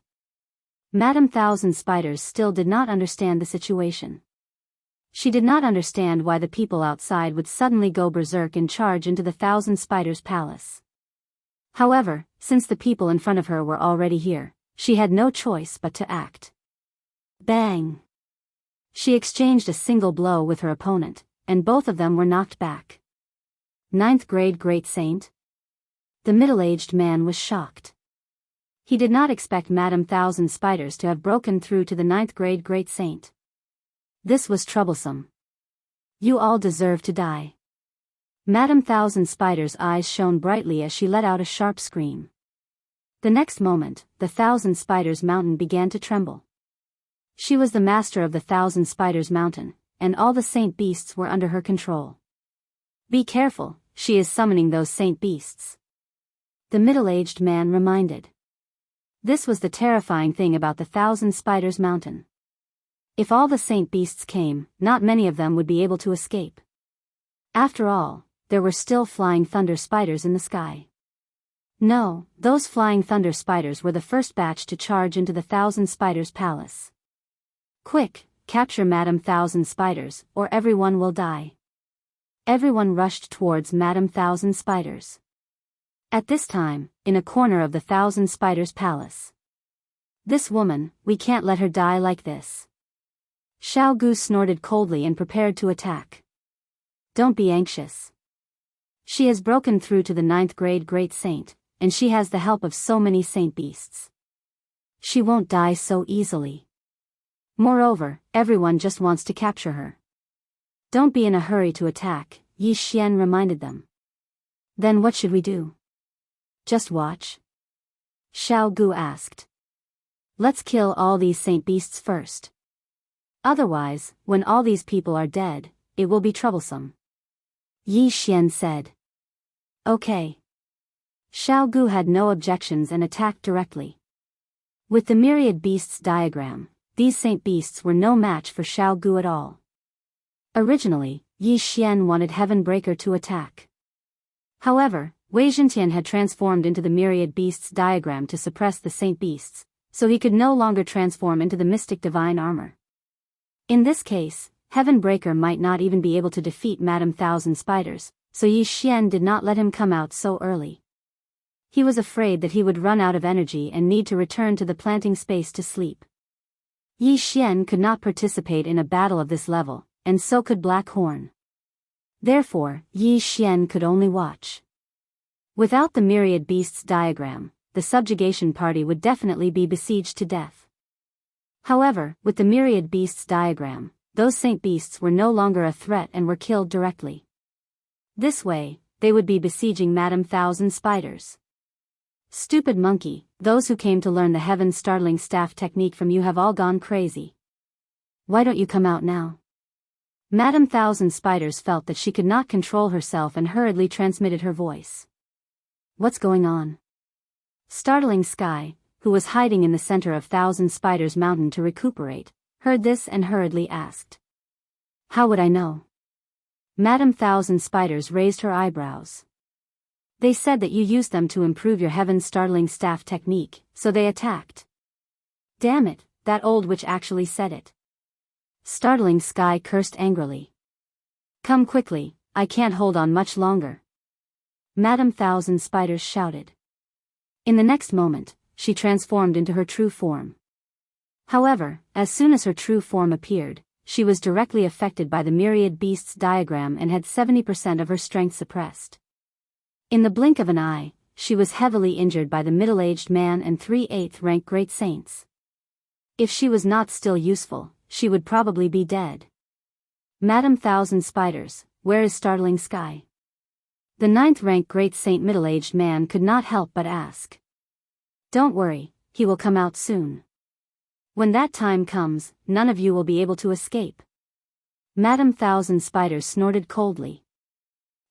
Madame Thousand Spiders still did not understand the situation. She did not understand why the people outside would suddenly go berserk and charge into the Thousand Spiders Palace. However, since the people in front of her were already here, she had no choice but to act. Bang! She exchanged a single blow with her opponent, and both of them were knocked back. 9th-grade great saint? The middle-aged man was shocked. He did not expect Madame Thousand Spiders to have broken through to the 9th-grade great saint. This was troublesome. You all deserve to die. Madame Thousand Spiders' eyes shone brightly as she let out a sharp scream. The next moment, the Thousand Spiders Mountain began to tremble. She was the master of the Thousand Spiders Mountain, and all the saint beasts were under her control. Be careful, she is summoning those saint beasts. The middle-aged man reminded. This was the terrifying thing about the Thousand Spiders Mountain. If all the saint beasts came, not many of them would be able to escape. After all, there were still flying thunder spiders in the sky. No, those flying thunder spiders were the first batch to charge into the Thousand Spiders Palace. Quick, capture Madame Thousand Spiders, or everyone will die. Everyone rushed towards Madame Thousand Spiders. At this time, in a corner of the Thousand Spiders Palace. This woman, we can't let her die like this. Xiao Gu snorted coldly and prepared to attack. Don't be anxious. She has broken through to the 9th-grade great saint, and she has the help of so many saint beasts. She won't die so easily. Moreover, everyone just wants to capture her. Don't be in a hurry to attack, Yi Xian reminded them. Then what should we do? Just watch? Xiao Gu asked. Let's kill all these saint beasts first. Otherwise, when all these people are dead, it will be troublesome. Yi Xian said. Okay. Xiao Gu had no objections and attacked directly. With the myriad beasts diagram, these saint beasts were no match for Xiao Gu at all. Originally, Yi Xian wanted Heaven Breaker to attack. However, Weizhentian had transformed into the myriad beasts diagram to suppress the saint beasts, so he could no longer transform into the mystic divine armor. In this case, Heaven Breaker might not even be able to defeat Madame Thousand Spiders, so Yi Xian did not let him come out so early. He was afraid that he would run out of energy and need to return to the planting space to sleep. Yi Xian could not participate in a battle of this level, and so could Black Horn. Therefore, Yi Xian could only watch. Without the myriad beasts diagram, the subjugation party would definitely be besieged to death. However, with the myriad beasts diagram, those saint beasts were no longer a threat and were killed directly. This way, they would be besieging Madame Thousand Spiders. Stupid monkey, those who came to learn the Heaven Startling Staff technique from you have all gone crazy. Why don't you come out now? Madame Thousand Spiders felt that she could not control herself and hurriedly transmitted her voice. What's going on? Startling Sky, who was hiding in the center of Thousand Spiders Mountain to recuperate, heard this and hurriedly asked. How would I know? Madame Thousand Spiders raised her eyebrows. They said that you used them to improve your Heaven Startling Staff technique, so they attacked. Damn it, that old witch actually said it. Startling Sky cursed angrily. Come quickly, I can't hold on much longer. Madame Thousand Spiders shouted. In the next moment, she transformed into her true form. However, as soon as her true form appeared, she was directly affected by the myriad beasts diagram and had 70% of her strength suppressed. In the blink of an eye, she was heavily injured by the middle-aged man and 3/8 rank great saints. If she was not still useful, she would probably be dead. Madame Thousand Spiders, where is Startling Sky? The 9th rank great saint middle-aged man could not help but ask. Don't worry, he will come out soon. When that time comes, none of you will be able to escape. Madame Thousand Spiders snorted coldly.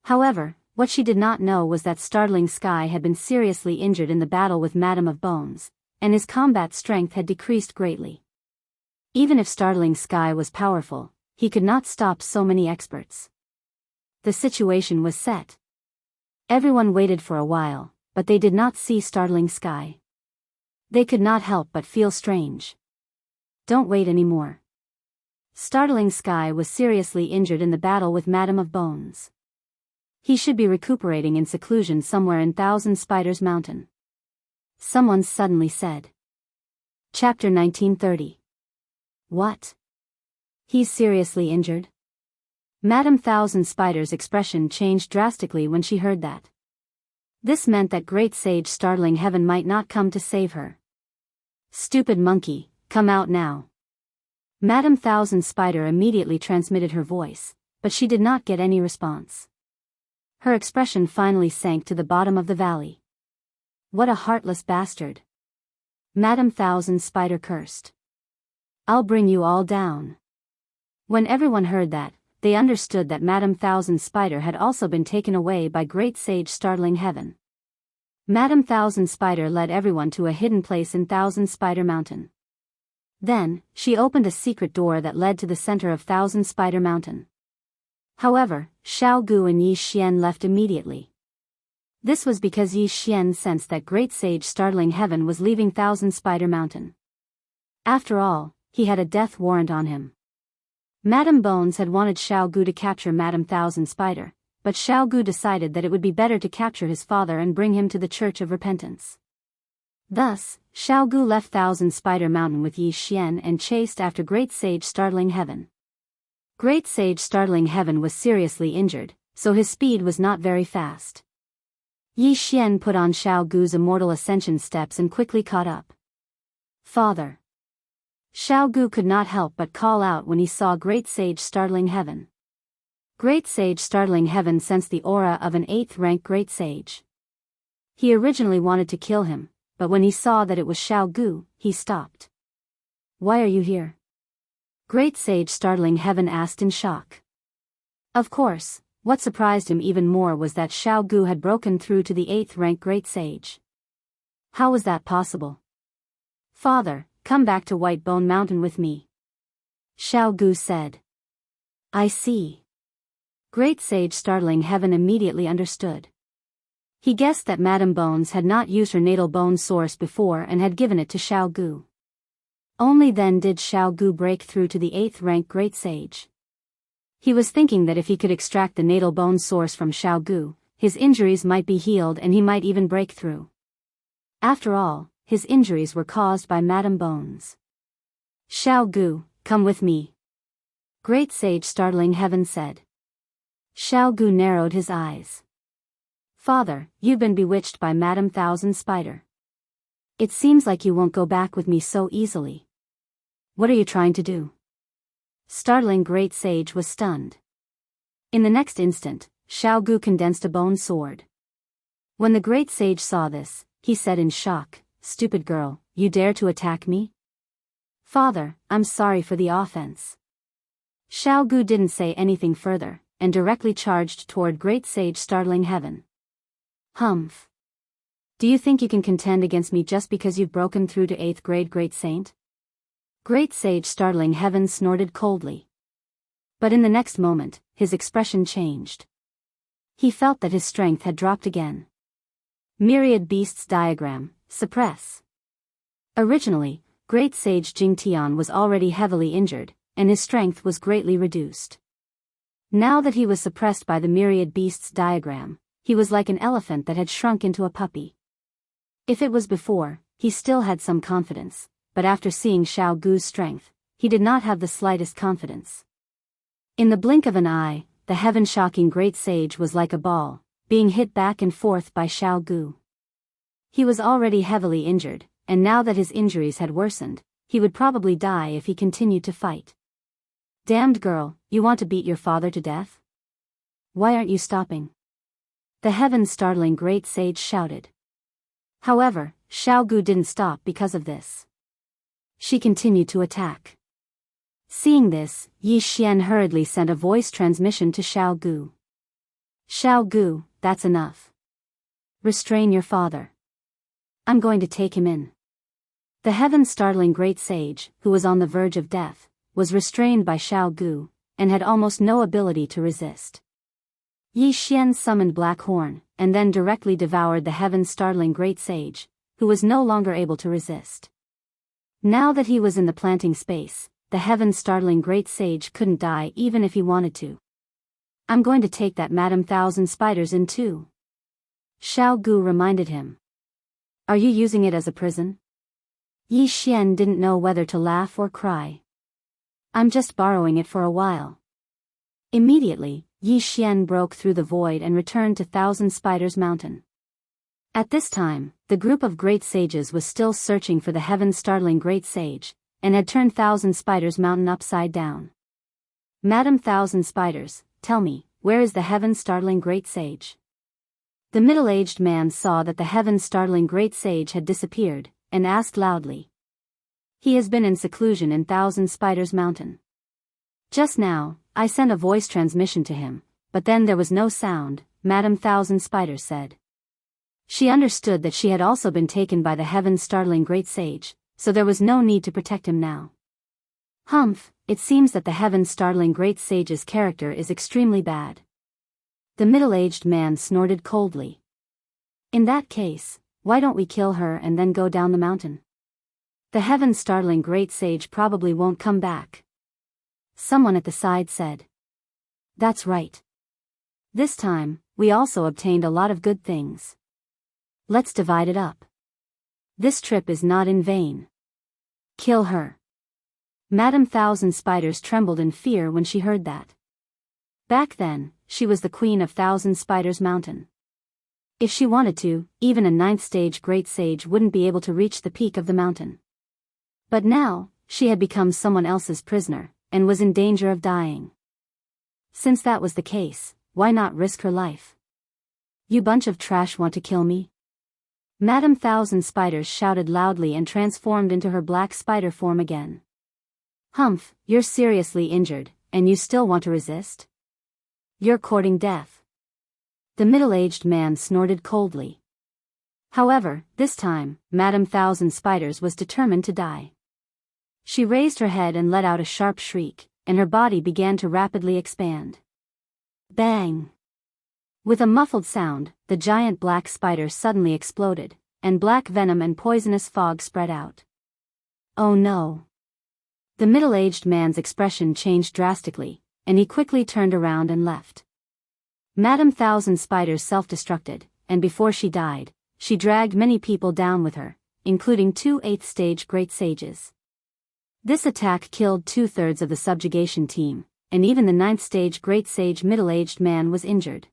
However, what she did not know was that Startling Sky had been seriously injured in the battle with Madame of Bones, and his combat strength had decreased greatly. Even if Startling Sky was powerful, he could not stop so many experts. The situation was set. Everyone waited for a while, but they did not see Startling Sky. They could not help but feel strange. Don't wait anymore. Startling Sky was seriously injured in the battle with Madame of Bones. He should be recuperating in seclusion somewhere in Thousand Spiders Mountain. Someone suddenly said. Chapter 1930. What? He's seriously injured? Madame Thousand Spiders' expression changed drastically when she heard that. This meant that Great Sage Startling Heaven might not come to save her. Stupid monkey, come out now. Madame Thousand Spider immediately transmitted her voice, but she did not get any response. Her expression finally sank to the bottom of the valley. What a heartless bastard. Madame Thousand Spider cursed. I'll bring you all down. When everyone heard that, they understood that Madame Thousand Spider had also been taken away by Great Sage Startling Heaven. Madame Thousand Spider led everyone to a hidden place in Thousand Spider Mountain. Then, she opened a secret door that led to the center of Thousand Spider Mountain. However, Xiao Gu and Yi Xian left immediately. This was because Yi Xian sensed that Great Sage Startling Heaven was leaving Thousand Spider Mountain. After all, he had a death warrant on him. Madame Bones had wanted Xiao Gu to capture Madame Thousand Spider, but Xiao Gu decided that it would be better to capture his father and bring him to the Church of Repentance. Thus, Xiao Gu left Thousand Spider Mountain with Yi Xian and chased after Great Sage Startling Heaven. Great Sage Startling Heaven was seriously injured, so his speed was not very fast. Yi Xian put on Xiao Gu's immortal ascension steps and quickly caught up. Father. Xiao Gu could not help but call out when he saw Great Sage Startling Heaven. Great Sage Startling Heaven sensed the aura of an 8th rank Great Sage. He originally wanted to kill him, but when he saw that it was Xiao Gu, he stopped. Why are you here? Great Sage Startling Heaven asked in shock. Of course, what surprised him even more was that Xiao Gu had broken through to the 8th rank Great Sage. How was that possible? Father, come back to White Bone Mountain with me. Xiao Gu said. I see. Great Sage Startling Heaven immediately understood. He guessed that Madame Bones had not used her natal bone source before and had given it to Xiao Gu. Only then did Xiao Gu break through to the 8th rank great sage. He was thinking that if he could extract the natal bone source from Xiao Gu, his injuries might be healed and he might even break through. After all, his injuries were caused by Madame Bones. Xiao Gu, come with me. Great Sage Startling Heaven said. Xiao Gu narrowed his eyes. Father, you've been bewitched by Madame Thousand Spider. It seems like you won't go back with me so easily. What are you trying to do? Startling Great Sage was stunned. In the next instant, Xiao Gu condensed a bone sword. When the Great Sage saw this, he said in shock, "Stupid girl, you dare to attack me?" "Father, I'm sorry for the offense." Xiao Gu didn't say anything further, and directly charged toward Great Sage Startling Heaven. Humph. Do you think you can contend against me just because you've broken through to 8th grade Great Saint? Great Sage Startling Heaven snorted coldly. But in the next moment, his expression changed. He felt that his strength had dropped again. Myriad Beasts Diagram, suppress. Originally, Great Sage Jingtian was already heavily injured, and his strength was greatly reduced. Now that he was suppressed by the Myriad Beasts Diagram, he was like an elephant that had shrunk into a puppy. If it was before, he still had some confidence, but after seeing Xiao Gu's strength, he did not have the slightest confidence. In the blink of an eye, the heaven-shocking Great Sage was like a ball, being hit back and forth by Xiao Gu. He was already heavily injured, and now that his injuries had worsened, he would probably die if he continued to fight. Damned girl, you want to beat your father to death? Why aren't you stopping? The heaven-startling Great Sage shouted. However, Xiao Gu didn't stop because of this. She continued to attack. Seeing this, Yi Xian hurriedly sent a voice transmission to Xiao Gu. Xiao Gu, that's enough. Restrain your father. I'm going to take him in. The heaven-startling Great Sage, who was on the verge of death, was restrained by Xiao Gu, and had almost no ability to resist. Yi Xian summoned Black Horn, and then directly devoured the heaven-startling Great Sage, who was no longer able to resist. Now that he was in the planting space, the heaven-startling Great Sage couldn't die even if he wanted to. I'm going to take that Madame Thousand Spiders in too. Xiao Gu reminded him. Are you using it as a prison? Yi Xian didn't know whether to laugh or cry. I'm just borrowing it for a while. Immediately, Yi Xian broke through the void and returned to Thousand Spiders Mountain. At this time, the group of Great Sages was still searching for the heaven-startling Great Sage, and had turned Thousand Spiders Mountain upside down. Madam Thousand Spiders, tell me, where is the heaven-startling Great Sage? The middle-aged man saw that the heaven-startling Great Sage had disappeared, and asked loudly. He has been in seclusion in Thousand Spiders Mountain. Just now, I sent a voice transmission to him, but then there was no sound, Madam Thousand Spiders said. She understood that she had also been taken by the heaven-startling Great Sage, so there was no need to protect him now. Humph, it seems that the heaven-startling Great Sage's character is extremely bad. The middle-aged man snorted coldly. In that case, why don't we kill her and then go down the mountain? The heaven-startling Great Sage probably won't come back. Someone at the side said. That's right. This time, we also obtained a lot of good things. Let's divide it up. This trip is not in vain. Kill her. Madam Thousand Spiders trembled in fear when she heard that. Back then, she was the queen of Thousand Spiders Mountain. If she wanted to, even a 9th stage Great Sage wouldn't be able to reach the peak of the mountain. But now, she had become someone else's prisoner, and was in danger of dying. Since that was the case, why not risk her life? You bunch of trash want to kill me? Madam Thousand Spiders shouted loudly and transformed into her black spider form again. Humph, you're seriously injured, and you still want to resist? You're courting death. The middle-aged man snorted coldly. However, this time, Madam Thousand Spiders was determined to die. She raised her head and let out a sharp shriek, and her body began to rapidly expand. Bang! With a muffled sound, the giant black spider suddenly exploded, and black venom and poisonous fog spread out. Oh no. The middle-aged man's expression changed drastically, and he quickly turned around and left. Madame Thousand Spiders self-destructed, and before she died, she dragged many people down with her, including 2 8th-stage great sages. This attack killed 2/3 of the subjugation team, and even the 9th-stage great sage middle-aged man was injured.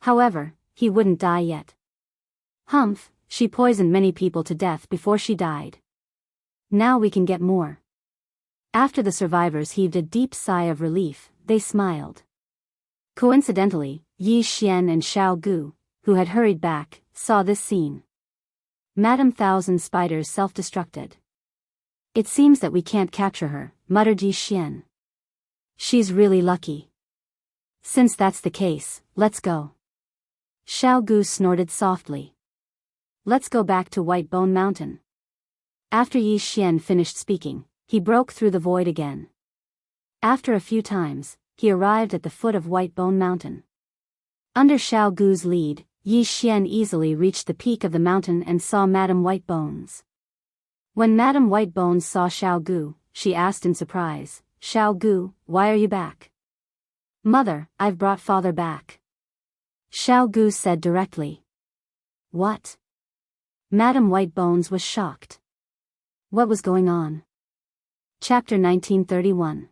However, he wouldn't die yet. Humph, she poisoned many people to death before she died. Now we can get more. After the survivors heaved a deep sigh of relief, they smiled. Coincidentally, Yi Xian and Xiao Gu, who had hurried back, saw this scene. Madame Thousand Spiders self-destructed. It seems that we can't capture her, muttered Yi Xian. She's really lucky. Since that's the case, let's go. Xiao Gu snorted softly. Let's go back to White Bone Mountain. After Yi Xian finished speaking, he broke through the void again. After a few times, he arrived at the foot of White Bone Mountain. Under Xiao Gu's lead, Yi Xian easily reached the peak of the mountain and saw Madame White Bones. When Madame White Bones saw Xiao Gu, she asked in surprise, Xiao Gu, why are you back? Mother, I've brought father back. Xiao Gu said directly. What? Madame White Bones was shocked. What was going on? Chapter 1931.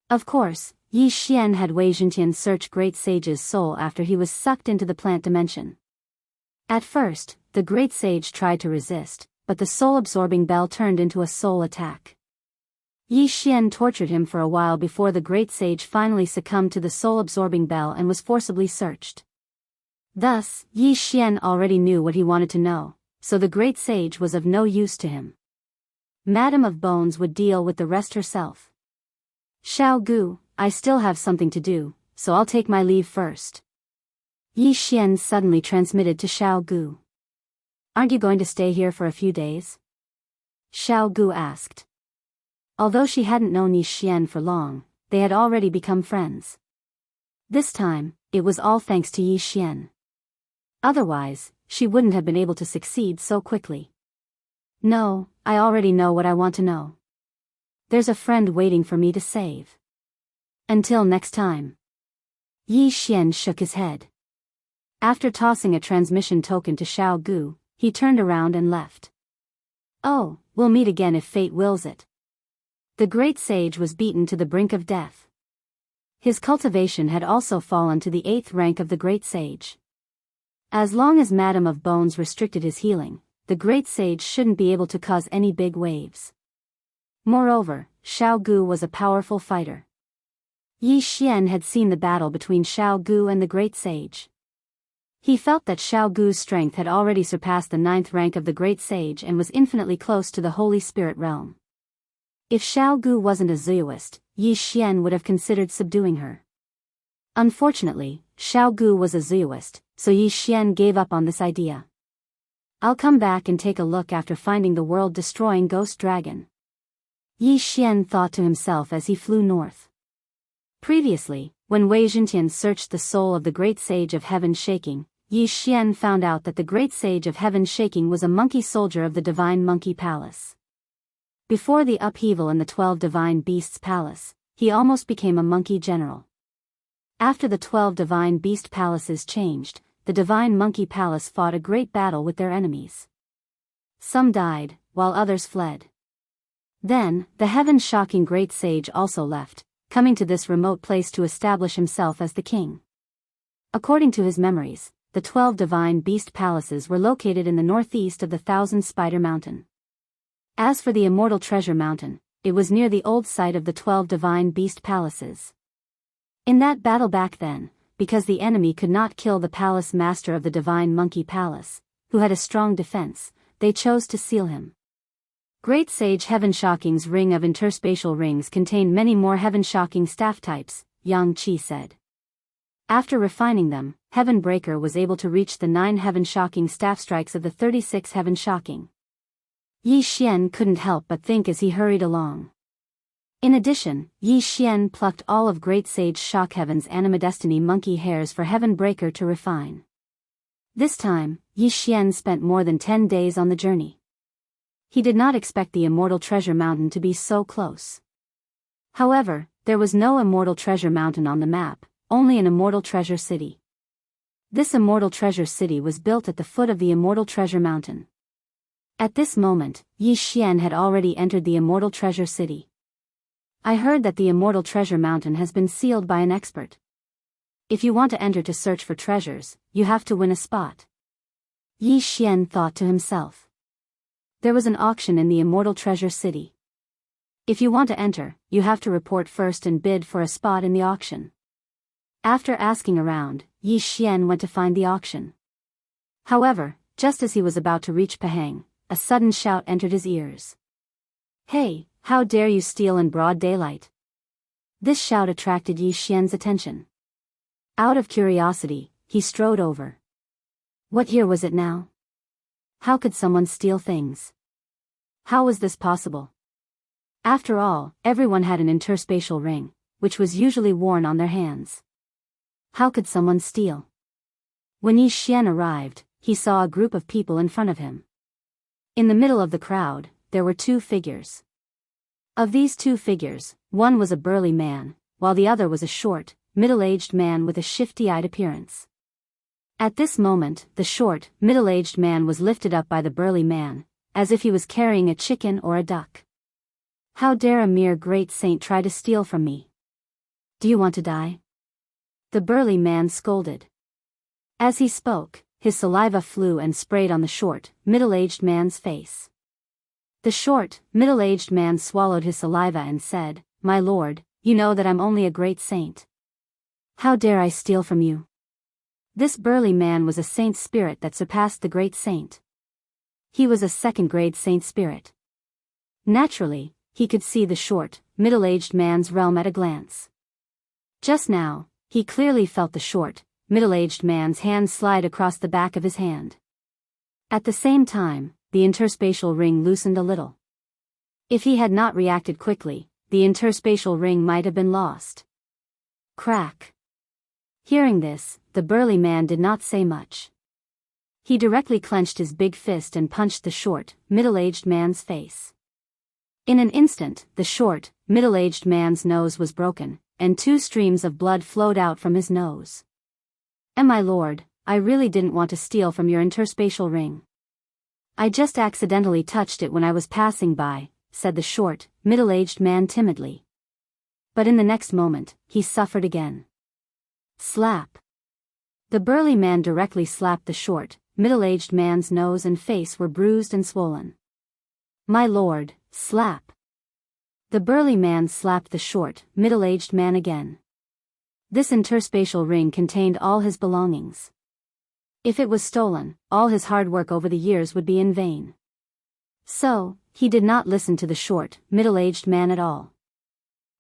Of course, Yi Xian had Wei Zhentian search Great Sage's soul after he was sucked into the plant dimension. At first, the Great Sage tried to resist, but the soul-absorbing bell turned into a soul attack. Yi Xian tortured him for a while before the Great Sage finally succumbed to the soul-absorbing bell and was forcibly searched. Thus, Yi Xian already knew what he wanted to know, so the Great Sage was of no use to him. Madame of Bones would deal with the rest herself. Xiao Gu, I still have something to do, so I'll take my leave first. Yi Xian suddenly transmitted to Xiao Gu. Aren't you going to stay here for a few days? Xiao Gu asked. Although she hadn't known Yi Xian for long, they had already become friends. This time, it was all thanks to Yi Xian. Otherwise, she wouldn't have been able to succeed so quickly. No, I already know what I want to know. There's a friend waiting for me to save. Until next time. Yi Xian shook his head. After tossing a transmission token to Xiao Gu, he turned around and left. Oh, we'll meet again if fate wills it. The Great Sage was beaten to the brink of death. His cultivation had also fallen to the 8th rank of the Great Sage. As long as Madame of Bones restricted his healing, the Great Sage shouldn't be able to cause any big waves. Moreover, Xiao Gu was a powerful fighter. Yi Xian had seen the battle between Xiao Gu and the Great Sage. He felt that Xiao Gu's strength had already surpassed the 9th rank of the Great Sage and was infinitely close to the Holy Spirit realm. If Xiao Gu wasn't a Zooist, Yi Xian would have considered subduing her. Unfortunately, Xiao Gu was a Zooist, so Yi Xian gave up on this idea. I'll come back and take a look after finding the world-destroying ghost dragon. Yi Xian thought to himself as he flew north. Previously, when Wei Zhentian searched the soul of the Great Sage of Heaven Shaking, Yi Xian found out that the Great Sage of Heaven Shaking was a monkey soldier of the Divine Monkey Palace. Before the upheaval in the 12 Divine Beasts Palace, he almost became a monkey general. After the 12 Divine Beast Palaces changed, the Divine Monkey Palace fought a great battle with their enemies. Some died, while others fled. Then, the heaven-shocking Great Sage also left, coming to this remote place to establish himself as the king. According to his memories, the 12 Divine Beast Palaces were located in the northeast of the Thousand Spider Mountain. As for the Immortal Treasure Mountain, it was near the old site of the 12 Divine Beast Palaces. In that battle back then, because the enemy could not kill the palace master of the Divine Monkey Palace, who had a strong defense, they chose to seal him. Great Sage Heaven-Shocking's ring of interspatial rings contained many more Heaven-Shocking staff types, Yang Qi said. After refining them, Heaven Breaker was able to reach the 9 Heaven-Shocking staff strikes of the 36 Heaven-Shocking. Yi Xian couldn't help but think as he hurried along. In addition, Yi Xian plucked all of Great Sage Shock Heaven's Animadestiny monkey hairs for Heaven Breaker to refine. This time, Yi Xian spent more than 10 days on the journey. He did not expect the immortal treasure mountain to be so close. However, there was no immortal treasure mountain on the map, only an immortal treasure city. This immortal treasure city was built at the foot of the immortal treasure mountain. At this moment, Yi Xian had already entered the immortal treasure city. I heard that the immortal treasure mountain has been sealed by an expert. If you want to enter to search for treasures, you have to win a spot. Yi Xian thought to himself. There was an auction in the immortal treasure city. If you want to enter, you have to report first and bid for a spot in the auction. After asking around, Yi Xian went to find the auction. However, just as he was about to reach Pahang, a sudden shout entered his ears. "Hey, how dare you steal in broad daylight?" This shout attracted Yi Xian's attention. Out of curiosity, he strode over. What year was it now? How could someone steal things? How was this possible? After all, everyone had an interspatial ring, which was usually worn on their hands. How could someone steal? When Yi Xian arrived, he saw a group of people in front of him. In the middle of the crowd, there were two figures. Of these two figures, one was a burly man, while the other was a short, middle-aged man with a shifty-eyed appearance. At this moment, the short, middle-aged man was lifted up by the burly man, as if he was carrying a chicken or a duck. How dare a mere great saint try to steal from me? Do you want to die? The burly man scolded. As he spoke, his saliva flew and sprayed on the short, middle-aged man's face. The short, middle-aged man swallowed his saliva and said, "My lord, you know that I'm only a great saint. How dare I steal from you?" This burly man was a saint spirit that surpassed the great saint. He was a second-grade saint spirit. Naturally, he could see the short, middle-aged man's realm at a glance. Just now, he clearly felt the short, middle-aged man's hand slide across the back of his hand. At the same time, the interspatial ring loosened a little. If he had not reacted quickly, the interspatial ring might have been lost. Crack. Hearing this, the burly man did not say much. He directly clenched his big fist and punched the short, middle-aged man's face. In an instant, the short, middle-aged man's nose was broken, and 2 streams of blood flowed out from his nose. "My lord, I really didn't want to steal from your interspatial ring. I just accidentally touched it when I was passing by," said the short, middle-aged man timidly. But in the next moment, he suffered again. Slap. The burly man directly slapped the short, middle-aged man's nose and face were bruised and swollen. "My lord, slap." The burly man slapped the short, middle-aged man again. This interspatial ring contained all his belongings. If it was stolen, all his hard work over the years would be in vain. So, he did not listen to the short, middle-aged man at all.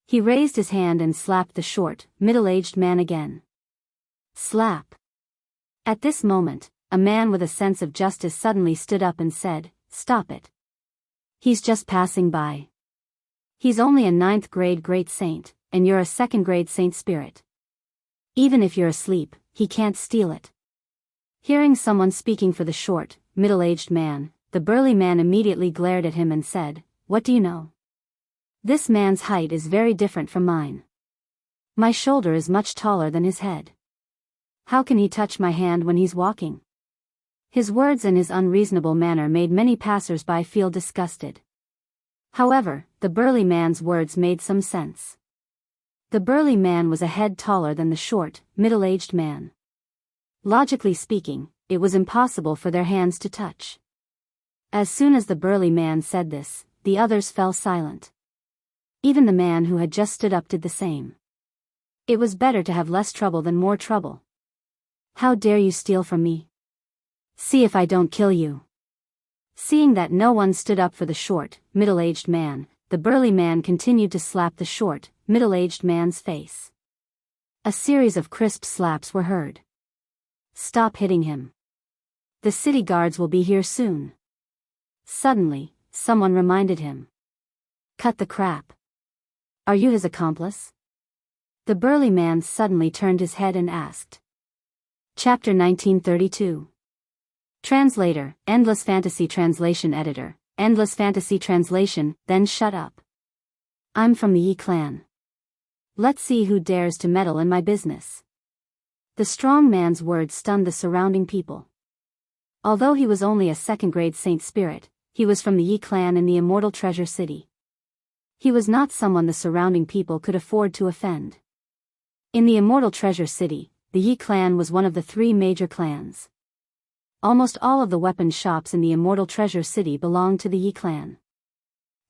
He raised his hand and slapped the short, middle-aged man again. Slap. At this moment, a man with a sense of justice suddenly stood up and said, "Stop it. He's just passing by. He's only a 9th grade great saint, and you're a 2nd grade saint spirit. Even if you're asleep, he can't steal it." Hearing someone speaking for the short, middle-aged man, the burly man immediately glared at him and said, "What do you know? This man's height is very different from mine. My shoulder is much taller than his head. How can he touch my hand when he's walking?" His words and his unreasonable manner made many passers-by feel disgusted. However, the burly man's words made some sense. The burly man was a head taller than the short, middle-aged man. Logically speaking, it was impossible for their hands to touch. As soon as the burly man said this, the others fell silent. Even the man who had just stood up did the same. It was better to have less trouble than more trouble. "How dare you steal from me? See if I don't kill you." Seeing that no one stood up for the short, middle-aged man, the burly man continued to slap the short, middle-aged man's face. A series of crisp slaps were heard. "Stop hitting him. The city guards will be here soon." Suddenly, someone reminded him. "Cut the crap. Are you his accomplice?" The burly man suddenly turned his head and asked. Chapter 1932. Translator, Endless Fantasy Translation Editor, Endless fantasy translation, then shut up. I'm from the Yi clan. Let's see who dares to meddle in my business. The strong man's words stunned the surrounding people. Although he was only a second-grade saint spirit, he was from the Yi clan in the Immortal Treasure City. He was not someone the surrounding people could afford to offend. In the Immortal Treasure City, the Yi clan was one of the 3 major clans. Almost all of the weapon shops in the Immortal Treasure City belonged to the Yi clan.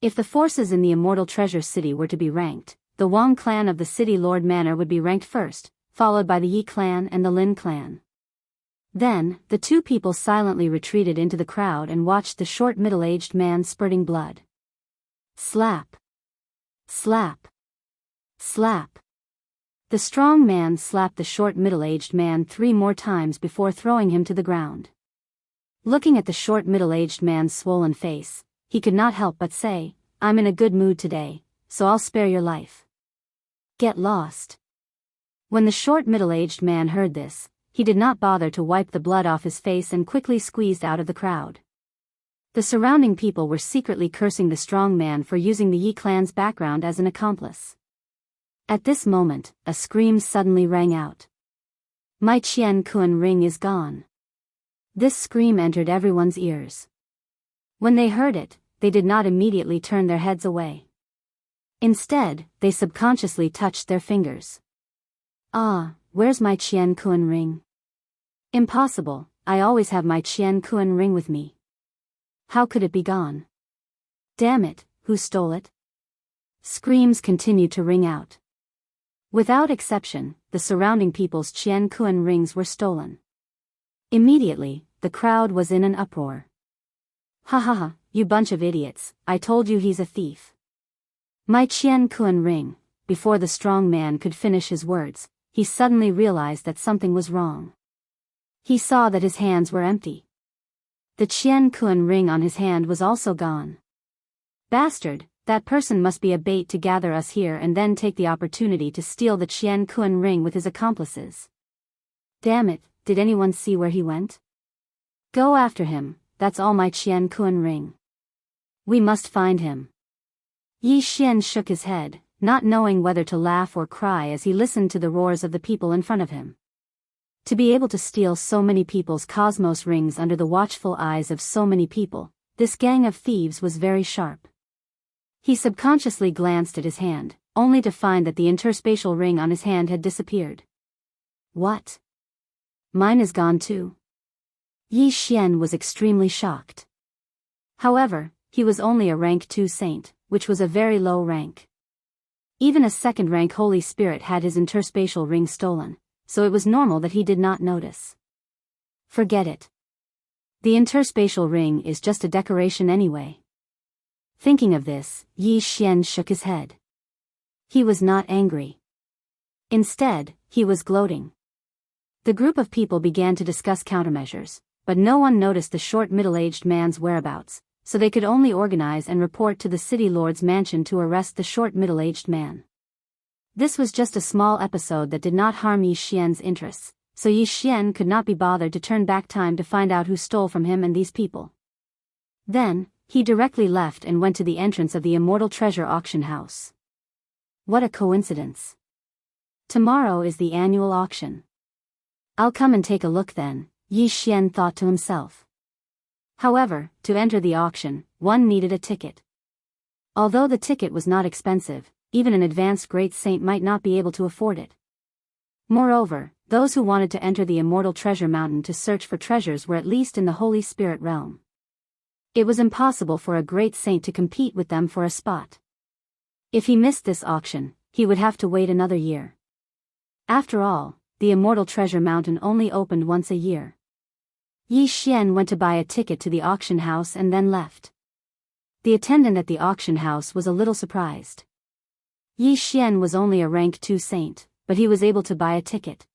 If the forces in the Immortal Treasure City were to be ranked, the Wang clan of the City Lord Manor would be ranked first, followed by the Yi clan and the Lin clan. Then, the 2 people silently retreated into the crowd and watched the short middle-aged man spurting blood. Slap. Slap. Slap. The strong man slapped the short middle-aged man 3 more times before throwing him to the ground. Looking at the short middle-aged man's swollen face, he could not help but say, "I'm in a good mood today, so I'll spare your life. Get lost." When the short middle-aged man heard this, he did not bother to wipe the blood off his face and quickly squeezed out of the crowd. The surrounding people were secretly cursing the strong man for using the Yi clan's background as an accomplice. At this moment, a scream suddenly rang out. "My Qian Kun ring is gone." This scream entered everyone's ears. When they heard it, they did not immediately turn their heads away. Instead, they subconsciously touched their fingers. "Ah, where's my Qian Kun ring?" "Impossible, I always have my Qian Kun ring with me. How could it be gone? Damn it, who stole it?" Screams continued to ring out. Without exception, the surrounding people's Qian Kun rings were stolen. Immediately, the crowd was in an uproar. "Ha ha ha, you bunch of idiots, I told you he's a thief. My Qian Kun ring." Before the strong man could finish his words, he suddenly realized that something was wrong. He saw that his hands were empty. The Qian Kun ring on his hand was also gone. "Bastard, that person must be a bait to gather us here and then take the opportunity to steal the Qian Kun ring with his accomplices. Damn it, did anyone see where he went? Go after him, that's all my Qian Kun ring. We must find him." Yi Xian shook his head, not knowing whether to laugh or cry as he listened to the roars of the people in front of him. To be able to steal so many people's cosmos rings under the watchful eyes of so many people, this gang of thieves was very sharp. He subconsciously glanced at his hand, only to find that the interspatial ring on his hand had disappeared. "What? Mine is gone too?" Yi Xian was extremely shocked. However, he was only a rank 2 saint, which was a very low rank. Even a second-rank Holy Spirit had his interspatial ring stolen, so it was normal that he did not notice. Forget it. The interspatial ring is just a decoration anyway. Thinking of this, Yi Xian shook his head. He was not angry. Instead, he was gloating. The group of people began to discuss countermeasures, but no one noticed the short middle-aged man's whereabouts, so they could only organize and report to the city lord's mansion to arrest the short middle-aged man. This was just a small episode that did not harm Yi Xian's interests, so Yi Xian could not be bothered to turn back time to find out who stole from him and these people. Then, he directly left and went to the entrance of the Immortal Treasure Auction House. What a coincidence. Tomorrow is the annual auction. I'll come and take a look then, Yi Xian thought to himself. However, to enter the auction, one needed a ticket. Although the ticket was not expensive, even an advanced great saint might not be able to afford it. Moreover, those who wanted to enter the Immortal Treasure Mountain to search for treasures were at least in the Holy Spirit realm. It was impossible for a great saint to compete with them for a spot. If he missed this auction, he would have to wait another year. After all, the Immortal Treasure Mountain only opened once a year. Yi Xian went to buy a ticket to the auction house and then left. The attendant at the auction house was a little surprised. Yi Xian was only a rank 2 saint, but he was able to buy a ticket.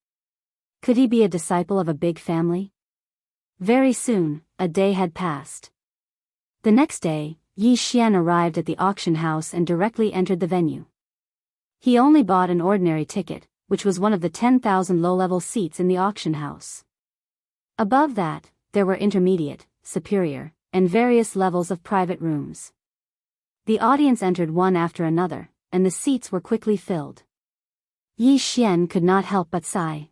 Could he be a disciple of a big family? Very soon, a day had passed. The next day, Yi Xian arrived at the auction house and directly entered the venue. He only bought an ordinary ticket, which was one of the 10,000 low-level seats in the auction house. Above that, there were intermediate, superior, and various levels of private rooms. The audience entered one after another, and the seats were quickly filled. Yi Xian could not help but sigh.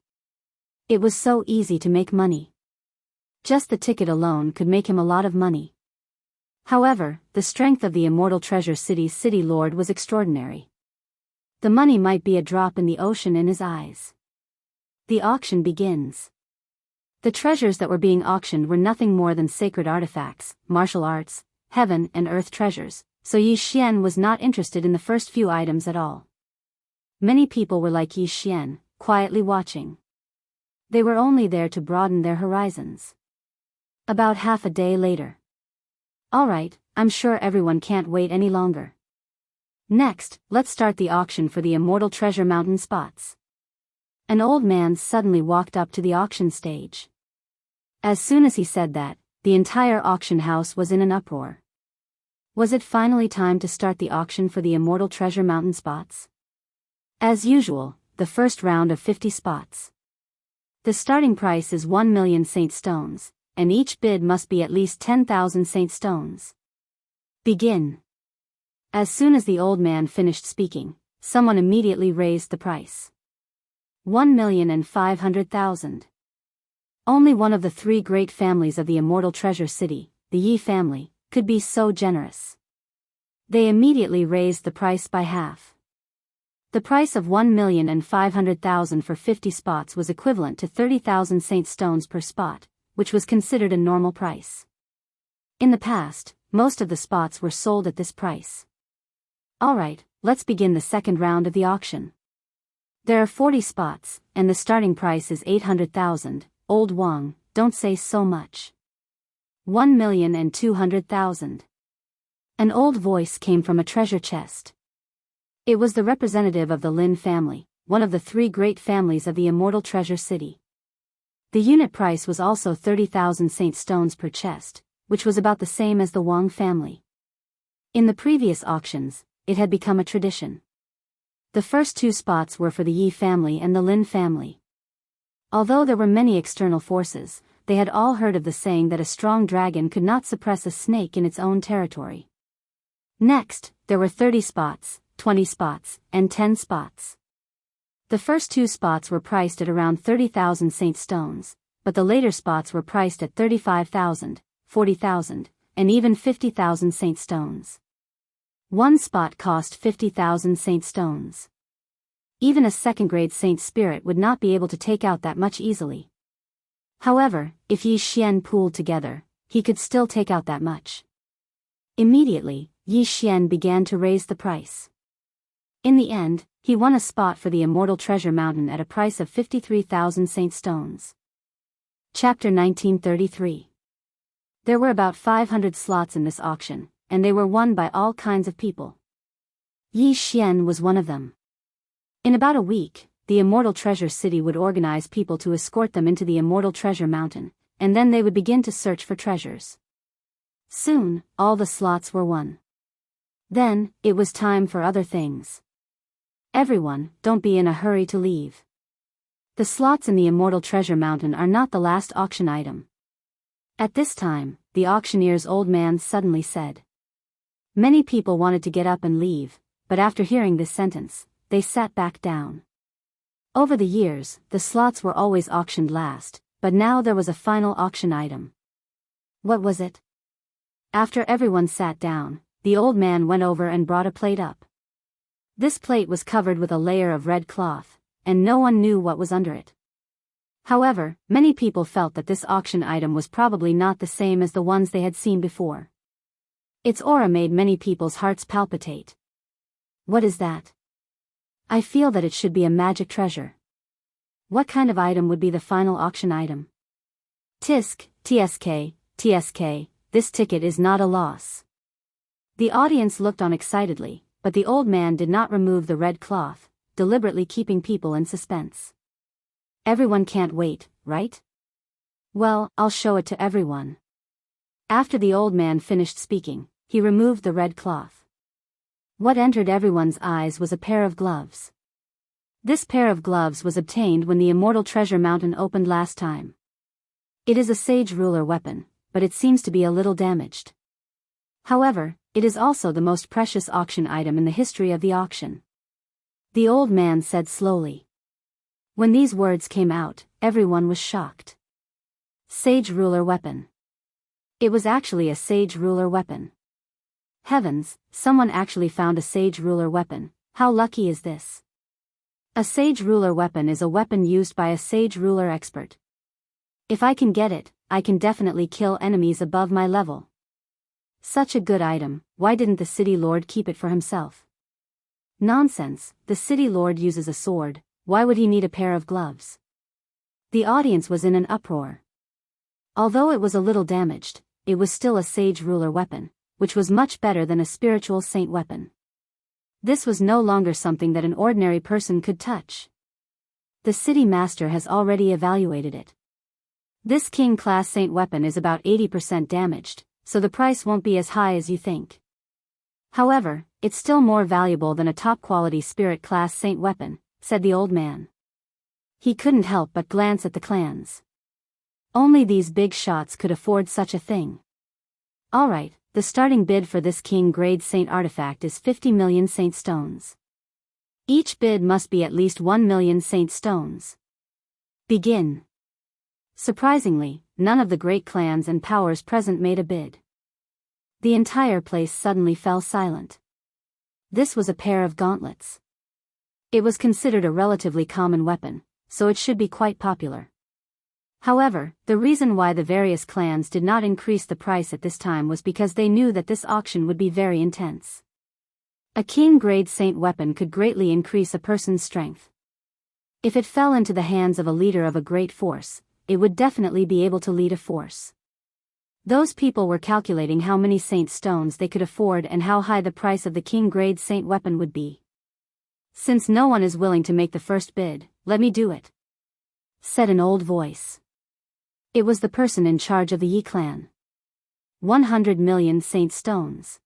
It was so easy to make money. Just the ticket alone could make him a lot of money. However, the strength of the Immortal Treasure City's city lord was extraordinary. The money might be a drop in the ocean in his eyes. The auction begins. The treasures that were being auctioned were nothing more than sacred artifacts, martial arts, heaven and earth treasures, so Yi Xian was not interested in the first few items at all. Many people were like Yi Xian, quietly watching. They were only there to broaden their horizons. About half a day later. Alright, I'm sure everyone can't wait any longer. Next, let's start the auction for the Immortal Treasure Mountain spots. An old man suddenly walked up to the auction stage. As soon as he said that, the entire auction house was in an uproar. Was it finally time to start the auction for the Immortal Treasure Mountain spots? As usual, the first round of 50 spots. The starting price is 1 million saint stones, and each bid must be at least 10,000 saint stones. Begin. As soon as the old man finished speaking, someone immediately raised the price. 1,500,000. Only one of the three great families of the Immortal Treasure City, the Yi family, could be so generous. They immediately raised the price by half. The price of 1,500,000 for 50 spots was equivalent to 30,000 saint stones per spot, which was considered a normal price. In the past, most of the spots were sold at this price. Alright, let's begin the second round of the auction. There are 40 spots, and the starting price is 800,000. Old Wang, don't say so much. 1,200,000. An old voice came from a treasure chest. It was the representative of the Lin family, one of the three great families of the Immortal Treasure City. The unit price was also 30,000 saint stones per chest, which was about the same as the Wang family. In the previous auctions, it had become a tradition. The first two spots were for the Yi family and the Lin family. Although there were many external forces, they had all heard of the saying that a strong dragon could not suppress a snake in its own territory. Next, there were 30 spots, 20 spots, and 10 spots. The first two spots were priced at around 30,000 saint stones, but the later spots were priced at 35,000, 40,000, and even 50,000 saint stones. One spot cost 50,000 saint stones. Even a second-grade saint spirit would not be able to take out that much easily. However, if Yi Xian pooled together, he could still take out that much. Immediately, Yi Xian began to raise the price. In the end, he won a spot for the Immortal Treasure Mountain at a price of 53,000 saint stones. Chapter 1933. There were about 500 slots in this auction, and they were won by all kinds of people. Yi Xian was one of them. In about a week, the Immortal Treasure City would organize people to escort them into the Immortal Treasure Mountain, and then they would begin to search for treasures. Soon, all the slots were won. Then, it was time for other things. Everyone, don't be in a hurry to leave. The slots in the Immortal Treasure Mountain are not the last auction item. At this time, the auctioneer's old man suddenly said. Many people wanted to get up and leave, but after hearing this sentence, they sat back down. Over the years, the slots were always auctioned last, but now there was a final auction item. What was it? After everyone sat down, the old man went over and brought a plate up. This plate was covered with a layer of red cloth, and no one knew what was under it. However, many people felt that this auction item was probably not the same as the ones they had seen before. Its aura made many people's hearts palpitate. What is that? I feel that it should be a magic treasure. What kind of item would be the final auction item? Tisk, TSK, this ticket is not a loss. The audience looked on excitedly, but the old man did not remove the red cloth, deliberately keeping people in suspense. Everyone can't wait, right? Well, I'll show it to everyone. After the old man finished speaking, he removed the red cloth. What entered everyone's eyes was a pair of gloves. This pair of gloves was obtained when the Immortal Treasure Mountain opened last time. It is a sage ruler weapon, but it seems to be a little damaged. However, it is also the most precious auction item in the history of the auction. The old man said slowly. When these words came out, everyone was shocked. Sage ruler weapon. It was actually a sage ruler weapon. Heavens, someone actually found a sage ruler weapon. How lucky is this? A sage ruler weapon is a weapon used by a sage ruler expert. If I can get it, I can definitely kill enemies above my level. Such a good item, why didn't the city lord keep it for himself? Nonsense, the city lord uses a sword, why would he need a pair of gloves? The audience was in an uproar. Although it was a little damaged, it was still a sage ruler weapon, which was much better than a spiritual saint weapon. This was no longer something that an ordinary person could touch. The city master has already evaluated it. This king-class saint weapon is about 80% damaged, so the price won't be as high as you think. However, it's still more valuable than a top-quality spirit-class saint weapon, said the old man. He couldn't help but glance at the clans. Only these big shots could afford such a thing. Alright, the starting bid for this king-grade saint artifact is 50 million saint stones. Each bid must be at least 1 million saint stones. Begin. Surprisingly, none of the great clans and powers present made a bid. The entire place suddenly fell silent. This was a pair of gauntlets. It was considered a relatively common weapon, so it should be quite popular. However, the reason why the various clans did not increase the price at this time was because they knew that this auction would be very intense. A king-grade saint weapon could greatly increase a person's strength. If it fell into the hands of a leader of a great force, it would definitely be able to lead a force. Those people were calculating how many saint stones they could afford and how high the price of the king-grade saint weapon would be. Since no one is willing to make the first bid, let me do it, said an old voice. It was the person in charge of the Yi clan. 100 million saint stones.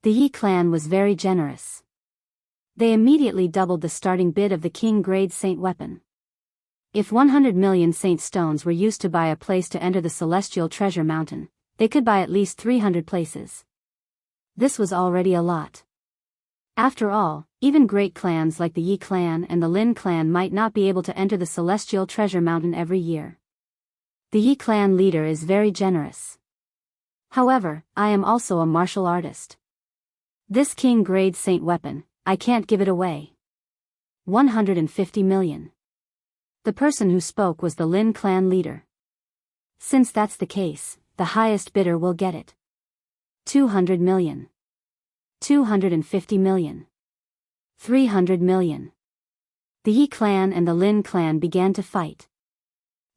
The Yi clan was very generous. They immediately doubled the starting bid of the king-grade saint weapon. If 100 million saint stones were used to buy a place to enter the celestial treasure mountain, they could buy at least 300 places. This was already a lot. After all, even great clans like the Yi clan and the Lin clan might not be able to enter the celestial treasure mountain every year. The Yi clan leader is very generous. However, I am also a martial artist. This king-grade saint weapon, I can't give it away. 150 million. The person who spoke was the Lin clan leader. Since that's the case, the highest bidder will get it. 200 million. 250 million. 300 million. The Yi clan and the Lin clan began to fight.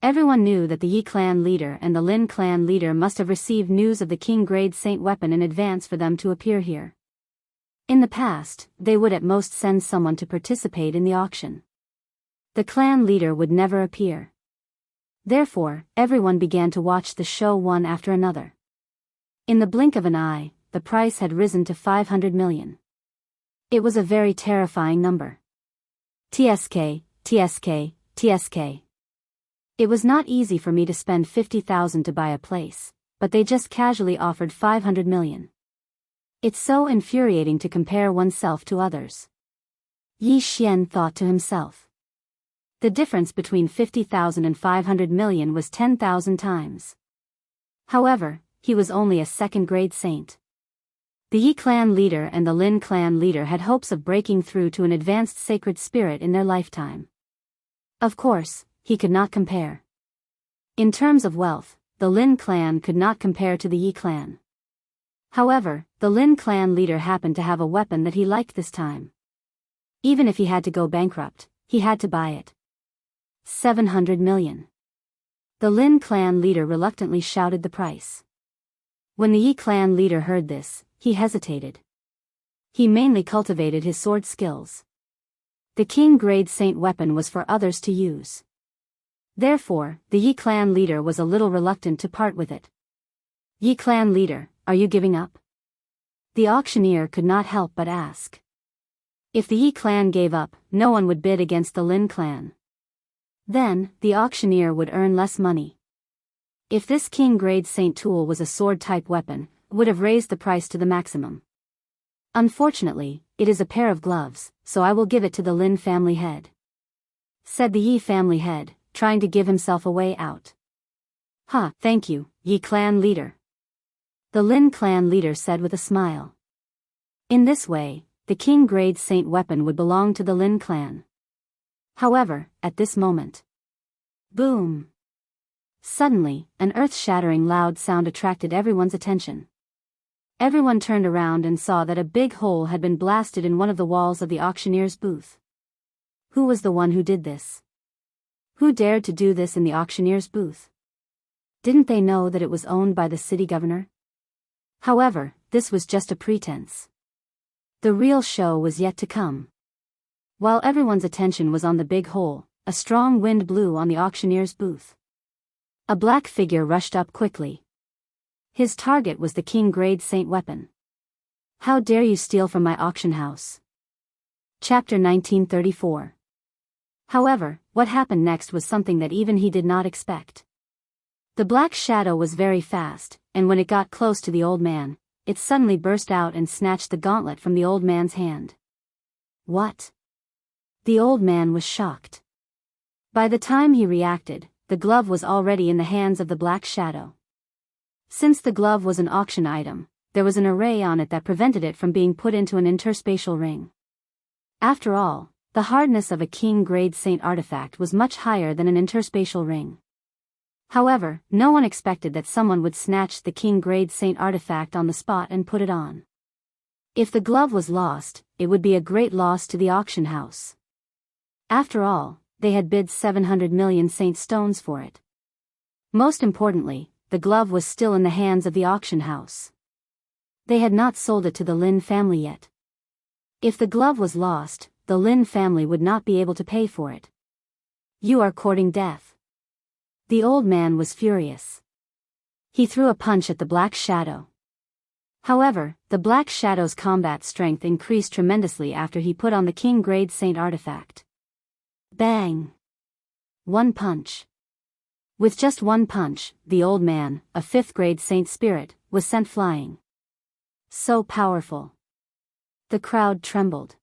Everyone knew that the Yi clan leader and the Lin clan leader must have received news of the king-grade saint weapon in advance for them to appear here. In the past, they would at most send someone to participate in the auction. The clan leader would never appear. Therefore, everyone began to watch the show one after another. In the blink of an eye, the price had risen to 500 million. It was a very terrifying number. TSK, TSK, TSK. It was not easy for me to spend 50,000 to buy a place, but they just casually offered 500 million. It's so infuriating to compare oneself to others. Yi Xian thought to himself. The difference between 50,000 and 500 million was 10,000 times. However, he was only a second-grade saint. The Yi clan leader and the Lin clan leader had hopes of breaking through to an advanced sacred spirit in their lifetime. Of course, he could not compare. In terms of wealth, the Lin clan could not compare to the Yi clan. However, the Lin clan leader happened to have a weapon that he liked this time. Even if he had to go bankrupt, he had to buy it. 700 million. The Lin clan leader reluctantly shouted the price. When the Yi clan leader heard this, he hesitated. He mainly cultivated his sword skills. The king-grade saint weapon was for others to use. Therefore, the Yi clan leader was a little reluctant to part with it. Yi clan leader, are you giving up? The auctioneer could not help but ask. If the Yi clan gave up, no one would bid against the Lin clan. Then, the auctioneer would earn less money. If this king-grade saint tool was a sword-type weapon, it would have raised the price to the maximum. Unfortunately, it is a pair of gloves, so I will give it to the Lin family head," said the Yi family head, trying to give himself a way out. Thank you, Yi clan leader," the Lin clan leader said with a smile. In this way, the king-grade saint weapon would belong to the Lin clan. However, at this moment, boom! Suddenly, an earth-shattering loud sound attracted everyone's attention. Everyone turned around and saw that a big hole had been blasted in one of the walls of the auctioneer's booth. Who was the one who did this? Who dared to do this in the auctioneer's booth? Didn't they know that it was owned by the city governor? However, this was just a pretense. The real show was yet to come. While everyone's attention was on the big hole, a strong wind blew on the auctioneer's booth. A black figure rushed up quickly. His target was the king-grade saint weapon. "How dare you steal from my auction house?" Chapter 1934. However, what happened next was something that even he did not expect. The black shadow was very fast, and when it got close to the old man, it suddenly burst out and snatched the gauntlet from the old man's hand. What? The old man was shocked. By the time he reacted, the glove was already in the hands of the black shadow. Since the glove was an auction item, there was an array on it that prevented it from being put into an interspatial ring. After all, the hardness of a king-grade saint artifact was much higher than an interspatial ring. However, no one expected that someone would snatch the king-grade saint artifact on the spot and put it on. If the glove was lost, it would be a great loss to the auction house. After all, they had bid 700 million saint stones for it. Most importantly, the glove was still in the hands of the auction house. They had not sold it to the Lin family yet. If the glove was lost, the Lin family would not be able to pay for it. "You are courting death." The old man was furious. He threw a punch at the black shadow. However, the black shadow's combat strength increased tremendously after he put on the king-grade saint artifact. Bang! One punch. With just one punch, the old man, a 5th-grade saint spirit, was sent flying. So powerful. The crowd trembled.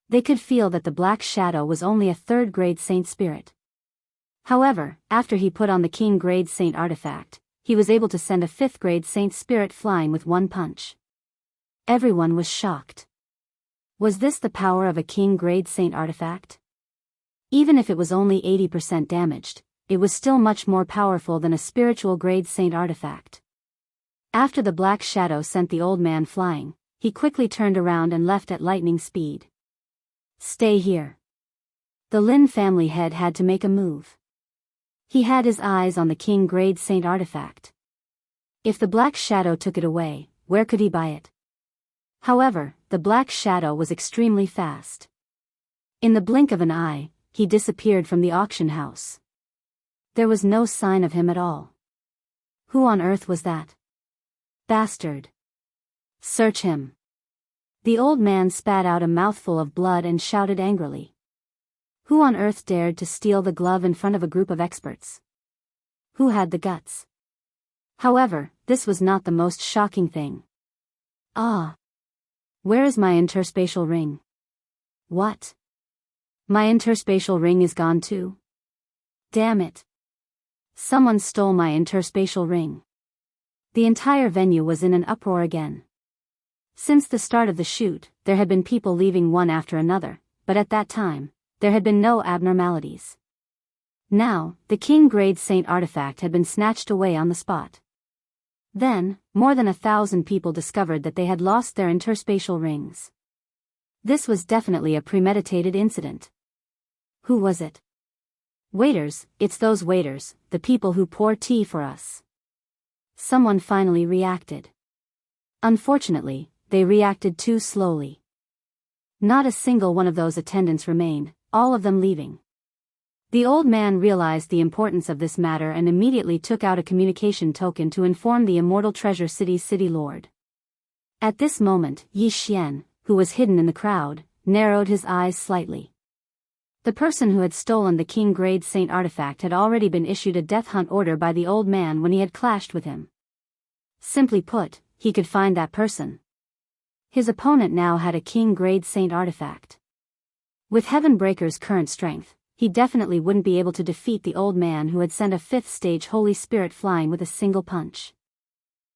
They could feel that the black shadow was only a 3rd-grade saint spirit. However, after he put on the king-grade saint artifact, he was able to send a 5th-grade saint spirit flying with one punch. Everyone was shocked. Was this the power of a king-grade saint artifact? Even if it was only 80% damaged, it was still much more powerful than a spiritual grade saint artifact. After the black shadow sent the old man flying, he quickly turned around and left at lightning speed. "Stay here." The Lin family head had to make a move. He had his eyes on the king-grade saint artifact. If the black shadow took it away, where could he buy it? However, the black shadow was extremely fast. In the blink of an eye, he disappeared from the auction house. There was no sign of him at all. Who on earth was that bastard? Search him. The old man spat out a mouthful of blood and shouted angrily. Who on earth dared to steal the glove in front of a group of experts? Who had the guts? However, this was not the most shocking thing. Where is my interspatial ring? What? My interspatial ring is gone too? Damn it. Someone stole my interspatial ring. The entire venue was in an uproar again. Since the start of the shoot, there had been people leaving one after another, but at that time, there had been no abnormalities. Now, the king-grade saint artifact had been snatched away on the spot. Then, more than 1,000 people discovered that they had lost their interspatial rings. This was definitely a premeditated incident. Who was it? Waiters, it's those waiters, the people who pour tea for us. Someone finally reacted. Unfortunately, they reacted too slowly. Not a single one of those attendants remained, all of them leaving. The old man realized the importance of this matter and immediately took out a communication token to inform the Immortal Treasure City's city lord. At this moment, Yi Xian, who was hidden in the crowd, narrowed his eyes slightly. The person who had stolen the King Grade Saint artifact had already been issued a death hunt order by the old man when he had clashed with him. Simply put, he could find that person. His opponent now had a King Grade Saint artifact. With Heavenbreaker's current strength, he definitely wouldn't be able to defeat the old man who had sent a 5th stage Holy Spirit flying with a single punch.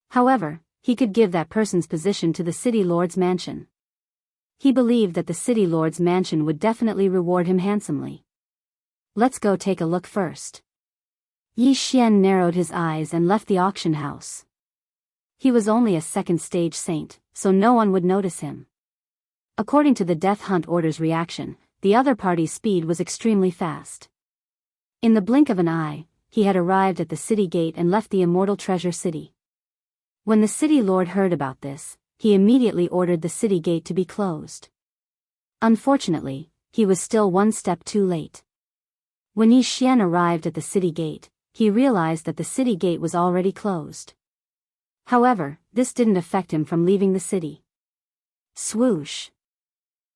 However, he could give that person's position to the City Lord's mansion. He believed that the City Lord's mansion would definitely reward him handsomely. Let's go take a look first. Yi Xian narrowed his eyes and left the auction house. He was only a 2nd stage saint, so no one would notice him. According to the death hunt order's reaction, the other party's speed was extremely fast. In the blink of an eye, he had arrived at the city gate and left the Immortal Treasure City. When the City Lord heard about this, he immediately ordered the city gate to be closed. Unfortunately, he was still one step too late. When Yi Xian arrived at the city gate, he realized that the city gate was already closed. However, this didn't affect him from leaving the city. Swoosh!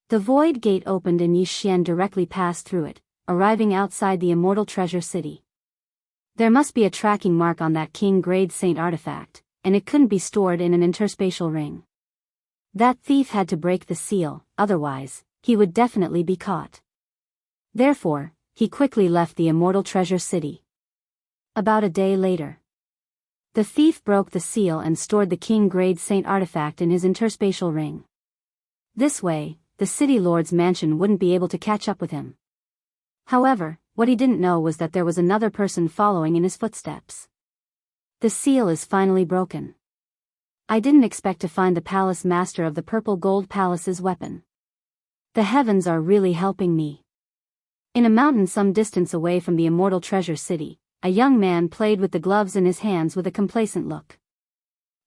The void gate opened and Yi Xian directly passed through it, arriving outside the Immortal Treasure City. There must be a tracking mark on that King Grade Saint artifact, and it couldn't be stored in an interspatial ring. That thief had to break the seal, otherwise, he would definitely be caught. Therefore, he quickly left the Immortal Treasure City. About a day later, the thief broke the seal and stored the King Grade Saint artifact in his interspatial ring. This way, the City Lord's mansion wouldn't be able to catch up with him. However, what he didn't know was that there was another person following in his footsteps. The seal is finally broken. I didn't expect to find the Palace Master of the Purple Gold Palace's weapon. The heavens are really helping me. In a mountain some distance away from the Immortal Treasure City, a young man played with the gloves in his hands with a complacent look.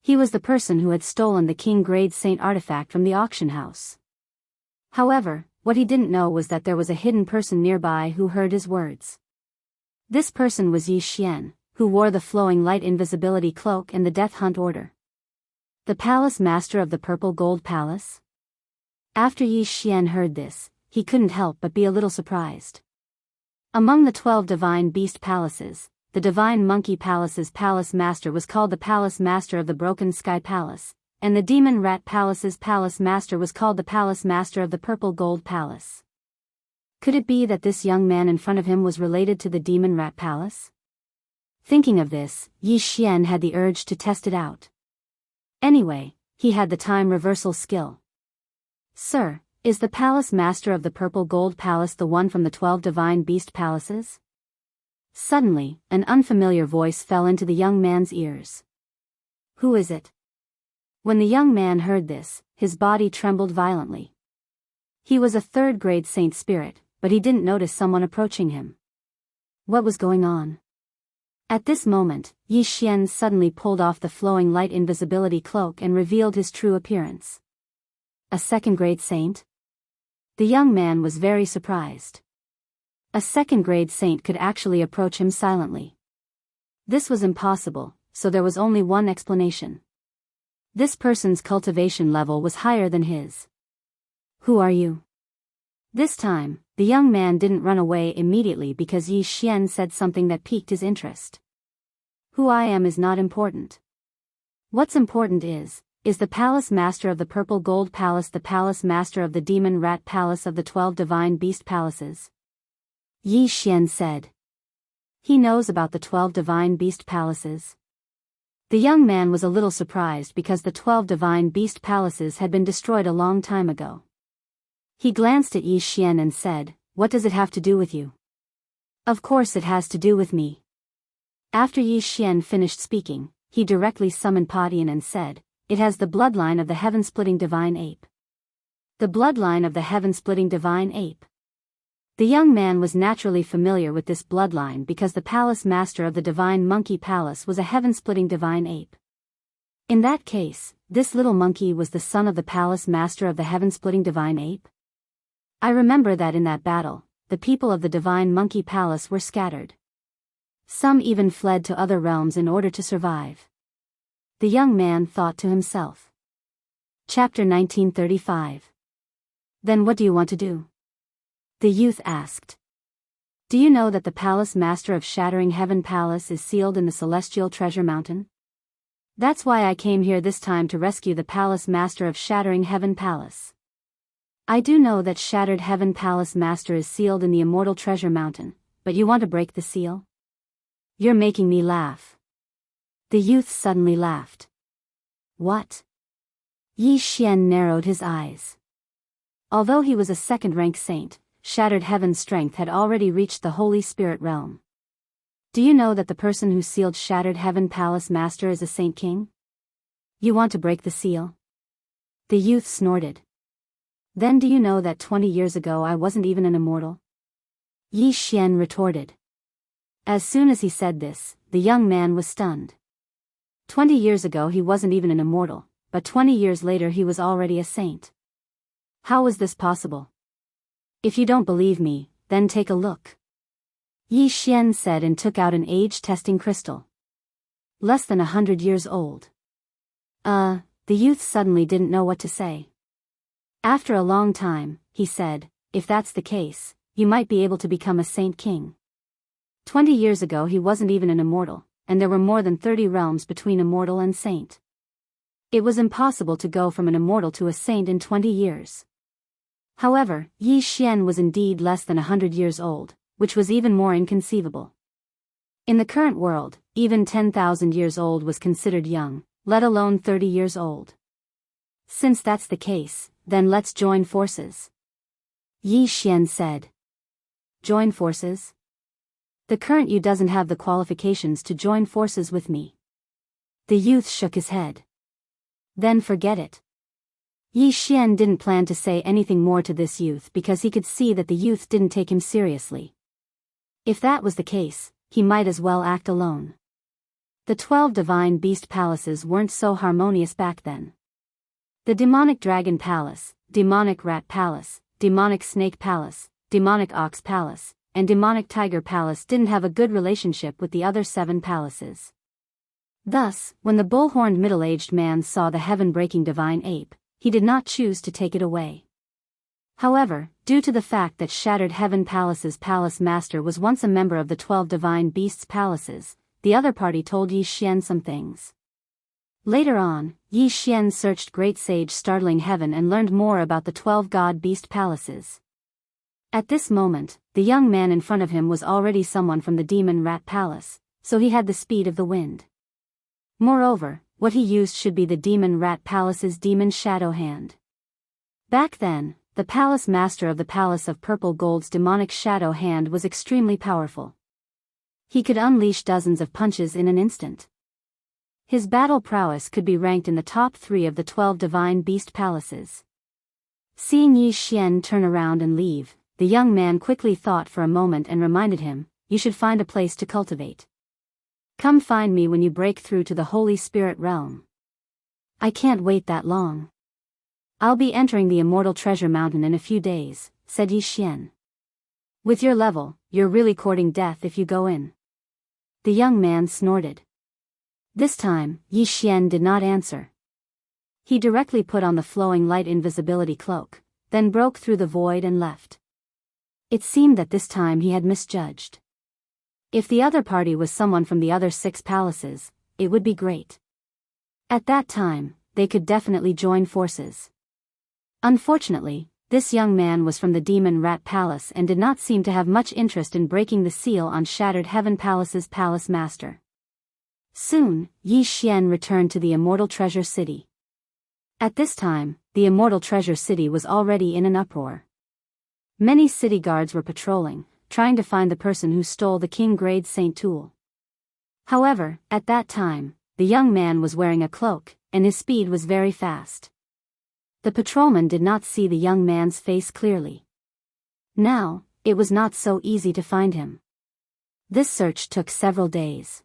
He was the person who had stolen the King Grade Saint artifact from the auction house. However, what he didn't know was that there was a hidden person nearby who heard his words. This person was Yi Xian, who wore the flowing light invisibility cloak and the death hunt order. The Palace Master of the Purple Gold Palace? After Yi Xian heard this, he couldn't help but be a little surprised. Among the 12 Divine Beast Palaces, the Divine Monkey Palace's Palace Master was called the Palace Master of the Broken Sky Palace, and the Demon Rat Palace's Palace Master was called the Palace Master of the Purple Gold Palace. Could it be that this young man in front of him was related to the Demon Rat Palace? Thinking of this, Yi Xian had the urge to test it out. Anyway, he had the time reversal skill. Sir, is the Palace Master of the Purple Gold Palace the one from the 12 Divine Beast Palaces? Suddenly, an unfamiliar voice fell into the young man's ears. Who is it? When the young man heard this, his body trembled violently. He was a 3rd grade saint spirit, but he didn't notice someone approaching him. What was going on? At this moment, Yi Xian suddenly pulled off the flowing light invisibility cloak and revealed his true appearance. A 2nd grade saint? The young man was very surprised. A 2nd grade saint could actually approach him silently. This was impossible, so there was only one explanation. This person's cultivation level was higher than his. Who are you? This time, the young man didn't run away immediately because Yi Xian said something that piqued his interest. Who I am is not important. What's important is the Palace Master of the Purple Gold Palace the Palace Master of the Demon Rat Palace of the 12 Divine Beast Palaces? Yi Xian said. He knows about the 12 Divine Beast Palaces. The young man was a little surprised because the 12 Divine Beast Palaces had been destroyed a long time ago. He glanced at Yi Xian and said, What does it have to do with you? Of course it has to do with me. After Yi Xian finished speaking, he directly summoned Padian and said, It has the bloodline of the heaven-splitting divine ape. The bloodline of the heaven-splitting divine ape. The young man was naturally familiar with this bloodline because the Palace Master of the Divine Monkey Palace was a heaven-splitting divine ape. In that case, this little monkey was the son of the Palace Master of the heaven-splitting divine ape? I remember that in that battle, the people of the Divine Monkey Palace were scattered. Some even fled to other realms in order to survive. The young man thought to himself. Chapter 1935. Then what do you want to do? The youth asked. Do you know that the palace master of Shattering Heaven Palace is sealed in the Celestial Treasure Mountain? That's why I came here this time to rescue the palace master of Shattering Heaven Palace. I do know that Shattered Heaven Palace master is sealed in the Immortal Treasure Mountain, but you want to break the seal? You're making me laugh. The youth suddenly laughed. What? Yi Xian narrowed his eyes. Although he was a second-rank saint, Shattered Heaven's strength had already reached the Holy Spirit realm. Do you know that the person who sealed Shattered Heaven Palace Master is a Saint King? You want to break the seal? The youth snorted. Then do you know that 20 years ago I wasn't even an immortal? Yi Xian retorted. As soon as he said this, the young man was stunned. 20 years ago he wasn't even an immortal, but 20 years later he was already a saint. How was this possible? If you don't believe me, then take a look. Yi Xian said and took out an age-testing crystal. Less than 100 years old. The youth suddenly didn't know what to say. After a long time, he said, if that's the case, you might be able to become a Saint King. 20 years ago he wasn't even an immortal, and there were more than 30 realms between immortal and saint. It was impossible to go from an immortal to a saint in 20 years. However, Yi Xian was indeed less than 100 years old, which was even more inconceivable. In the current world, even 10,000 years old was considered young, let alone 30 years old. Since that's the case, then let's join forces. Yi Xian said. Join forces? The current you doesn't have the qualifications to join forces with me. The youth shook his head. Then forget it. Yi Xian didn't plan to say anything more to this youth because he could see that the youth didn't take him seriously. If that was the case, he might as well act alone. The 12 divine beast palaces weren't so harmonious back then. The demonic dragon palace, demonic rat palace, demonic snake palace, demonic ox palace, and demonic tiger palace didn't have a good relationship with the other 7 palaces. Thus, when the bull-horned middle-aged man saw the heaven-breaking divine ape, he did not choose to take it away. However, due to the fact that Shattered Heaven Palace's palace master was once a member of the 12 divine beasts palaces, the other party told Yi Xian some things. Later on, Yi Xian searched Great Sage Startling Heaven and learned more about the 12 god beast palaces. At this moment, the young man in front of him was already someone from the Demon Rat Palace, so he had the speed of the wind. Moreover, what he used should be the Demon Rat Palace's Demon Shadow Hand. Back then, the palace master of the Palace of Purple Gold's demonic shadow hand was extremely powerful. He could unleash dozens of punches in an instant. His battle prowess could be ranked in the top 3 of the 12 divine beast palaces. Seeing Yi Xian turn around and leave, the young man quickly thought for a moment and reminded him, you should find a place to cultivate. Come find me when you break through to the Holy Spirit realm. I can't wait that long. I'll be entering the Immortal Treasure Mountain in a few days, said Yi Xian. With your level, you're really courting death if you go in. The young man snorted. This time, Yi Xian did not answer. He directly put on the flowing light invisibility cloak, then broke through the void and left. It seemed that this time he had misjudged. If the other party was someone from the other 6 palaces, it would be great. At that time, they could definitely join forces. Unfortunately, this young man was from the Demon Rat Palace and did not seem to have much interest in breaking the seal on Shattered Heaven Palace's palace master. Soon, Yi Xian returned to the Immortal Treasure City. At this time, the Immortal Treasure City was already in an uproar. Many city guards were patrolling, trying to find the person who stole the King Grade Saint tool. However, at that time, the young man was wearing a cloak, and his speed was very fast. The patrolman did not see the young man's face clearly. Now, it was not so easy to find him. This search took several days.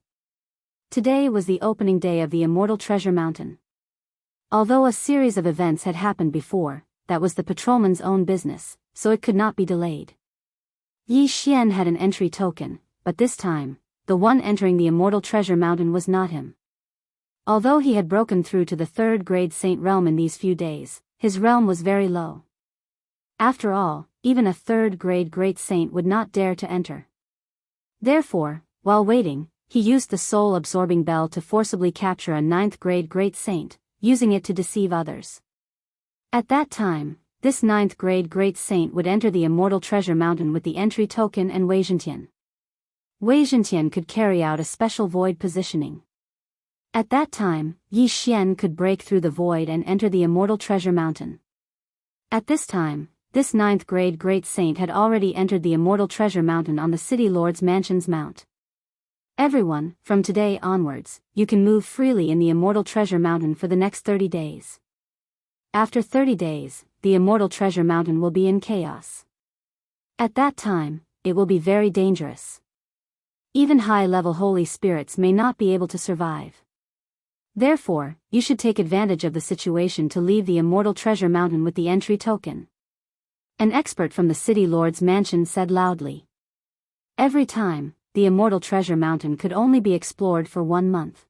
Today was the opening day of the Immortal Treasure Mountain. Although a series of events had happened before, that was the patrolman's own business, so it could not be delayed. Yi Xian had an entry token, but this time, the one entering the Immortal Treasure Mountain was not him. Although he had broken through to the 3rd grade saint realm in these few days, his realm was very low. After all, even a third-grade great saint would not dare to enter. Therefore, while waiting, he used the soul-absorbing bell to forcibly capture a ninth-grade great saint, using it to deceive others. At that time, this ninth-grade great saint would enter the immortal treasure mountain with the entry token and Wei Zhentian. Wei Zhentian could carry out a special void positioning. At that time, Yi Xian could break through the void and enter the immortal treasure mountain. At this time, this ninth-grade great saint had already entered the immortal treasure mountain on the city lord's mansion's mount. Everyone, from today onwards, you can move freely in the immortal treasure mountain for the next 30 days. After 30 days, the immortal treasure mountain will be in chaos. At that time, it will be very dangerous. Even high-level holy spirits may not be able to survive. Therefore, you should take advantage of the situation to leave the immortal treasure mountain with the entry token. An expert from the city lord's mansion said loudly. Every time, the immortal treasure mountain could only be explored for 1 month.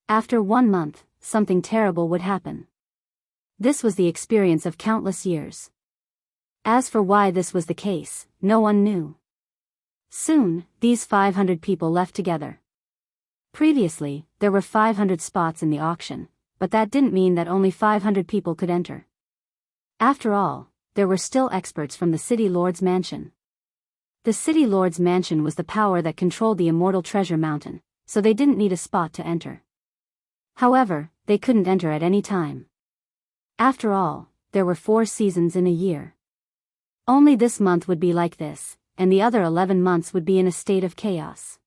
After 1 month, something terrible would happen. This was the experience of countless years. As for why this was the case, no one knew. Soon, these 500 people left together. Previously, there were 500 spots in the auction, but that didn't mean that only 500 people could enter. After all, there were still experts from the city lord's mansion. The city lord's mansion was the power that controlled the immortal treasure mountain, so they didn't need a spot to enter. However, they couldn't enter at any time. After all, there were 4 seasons in a year. Only this month would be like this, and the other 11 months would be in a state of chaos.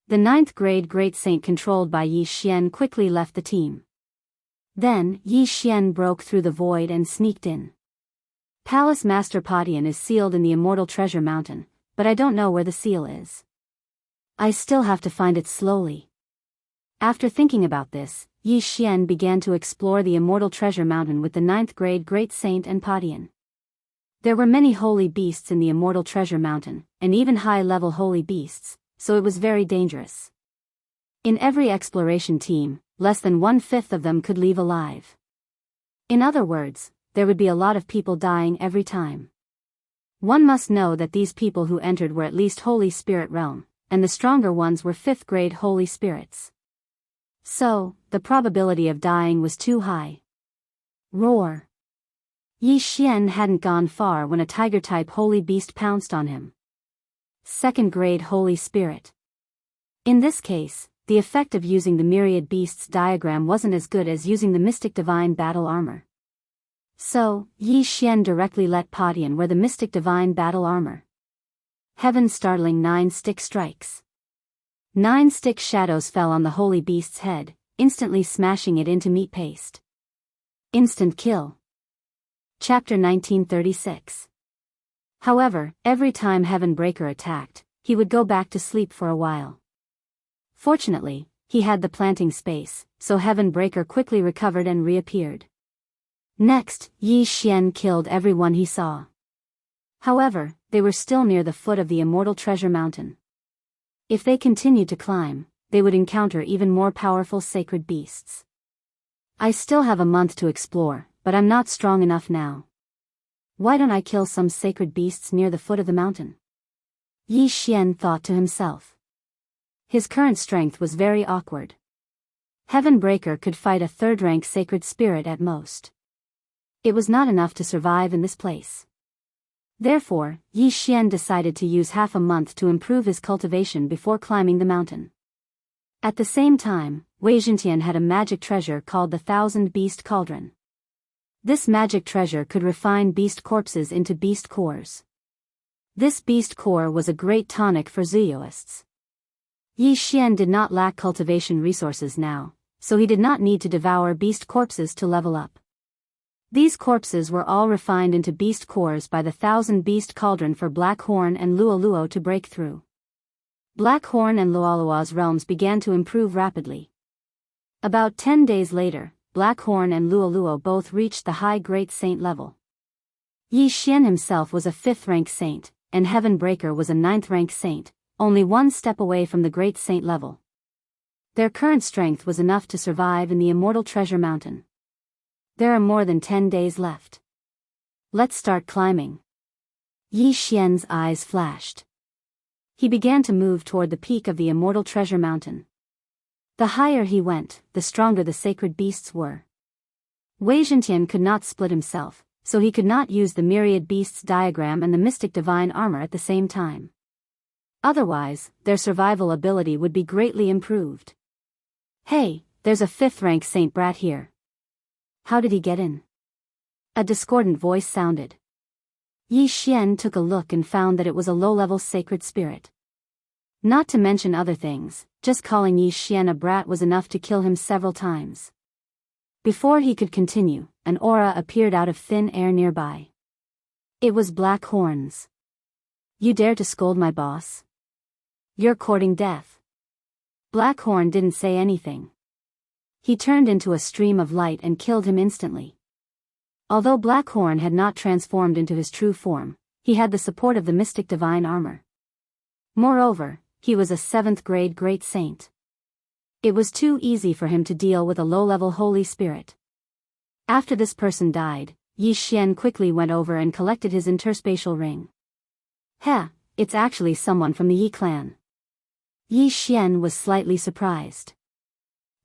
The ninth-grade great saint controlled by Yi Xian quickly left the team. Then, Yi Xian broke through the void and sneaked in. Palace Master Padian is sealed in the immortal treasure mountain, but I don't know where the seal is. I still have to find it slowly. After thinking about this, Yi Xian began to explore the immortal treasure mountain with the ninth-grade great saint and Padian. There were many holy beasts in the immortal treasure mountain, and even high-level holy beasts, so it was very dangerous. In every exploration team, less than 1/5 of them could leave alive. In other words, there would be a lot of people dying every time. One must know that these people who entered were at least Holy Spirit realm, and the stronger ones were 5th-grade Holy Spirits. So, the probability of dying was too high. Roar! Yi Xian hadn't gone far when a tiger-type holy beast pounced on him. 2nd-grade Holy Spirit. In this case, the effect of using the myriad beasts diagram wasn't as good as using the mystic divine battle armor. So, Yi Xian directly let Padian wear the mystic divine battle armor. Heaven startling 9 stick strikes. 9 stick shadows fell on the holy beast's head, instantly smashing it into meat paste. Instant kill. Chapter 1936. However, every time Heaven Breaker attacked, he would go back to sleep for a while. Fortunately, he had the planting space, so Heaven Breaker quickly recovered and reappeared. Next, Yi Xian killed everyone he saw. However, they were still near the foot of the immortal treasure mountain. If they continued to climb, they would encounter even more powerful sacred beasts. I still have a month to explore, but I'm not strong enough now. Why don't I kill some sacred beasts near the foot of the mountain? Yi Xian thought to himself. His current strength was very awkward. Heaven Breaker could fight a 3rd-rank sacred spirit at most. It was not enough to survive in this place. Therefore, Yi Xian decided to use half a month to improve his cultivation before climbing the mountain. At the same time, Wei Zhentian had a magic treasure called the 1000-Beast Cauldron. This magic treasure could refine beast corpses into beast cores. This beast core was a great tonic for Zooists. Yi Xian did not lack cultivation resources now, so he did not need to devour beast corpses to level up. These corpses were all refined into beast cores by the 1000-Beast Cauldron for Black Horn and Luoluo to break through. Black Horn and Luoluo's realms began to improve rapidly. About 10 days later, Black Horn and Luoluo both reached the high Great Saint level. Yi Xian himself was a 5th-rank saint, and Heaven Breaker was a 9th-rank saint, only 1 step away from the Great Saint level. Their current strength was enough to survive in the Immortal Treasure Mountain. There are more than 10 days left. Let's start climbing. Yi Xian's eyes flashed. He began to move toward the peak of the immortal treasure mountain. The higher he went, the stronger the sacred beasts were. Wei Zhentian could not split himself, so he could not use the myriad beasts diagram and the mystic divine armor at the same time. Otherwise, their survival ability would be greatly improved. Hey, there's a 5th rank Saint Brat here. How did he get in? A discordant voice sounded. Yi Xian took a look and found that it was a low-level sacred spirit. Not to mention other things, just calling Yi Xian a brat was enough to kill him several times. Before he could continue, an aura appeared out of thin air nearby. It was Black Horn's. You dare to scold my boss? You're courting death. Black Horn didn't say anything. He turned into a stream of light and killed him instantly. Although Black Horn had not transformed into his true form, he had the support of the mystic divine armor. Moreover, he was a 7th grade great saint. It was too easy for him to deal with a low-level holy spirit. After this person died, Yi Xian quickly went over and collected his interspatial ring. Heh, it's actually someone from the Yi clan. Yi Xian was slightly surprised.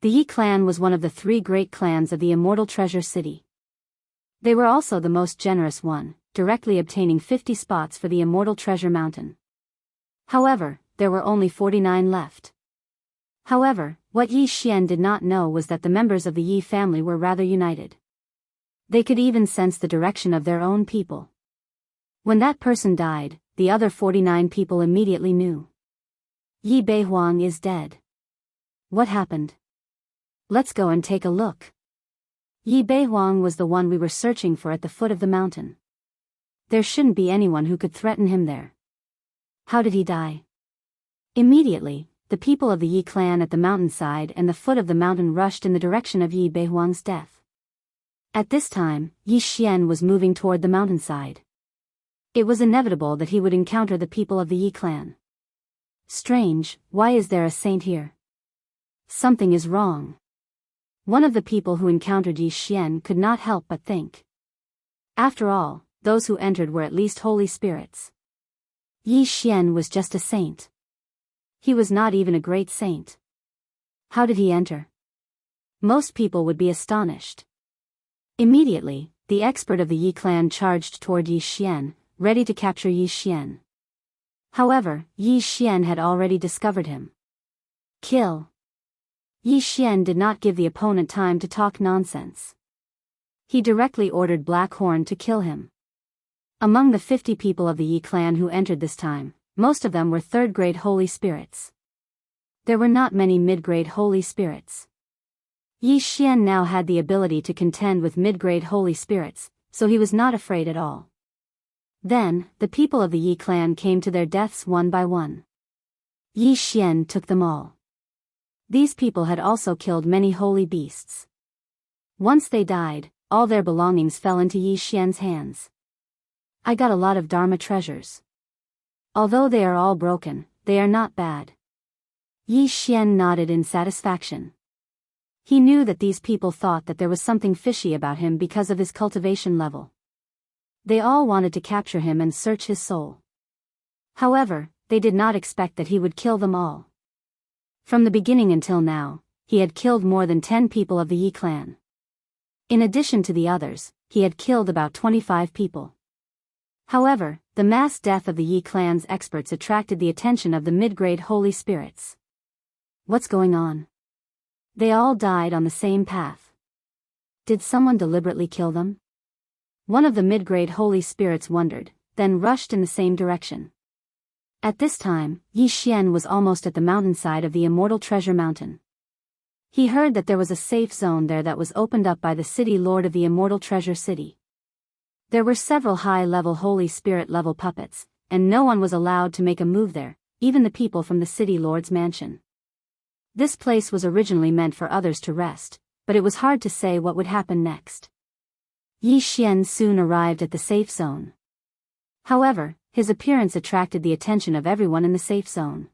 The Yi clan was one of the 3 great clans of the Immortal Treasure City. They were also the most generous one, directly obtaining 50 spots for the Immortal Treasure Mountain. However, there were only 49 left. However, what Yi Xian did not know was that the members of the Yi family were rather united. They could even sense the direction of their own people. When that person died, the other 49 people immediately knew. Yi Beihuang is dead. What happened? Let's go and take a look. Yi Beihuang was the one we were searching for at the foot of the mountain. There shouldn't be anyone who could threaten him there. How did he die? Immediately, the people of the Yi clan at the mountainside and the foot of the mountain rushed in the direction of Yi Beihuang's death. At this time, Yi Xian was moving toward the mountainside. It was inevitable that he would encounter the people of the Yi clan. Strange, why is there a saint here? Something is wrong. One of the people who encountered Yi Xian could not help but think. After all, those who entered were at least holy spirits. Yi Xian was just a saint. He was not even a great saint. How did he enter? Most people would be astonished. Immediately, the expert of the Yi clan charged toward Yi Xian, ready to capture Yi Xian. However, Yi Xian had already discovered him. Kill. Yi Xian did not give the opponent time to talk nonsense. He directly ordered Black Horn to kill him. Among the 50 people of the Yi clan who entered this time, most of them were 3rd grade holy spirits. There were not many mid-grade holy spirits. Yi Xian now had the ability to contend with mid-grade holy spirits, so he was not afraid at all. Then, the people of the Yi clan came to their deaths one by one. Yi Xian took them all. These people had also killed many holy beasts. Once they died, all their belongings fell into Yi Xian's hands. I got a lot of Dharma treasures. Although they are all broken, they are not bad. Yi Xian nodded in satisfaction. He knew that these people thought that there was something fishy about him because of his cultivation level. They all wanted to capture him and search his soul. However, they did not expect that he would kill them all. From the beginning until now, he had killed more than 10 people of the Yi clan. In addition to the others, he had killed about 25 people. However, the mass death of the Yi clan's experts attracted the attention of the mid-grade holy spirits. What's going on? They all died on the same path. Did someone deliberately kill them? One of the mid-grade holy spirits wondered, then rushed in the same direction. At this time, Yi Xian was almost at the mountainside of the Immortal Treasure Mountain. He heard that there was a safe zone there that was opened up by the city lord of the Immortal Treasure City. There were several high-level Holy Spirit-level puppets, and no one was allowed to make a move there, even the people from the city lord's mansion. This place was originally meant for others to rest, but it was hard to say what would happen next. Yi Xian soon arrived at the safe zone. However, his appearance attracted the attention of everyone in the safe zone.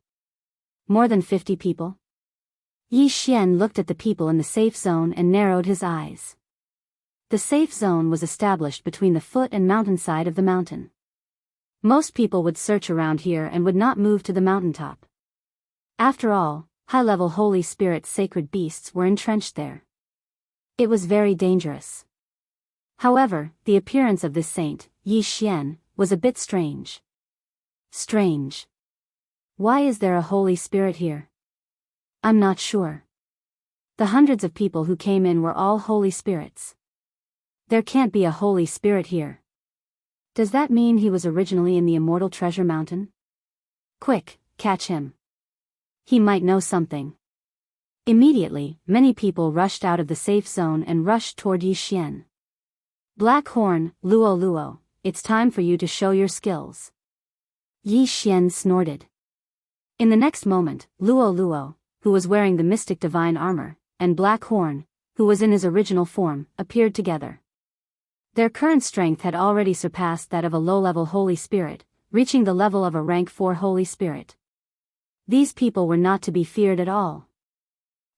More than 50 people? Yi Xian looked at the people in the safe zone and narrowed his eyes. The safe zone was established between the foot and mountainside of the mountain. Most people would search around here and would not move to the mountaintop. After all, high-level Holy Spirit sacred beasts were entrenched there. It was very dangerous. However, the appearance of this saint, Yi Xian, was a bit strange. Strange. Why is there a Holy Spirit here? I'm not sure. The hundreds of people who came in were all Holy Spirits. There can't be a Holy Spirit here. Does that mean he was originally in the Immortal Treasure Mountain? Quick, catch him. He might know something. Immediately, many people rushed out of the safe zone and rushed toward Yi Xian. Black Horn, Luo Luo, it's time for you to show your skills. Yi Xian snorted. In the next moment, Luo Luo, who was wearing the mystic divine armor, and Black Horn, who was in his original form, appeared together. Their current strength had already surpassed that of a low-level Holy Spirit, reaching the level of a rank 4 Holy Spirit. These people were not to be feared at all.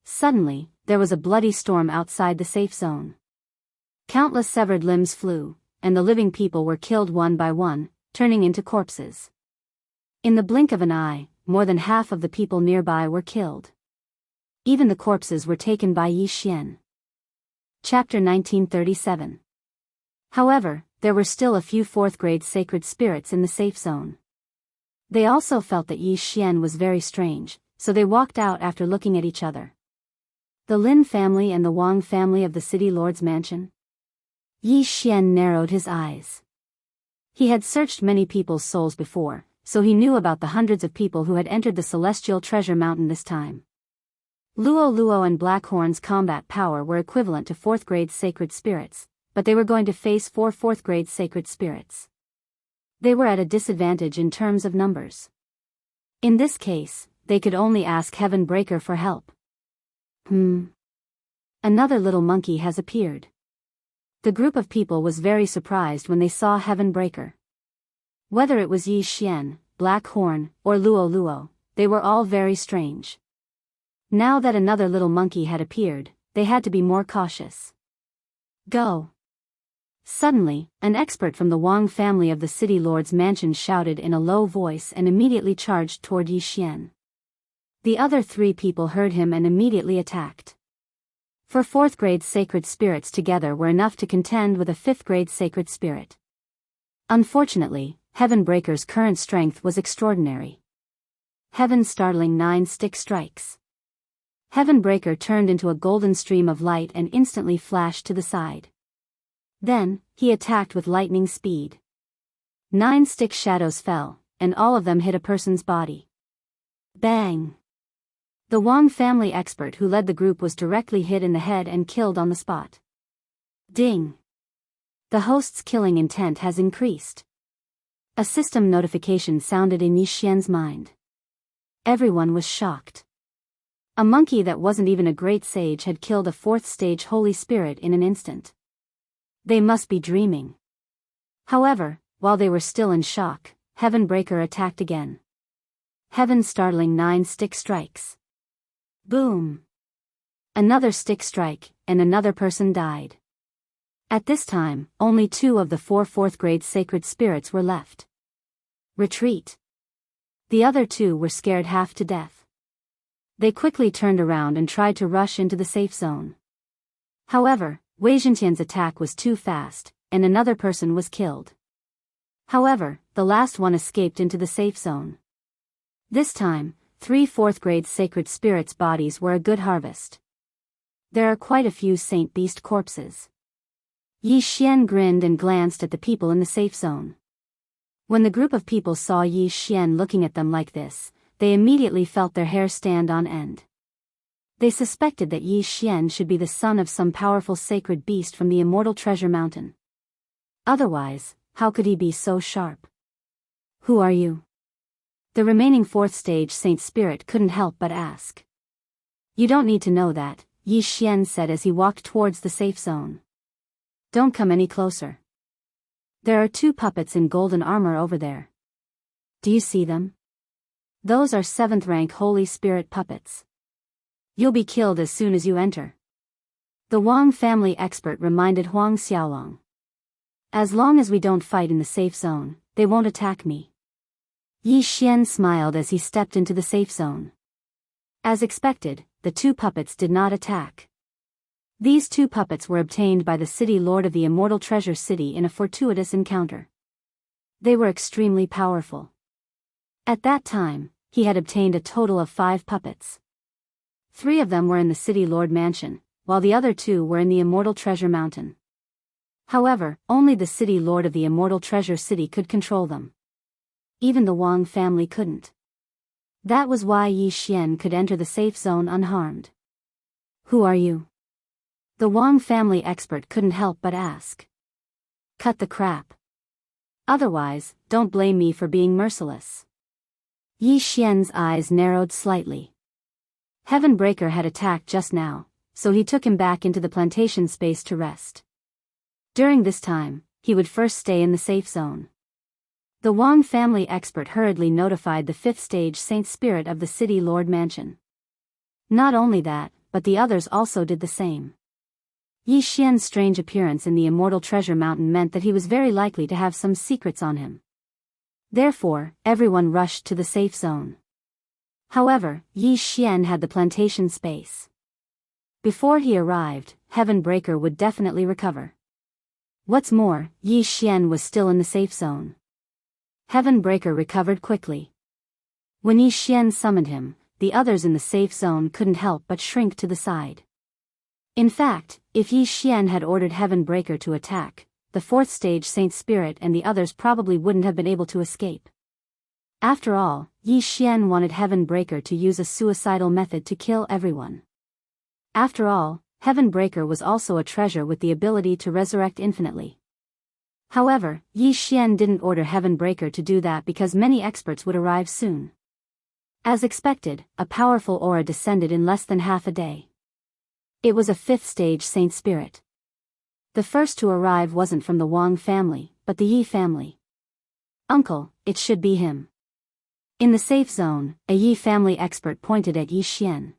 Suddenly, there was a bloody storm outside the safe zone. Countless severed limbs flew, and the living people were killed one by one, turning into corpses. In the blink of an eye, more than half of the people nearby were killed. Even the corpses were taken by Yi Xian. Chapter 1937. However, there were still a few 4th-grade sacred spirits in the safe zone. They also felt that Yi Xian was very strange, so they walked out after looking at each other. The Lin family and the Wang family of the city lord's mansion? Yi Xian narrowed his eyes. He had searched many people's souls before, so he knew about the hundreds of people who had entered the Celestial Treasure Mountain this time. Luo Luo and Blackhorn's combat power were equivalent to 4th-grade sacred spirits, but they were going to face 4 4th-grade sacred spirits. They were at a disadvantage in terms of numbers. In this case, they could only ask Heaven Breaker for help. Another little monkey has appeared. The group of people was very surprised when they saw Heaven Breaker. Whether it was Yi Xian, Black Horn, or Luo Luo, they were all very strange. Now that another little monkey had appeared, they had to be more cautious. Go! Suddenly, an expert from the Wang family of the city lord's mansion shouted in a low voice and immediately charged toward Yi Xian. The other 3 people heard him and immediately attacked. For 4th-grade sacred spirits together were enough to contend with a 5th-grade sacred spirit. Unfortunately, Heaven Breaker's current strength was extraordinary. Heaven's startling 9 stick strikes. Heaven Breaker turned into a golden stream of light and instantly flashed to the side. Then, he attacked with lightning speed. 9 stick shadows fell, and all of them hit a person's body. Bang! The Wang family expert who led the group was directly hit in the head and killed on the spot. Ding! The host's killing intent has increased. A system notification sounded in Yi Xian's mind. Everyone was shocked. A monkey that wasn't even a great sage had killed a 4th-stage Holy Spirit in an instant. They must be dreaming. However, while they were still in shock, Heaven Breaker attacked again. Heaven's startling 9 stick strikes. Boom! Another stick strike, and another person died. At this time, only 2 of the 4 4th-grade sacred spirits were left. Retreat! The other 2 were scared half to death. They quickly turned around and tried to rush into the safe zone. However, Wei Zhentian's attack was too fast, and another person was killed. However, the last one escaped into the safe zone. This time, 3 4th-grade sacred spirits' bodies were a good harvest. There are quite a few Saint Beast corpses. Yi Xian grinned and glanced at the people in the safe zone. When the group of people saw Yi Xian looking at them like this, they immediately felt their hair stand on end. They suspected that Yi Xian should be the son of some powerful sacred beast from the Immortal Treasure Mountain. Otherwise, how could he be so sharp? Who are you? The remaining 4th-stage Saint Spirit couldn't help but ask. You don't need to know that, Yi Xian said as he walked towards the safe zone. Don't come any closer. There are 2 puppets in golden armor over there. Do you see them? Those are 7th-rank Holy Spirit puppets. You'll be killed as soon as you enter. The Wang family expert reminded Huang Xiaolong. As long as we don't fight in the safe zone, they won't attack me. Yi Xian smiled as he stepped into the safe zone. As expected, the two puppets did not attack. These two puppets were obtained by the city lord of the Immortal Treasure City in a fortuitous encounter. They were extremely powerful. At that time, he had obtained a total of 5 puppets. 3 of them were in the city lord mansion, while the other 2 were in the Immortal Treasure Mountain. However, only the city lord of the Immortal Treasure City could control them. Even the Wang family couldn't. That was why Yi Xian could enter the safe zone unharmed. Who are you? The Wang family expert couldn't help but ask. Cut the crap. Otherwise, don't blame me for being merciless. Yi Xian's eyes narrowed slightly. Heaven Breaker had attacked just now, so he took him back into the plantation space to rest. During this time, he would first stay in the safe zone. The Wang family expert hurriedly notified the 5th stage Saint Spirit of the City Lord Mansion. Not only that, but the others also did the same. Yi Xian's strange appearance in the Immortal Treasure Mountain meant that he was very likely to have some secrets on him. Therefore, everyone rushed to the safe zone. However, Yi Xian had the plantation space. Before he arrived, Heaven Breaker would definitely recover. What's more, Yi Xian was still in the safe zone. Heaven Breaker recovered quickly. When Yi Xian summoned him, the others in the safe zone couldn't help but shrink to the side. In fact, if Yi Xian had ordered Heaven Breaker to attack, the 4th stage Saint Spirit and the others probably wouldn't have been able to escape. After all, Yi Xian wanted Heaven Breaker to use a suicidal method to kill everyone. After all, Heaven Breaker was also a treasure with the ability to resurrect infinitely. However, Yi Xian didn't order Heaven Breaker to do that because many experts would arrive soon. As expected, a powerful aura descended in less than half a day. It was a 5th stage Saint Spirit. The first to arrive wasn't from the Wang family, but the Yi family. Uncle, it should be him. In the safe zone, a Yi family expert pointed at Yi Xian.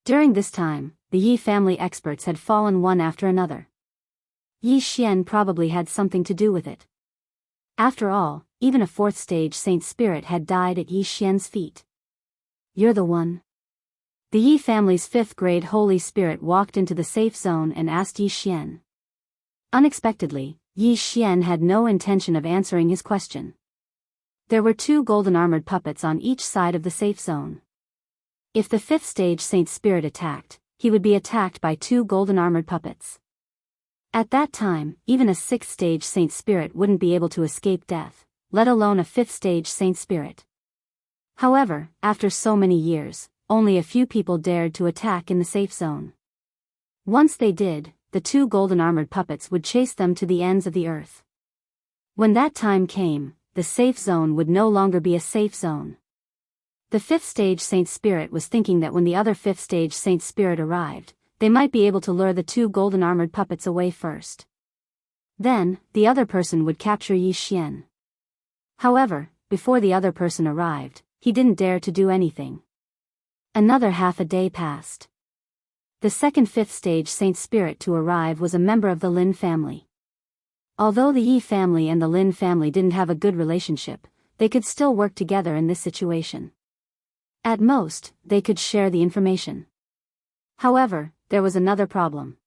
During this time, the Yi family experts had fallen one after another. Yi Xian probably had something to do with it. After all, even a 4th stage Saint Spirit had died at Yi Xian's feet. You're the one. The Yi family's 5th grade Holy Spirit walked into the safe zone and asked Yi Xian. Unexpectedly, Yi Xian had no intention of answering his question. There were 2 golden armored puppets on each side of the safe zone. If the 5th stage Saint Spirit attacked, he would be attacked by 2 golden armored puppets. At that time, even a 6th stage Saint Spirit wouldn't be able to escape death, let alone a 5th stage Saint Spirit. However, after so many years, only a few people dared to attack in the safe zone. Once they did, the 2 golden armored puppets would chase them to the ends of the earth. When that time came, the safe zone would no longer be a safe zone. The 5th stage Saint Spirit was thinking that when the other 5th stage Saint Spirit arrived, they might be able to lure the 2 golden armored puppets away first. Then, the other person would capture Yi Xian. However, before the other person arrived, he didn't dare to do anything. Another half a day passed. The second 5th stage Saint Spirit to arrive was a member of the Lin family. Although the Yi family and the Lin family didn't have a good relationship, they could still work together in this situation. At most, they could share the information. However, there was another problem.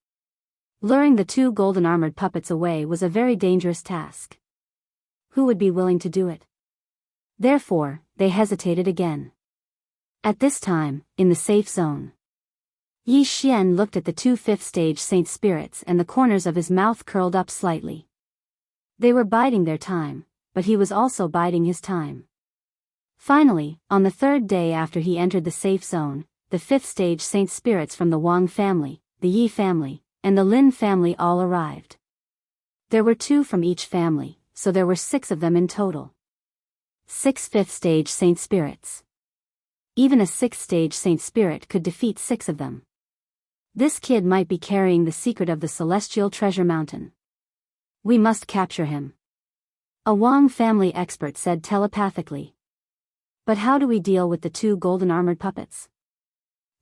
Luring the 2 golden armored puppets away was a very dangerous task. Who would be willing to do it? Therefore, they hesitated again. At this time, in the safe zone, Yi Xian looked at the 2 5th stage Saint Spirits and the corners of his mouth curled up slightly. They were biding their time, but he was also biding his time. Finally, on the 3rd day after he entered the safe zone, the 5th stage Saint Spirits from the Wang family, the Yi family, and the Lin family all arrived. There were 2 from each family, so there were 6 of them in total. 6 5th stage Saint Spirits. Even a 6th stage Saint Spirit could defeat 6 of them. This kid might be carrying the secret of the Celestial Treasure Mountain. We must capture him. A Wang family expert said telepathically. But how do we deal with the 2 golden armored puppets?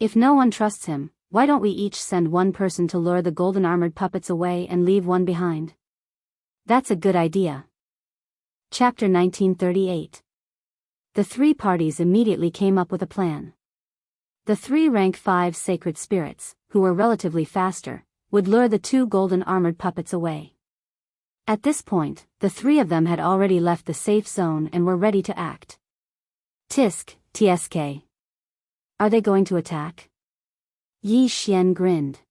If no one trusts him, why don't we each send one person to lure the golden armored puppets away and leave one behind? That's a good idea. Chapter 1938. The three parties immediately came up with a plan. The three rank 5 sacred spirits, who were relatively faster, would lure the two golden armored puppets away. At this point, the three of them had already left the safe zone and were ready to act. Tsk. Are they going to attack? Yi Xian grinned.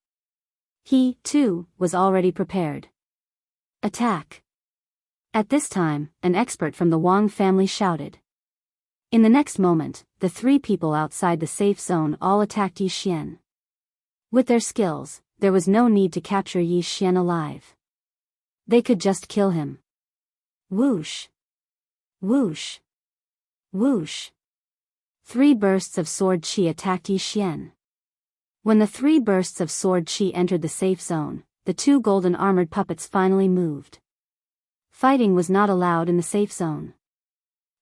He, too, was already prepared. Attack. At this time, an expert from the Wang family shouted. In the next moment, the three people outside the safe zone all attacked Yi Xian. With their skills, there was no need to capture Yi Xian alive. They could just kill him. Whoosh! Whoosh! Whoosh! 3 bursts of sword qi attacked Yi Xian. When the 3 bursts of sword qi entered the safe zone, the 2 golden armored puppets finally moved. Fighting was not allowed in the safe zone.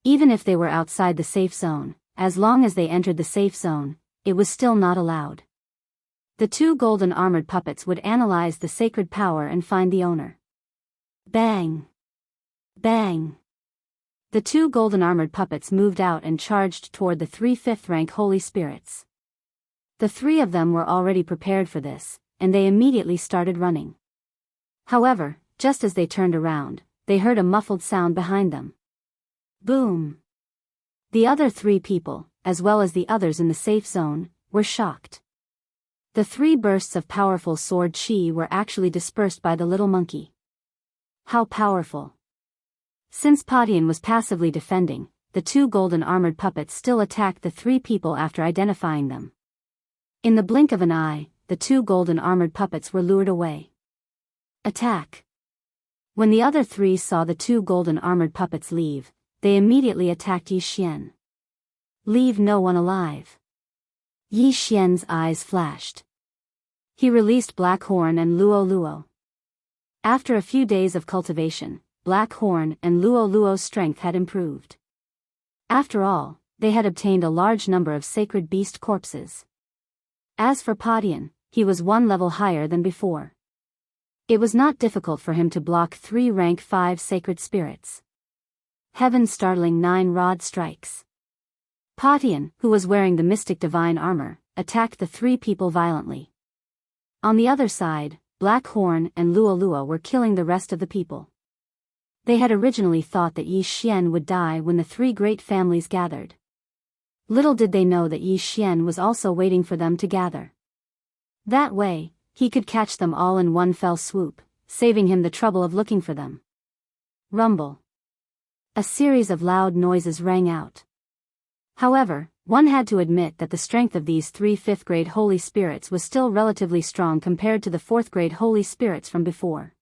Even if they were outside the safe zone, as long as they entered the safe zone, it was still not allowed. The 2 golden armored puppets would analyze the sacred power and find the owner. Bang! Bang! The 2 golden armored puppets moved out and charged toward the 3 5th rank holy spirits. The 3 of them were already prepared for this, and they immediately started running. However, just as they turned around, they heard a muffled sound behind them. Boom! The other 3 people, as well as the others in the safe zone, were shocked. The 3 bursts of powerful sword qi were actually dispersed by the little monkey. How powerful! Since Patian was passively defending, the 2 golden armored puppets still attacked the 3 people after identifying them. In the blink of an eye, the 2 golden armored puppets were lured away. Attack! When the other 3 saw the 2 golden armored puppets leave, they immediately attacked Yi Xian. Leave no one alive. Yi Xian's eyes flashed. He released Black Horn and Luo Luo. After a few days of cultivation, Black Horn and Luo Luo's strength had improved. After all, they had obtained a large number of sacred beast corpses. As for Patian, he was 1 level higher than before. It was not difficult for him to block 3 rank 5 sacred spirits. Heaven's startling 9-rod strikes. Patian, who was wearing the mystic divine armor, attacked the 3 people violently. On the other side, Black Horn and Luo Luo were killing the rest of the people. They had originally thought that Yi Xian would die when the 3 great families gathered. Little did they know that Yi Xian was also waiting for them to gather. That way, he could catch them all in one fell swoop, saving him the trouble of looking for them. Rumble. A series of loud noises rang out. However, one had to admit that the strength of these 3 5th grade holy spirits was still relatively strong compared to the 4th grade holy spirits from before.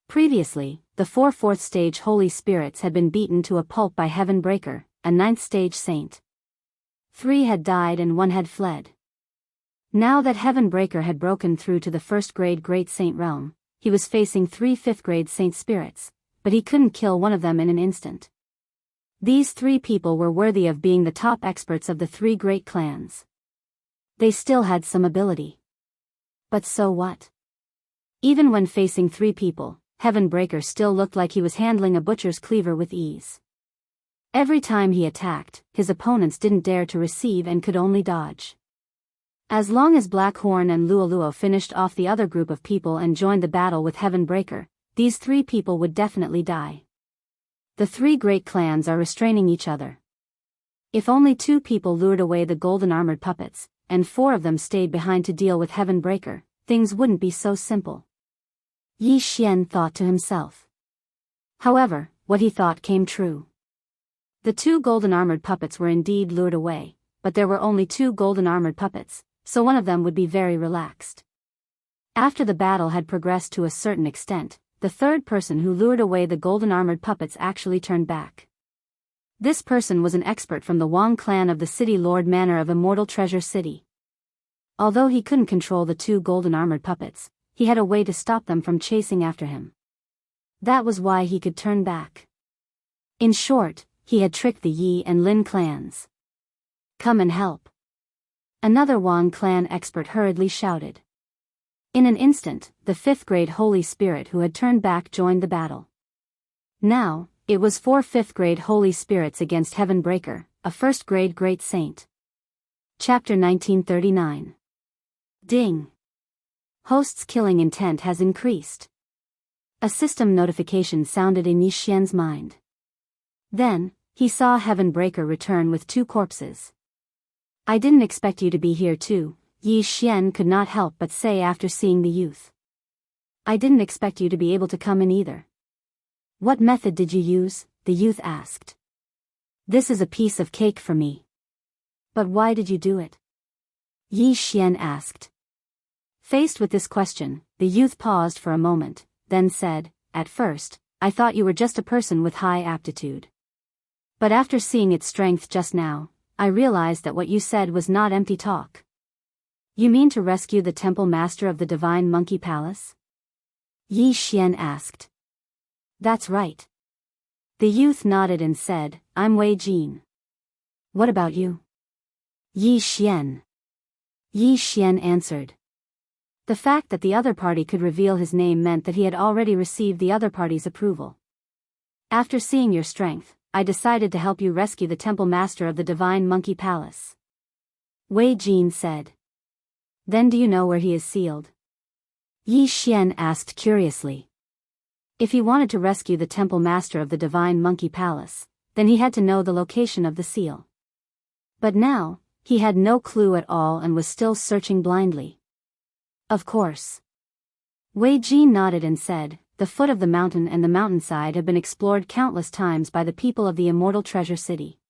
Previously, the 4 4th stage holy spirits had been beaten to a pulp by Heaven Breaker, a 9th stage saint. 3 had died and 1 had fled. Now that Heaven Breaker had broken through to the 1st grade Great Saint realm, he was facing 3 5th grade saint spirits, but he couldn't kill one of them in an instant. These 3 people were worthy of being the top experts of the 3 great clans. They still had some ability. But so what? Even when facing 3 people, Heaven Breaker still looked like he was handling a butcher's cleaver with ease. Every time he attacked, his opponents didn't dare to receive and could only dodge. As long as Black Horn and Luo Luo finished off the other group of people and joined the battle with Heaven Breaker, these 3 people would definitely die. The 3 great clans are restraining each other. If only 2 people lured away the golden armored puppets, and 4 of them stayed behind to deal with Heaven Breaker, things wouldn't be so simple. Yi Xian thought to himself. However, what he thought came true. The 2 golden armored puppets were indeed lured away, but there were only 2 golden armored puppets, so one of them would be very relaxed. After the battle had progressed to a certain extent, the 3rd person who lured away the golden armored puppets actually turned back. This person was an expert from the Wang clan of the City Lord Manor of Immortal Treasure City. Although he couldn't control the 2 golden armored puppets, he had a way to stop them from chasing after him. That was why he could turn back. In short, he had tricked the Yi and Lin clans. Come and help. Another Wang clan expert hurriedly shouted. In an instant, the 5th grade holy spirit who had turned back joined the battle. Now, It was 4 5th-grade Holy Spirits against Heavenbreaker, a 1st-grade Great Saint. Chapter 1939. Ding. Host's killing intent has increased. A system notification sounded in Yi Xian's mind. Then, he saw Heavenbreaker return with 2 corpses. I didn't expect you to be here too, Yi Xian could not help but say after seeing the youth. I didn't expect you to be able to come in either. What method did you use? The youth asked. This is a piece of cake for me. But why did you do it? Yi Xian asked. Faced with this question, the youth paused for a moment, then said, At first, I thought you were just a person with high aptitude. But after seeing its strength just now, I realized that what you said was not empty talk. You mean to rescue the temple master of the Divine Monkey Palace? Yi Xian asked. That's right. The youth nodded and said, I'm Wei Jin. What about you? Yi Xian. Yi Xian answered. The fact that the other party could reveal his name meant that he had already received the other party's approval. After seeing your strength, I decided to help you rescue the temple master of the Divine Monkey Palace. Wei Jin said. Then do you know where he is sealed? Yi Xian asked curiously. If he wanted to rescue the temple master of the Divine Monkey Palace, then he had to know the location of the seal. But now, he had no clue at all and was still searching blindly. Of course. Wei Jin nodded and said, the foot of the mountain and the mountainside have been explored countless times by the people of the Immortal Treasure City.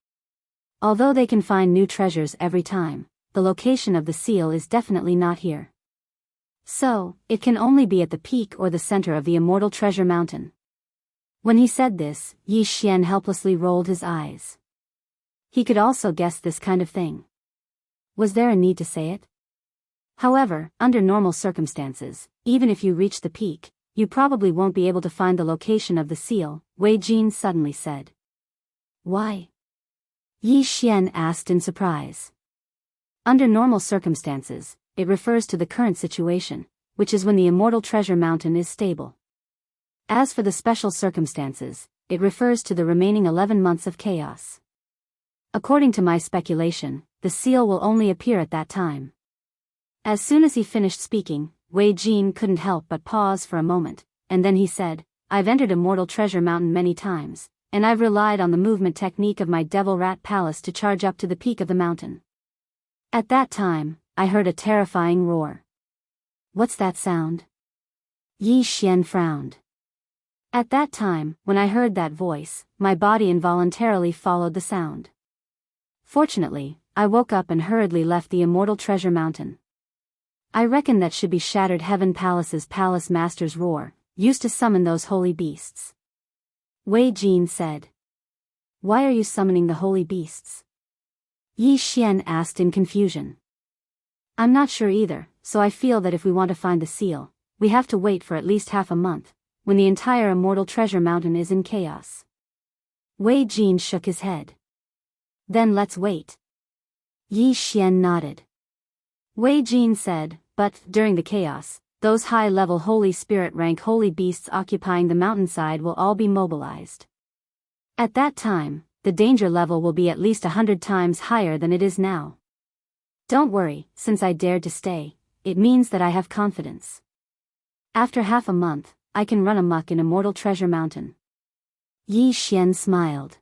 Although they can find new treasures every time, the location of the seal is definitely not here. So, it can only be at the peak or the center of the Immortal Treasure Mountain. When he said this, Yi Xian helplessly rolled his eyes. He could also guess this kind of thing. Was there a need to say it? However, under normal circumstances, even if you reach the peak, you probably won't be able to find the location of the seal, Wei Jin suddenly said. Why? Yi Xian asked in surprise. Under normal circumstances, it refers to the current situation, which is when the Immortal Treasure Mountain is stable. As for the special circumstances, it refers to the remaining 11 months of chaos. According to my speculation, the seal will only appear at that time. As soon as he finished speaking, Wei Jin couldn't help but pause for a moment, and then he said, I've entered Immortal Treasure Mountain many times, and I've relied on the movement technique of my Devil Rat Palace to charge up to the peak of the mountain. At that time, I heard a terrifying roar. What's that sound? Yi Xian frowned. At that time, when I heard that voice, my body involuntarily followed the sound. Fortunately, I woke up and hurriedly left the Immortal Treasure Mountain. I reckon that should be Shattered Heaven Palace's Palace Master's roar, used to summon those holy beasts. Wei Jin said. Why are you summoning the holy beasts? Yi Xian asked in confusion. I'm not sure either, so I feel that if we want to find the seal, we have to wait for at least half a month, when the entire Immortal Treasure Mountain is in chaos. Wei Jin shook his head. Then let's wait. Yi Xian nodded. Wei Jin said, but, during the chaos, those high-level Holy Spirit rank holy beasts occupying the mountainside will all be mobilized. At that time, the danger level will be at least 100 times higher than it is now. Don't worry, since I dared to stay, it means that I have confidence. After half a month, I can run amok in Immortal Treasure Mountain. Yi Xian smiled.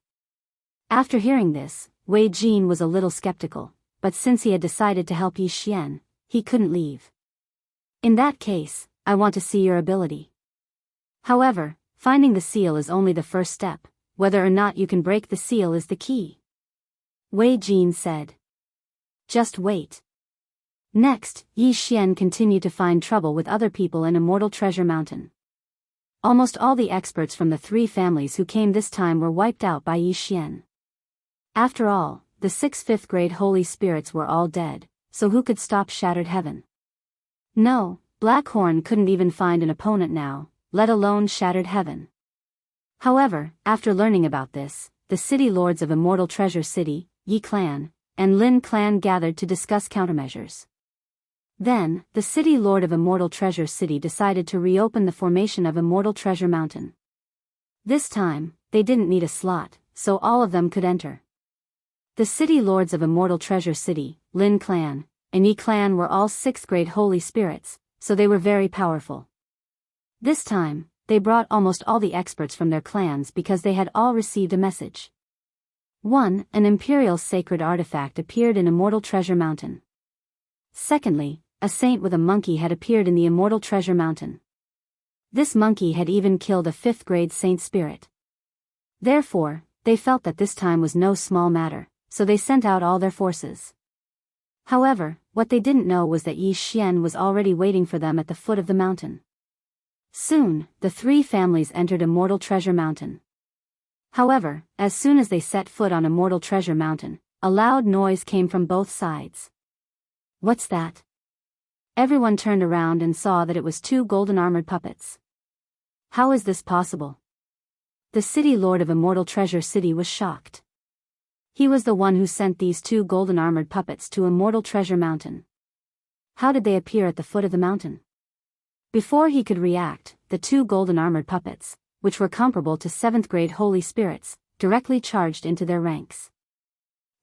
After hearing this, Wei Jin was a little skeptical, but since he had decided to help Yi Xian, he couldn't leave. In that case, I want to see your ability. However, finding the seal is only the first step, whether or not you can break the seal is the key. Wei Jin said. Just wait. Next, Yi Xian continued to find trouble with other people in Immortal Treasure Mountain. Almost all the experts from the 3 families who came this time were wiped out by Yi Xian. After all, the 6 5th-grade Holy Spirits were all dead, so who could stop Shattered Heaven? No, Blackhorn couldn't even find an opponent now, let alone Shattered Heaven. However, after learning about this, the city lords of Immortal Treasure City, Yi Clan, and Lin Clan gathered to discuss countermeasures. Then, the city lord of Immortal Treasure City decided to reopen the formation of Immortal Treasure Mountain. This time, they didn't need a slot, so all of them could enter. The city lords of Immortal Treasure City, Lin Clan, and Yi Clan were all 6th grade holy spirits, so they were very powerful. This time, they brought almost all the experts from their clans because they had all received a message. 1. An imperial sacred artifact appeared in Immortal Treasure Mountain. Secondly, a saint with a monkey had appeared in the Immortal Treasure Mountain. This monkey had even killed a 5th grade saint spirit. Therefore, they felt that this time was no small matter, so they sent out all their forces. However, what they didn't know was that Yi Xian was already waiting for them at the foot of the mountain. Soon, the 3 families entered Immortal Treasure Mountain. However, as soon as they set foot on Immortal Treasure Mountain, a loud noise came from both sides. What's that? Everyone turned around and saw that it was 2 golden armored puppets. How is this possible? The city lord of Immortal Treasure City was shocked. He was the one who sent these 2 golden armored puppets to Immortal Treasure Mountain. How did they appear at the foot of the mountain? Before he could react, the 2 golden armored puppets, which were comparable to 7th grade holy spirits, directly charged into their ranks.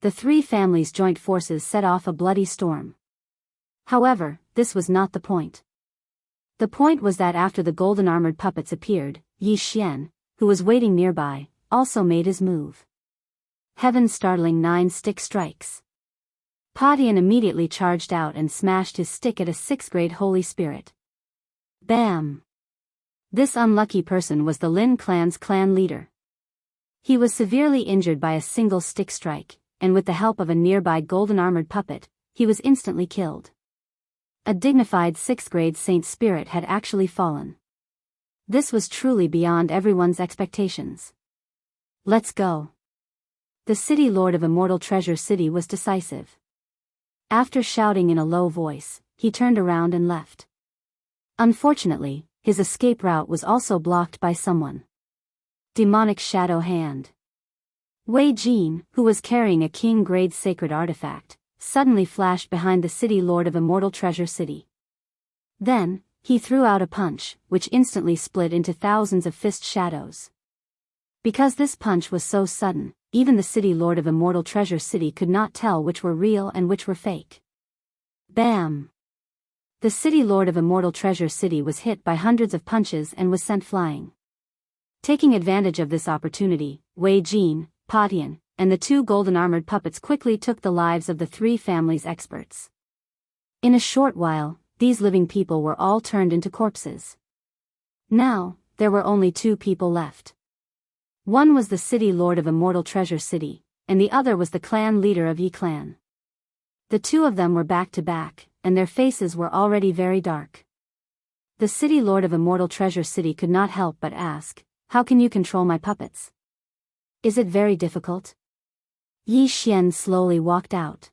The 3 families' joint forces set off a bloody storm. However, this was not the point. The point was that after the golden armored puppets appeared, Yi Xian, who was waiting nearby, also made his move. Heaven's startling 9 stick strikes. Padian immediately charged out and smashed his stick at a 6th grade holy spirit. Bam! This unlucky person was the Lin clan's clan leader. He was severely injured by a single stick strike, and with the help of a nearby golden armored puppet, he was instantly killed. A dignified 6th grade saint spirit had actually fallen. This was truly beyond everyone's expectations. Let's go. The city lord of Immortal Treasure City was decisive. After shouting in a low voice, he turned around and left. Unfortunately, his escape route was also blocked by someone. Demonic Shadow Hand. Wei Jin, who was carrying a king-grade sacred artifact, suddenly flashed behind the city lord of Immortal Treasure City. Then, he threw out a punch, which instantly split into thousands of fist shadows. Because this punch was so sudden, even the city lord of Immortal Treasure City could not tell which were real and which were fake. Bam! The city lord of Immortal Treasure City was hit by hundreds of punches and was sent flying. Taking advantage of this opportunity, Wei Jin, Padian, and the 2 golden armored puppets quickly took the lives of the 3 families' experts. In a short while, these living people were all turned into corpses. Now, there were only 2 people left. One was the city lord of Immortal Treasure City, and the other was the clan leader of Yi Clan. The 2 of them were back to back, and their faces were already very dark. The city lord of Immortal Treasure City could not help but ask, "How can you control my puppets? Is it very difficult?" Yi Xian slowly walked out.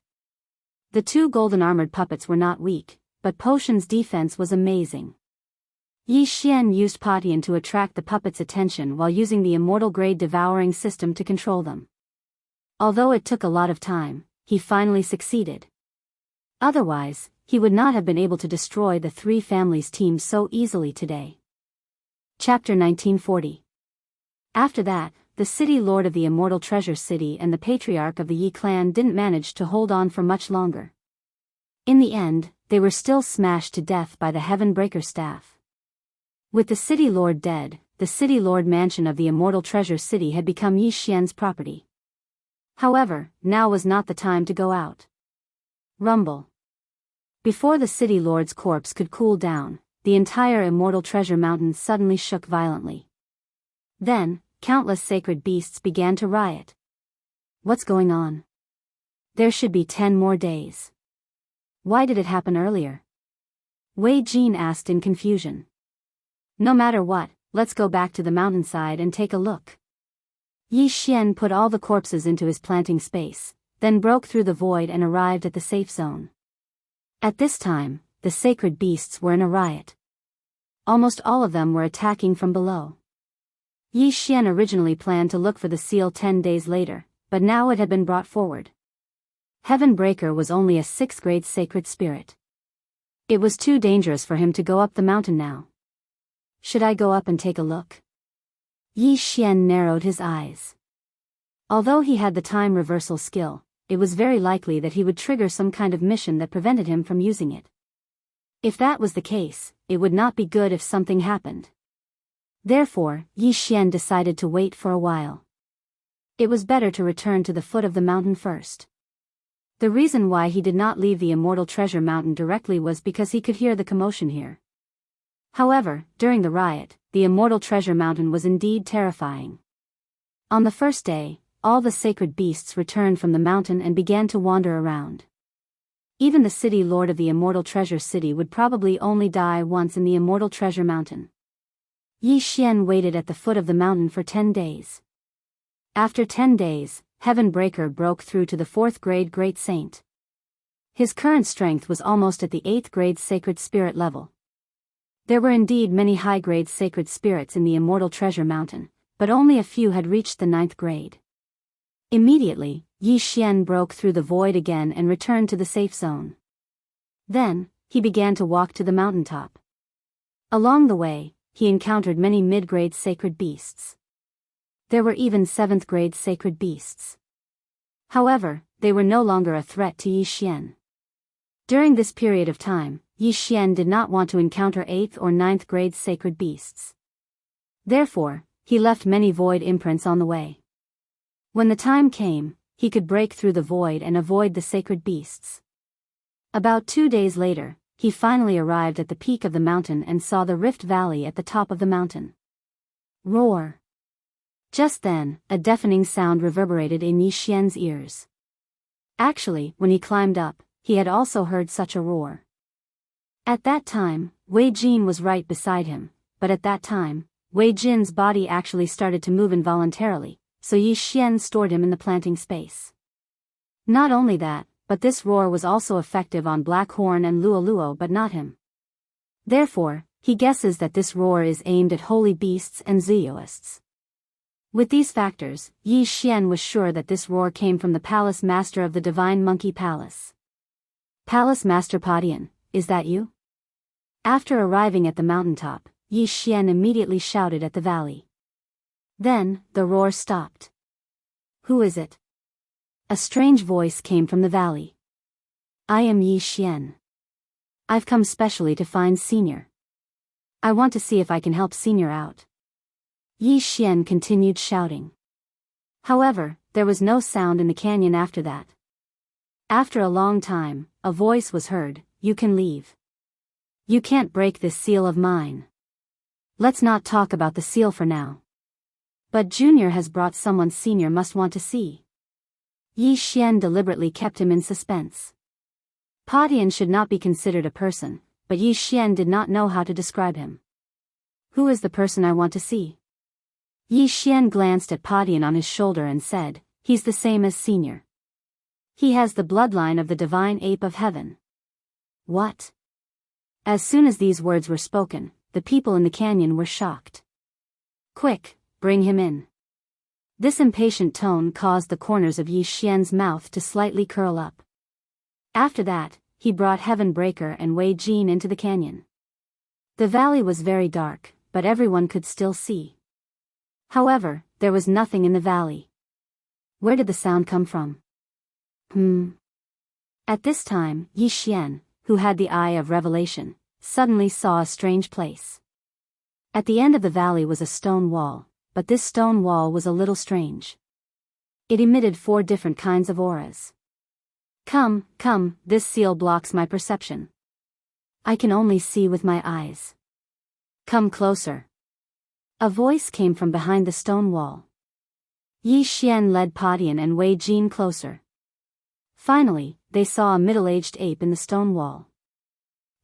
The 2 golden armored puppets were not weak, but Potion's defense was amazing. Yi Xian used Padian to attract the puppets' attention while using the immortal grade devouring system to control them. Although it took a lot of time, he finally succeeded. Otherwise, he would not have been able to destroy the 3 families' team so easily today. Chapter 1940. After that, the city lord of the Immortal Treasure City and the patriarch of the Yi clan didn't manage to hold on for much longer. In the end, they were still smashed to death by the Heaven Breaker staff. With the city lord dead, the city lord mansion of the Immortal Treasure City had become Yi Xian's property. However, now was not the time to go out. Rumble. Before the city lord's corpse could cool down, the entire Immortal Treasure Mountain suddenly shook violently. Then, countless sacred beasts began to riot. What's going on? There should be 10 more days. Why did it happen earlier? Wei Jin asked in confusion. No matter what, let's go back to the mountainside and take a look. Yi Xian put all the corpses into his planting space, then broke through the void and arrived at the safe zone. At this time, the sacred beasts were in a riot. Almost all of them were attacking from below. Yi Xian originally planned to look for the seal 10 days later, but now it had been brought forward. Heaven Breaker was only a 6th grade sacred spirit. It was too dangerous for him to go up the mountain now. Should I go up and take a look? Yi Xian narrowed his eyes. Although he had the time reversal skill, it was very likely that he would trigger some kind of mission that prevented him from using it. If that was the case, it would not be good if something happened. Therefore, Yi Xian decided to wait for a while. It was better to return to the foot of the mountain first. The reason why he did not leave the Immortal Treasure Mountain directly was because he could hear the commotion here. However, during the riot, the Immortal Treasure Mountain was indeed terrifying. On the first day, all the sacred beasts returned from the mountain and began to wander around. Even the city lord of the Immortal Treasure City would probably only die once in the Immortal Treasure Mountain. Yi Xian waited at the foot of the mountain for 10 days. After 10 days, Heaven Breaker broke through to the 4th grade Great Saint. His current strength was almost at the 8th grade Sacred Spirit level. There were indeed many high-grade sacred spirits in the Immortal Treasure Mountain, but only a few had reached the 9th grade. Immediately, Yi Xian broke through the void again and returned to the safe zone. Then, he began to walk to the mountaintop. Along the way, he encountered many mid-grade sacred beasts. There were even 7th grade sacred beasts. However, they were no longer a threat to Yi Xian. During this period of time, Yi Xian did not want to encounter 8th or 9th grade sacred beasts. Therefore, he left many void imprints on the way. When the time came, he could break through the void and avoid the sacred beasts. About 2 days later, he finally arrived at the peak of the mountain and saw the Rift Valley at the top of the mountain. Roar! Just then, a deafening sound reverberated in Yi Xian's ears. Actually, when he climbed up, he had also heard such a roar. At that time, Wei Jin was right beside him, but at that time, Wei Jin's body actually started to move involuntarily, so Yi Xian stored him in the planting space. Not only that, but this roar was also effective on Black Horn and Luo but not him. Therefore, he guesses that this roar is aimed at holy beasts and Zioists. With these factors, Yi Xian was sure that this roar came from the Palace Master of the Divine Monkey Palace. Palace Master Padian, is that you? After arriving at the mountaintop, Yi Xian immediately shouted at the valley. Then, the roar stopped. Who is it? A strange voice came from the valley. I am Yi Xian. I've come specially to find Senior. I want to see if I can help Senior out. Yi Xian continued shouting. However, there was no sound in the canyon after that. After a long time, a voice was heard, you can leave. You can't break this seal of mine. Let's not talk about the seal for now. But Junior has brought someone Senior must want to see. Yi Xian deliberately kept him in suspense. Padian should not be considered a person, but Yi Xian did not know how to describe him. Who is the person I want to see? Yi Xian glanced at Padian on his shoulder and said, he's the same as Senior. He has the bloodline of the divine ape of heaven. What? As soon as these words were spoken, the people in the canyon were shocked. Quick, bring him in. This impatient tone caused the corners of Yi Xian's mouth to slightly curl up. After that, he brought Heaven Breaker and Wei Jin into the canyon. The valley was very dark, but everyone could still see. However, there was nothing in the valley. Where did the sound come from? At this time, Yi Xian, who had the eye of revelation, suddenly saw a strange place. At the end of the valley was a stone wall, but this stone wall was a little strange. It emitted 4 different kinds of auras. Come, this seal blocks my perception. I can only see with my eyes. Come closer. A voice came from behind the stone wall. Yi Xian led Padian and Wei Jin closer. Finally, they saw a middle-aged ape in the stone wall.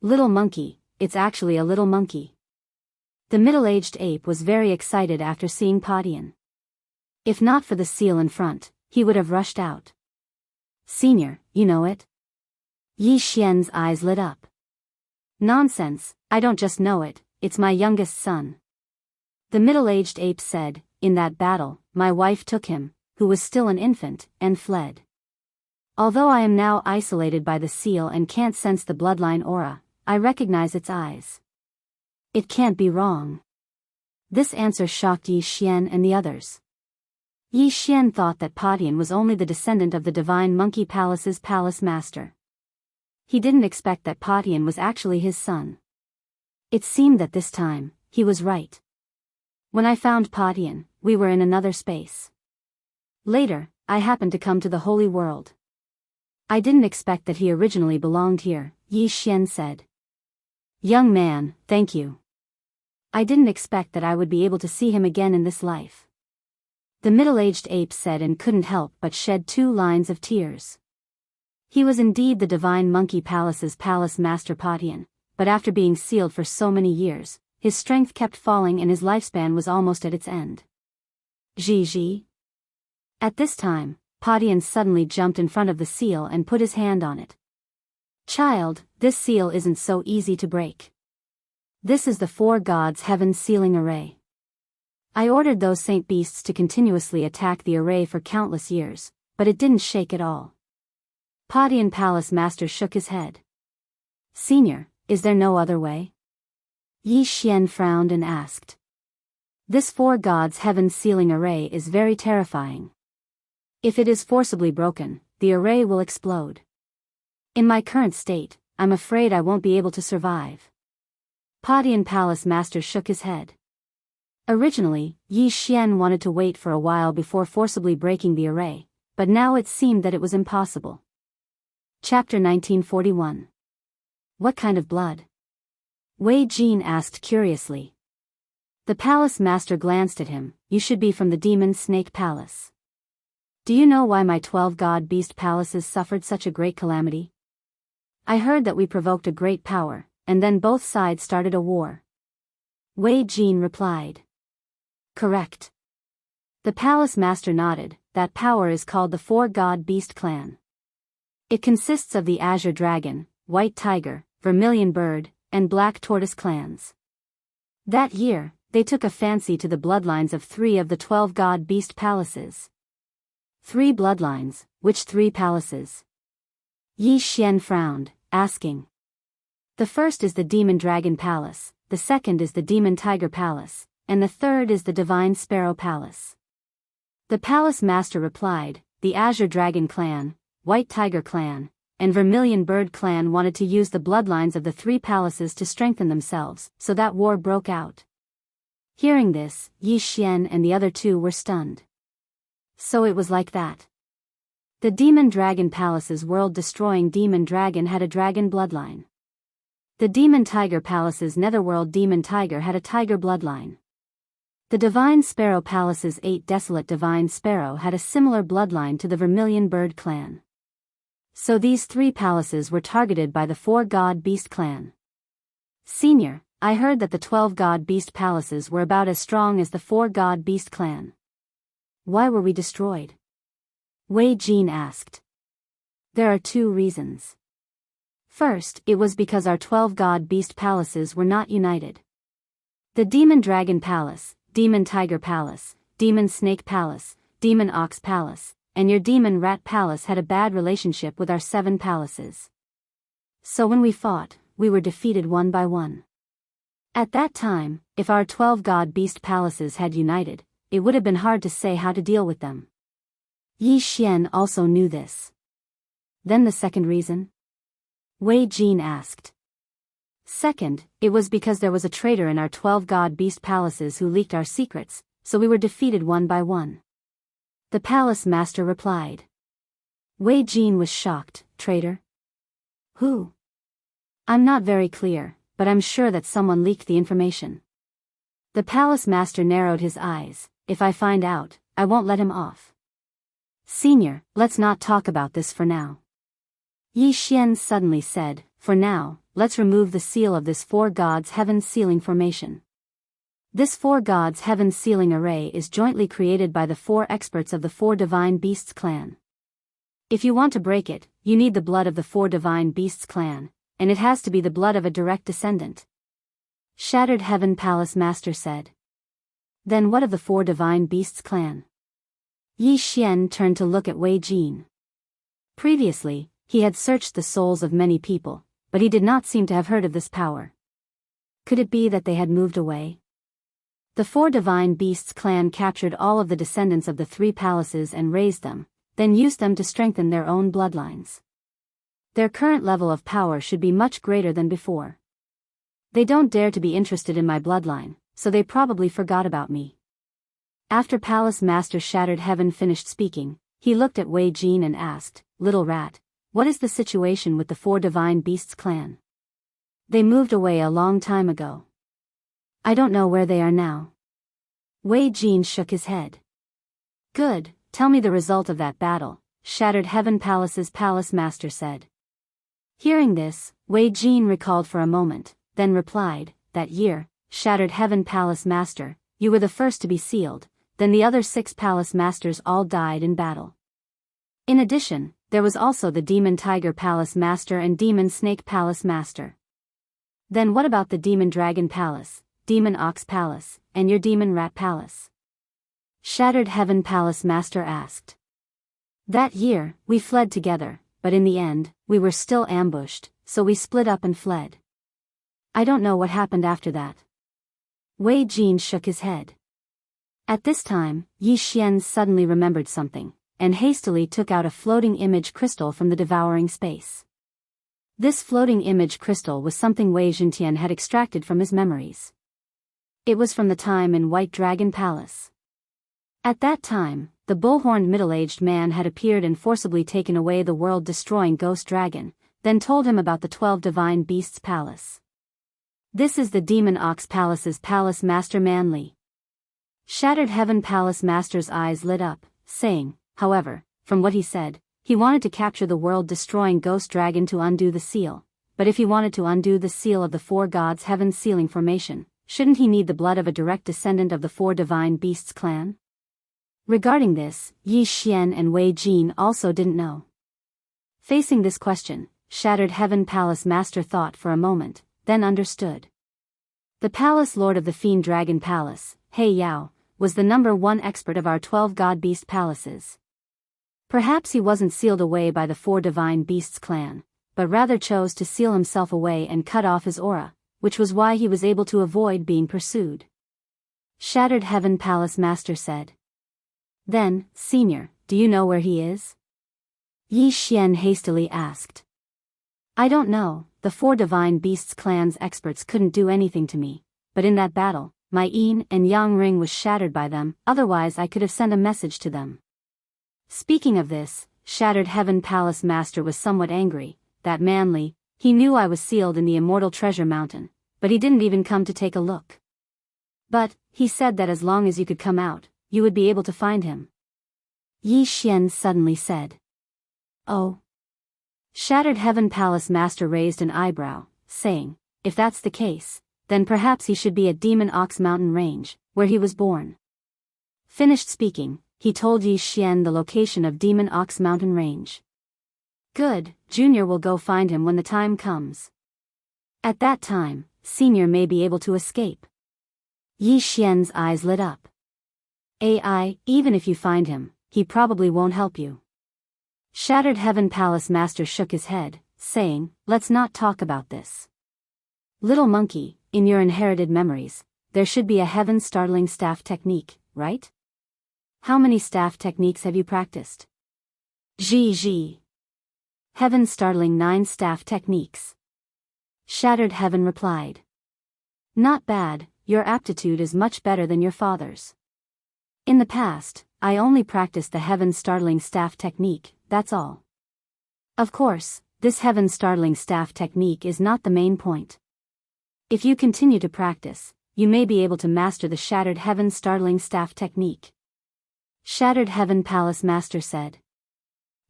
Little monkey, it's actually a little monkey. The middle-aged ape was very excited after seeing Padian. If not for the seal in front, he would have rushed out. Senior, you know it? Yi Xian's eyes lit up. Nonsense, I don't just know it, it's my youngest son. The middle-aged ape said, in that battle, my wife took him, who was still an infant, and fled. Although I am now isolated by the seal and can't sense the bloodline aura, I recognize its eyes. It can't be wrong. This answer shocked Yi Xian and the others. Yi Xian thought that Patian was only the descendant of the Divine Monkey Palace's palace master. He didn't expect that Patian was actually his son. It seemed that this time, he was right. When I found Patian, we were in another space. Later, I happened to come to the Holy World. I didn't expect that he originally belonged here, Yi Xian said. Young man, thank you. I didn't expect that I would be able to see him again in this life. The middle-aged ape said and couldn't help but shed 2 lines of tears. He was indeed the Divine Monkey Palace's palace master Patian, but after being sealed for so many years, his strength kept falling and his lifespan was almost at its end. Ji. At this time, Patian suddenly jumped in front of the seal and put his hand on it. Child, this seal isn't so easy to break. This is the 4 gods' heaven sealing array. I ordered those saint beasts to continuously attack the array for countless years, but it didn't shake at all. Patian Palace Master shook his head. Senior, is there no other way? Yi Xian frowned and asked. This 4 gods' heaven sealing array is very terrifying. If it is forcibly broken, the array will explode. In my current state, I'm afraid I won't be able to survive. Patian Palace Master shook his head. Originally, Yi Xian wanted to wait for a while before forcibly breaking the array, but now it seemed that it was impossible. Chapter 1941. What kind of blood? Wei Jin asked curiously. The palace master glanced at him. You should be from the demon snake palace. Do you know why my 12 god beast palaces suffered such a great calamity? I heard that we provoked a great power, and then both sides started a war. Wei Jin replied. Correct. The palace master nodded. That power is called the 4 god beast clan. It consists of the Azure Dragon, White Tiger, Vermilion Bird, and Black Tortoise clans. That year, they took a fancy to the bloodlines of 3 of the 12 god beast palaces. 3 bloodlines, which 3 palaces? Yi Xian frowned, asking. The first is the Demon Dragon Palace, the second is the Demon Tiger Palace, and the third is the Divine Sparrow Palace. The palace master replied, the Azure Dragon Clan, White Tiger Clan, and Vermilion Bird Clan wanted to use the bloodlines of the 3 palaces to strengthen themselves, so that war broke out. Hearing this, Yi Xian and the other 2 were stunned. So it was like that. The Demon Dragon Palace's world-destroying Demon Dragon had a dragon bloodline. The Demon Tiger Palace's netherworld Demon Tiger had a tiger bloodline. The Divine Sparrow Palace's 8 desolate Divine Sparrow had a similar bloodline to the Vermilion Bird clan. So these 3 palaces were targeted by the 4 god beast clan. Senior, I heard that the 12 god beast palaces were about as strong as the 4 god beast clan. Why were we destroyed? Wei Jin asked. There are 2 reasons. First, it was because our 12 god beast palaces were not united. The Demon Dragon Palace, Demon Tiger Palace, Demon Snake Palace, Demon Ox Palace, and your Demon Rat Palace had a bad relationship with our 7 palaces. So when we fought, we were defeated one by one. At that time, if our 12 god beast palaces had united, it would have been hard to say how to deal with them. Yi Xian also knew this. Then the second reason? Wei Jin asked. Second, it was because there was a traitor in our 12 god beast palaces who leaked our secrets, so we were defeated one by one. The palace master replied. Wei Jin was shocked. Traitor? Who? I'm not very clear, but I'm sure that someone leaked the information. The palace master narrowed his eyes. If I find out, I won't let him off. Senior, let's not talk about this for now. Yi Xian suddenly said, for now, let's remove the seal of this 4 gods heaven sealing formation. This 4 gods heaven sealing array is jointly created by the 4 experts of the 4 divine beasts clan. If you want to break it, you need the blood of the 4 divine beasts clan, and it has to be the blood of a direct descendant. Shattered Heaven Palace Master said. Then what of the 4 divine beasts clan? Yi Xian turned to look at Wei Jin. Previously, he had searched the souls of many people, but he did not seem to have heard of this power. Could it be that they had moved away? The four divine beasts clan captured all of the descendants of the three palaces and raised them, then used them to strengthen their own bloodlines. Their current level of power should be much greater than before. They don't dare to be interested in my bloodline, so they probably forgot about me. After Palace Master Shattered Heaven finished speaking, he looked at Wei Jin and asked, "Little rat, what is the situation with the four divine beasts clan?" "They moved away a long time ago. I don't know where they are now." Wei Jin shook his head. "Good, tell me the result of that battle," Shattered Heaven Palace's Palace Master said. Hearing this, Wei Jin recalled for a moment, then replied, "That year, Shattered Heaven Palace Master, you were the first to be sealed, then the other 6 Palace Masters all died in battle. In addition, there was also the Demon Tiger Palace Master and Demon Snake Palace Master. Then what about the Demon Dragon Palace, Demon Ox Palace, and your Demon Rat Palace?" Shattered Heaven Palace Master asked. "That year, we fled together, but in the end, we were still ambushed, so we split up and fled. I don't know what happened after that." Wei Jin shook his head. At this time, Yi Xian suddenly remembered something, and hastily took out a floating image crystal from the devouring space. This floating image crystal was something Wei Jintian had extracted from his memories. It was from the time in White Dragon Palace. At that time, the bull-horned middle-aged man had appeared and forcibly taken away the world-destroying ghost dragon, then told him about the 12 divine beasts' palace. "This is the Demon Ox Palace's Palace Master Manly." Shattered Heaven Palace Master's eyes lit up, saying, however, from what he said, he wanted to capture the world-destroying ghost dragon to undo the seal, but if he wanted to undo the seal of the four gods' heaven sealing formation, shouldn't he need the blood of a direct descendant of the four divine beasts clan? Regarding this, Yi Xian and Wei Jin also didn't know. Facing this question, Shattered Heaven Palace Master thought for a moment, then understood. The Palace Lord of the Fiend Dragon Palace, He Yao, was the #1 expert of our 12 god beast palaces. Perhaps he wasn't sealed away by the four divine beasts clan, but rather chose to seal himself away and cut off his aura, which was why he was able to avoid being pursued. Shattered Heaven Palace Master said. "Then, Senior, do you know where he is?" Yi Xian hastily asked. "I don't know, the four divine beasts clan's experts couldn't do anything to me, but in that battle, my yin and yang ring was shattered by them, otherwise I could have sent a message to them." Speaking of this, Shattered Heaven Palace Master was somewhat angry, that Manly, he knew I was sealed in the Immortal Treasure Mountain, but he didn't even come to take a look. "But, he said that as long as you could come out, you would be able to find him." Yi Xian suddenly said. "Oh." Shattered Heaven Palace Master raised an eyebrow, saying, "If that's the case, then perhaps he should be at Demon Ox Mountain Range, where he was born." Finished speaking, he told Yi Xian the location of Demon Ox Mountain Range. "Good, Junior will go find him when the time comes. At that time, Senior may be able to escape." Yi Xian's eyes lit up. "AI, even if you find him, he probably won't help you." Shattered Heaven Palace Master shook his head, saying, "Let's not talk about this. Little monkey, in your inherited memories, there should be a heaven startling staff technique, right? How many staff techniques have you practiced?" "Zhi. Heaven startling 9 staff techniques." Shattered Heaven replied. "Not bad, your aptitude is much better than your father's. In the past, I only practiced the heaven startling staff technique, that's all. Of course, this heaven startling staff technique is not the main point. If you continue to practice, you may be able to master the Shattered Heaven startling staff technique." Shattered Heaven Palace Master said.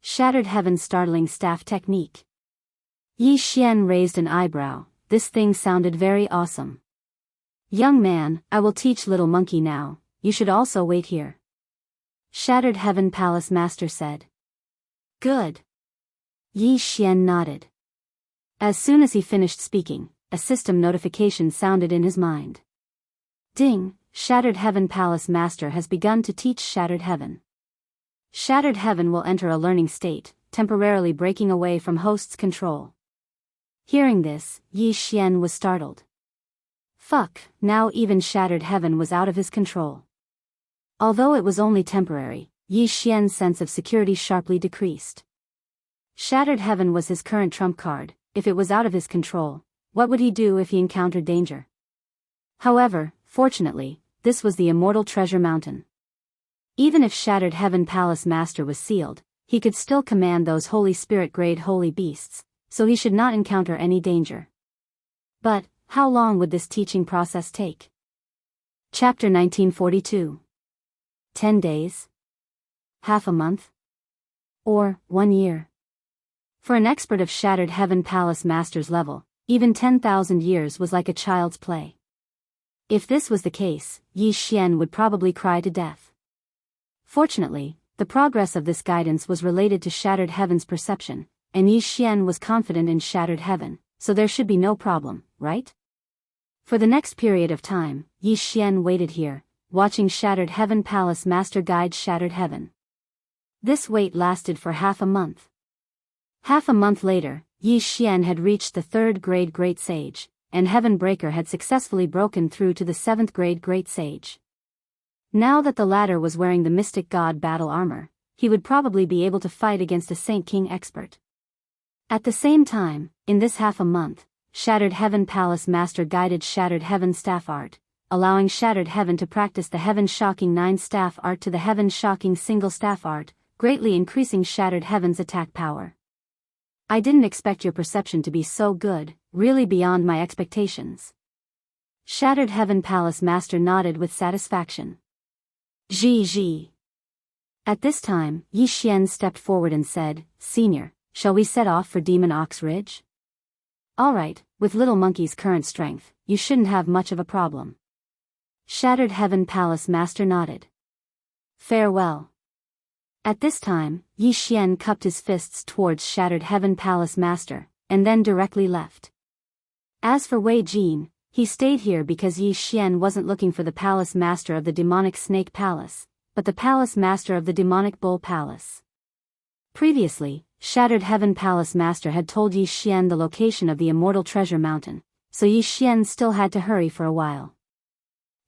"Shattered Heaven startling staff technique." Yi Xian raised an eyebrow, this thing sounded very awesome. "Young man, I will teach little monkey now, you should also wait here." Shattered Heaven Palace Master said. "Good." Yi Xian nodded. As soon as he finished speaking, a system notification sounded in his mind. "Ding, Shattered Heaven Palace Master has begun to teach Shattered Heaven. Shattered Heaven will enter a learning state, temporarily breaking away from host's control." Hearing this, Yi Xian was startled. Fuck, now even shattered heaven was out of his control. Although it was only temporary, Yi Xian's sense of security sharply decreased. Shattered heaven was his current trump card. If it was out of his control, what would he do if he encountered danger? However, fortunately, this was the immortal treasure mountain. Even if Shattered Heaven Palace Master was sealed, he could still command those Holy Spirit-grade holy beasts, so he should not encounter any danger. But, how long would this teaching process take? Chapter 1942. 10 days? Half a month? Or, 1 year? For an expert of Shattered Heaven Palace Master's level, even 10,000 years was like a child's play. If this was the case, Yi Xian would probably cry to death. Fortunately, the progress of this guidance was related to Shattered Heaven's perception, and Yi Xian was confident in Shattered Heaven, so there should be no problem, right? For the next period of time, Yi Xian waited here, watching Shattered Heaven Palace Master guide Shattered Heaven. This wait lasted for half a month. Half a month later, Yi Xian had reached the 3rd grade Great Sage, and Heaven Breaker had successfully broken through to the 7th grade Great Sage. Now that the latter was wearing the Mystic God battle armor, he would probably be able to fight against a Saint King expert. At the same time, in this half a month, Shattered Heaven Palace Master guided Shattered Heaven Staff Art, allowing Shattered Heaven to practice the Heaven Shocking 9 Staff Art to the Heaven Shocking Single Staff Art, greatly increasing Shattered Heaven's attack power. I didn't expect your perception to be so good, really beyond my expectations. Shattered Heaven Palace Master nodded with satisfaction. Ji. At this time, Yi Xian stepped forward and said, Senior, shall we set off for Demon Ox Ridge? Alright, with Little Monkey's current strength, you shouldn't have much of a problem. Shattered Heaven Palace Master nodded. Farewell. At this time, Yi Xian cupped his fists towards Shattered Heaven Palace Master, and then directly left. As for Wei Jin, he stayed here because Yi Xian wasn't looking for the Palace Master of the Demonic Snake Palace, but the Palace Master of the Demonic Bull Palace. Previously, Shattered Heaven Palace Master had told Yi Xian the location of the Immortal Treasure Mountain, so Yi Xian still had to hurry for a while.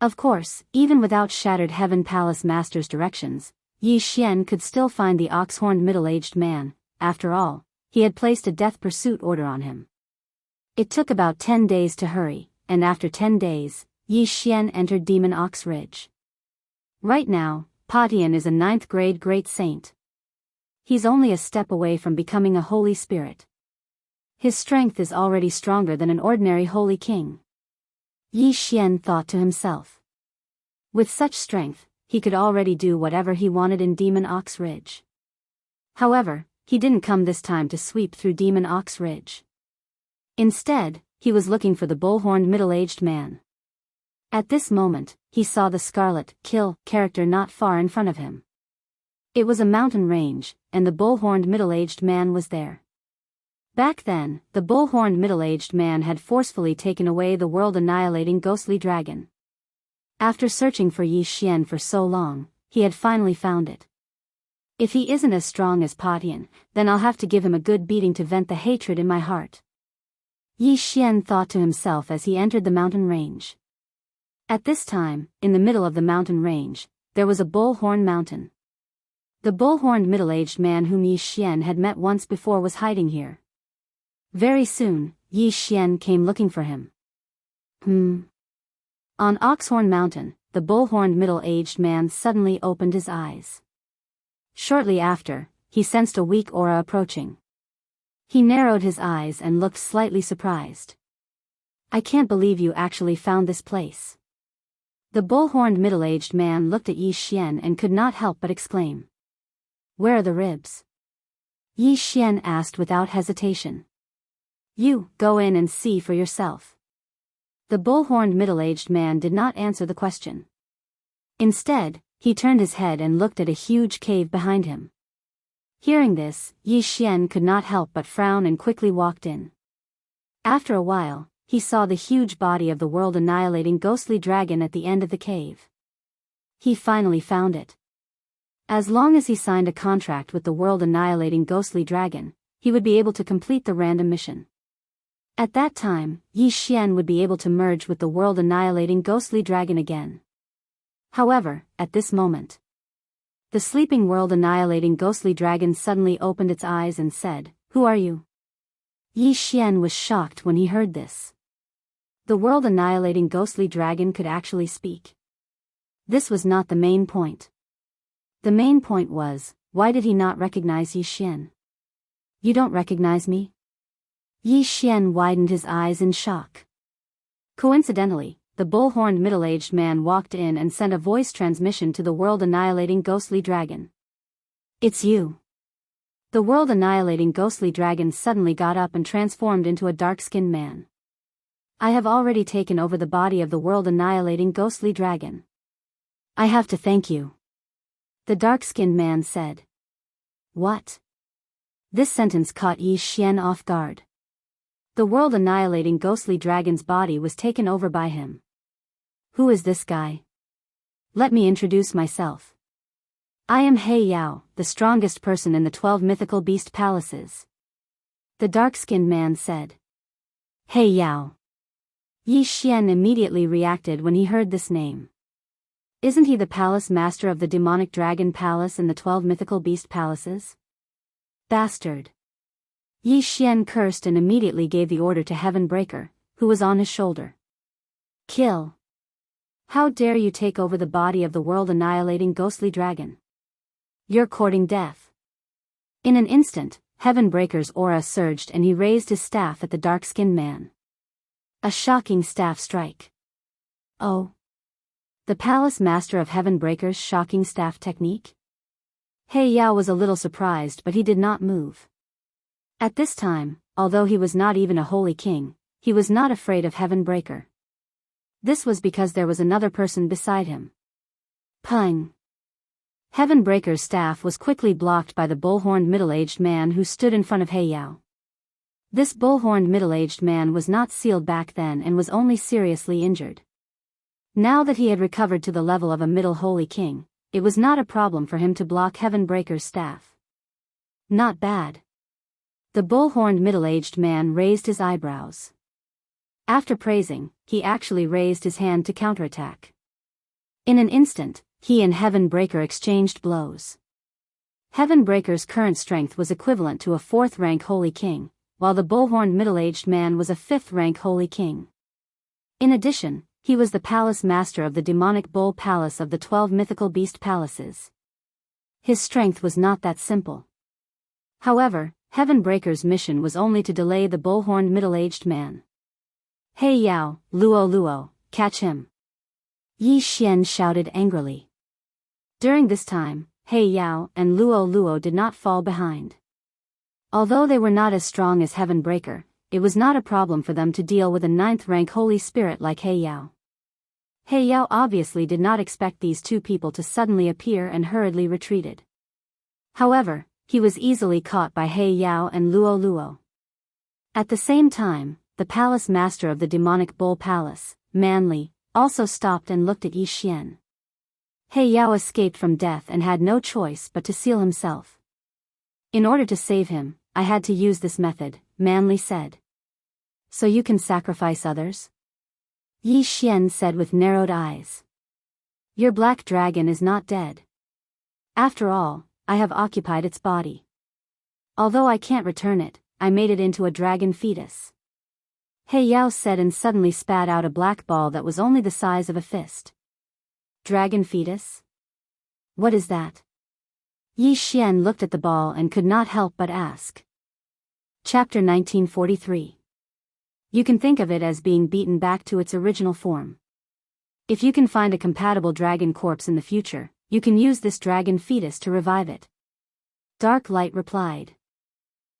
Of course, even without Shattered Heaven Palace Master's directions, Yi Xian could still find the ox-horned middle-aged man. After all, he had placed a death pursuit order on him. It took about 10 days to hurry, and after 10 days, Yi Xian entered Demon Ox Ridge. Right now, Patian is a 9th grade Great Saint. He's only a step away from becoming a Holy Spirit. His strength is already stronger than an ordinary Holy King. Yi Xian thought to himself. With such strength, he could already do whatever he wanted in Demon Ox Ridge. However, he didn't come this time to sweep through Demon Ox Ridge. Instead, he was looking for the bull-horned middle-aged man. At this moment, he saw the Scarlet Kill character not far in front of him. It was a mountain range, and the bull-horned middle-aged man was there. Back then, the bull-horned middle-aged man had forcefully taken away the world-annihilating ghostly dragon. After searching for Yi Xian for so long, he had finally found it. If he isn't as strong as Patian, then I'll have to give him a good beating to vent the hatred in my heart. Yi Xian thought to himself as he entered the mountain range. At this time, in the middle of the mountain range, there was a bull-horn mountain. The bull-horned middle-aged man whom Yi Xian had met once before was hiding here. Very soon, Yi Xian came looking for him. On Oxhorn Mountain, the bull-horned middle-aged man suddenly opened his eyes. Shortly after, he sensed a weak aura approaching. He narrowed his eyes and looked slightly surprised. I can't believe you actually found this place. The bull-horned middle-aged man looked at Yi Xian and could not help but exclaim. Where are the ribs? Yi Xian asked without hesitation. You, go in and see for yourself. The bull-horned middle-aged man did not answer the question. Instead, he turned his head and looked at a huge cave behind him. Hearing this, Yi Xian could not help but frown and quickly walked in. After a while, he saw the huge body of the world-annihilating ghostly dragon at the end of the cave. He finally found it. As long as he signed a contract with the world-annihilating ghostly dragon, he would be able to complete the random mission. At that time, Yi Xian would be able to merge with the world-annihilating ghostly dragon again. However, at this moment, the sleeping world-annihilating ghostly dragon suddenly opened its eyes and said, "Who are you?" Yi Xian was shocked when he heard this. The world-annihilating ghostly dragon could actually speak. This was not the main point. The main point was, why did he not recognize Yi Xian? "You don't recognize me?" Yi Xian widened his eyes in shock. Coincidentally, the bull-horned middle-aged man walked in and sent a voice transmission to the world-annihilating ghostly dragon. "It's you." The world-annihilating ghostly dragon suddenly got up and transformed into a dark-skinned man. "I have already taken over the body of the world-annihilating ghostly dragon. I have to thank you," the dark-skinned man said. "What?" This sentence caught Yi Xian off guard. The world-annihilating ghostly dragon's body was taken over by him. "Who is this guy? Let me introduce myself. I am He Yao, the strongest person in the 12 mythical beast palaces," the dark-skinned man said. "He Yao." Yi Xian immediately reacted when he heard this name. Isn't he the palace master of the demonic dragon palace and the 12 mythical beast palaces? Bastard. Yi Xian cursed and immediately gave the order to Heaven Breaker, who was on his shoulder. "Kill. How dare you take over the body of the world-annihilating ghostly dragon? You're courting death." In an instant, Heaven Breaker's aura surged and he raised his staff at the dark-skinned man. A shocking staff strike. Oh. The palace master of Heaven Breaker's shocking staff technique? He Yao was a little surprised, but he did not move. At this time, although he was not even a holy king, he was not afraid of Heaven Breaker. This was because there was another person beside him. Pung! Heaven Breaker's staff was quickly blocked by the bull-horned middle-aged man who stood in front of He Yao. This bull-horned middle-aged man was not sealed back then and was only seriously injured. Now that he had recovered to the level of a middle holy king, it was not a problem for him to block Heaven Breaker's staff. Not bad. The bull-horned middle-aged man raised his eyebrows. After praising, he actually raised his hand to counterattack. In an instant, he and Heaven Breaker exchanged blows. Heaven Breaker's current strength was equivalent to a 4th-rank holy king, while the bull-horned middle-aged man was a 5th-rank holy king. In addition, he was the palace master of the demonic bull palace of the 12 mythical beast palaces. His strength was not that simple. However, Heaven Breaker's mission was only to delay the bull-horned middle-aged man. "He Yao, Luo, catch him!" Yi Xian shouted angrily. During this time, He Yao and Luo did not fall behind. Although they were not as strong as Heaven Breaker, it was not a problem for them to deal with a 9th-rank holy spirit like He Yao. He Yao obviously did not expect these two people to suddenly appear and hurriedly retreated. However, he was easily caught by He Yao and Luo. At the same time, the palace master of the demonic bull palace, Manly, also stopped and looked at Yi Xian. He Yao escaped from death and had no choice but to seal himself. "In order to save him, I had to use this method," Manly said. "So you can sacrifice others?" Yi Xian said with narrowed eyes. "Your black dragon is not dead. After all, I have occupied its body. Although I can't return it, I made it into a dragon fetus," He Yao said and suddenly spat out a black ball that was only the size of a fist. "Dragon fetus? What is that?" Yi Xian looked at the ball and could not help but ask. Chapter 1943. You can think of it as being beaten back to its original form. If you can find a compatible dragon corpse in the future, you can use this dragon fetus to revive it. Dark Light replied.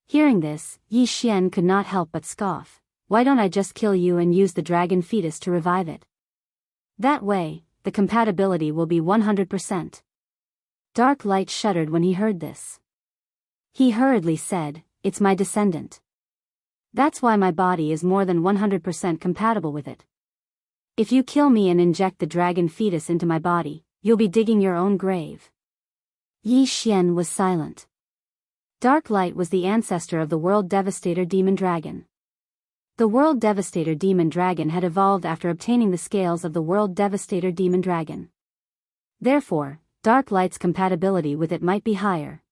Hearing this, Yi Xian could not help but scoff. "Why don't I just kill you and use the dragon fetus to revive it? That way, the compatibility will be 100%. Dark Light shuddered when he heard this. He hurriedly said, "It's my descendant. That's why my body is more than 100% compatible with it. If you kill me and inject the dragon fetus into my body, you'll be digging your own grave." Yi Xian was silent. Dark Light was the ancestor of the world devastator demon dragon. The World Devastator Demon Dragon had evolved after obtaining the scales of the World Devastator Demon Dragon. Therefore, Dark Light's compatibility with it might be higher.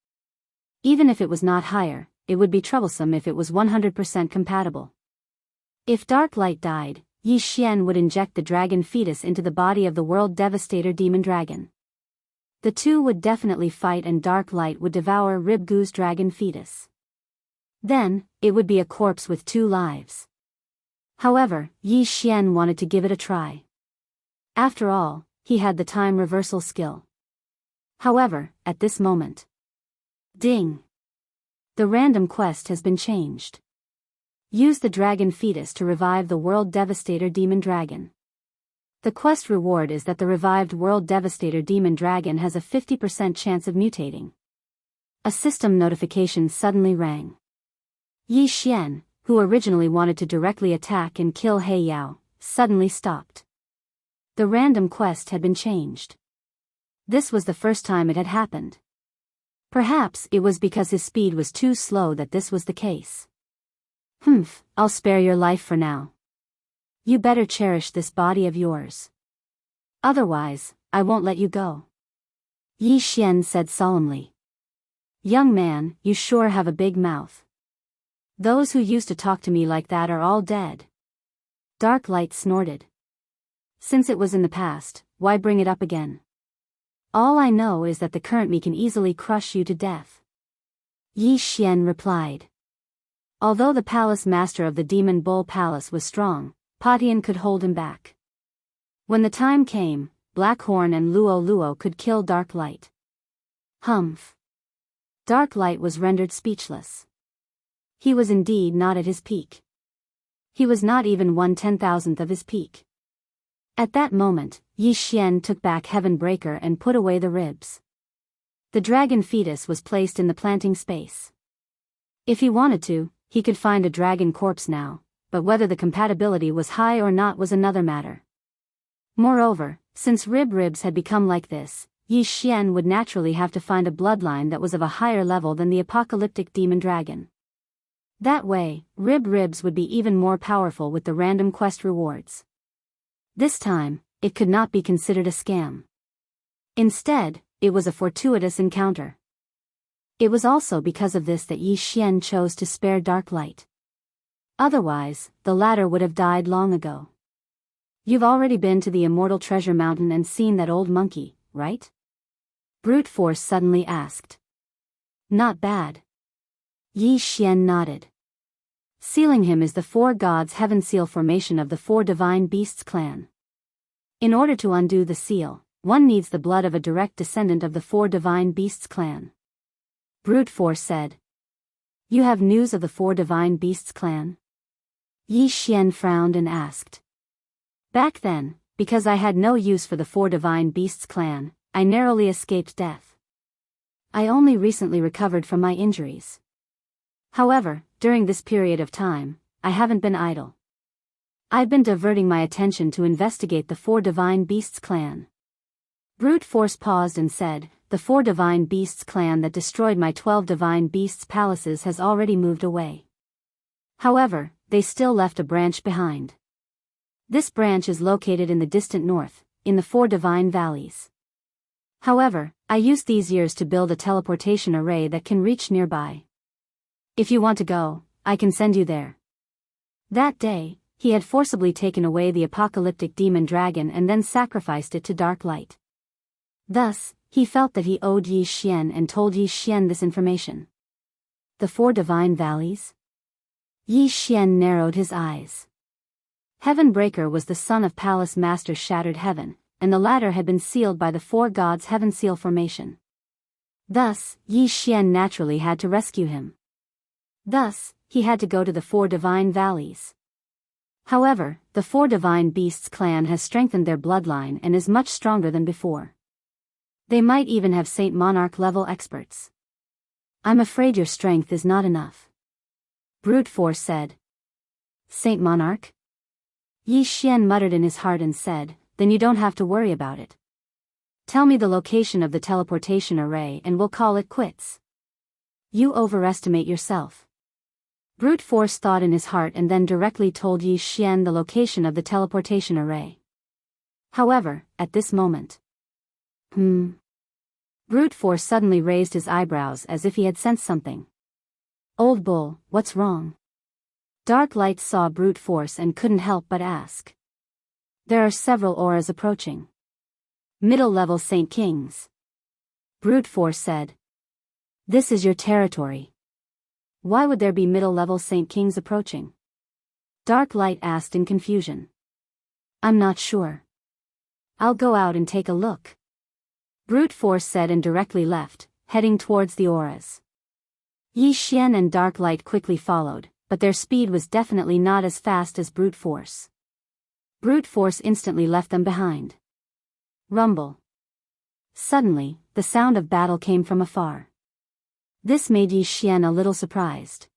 Even if it was not higher, it would be troublesome if it was 100% compatible. If Dark Light died, Yi Xian would inject the dragon fetus into the body of the World Devastator Demon Dragon. The two would definitely fight and Dark Light would devour Rib Gu's dragon fetus. Then, it would be a corpse with 2 lives. However, Yi Xian wanted to give it a try. After all, he had the time reversal skill. However, at this moment. Ding! The random quest has been changed. Use the dragon fetus to revive the World Devastator Demon Dragon. The quest reward is that the revived World Devastator Demon Dragon has a 50% chance of mutating. A system notification suddenly rang. Yi Xian, who originally wanted to directly attack and kill He Yao, suddenly stopped. The random quest had been changed. This was the first time it had happened. Perhaps it was because his speed was too slow that this was the case. I'll spare your life for now. You better cherish this body of yours. Otherwise, I won't let you go. Yi Xian said solemnly. Young man, you sure have a big mouth. Those who used to talk to me like that are all dead. Dark Light snorted. Since it was in the past, why bring it up again? All I know is that the current me can easily crush you to death. Yi Xian replied. Although the palace master of the Demon Bull Palace was strong, Patian could hold him back. When the time came, Blackhorn and Luo Luo could kill Dark Light. Humph. Dark Light was rendered speechless. He was indeed not at his peak. He was not even 1/10,000th of his peak. At that moment, Yi Xian took back Heaven Breaker and put away the ribs. The dragon fetus was placed in the planting space. If he wanted to, he could find a dragon corpse now, but whether the compatibility was high or not was another matter. Moreover, since ribs had become like this, Yi Xian would naturally have to find a bloodline that was of a higher level than the apocalyptic demon dragon. That way, ribs would be even more powerful with the random quest rewards. This time, it could not be considered a scam. Instead, it was a fortuitous encounter. It was also because of this that Yi Xian chose to spare Dark Light. Otherwise, the latter would have died long ago. You've already been to the Immortal Treasure Mountain and seen that old monkey, right? Brute Force suddenly asked. Not bad. Yi Xian nodded. Sealing him is the 4 gods' heaven seal formation of the 4 divine beasts clan. In order to undo the seal, one needs the blood of a direct descendant of the 4 divine beasts clan. Brute Force said. You have news of the 4 divine beasts clan? Yi Xian frowned and asked. Back then, because I had no use for the 4 divine beasts clan, I narrowly escaped death. I only recently recovered from my injuries. However, during this period of time, I haven't been idle. I've been diverting my attention to investigate the 4 divine beasts clan. Brute Force paused and said, the 4 divine beasts clan that destroyed my 12 divine beasts palaces has already moved away. However, they still left a branch behind. This branch is located in the distant north, in the 4 divine valleys. However, I used these years to build a teleportation array that can reach nearby. If you want to go, I can send you there. That day, he had forcibly taken away the apocalyptic demon dragon and then sacrificed it to Dark Light. Thus, he felt that he owed Yi Xian and told Yi Xian this information. The 4 divine valleys? Yi Xian narrowed his eyes. Heaven Breaker was the son of Palace Master Shattered Heaven, and the latter had been sealed by the 4 gods' heaven seal formation. Thus, Yi Xian naturally had to rescue him. Thus, he had to go to the 4 divine valleys. However, the 4 divine beasts clan has strengthened their bloodline and is much stronger than before. They might even have Saint Monarch level experts. I'm afraid your strength is not enough. Brute Force said. Saint Monarch? Yi Xian muttered in his heart and said, then you don't have to worry about it. Tell me the location of the teleportation array and we'll call it quits. You overestimate yourself. Brute force thought in his heart and then directly told Yi Xian the location of the teleportation array. However, at this moment. Brute force suddenly raised his eyebrows as if he had sensed something. Old bull, what's wrong? Dark Light saw brute force and couldn't help but ask. There are several auras approaching. Middle-level Saint Kings. Brute force said. This is your territory. Why would there be middle-level Saint Kings approaching? Dark Light asked in confusion. I'm not sure. I'll go out and take a look. Brute force said and directly left, heading towards the auras. Yi Xian and Dark Light quickly followed, but their speed was definitely not as fast as brute force. Brute force instantly left them behind. Rumble. Suddenly, the sound of battle came from afar. This made Yi Xian a little surprised.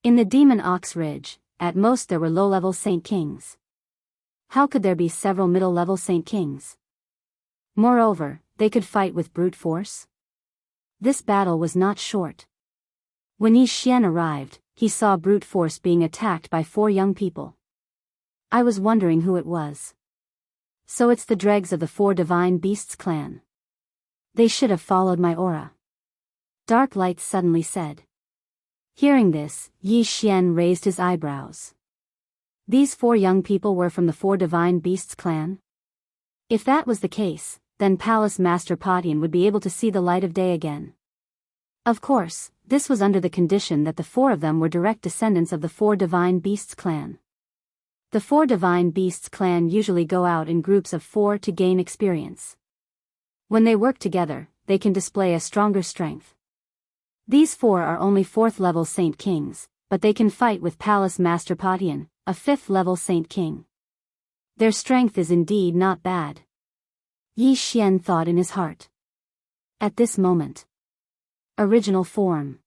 In the Demon Ox Ridge, at most there were low-level Saint Kings. How could there be several middle-level Saint Kings? Moreover, they could fight with brute force? This battle was not short. When Yi Xian arrived, he saw brute force being attacked by 4 young people. I was wondering who it was. So it's the dregs of the 4 Divine Beasts clan. They should have followed my aura. Dark Light suddenly said. Hearing this, Yi Xian raised his eyebrows. These 4 young people were from the 4 Divine Beasts clan? If that was the case, then Palace Master Patian would be able to see the light of day again. Of course, this was under the condition that the 4 of them were direct descendants of the 4 Divine Beasts clan. The 4 Divine Beasts clan usually go out in groups of 4 to gain experience. When they work together, they can display a stronger strength. These 4 are only 4th level Saint Kings, but they can fight with Palace Master Patian, a 5th level Saint King. Their strength is indeed not bad. Yi Xian thought in his heart. At this moment. Original form.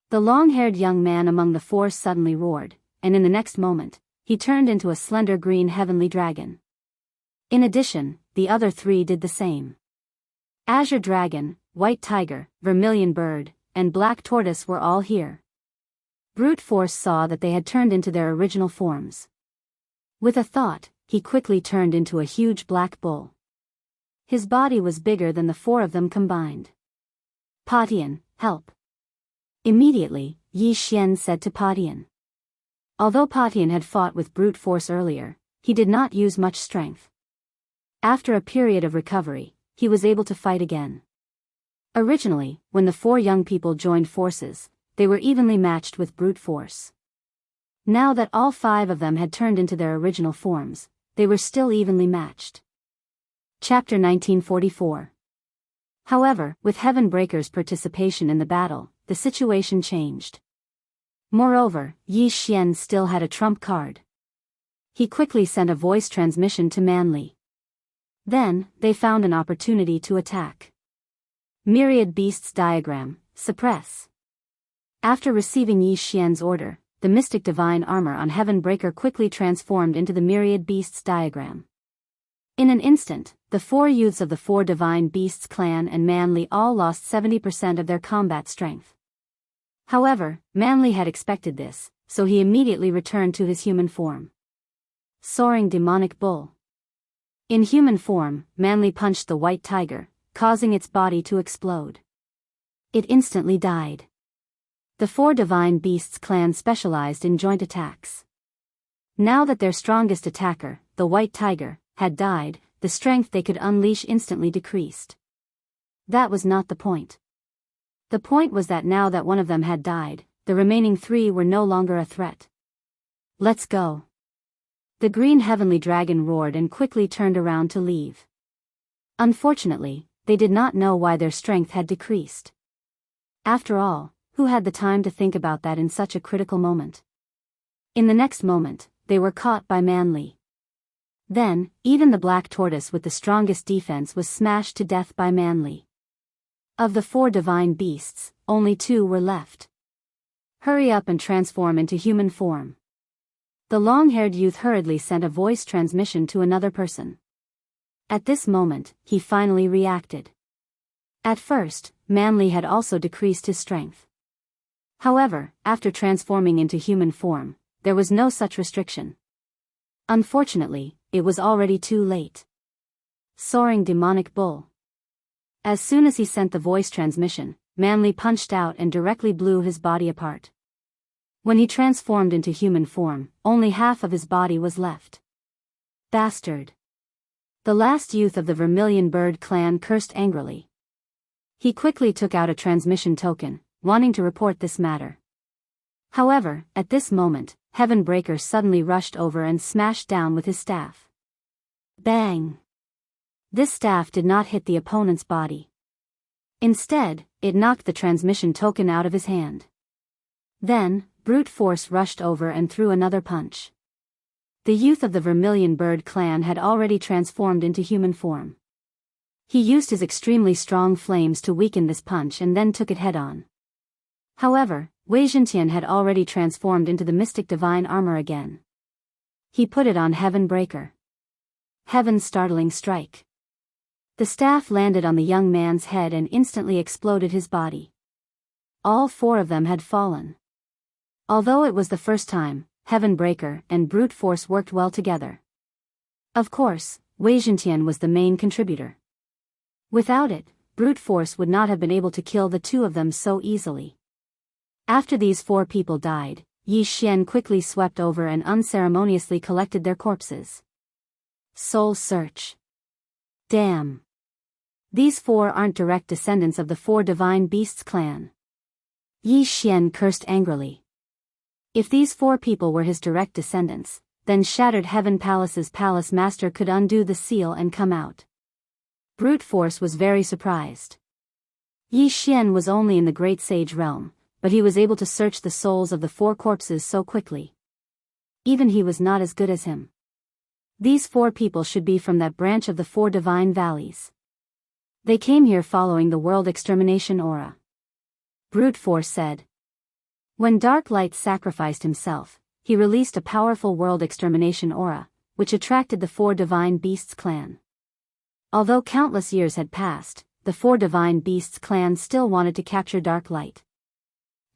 The long-haired young man among the 4 suddenly roared, and in the next moment, he turned into a slender green heavenly dragon. In addition, the other 3 did the same. Azure Dragon, White Tiger, Vermilion Bird, and Black Tortoise were all here. Brute force saw that they had turned into their original forms. With a thought, he quickly turned into a huge black bull. His body was bigger than the 4 of them combined. Patian, help. Immediately, Yi Xian said to Patian. Although Patian had fought with brute force earlier, he did not use much strength. After a period of recovery, he was able to fight again. Originally, when the 4 young people joined forces, they were evenly matched with brute force. Now that all 5 of them had turned into their original forms, they were still evenly matched. Chapter 1944. However, with Heaven Breaker's participation in the battle, the situation changed. Moreover, Yi Xian still had a trump card. He quickly sent a voice transmission to Manly. Then, they found an opportunity to attack. Myriad Beasts Diagram, suppress. After receiving Yi Xian's order, the mystic divine armor on Heaven Breaker quickly transformed into the Myriad Beasts Diagram. In an instant, the 4 youths of the 4 Divine Beasts clan and Manly all lost 70% of their combat strength. However, Manly had expected this, so he immediately returned to his human form. Soaring Demonic Bull. In human form, Manly punched the white tiger, causing its body to explode. It instantly died. The 4 Divine Beasts clan specialized in joint attacks. Now that their strongest attacker, the white tiger, had died, the strength they could unleash instantly decreased. That was not the point. The point was that now that one of them had died, the remaining 3 were no longer a threat. Let's go. The green heavenly dragon roared and quickly turned around to leave. Unfortunately, they did not know why their strength had decreased. After all, who had the time to think about that in such a critical moment? In the next moment, they were caught by Manly. Then, even the black tortoise with the strongest defense was smashed to death by Manly. Of the 4 divine beasts, only 2 were left. Hurry up and transform into human form. The long-haired youth hurriedly sent a voice transmission to another person. At this moment, he finally reacted. At first, Manly had also decreased his strength. However, after transforming into human form, there was no such restriction. Unfortunately, it was already too late. Soaring demonic bull. As soon as he sent the voice transmission, Manly punched out and directly blew his body apart. When he transformed into human form, only half of his body was left. Bastard. The last youth of the Vermilion Bird clan cursed angrily. He quickly took out a transmission token, wanting to report this matter. However, at this moment, Heaven Breaker suddenly rushed over and smashed down with his staff. Bang! This staff did not hit the opponent's body. Instead, it knocked the transmission token out of his hand. Then, brute force rushed over and threw another punch. The youth of the Vermilion Bird clan had already transformed into human form. He used his extremely strong flames to weaken this punch and then took it head-on. However, Wei Zhentian had already transformed into the mystic divine armor again. He put it on Heaven Breaker. Heaven's startling strike. The staff landed on the young man's head and instantly exploded his body. All four of them had fallen. Although it was the first time, Heaven Breaker and brute force worked well together. Of course, Wei Zhentian was the main contributor. Without it, brute force would not have been able to kill the two of them so easily. After these four people died, Yi Xian quickly swept over and unceremoniously collected their corpses. Soul search. Damn. These four aren't direct descendants of the four divine beasts clan. Yi Xian cursed angrily. If these four people were his direct descendants, then Shattered Heaven Palace's palace master could undo the seal and come out. Brute force was very surprised. Yi Xian was only in the Great Sage realm, but he was able to search the souls of the four corpses so quickly. Even he was not as good as him. These four people should be from that branch of the four divine valleys. They came here following the world extermination aura. Brute force said. When Dark Light sacrificed himself, he released a powerful world extermination aura, which attracted the four divine beasts clan. Although countless years had passed, the four divine beasts clan still wanted to capture Dark Light.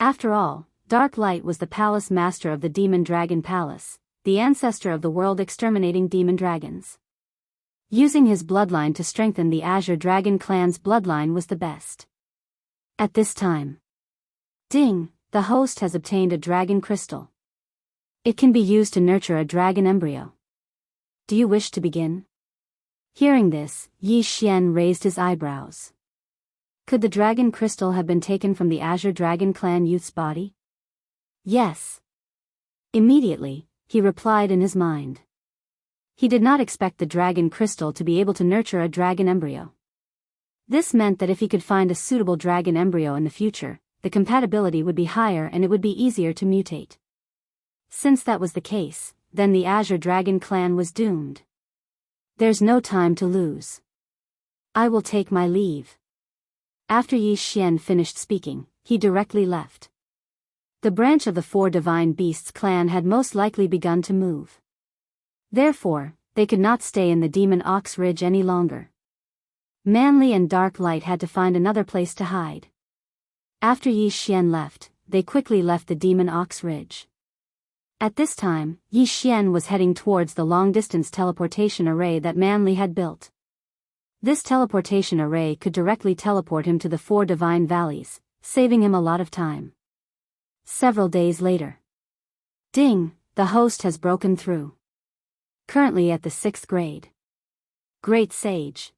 After all, Dark Light was the palace master of the Demon Dragon Palace, the ancestor of the world exterminating demon dragons. Using his bloodline to strengthen the Azure Dragon clan's bloodline was the best. At this time, Ding, the host has obtained a dragon crystal. It can be used to nurture a dragon embryo. Do you wish to begin? Hearing this, Yi Xian raised his eyebrows. Could the dragon crystal have been taken from the Azure Dragon clan youth's body? Yes. Immediately, he replied in his mind. He did not expect the dragon crystal to be able to nurture a dragon embryo. This meant that if he could find a suitable dragon embryo in the future, the compatibility would be higher and it would be easier to mutate. Since that was the case, then the Azure Dragon clan was doomed. There's no time to lose. I will take my leave. After Yi Xian finished speaking, he directly left. The branch of the four divine beasts clan had most likely begun to move. Therefore, they could not stay in the Demon Ox Ridge any longer. Manly and Dark Light had to find another place to hide. After Yi Xian left, they quickly left the Demon Ox Ridge. At this time, Yi Xian was heading towards the long-distance teleportation array that Manly had built. This teleportation array could directly teleport him to the four divine valleys, saving him a lot of time. Several days later. Ding, the host has broken through. Currently at the 6th grade. Great Sage.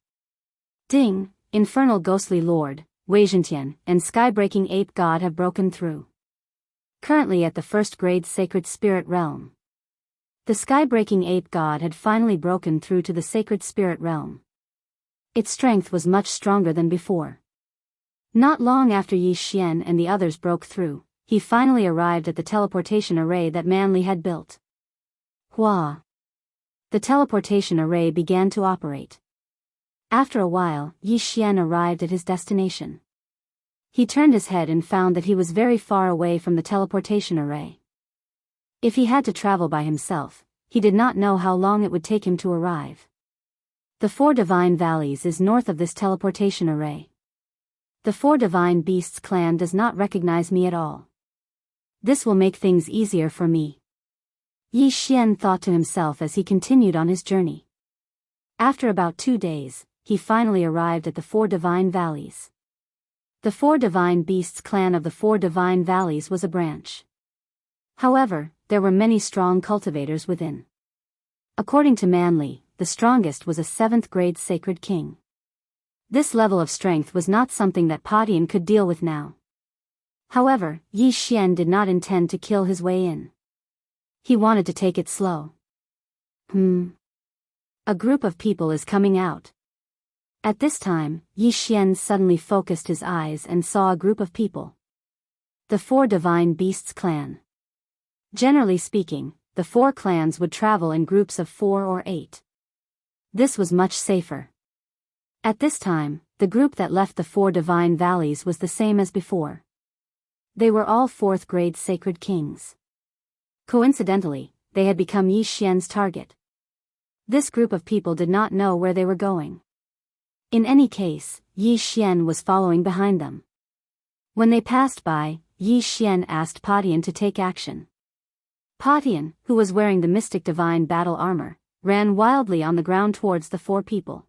Ding, Infernal Ghostly Lord, Wei Zhentian, and Sky-Breaking Ape God have broken through. Currently at the 1st grade Sacred Spirit Realm. The Sky-Breaking Ape God had finally broken through to the Sacred Spirit Realm. Its strength was much stronger than before. Not long after Yi Xian and the others broke through, he finally arrived at the teleportation array that Manly had built. Hua. The teleportation array began to operate. After a while, Yi Xian arrived at his destination. He turned his head and found that he was very far away from the teleportation array. If he had to travel by himself, he did not know how long it would take him to arrive. The Four Divine Valleys is north of this teleportation array. The Four Divine Beasts clan does not recognize me at all. This will make things easier for me. Yi Xian thought to himself as he continued on his journey. After about 2 days, he finally arrived at the 4 Divine Valleys. The 4 Divine Beasts clan of the 4 Divine Valleys was a branch. However, there were many strong cultivators within. According to Manli, the strongest was a 7th grade sacred king. This level of strength was not something that Patian could deal with now. However, Yi Xian did not intend to kill his way in. He wanted to take it slow. A group of people is coming out. At this time, Yi Xian suddenly focused his eyes and saw a group of people. The 4 Divine Beasts clan. Generally speaking, the 4 clans would travel in groups of 4 or 8. This was much safer. At this time, the group that left the 4 Divine Valleys was the same as before. They were all 4th grade sacred kings. Coincidentally, they had become Yi Xian's target. This group of people did not know where they were going. In any case, Yi Xian was following behind them. When they passed by, Yi Xian asked Patian to take action. Patian, who was wearing the mystic divine battle armor, ran wildly on the ground towards the 4 people.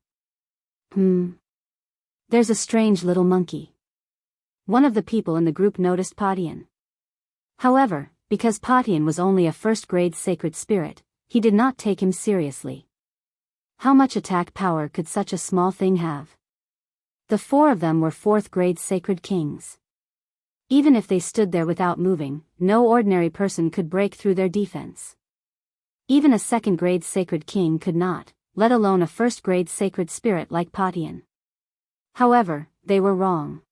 There's a strange little monkey. One of the people in the group noticed Patian. However, because Patian was only a 1st grade sacred spirit, he did not take him seriously. How much attack power could such a small thing have? The 4 of them were 4th grade sacred kings. Even if they stood there without moving, no ordinary person could break through their defense. Even a 2nd grade sacred king could not, let alone a 1st grade sacred spirit like Patian. However, they were wrong.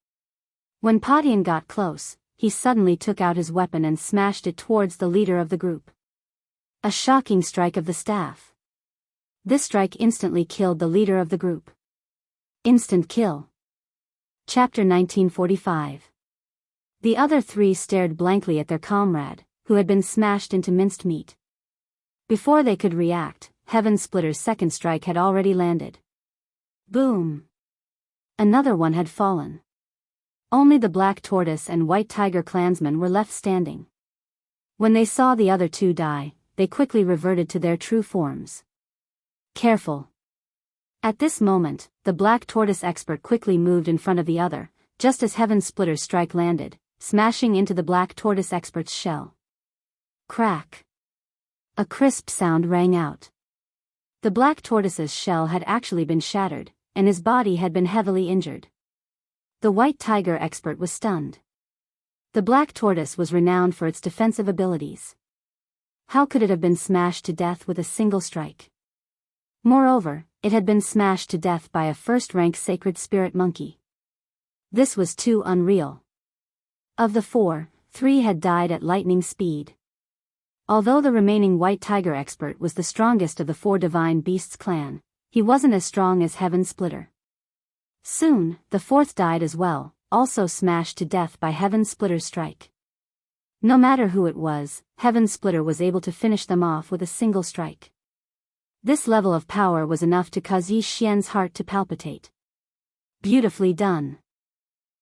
When Patian got close, he suddenly took out his weapon and smashed it towards the leader of the group. A shocking strike of the staff. This strike instantly killed the leader of the group. Instant kill. Chapter 1945. The other 3 stared blankly at their comrade, who had been smashed into minced meat. Before they could react, Heaven Splitter's 2nd strike had already landed. Boom! Another one had fallen. Only the Black Tortoise and White Tiger clansmen were left standing. When they saw the other 2 die, they quickly reverted to their true forms. Careful! At this moment, the Black Tortoise expert quickly moved in front of the other, just as Heaven Splitter's strike landed, smashing into the Black Tortoise expert's shell. Crack! A crisp sound rang out. The Black Tortoise's shell had actually been shattered, and his body had been heavily injured. The White Tiger expert was stunned. The Black Tortoise was renowned for its defensive abilities. How could it have been smashed to death with a single strike? Moreover, it had been smashed to death by a 1st-rank sacred spirit monkey. This was too unreal. Of the 4, 3 had died at lightning speed. Although the remaining White Tiger expert was the strongest of the 4 Divine Beasts clan, he wasn't as strong as Heaven Splitter. Soon, the 4th died as well, also smashed to death by Heaven Splitter's strike. No matter who it was, Heaven Splitter was able to finish them off with a single strike. This level of power was enough to cause Yi Xian's heart to palpitate. Beautifully done.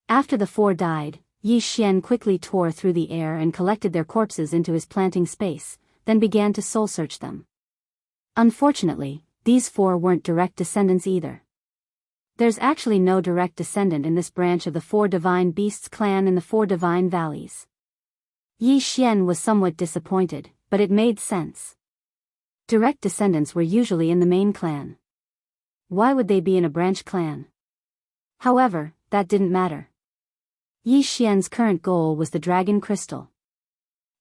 After the 4 died, Yi Xian quickly tore through the air and collected their corpses into his planting space, then began to soul-search them. Unfortunately, these 4 weren't direct descendants either. There's actually no direct descendant in this branch of the 4 Divine Beasts clan in the 4 Divine Valleys. Yi Xian was somewhat disappointed, but it made sense. Direct descendants were usually in the main clan. Why would they be in a branch clan? However, that didn't matter. Yi Xian's current goal was the Dragon Crystal.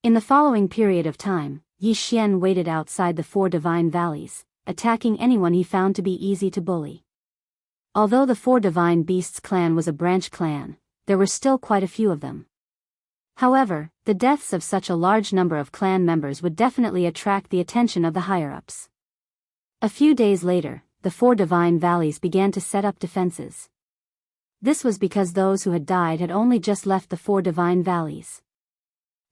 In the following period of time, Yi Xian waited outside the 4 Divine Valleys, attacking anyone he found to be easy to bully. Although the 4 Divine Beasts clan was a branch clan, there were still quite a few of them. However, the deaths of such a large number of clan members would definitely attract the attention of the higher-ups. A few days later, the 4 Divine Valleys began to set up defenses. This was because those who had died had only just left the 4 Divine Valleys.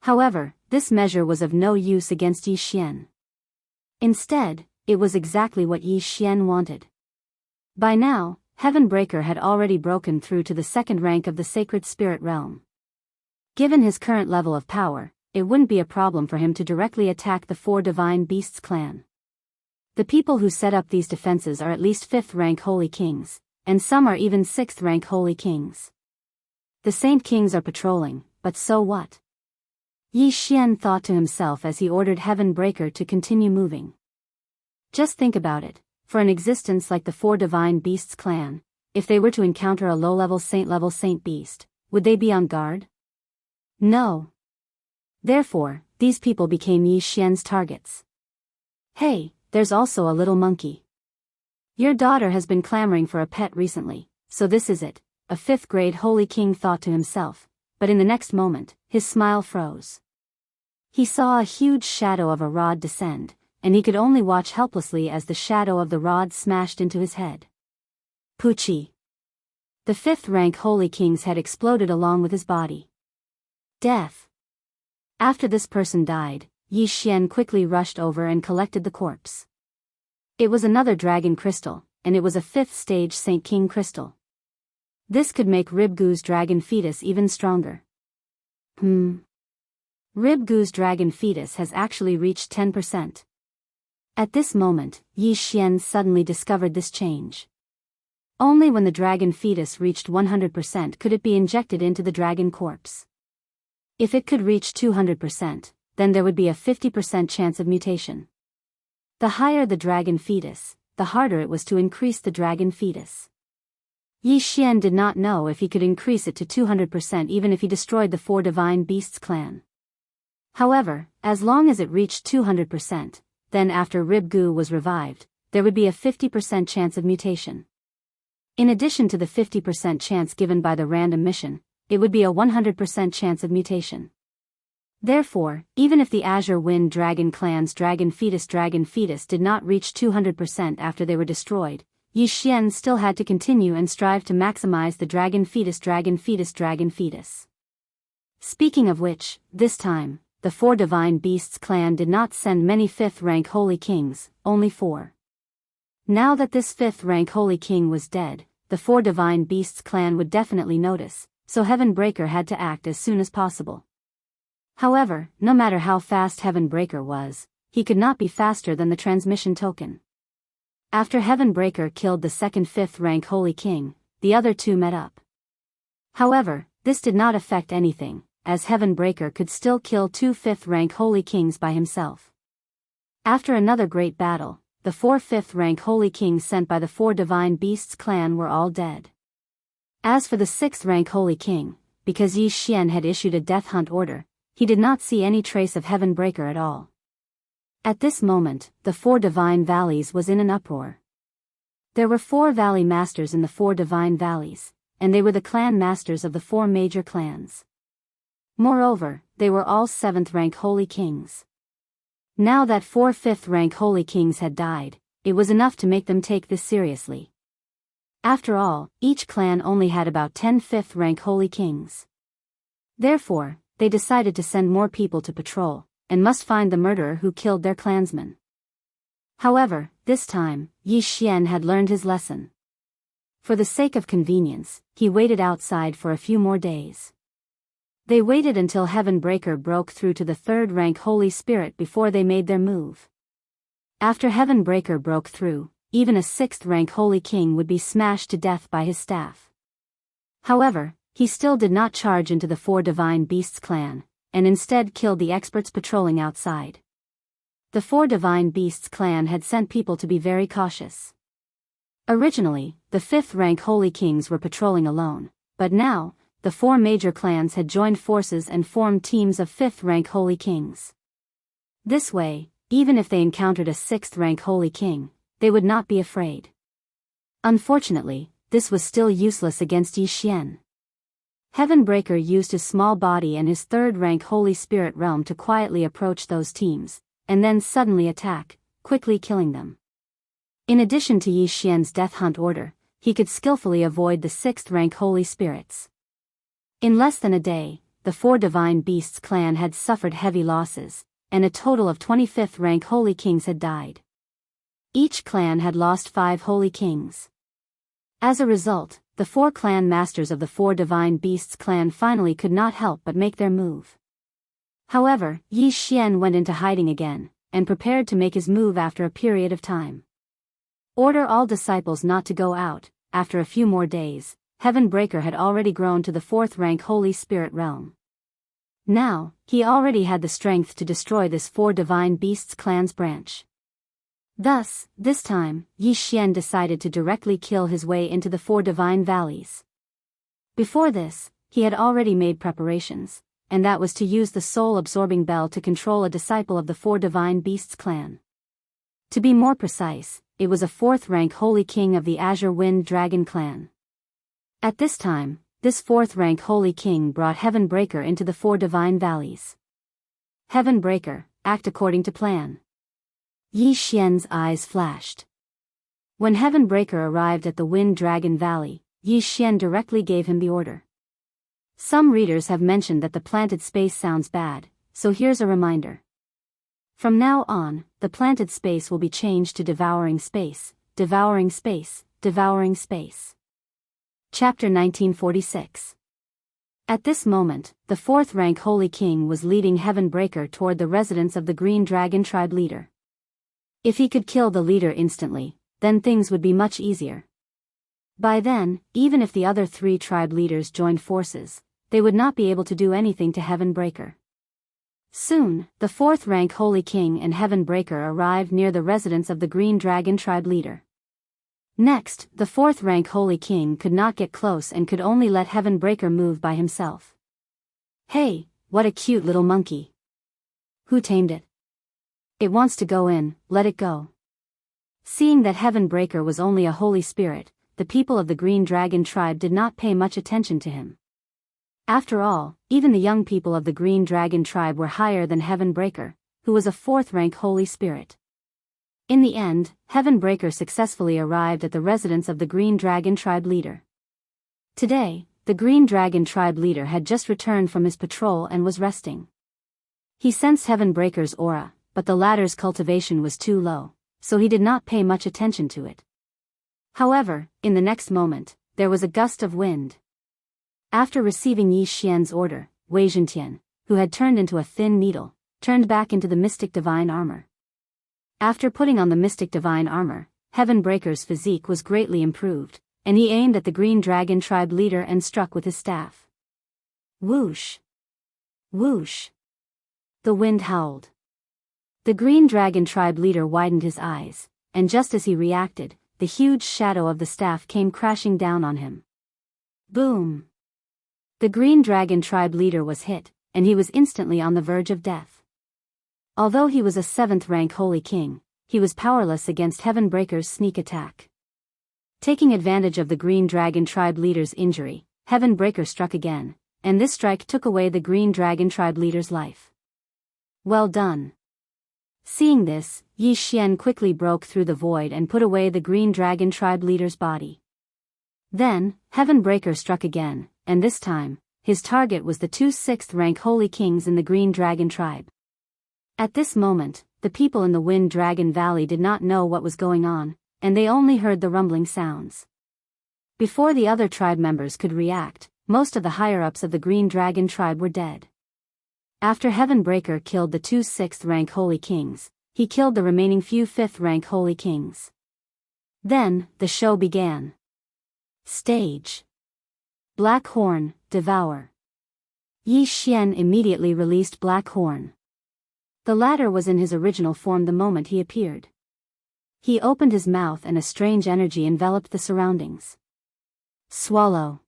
However, this measure was of no use against Yi Xian. Instead, it was exactly what Yi Xian wanted. By now, Heaven Breaker had already broken through to the 2nd rank of the Sacred Spirit Realm. Given his current level of power, it wouldn't be a problem for him to directly attack the 4 Divine Beasts clan. The people who set up these defenses are at least 5th rank holy kings, and some are even 6th rank holy kings. The Saint Kings are patrolling, but so what? Yi Xian thought to himself as he ordered Heaven Breaker to continue moving. Just think about it, for an existence like the 4 Divine Beasts clan, if they were to encounter a low-level Saint Beast, would they be on guard? No. Therefore, these people became Yi Xian's targets. Hey, there's also a little monkey. Your daughter has been clamoring for a pet recently, so this is it, a 5th grade holy king thought to himself, but in the next moment, his smile froze. He saw a huge shadow of a rod descend, and he could only watch helplessly as the shadow of the rod smashed into his head. Pucci. The 5th rank holy king's head exploded along with his body. Death. After this person died, Yi Xian quickly rushed over and collected the corpse. It was another dragon crystal, and it was a 5th stage Saint King crystal. This could make Ribgu's dragon fetus even stronger. Ribgu's dragon fetus has actually reached 10%. At this moment, Yi Xian suddenly discovered this change. Only when the dragon fetus reached 100% could it be injected into the dragon corpse. If it could reach 200%, then there would be a 50% chance of mutation. The higher the dragon fetus, the harder it was to increase the dragon fetus. Yi Xian did not know if he could increase it to 200% even if he destroyed the 4 Divine Beasts clan. However, as long as it reached 200%, then after Ribgu was revived, there would be a 50% chance of mutation. In addition to the 50% chance given by the random mission, it would be a 100% chance of mutation. Therefore, even if the Azure Wind Dragon clan's dragon fetus did not reach 200% after they were destroyed, Yi Xian still had to continue and strive to maximize the dragon fetus. Speaking of which, this time, the 4 Divine Beasts clan did not send many 5th rank holy kings, only 4. Now that this 5th rank holy king was dead, the 4 Divine Beasts clan would definitely notice, so Heaven Breaker had to act as soon as possible. However, no matter how fast Heaven Breaker was, he could not be faster than the transmission token. After Heaven Breaker killed the second 5th rank holy king, the other 2 met up. However, this did not affect anything, as Heaven Breaker could still kill 2 5th rank holy kings by himself. After another great battle, the 4 5th rank holy kings sent by the 4 Divine Beasts clan were all dead. As for the 6th rank holy king, because Yi Xian had issued a death hunt order, he did not see any trace of Heaven Breaker at all. At this moment, the 4 Divine Valleys was in an uproar. There were 4 valley masters in the 4 Divine Valleys, and they were the clan masters of the 4 major clans. Moreover, they were all 7th rank holy kings. Now that 4 5th rank holy kings had died, it was enough to make them take this seriously. After all, each clan only had about 10 5th rank holy kings. Therefore, they decided to send more people to patrol, and must find the murderer who killed their clansmen. However, this time, Yi Xian had learned his lesson. For the sake of convenience, he waited outside for a few more days. They waited until Heaven Breaker broke through to the 3rd rank Holy Spirit before they made their move. After Heaven Breaker broke through, even a 6th rank Holy King would be smashed to death by his staff. However, he still did not charge into the 4 Divine Beasts clan, and instead killed the experts patrolling outside. The 4 Divine Beasts clan had sent people to be very cautious. Originally, the 5th rank Holy Kings were patrolling alone, but now, the 4 major clans had joined forces and formed teams of 5th rank Holy Kings. This way, even if they encountered a 6th rank Holy King, they would not be afraid. Unfortunately, this was still useless against Yi Xian. Heaven Breaker used his small body and his 3rd rank Holy Spirit realm to quietly approach those teams, and then suddenly attack, quickly killing them. In addition to Yi Xian's death hunt order, he could skillfully avoid the 6th rank Holy Spirits. In less than a day, the 4 Divine Beasts clan had suffered heavy losses, and a total of 25th rank Holy Kings had died. Each clan had lost 5 Holy Kings. As a result, the 4 clan masters of the 4 Divine Beasts clan finally could not help but make their move. However, Yi Xian went into hiding again, and prepared to make his move after a period of time. Order all disciples not to go out. After a few more days, Heaven Breaker had already grown to the 4th rank Holy Spirit realm. Now, he already had the strength to destroy this 4 divine beasts clan's branch. Thus, this time, Yi Xian decided to directly kill his way into the 4 divine valleys. Before this, he had already made preparations, and that was to use the soul-absorbing bell to control a disciple of the 4 divine beasts clan. To be more precise, it was a 4th rank Holy King of the Azure Wind Dragon clan. At this time, this 4th rank Holy King brought Heaven Breaker into the 4 divine valleys. Heaven Breaker, act according to plan. Yi Xian's eyes flashed. When Heaven Breaker arrived at the Wind Dragon Valley, Yi Xian directly gave him the order. Some readers have mentioned that the planted space sounds bad, so here's a reminder. From now on, the planted space will be changed to devouring space, devouring space, devouring space. Chapter 1946. At this moment, the 4th rank Holy King was leading Heaven Breaker toward the residence of the Green Dragon tribe leader. If he could kill the leader instantly, then things would be much easier. By then, even if the other 3 tribe leaders joined forces, they would not be able to do anything to Heaven Breaker. Soon, the 4th rank Holy King and Heaven Breaker arrived near the residence of the Green Dragon tribe leader. Next, the 4th rank Holy King could not get close and could only let Heaven Breaker move by himself. Hey, what a cute little monkey. Who tamed it? It wants to go in, let it go. Seeing that Heaven Breaker was only a holy spirit, the people of the Green Dragon tribe did not pay much attention to him. After all, even the young people of the Green Dragon tribe were higher than Heaven Breaker, who was a 4th rank Holy Spirit. In the end, Heaven Breaker successfully arrived at the residence of the Green Dragon tribe leader. Today, the Green Dragon tribe leader had just returned from his patrol and was resting. He sensed Heaven Breaker's aura, but the latter's cultivation was too low, so he did not pay much attention to it. However, in the next moment, there was a gust of wind. After receiving Yi Xian's order, Wei Zhentian, who had turned into a thin needle, turned back into the mystic divine armor. After putting on the mystic divine armor, Heaven Breaker's physique was greatly improved, and he aimed at the Green Dragon tribe leader and struck with his staff. Whoosh! Whoosh! The wind howled. The Green Dragon tribe leader widened his eyes, and just as he reacted, the huge shadow of the staff came crashing down on him. Boom! The Green Dragon tribe leader was hit, and he was instantly on the verge of death. Although he was a 7th rank Holy King, he was powerless against Heaven Breaker's sneak attack. Taking advantage of the Green Dragon tribe leader's injury, Heaven Breaker struck again, and this strike took away the Green Dragon tribe leader's life. Well done. Seeing this, Yi Xian quickly broke through the void and put away the Green Dragon tribe leader's body. Then, Heaven Breaker struck again, and this time, his target was the 2 6th rank Holy Kings in the Green Dragon tribe. At this moment, the people in the Wind Dragon Valley did not know what was going on, and they only heard the rumbling sounds. Before the other tribe members could react, most of the higher-ups of the Green Dragon tribe were dead. After Heaven Breaker killed the 2 6th rank Holy Kings, he killed the remaining few 5th rank Holy Kings. Then, the show began. Stage. Black Horn, Devour. Yi Xian immediately released Black Horn. The latter was in his original form the moment he appeared. He opened his mouth and a strange energy enveloped the surroundings. Swallow.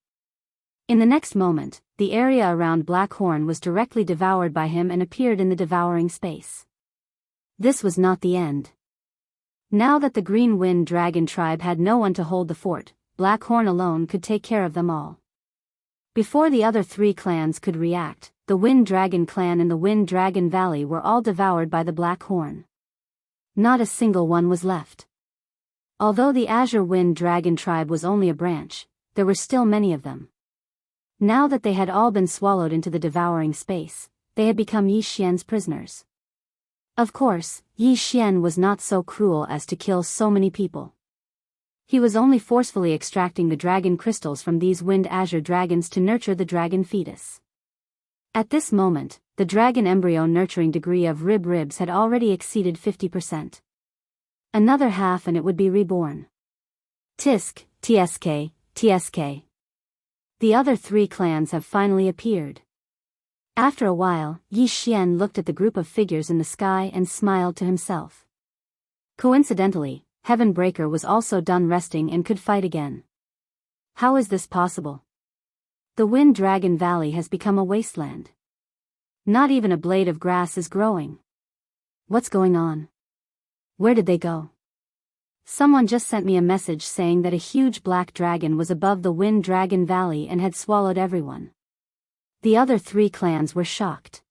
In the next moment, the area around Black Horn was directly devoured by him and appeared in the devouring space. This was not the end. Now that the Green Wind Dragon tribe had no one to hold the fort, Black Horn alone could take care of them all. Before the other 3 clans could react, the Wind Dragon clan in the Wind Dragon Valley were all devoured by the Black Horn. Not a single one was left. Although the Azure Wind Dragon tribe was only a branch, there were still many of them. Now that they had all been swallowed into the devouring space, they had become Yi Xian's prisoners. Of course, Yi Xian was not so cruel as to kill so many people. He was only forcefully extracting the dragon crystals from these Wind Azure dragons to nurture the dragon fetus. At this moment, the dragon embryo nurturing degree of ribs had already exceeded 50%. Another half and it would be reborn. Tisk, tsk, tsk. The other 3 clans have finally appeared. After a while, Yi Xian looked at the group of figures in the sky and smiled to himself. Coincidentally, Heavenbreaker was also done resting and could fight again. How is this possible? The Wind Dragon Valley has become a wasteland. Not even a blade of grass is growing. What's going on? Where did they go? Someone just sent me a message saying that a huge black dragon was above the Wind Dragon Valley and had swallowed everyone. The other 3 clans were shocked.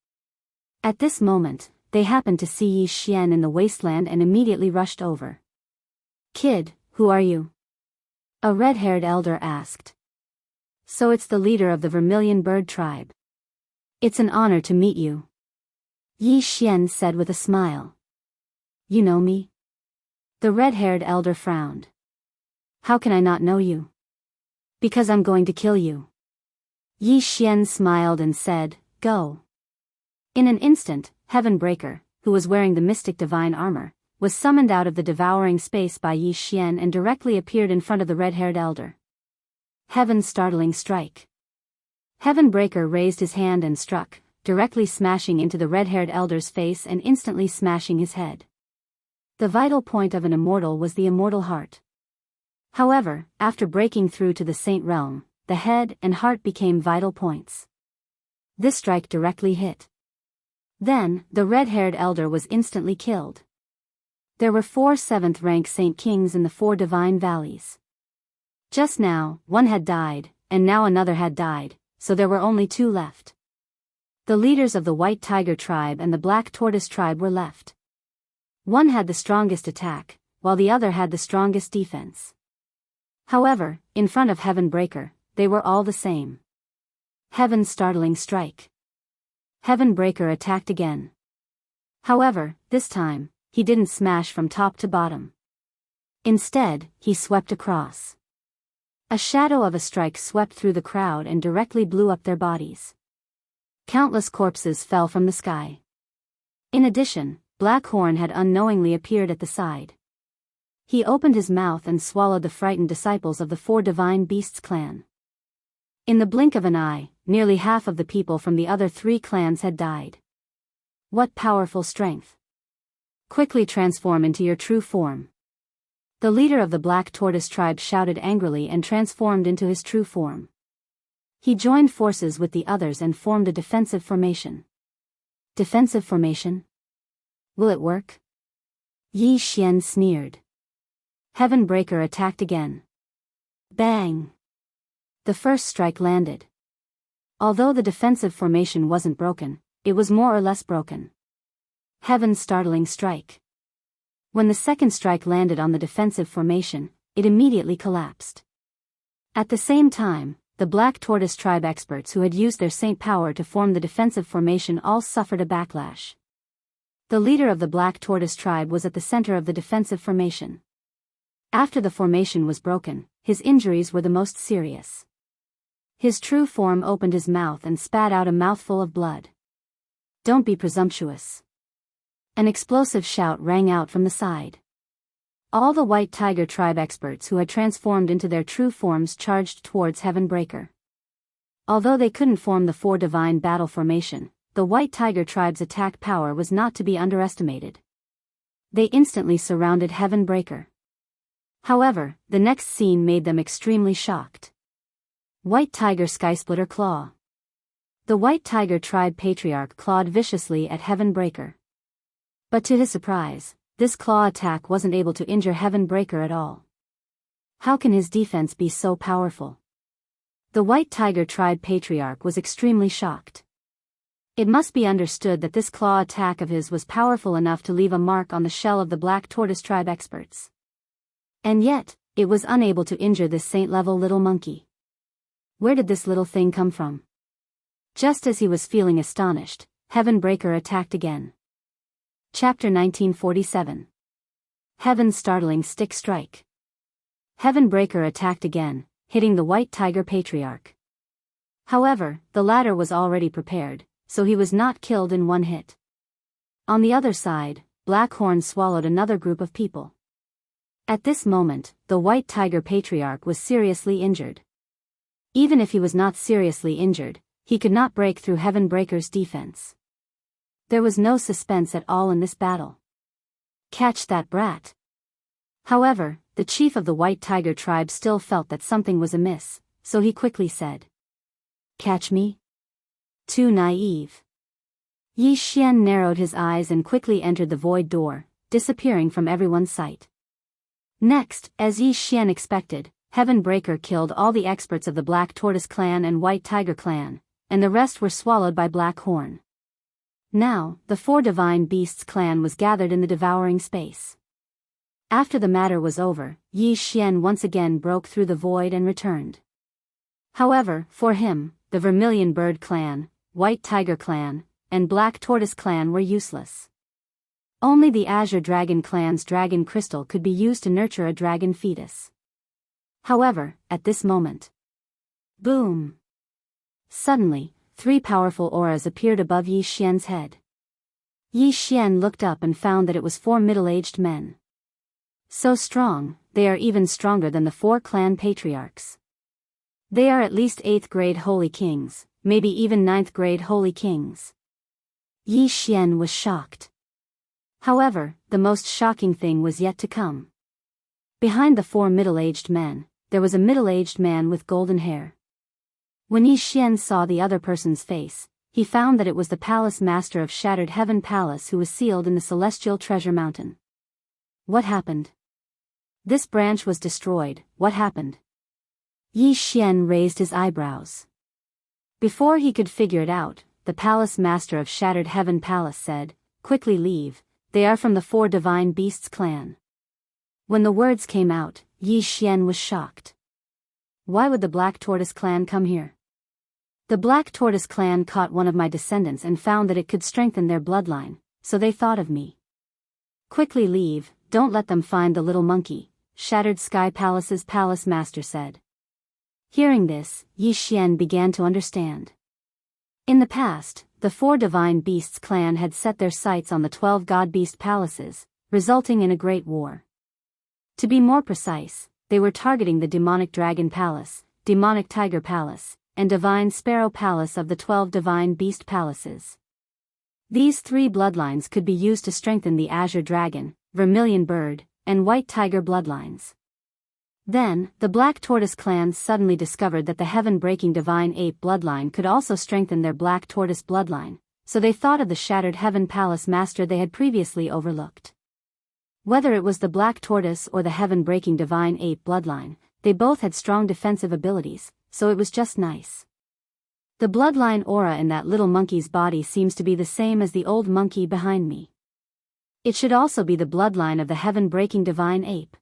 At this moment, they happened to see Yi Xian in the wasteland and immediately rushed over. Kid, who are you? A red-haired elder asked. So it's the leader of the Vermilion Bird tribe. It's an honor to meet you. Yi Xian said with a smile. You know me? The red-haired elder frowned. How can I not know you? Because I'm going to kill you. Yi Xian smiled and said, Go. In an instant, Heavenbreaker, who was wearing the mystic divine armor, was summoned out of the devouring space by Yi Xian and directly appeared in front of the red-haired elder. Heaven's startling strike. Heavenbreaker raised his hand and struck, directly smashing into the red-haired elder's face and instantly smashing his head. The vital point of an immortal was the immortal heart. However, after breaking through to the saint realm, the head and heart became vital points. This strike directly hit. Then, the red-haired elder was instantly killed. There were 4 7th-rank saint kings in the 4 divine valleys. Just now, one had died, and now another had died, so there were only 2 left. The leaders of the White Tiger tribe and the Black Tortoise tribe were left. One had the strongest attack, while the other had the strongest defense. However, in front of Heavenbreaker, they were all the same. Heaven's startling strike. Heavenbreaker attacked again. However, this time, he didn't smash from top to bottom. Instead, he swept across. A shadow of a strike swept through the crowd and directly blew up their bodies. Countless corpses fell from the sky. In addition, Blackhorn had unknowingly appeared at the side. He opened his mouth and swallowed the frightened disciples of the 4 divine beasts clan. In the blink of an eye, nearly half of the people from the other 3 clans had died. What powerful strength! Quickly transform into your true form. The leader of the Black Tortoise tribe shouted angrily and transformed into his true form. He joined forces with the others and formed a defensive formation. Defensive formation? Will it work? Yi Xian sneered. Heavenbreaker attacked again. Bang! The first strike landed. Although the defensive formation wasn't broken, it was more or less broken. Heaven's startling strike. When the second strike landed on the defensive formation, it immediately collapsed. At the same time, the Black Tortoise tribe experts who had used their saint power to form the defensive formation all suffered a backlash. The leader of the Black Tortoise tribe was at the center of the defensive formation. After the formation was broken, his injuries were the most serious. His true form opened his mouth and spat out a mouthful of blood. Don't be presumptuous. An explosive shout rang out from the side. All the White Tiger tribe experts who had transformed into their true forms charged towards Heavenbreaker. Although they couldn't form the 4 divine battle formation, the White Tiger tribe's attack power was not to be underestimated. They instantly surrounded Heavenbreaker. However, the next scene made them extremely shocked. White Tiger Skysplitter Claw. The White Tiger tribe patriarch clawed viciously at Heavenbreaker. But to his surprise, this claw attack wasn't able to injure Heavenbreaker at all. How can his defense be so powerful? The White Tiger tribe patriarch was extremely shocked. It must be understood that this claw attack of his was powerful enough to leave a mark on the shell of the Black Tortoise tribe experts. And yet, it was unable to injure this saint-level little monkey. Where did this little thing come from? Just as he was feeling astonished, Heavenbreaker attacked again. Chapter 1947. Heaven's startling stick strike. Heavenbreaker attacked again, hitting the White Tiger patriarch. However, the latter was already prepared, so he was not killed in one hit. On the other side, Black Horn swallowed another group of people. At this moment, the White Tiger Patriarch was seriously injured. Even if he was not seriously injured, he could not break through Heaven Breaker's defense. There was no suspense at all in this battle. Catch that brat. However, the chief of the White Tiger tribe still felt that something was amiss, so he quickly said, "Catch me? Too naive." Yi Xian narrowed his eyes and quickly entered the void door, disappearing from everyone's sight. Next, as Yi Xian expected, Heaven Breaker killed all the experts of the Black Tortoise clan and White Tiger clan, and the rest were swallowed by Black Horn. Now, the Four Divine Beasts clan was gathered in the devouring space. After the matter was over, Yi Xian once again broke through the void and returned. However, for him, the Vermilion Bird clan, White Tiger clan, and Black Tortoise clan were useless. Only the Azure Dragon clan's dragon crystal could be used to nurture a dragon fetus. However, at this moment, boom! Suddenly, 3 powerful auras appeared above Yi Xian's head. Yi Xian looked up and found that it was 4 middle-aged men. So strong, they are even stronger than the 4 clan patriarchs. They are at least 8th grade holy kings, maybe even 9th grade holy kings. Yi Xian was shocked. However, the most shocking thing was yet to come. Behind the 4 middle-aged men, there was a middle-aged man with golden hair. When Yi Xian saw the other person's face, he found that it was the palace master of Shattered Heaven Palace who was sealed in the Celestial Treasure Mountain. What happened? This branch was destroyed, what happened? Yi Xian raised his eyebrows. Before he could figure it out, the palace master of Shattered Heaven Palace said, "Quickly leave, they are from the 4 Divine Beasts clan." When the words came out, Yi Xian was shocked. Why would the Black Tortoise clan come here? The Black Tortoise clan caught one of my descendants and found that it could strengthen their bloodline, so they thought of me. "Quickly leave, don't let them find the little monkey," Shattered Sky Palace's palace master said. Hearing this, Yi Xian began to understand. In the past, the 4 Divine Beasts clan had set their sights on the 12 God Beast palaces, resulting in a great war. To be more precise, they were targeting the Demonic Dragon Palace, Demonic Tiger Palace, and Divine Sparrow Palace of the 12 Divine Beast palaces. These 3 bloodlines could be used to strengthen the Azure Dragon, Vermilion Bird, and White Tiger bloodlines. Then, the Black Tortoise clan suddenly discovered that the heaven-breaking Divine Ape bloodline could also strengthen their Black Tortoise bloodline, so they thought of the Shattered Heaven Palace master they had previously overlooked. Whether it was the Black Tortoise or the heaven-breaking Divine Ape bloodline, they both had strong defensive abilities, so it was just nice. The bloodline aura in that little monkey's body seems to be the same as the old monkey behind me. It should also be the bloodline of the heaven-breaking Divine Ape.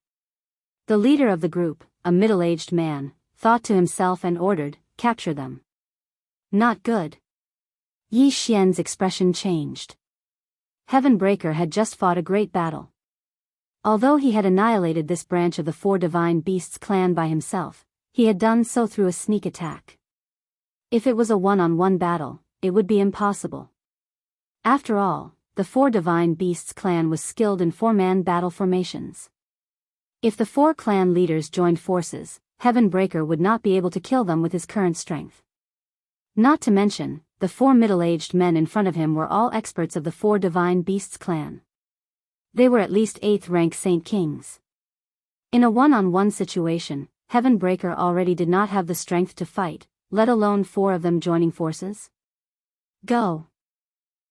The leader of the group, a middle-aged man, thought to himself and ordered, "Capture them." Not good. Yi Xian's expression changed. Heaven Breaker had just fought a great battle. Although he had annihilated this branch of the 4 Divine Beasts clan by himself, he had done so through a sneak attack. If it was a one-on-one battle, it would be impossible. After all, the 4 Divine Beasts clan was skilled in 4-man battle formations. If the 4 clan leaders joined forces, Heaven Breaker would not be able to kill them with his current strength. Not to mention, the 4 middle-aged men in front of him were all experts of the 4 Divine Beasts clan. They were at least 8th rank Saint Kings. In a one-on-one situation, Heaven Breaker already did not have the strength to fight, let alone 4 of them joining forces. Go!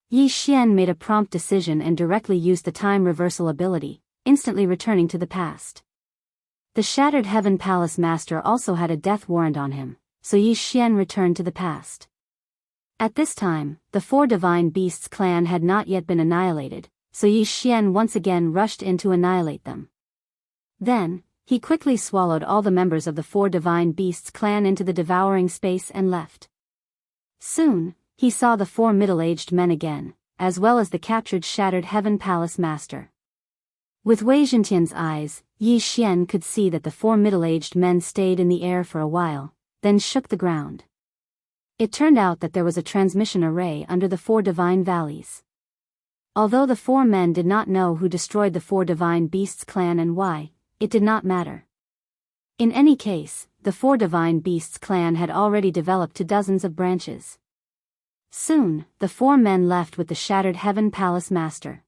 Yi Xian made a prompt decision and directly used the time reversal ability, instantly returning to the past. The Shattered Heaven Palace master also had a death warrant on him, so Yi Xian returned to the past. At this time, the 4 Divine Beasts clan had not yet been annihilated, so Yi Xian once again rushed in to annihilate them. Then, he quickly swallowed all the members of the 4 Divine Beasts clan into the devouring space and left. Soon, he saw the 4 middle-aged men again, as well as the captured Shattered Heaven Palace master. With Wei Zhentian's eyes, Yi Xian could see that the 4 middle-aged men stayed in the air for a while, then shook the ground. It turned out that there was a transmission array under the 4 divine valleys. Although the 4 men did not know who destroyed the 4 divine beasts clan and why, it did not matter. In any case, the 4 divine beasts clan had already developed to dozens of branches. Soon, the 4 men left with the Shattered Heaven Palace Master.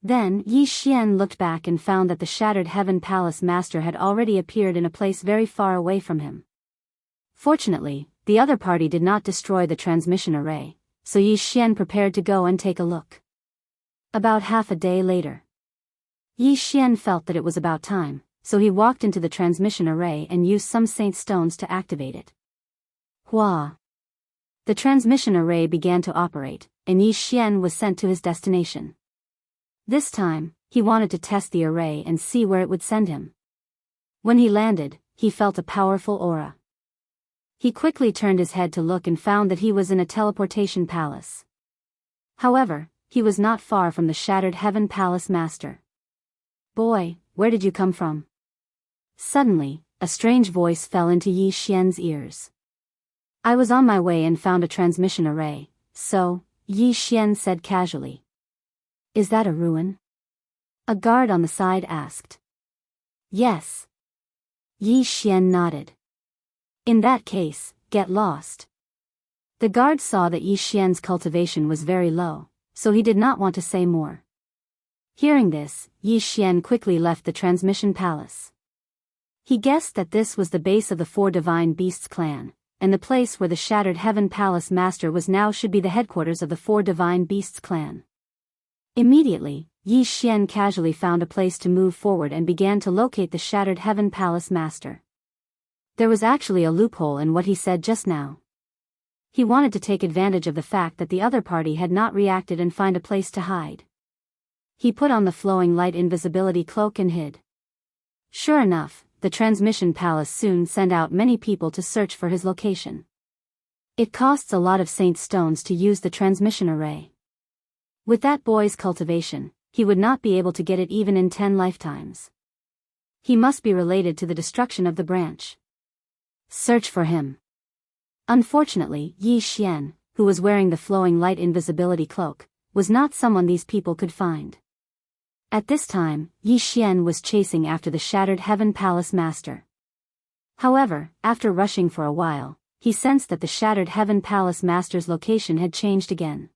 Then Yi Xian looked back and found that the Shattered Heaven Palace Master had already appeared in a place very far away from him. Fortunately, the other party did not destroy the transmission array, so Yi Xian prepared to go and take a look. About half a day later, Yi Xian felt that it was about time, so he walked into the transmission array and used some saint stones to activate it. Hua! The transmission array began to operate, and Yi Xian was sent to his destination. This time, he wanted to test the array and see where it would send him. When he landed, he felt a powerful aura. He quickly turned his head to look and found that he was in a teleportation palace. However, he was not far from the Shattered Heaven Palace Master. "Boy, where did you come from?" Suddenly, a strange voice fell into Yi Xian's ears. "I was on my way and found a transmission array, so," Yi Xian said casually. "Is that a ruin?" A guard on the side asked. "Yes." Yi Xian nodded. "In that case, get lost." The guard saw that Yi Xian's cultivation was very low, so he did not want to say more. Hearing this, Yi Xian quickly left the transmission palace. He guessed that this was the base of the 4 divine beasts clan, and the place where the Shattered Heaven Palace Master was now should be the headquarters of the 4 divine beasts clan. Immediately, Yi Xian casually found a place to move forward and began to locate the Shattered Heaven Palace Master. There was actually a loophole in what he said just now. He wanted to take advantage of the fact that the other party had not reacted and find a place to hide. He put on the flowing light invisibility cloak and hid. Sure enough, the transmission palace soon sent out many people to search for his location. It costs a lot of saint stones to use the transmission array. With that boy's cultivation, he would not be able to get it even in 10 lifetimes. He must be related to the destruction of the branch. Search for him. Unfortunately, Yi Xian, who was wearing the flowing light invisibility cloak, was not someone these people could find. At this time, Yi Xian was chasing after the Shattered Heaven Palace Master. However, after rushing for a while, he sensed that the Shattered Heaven Palace Master's location had changed again.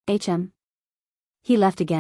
He left again.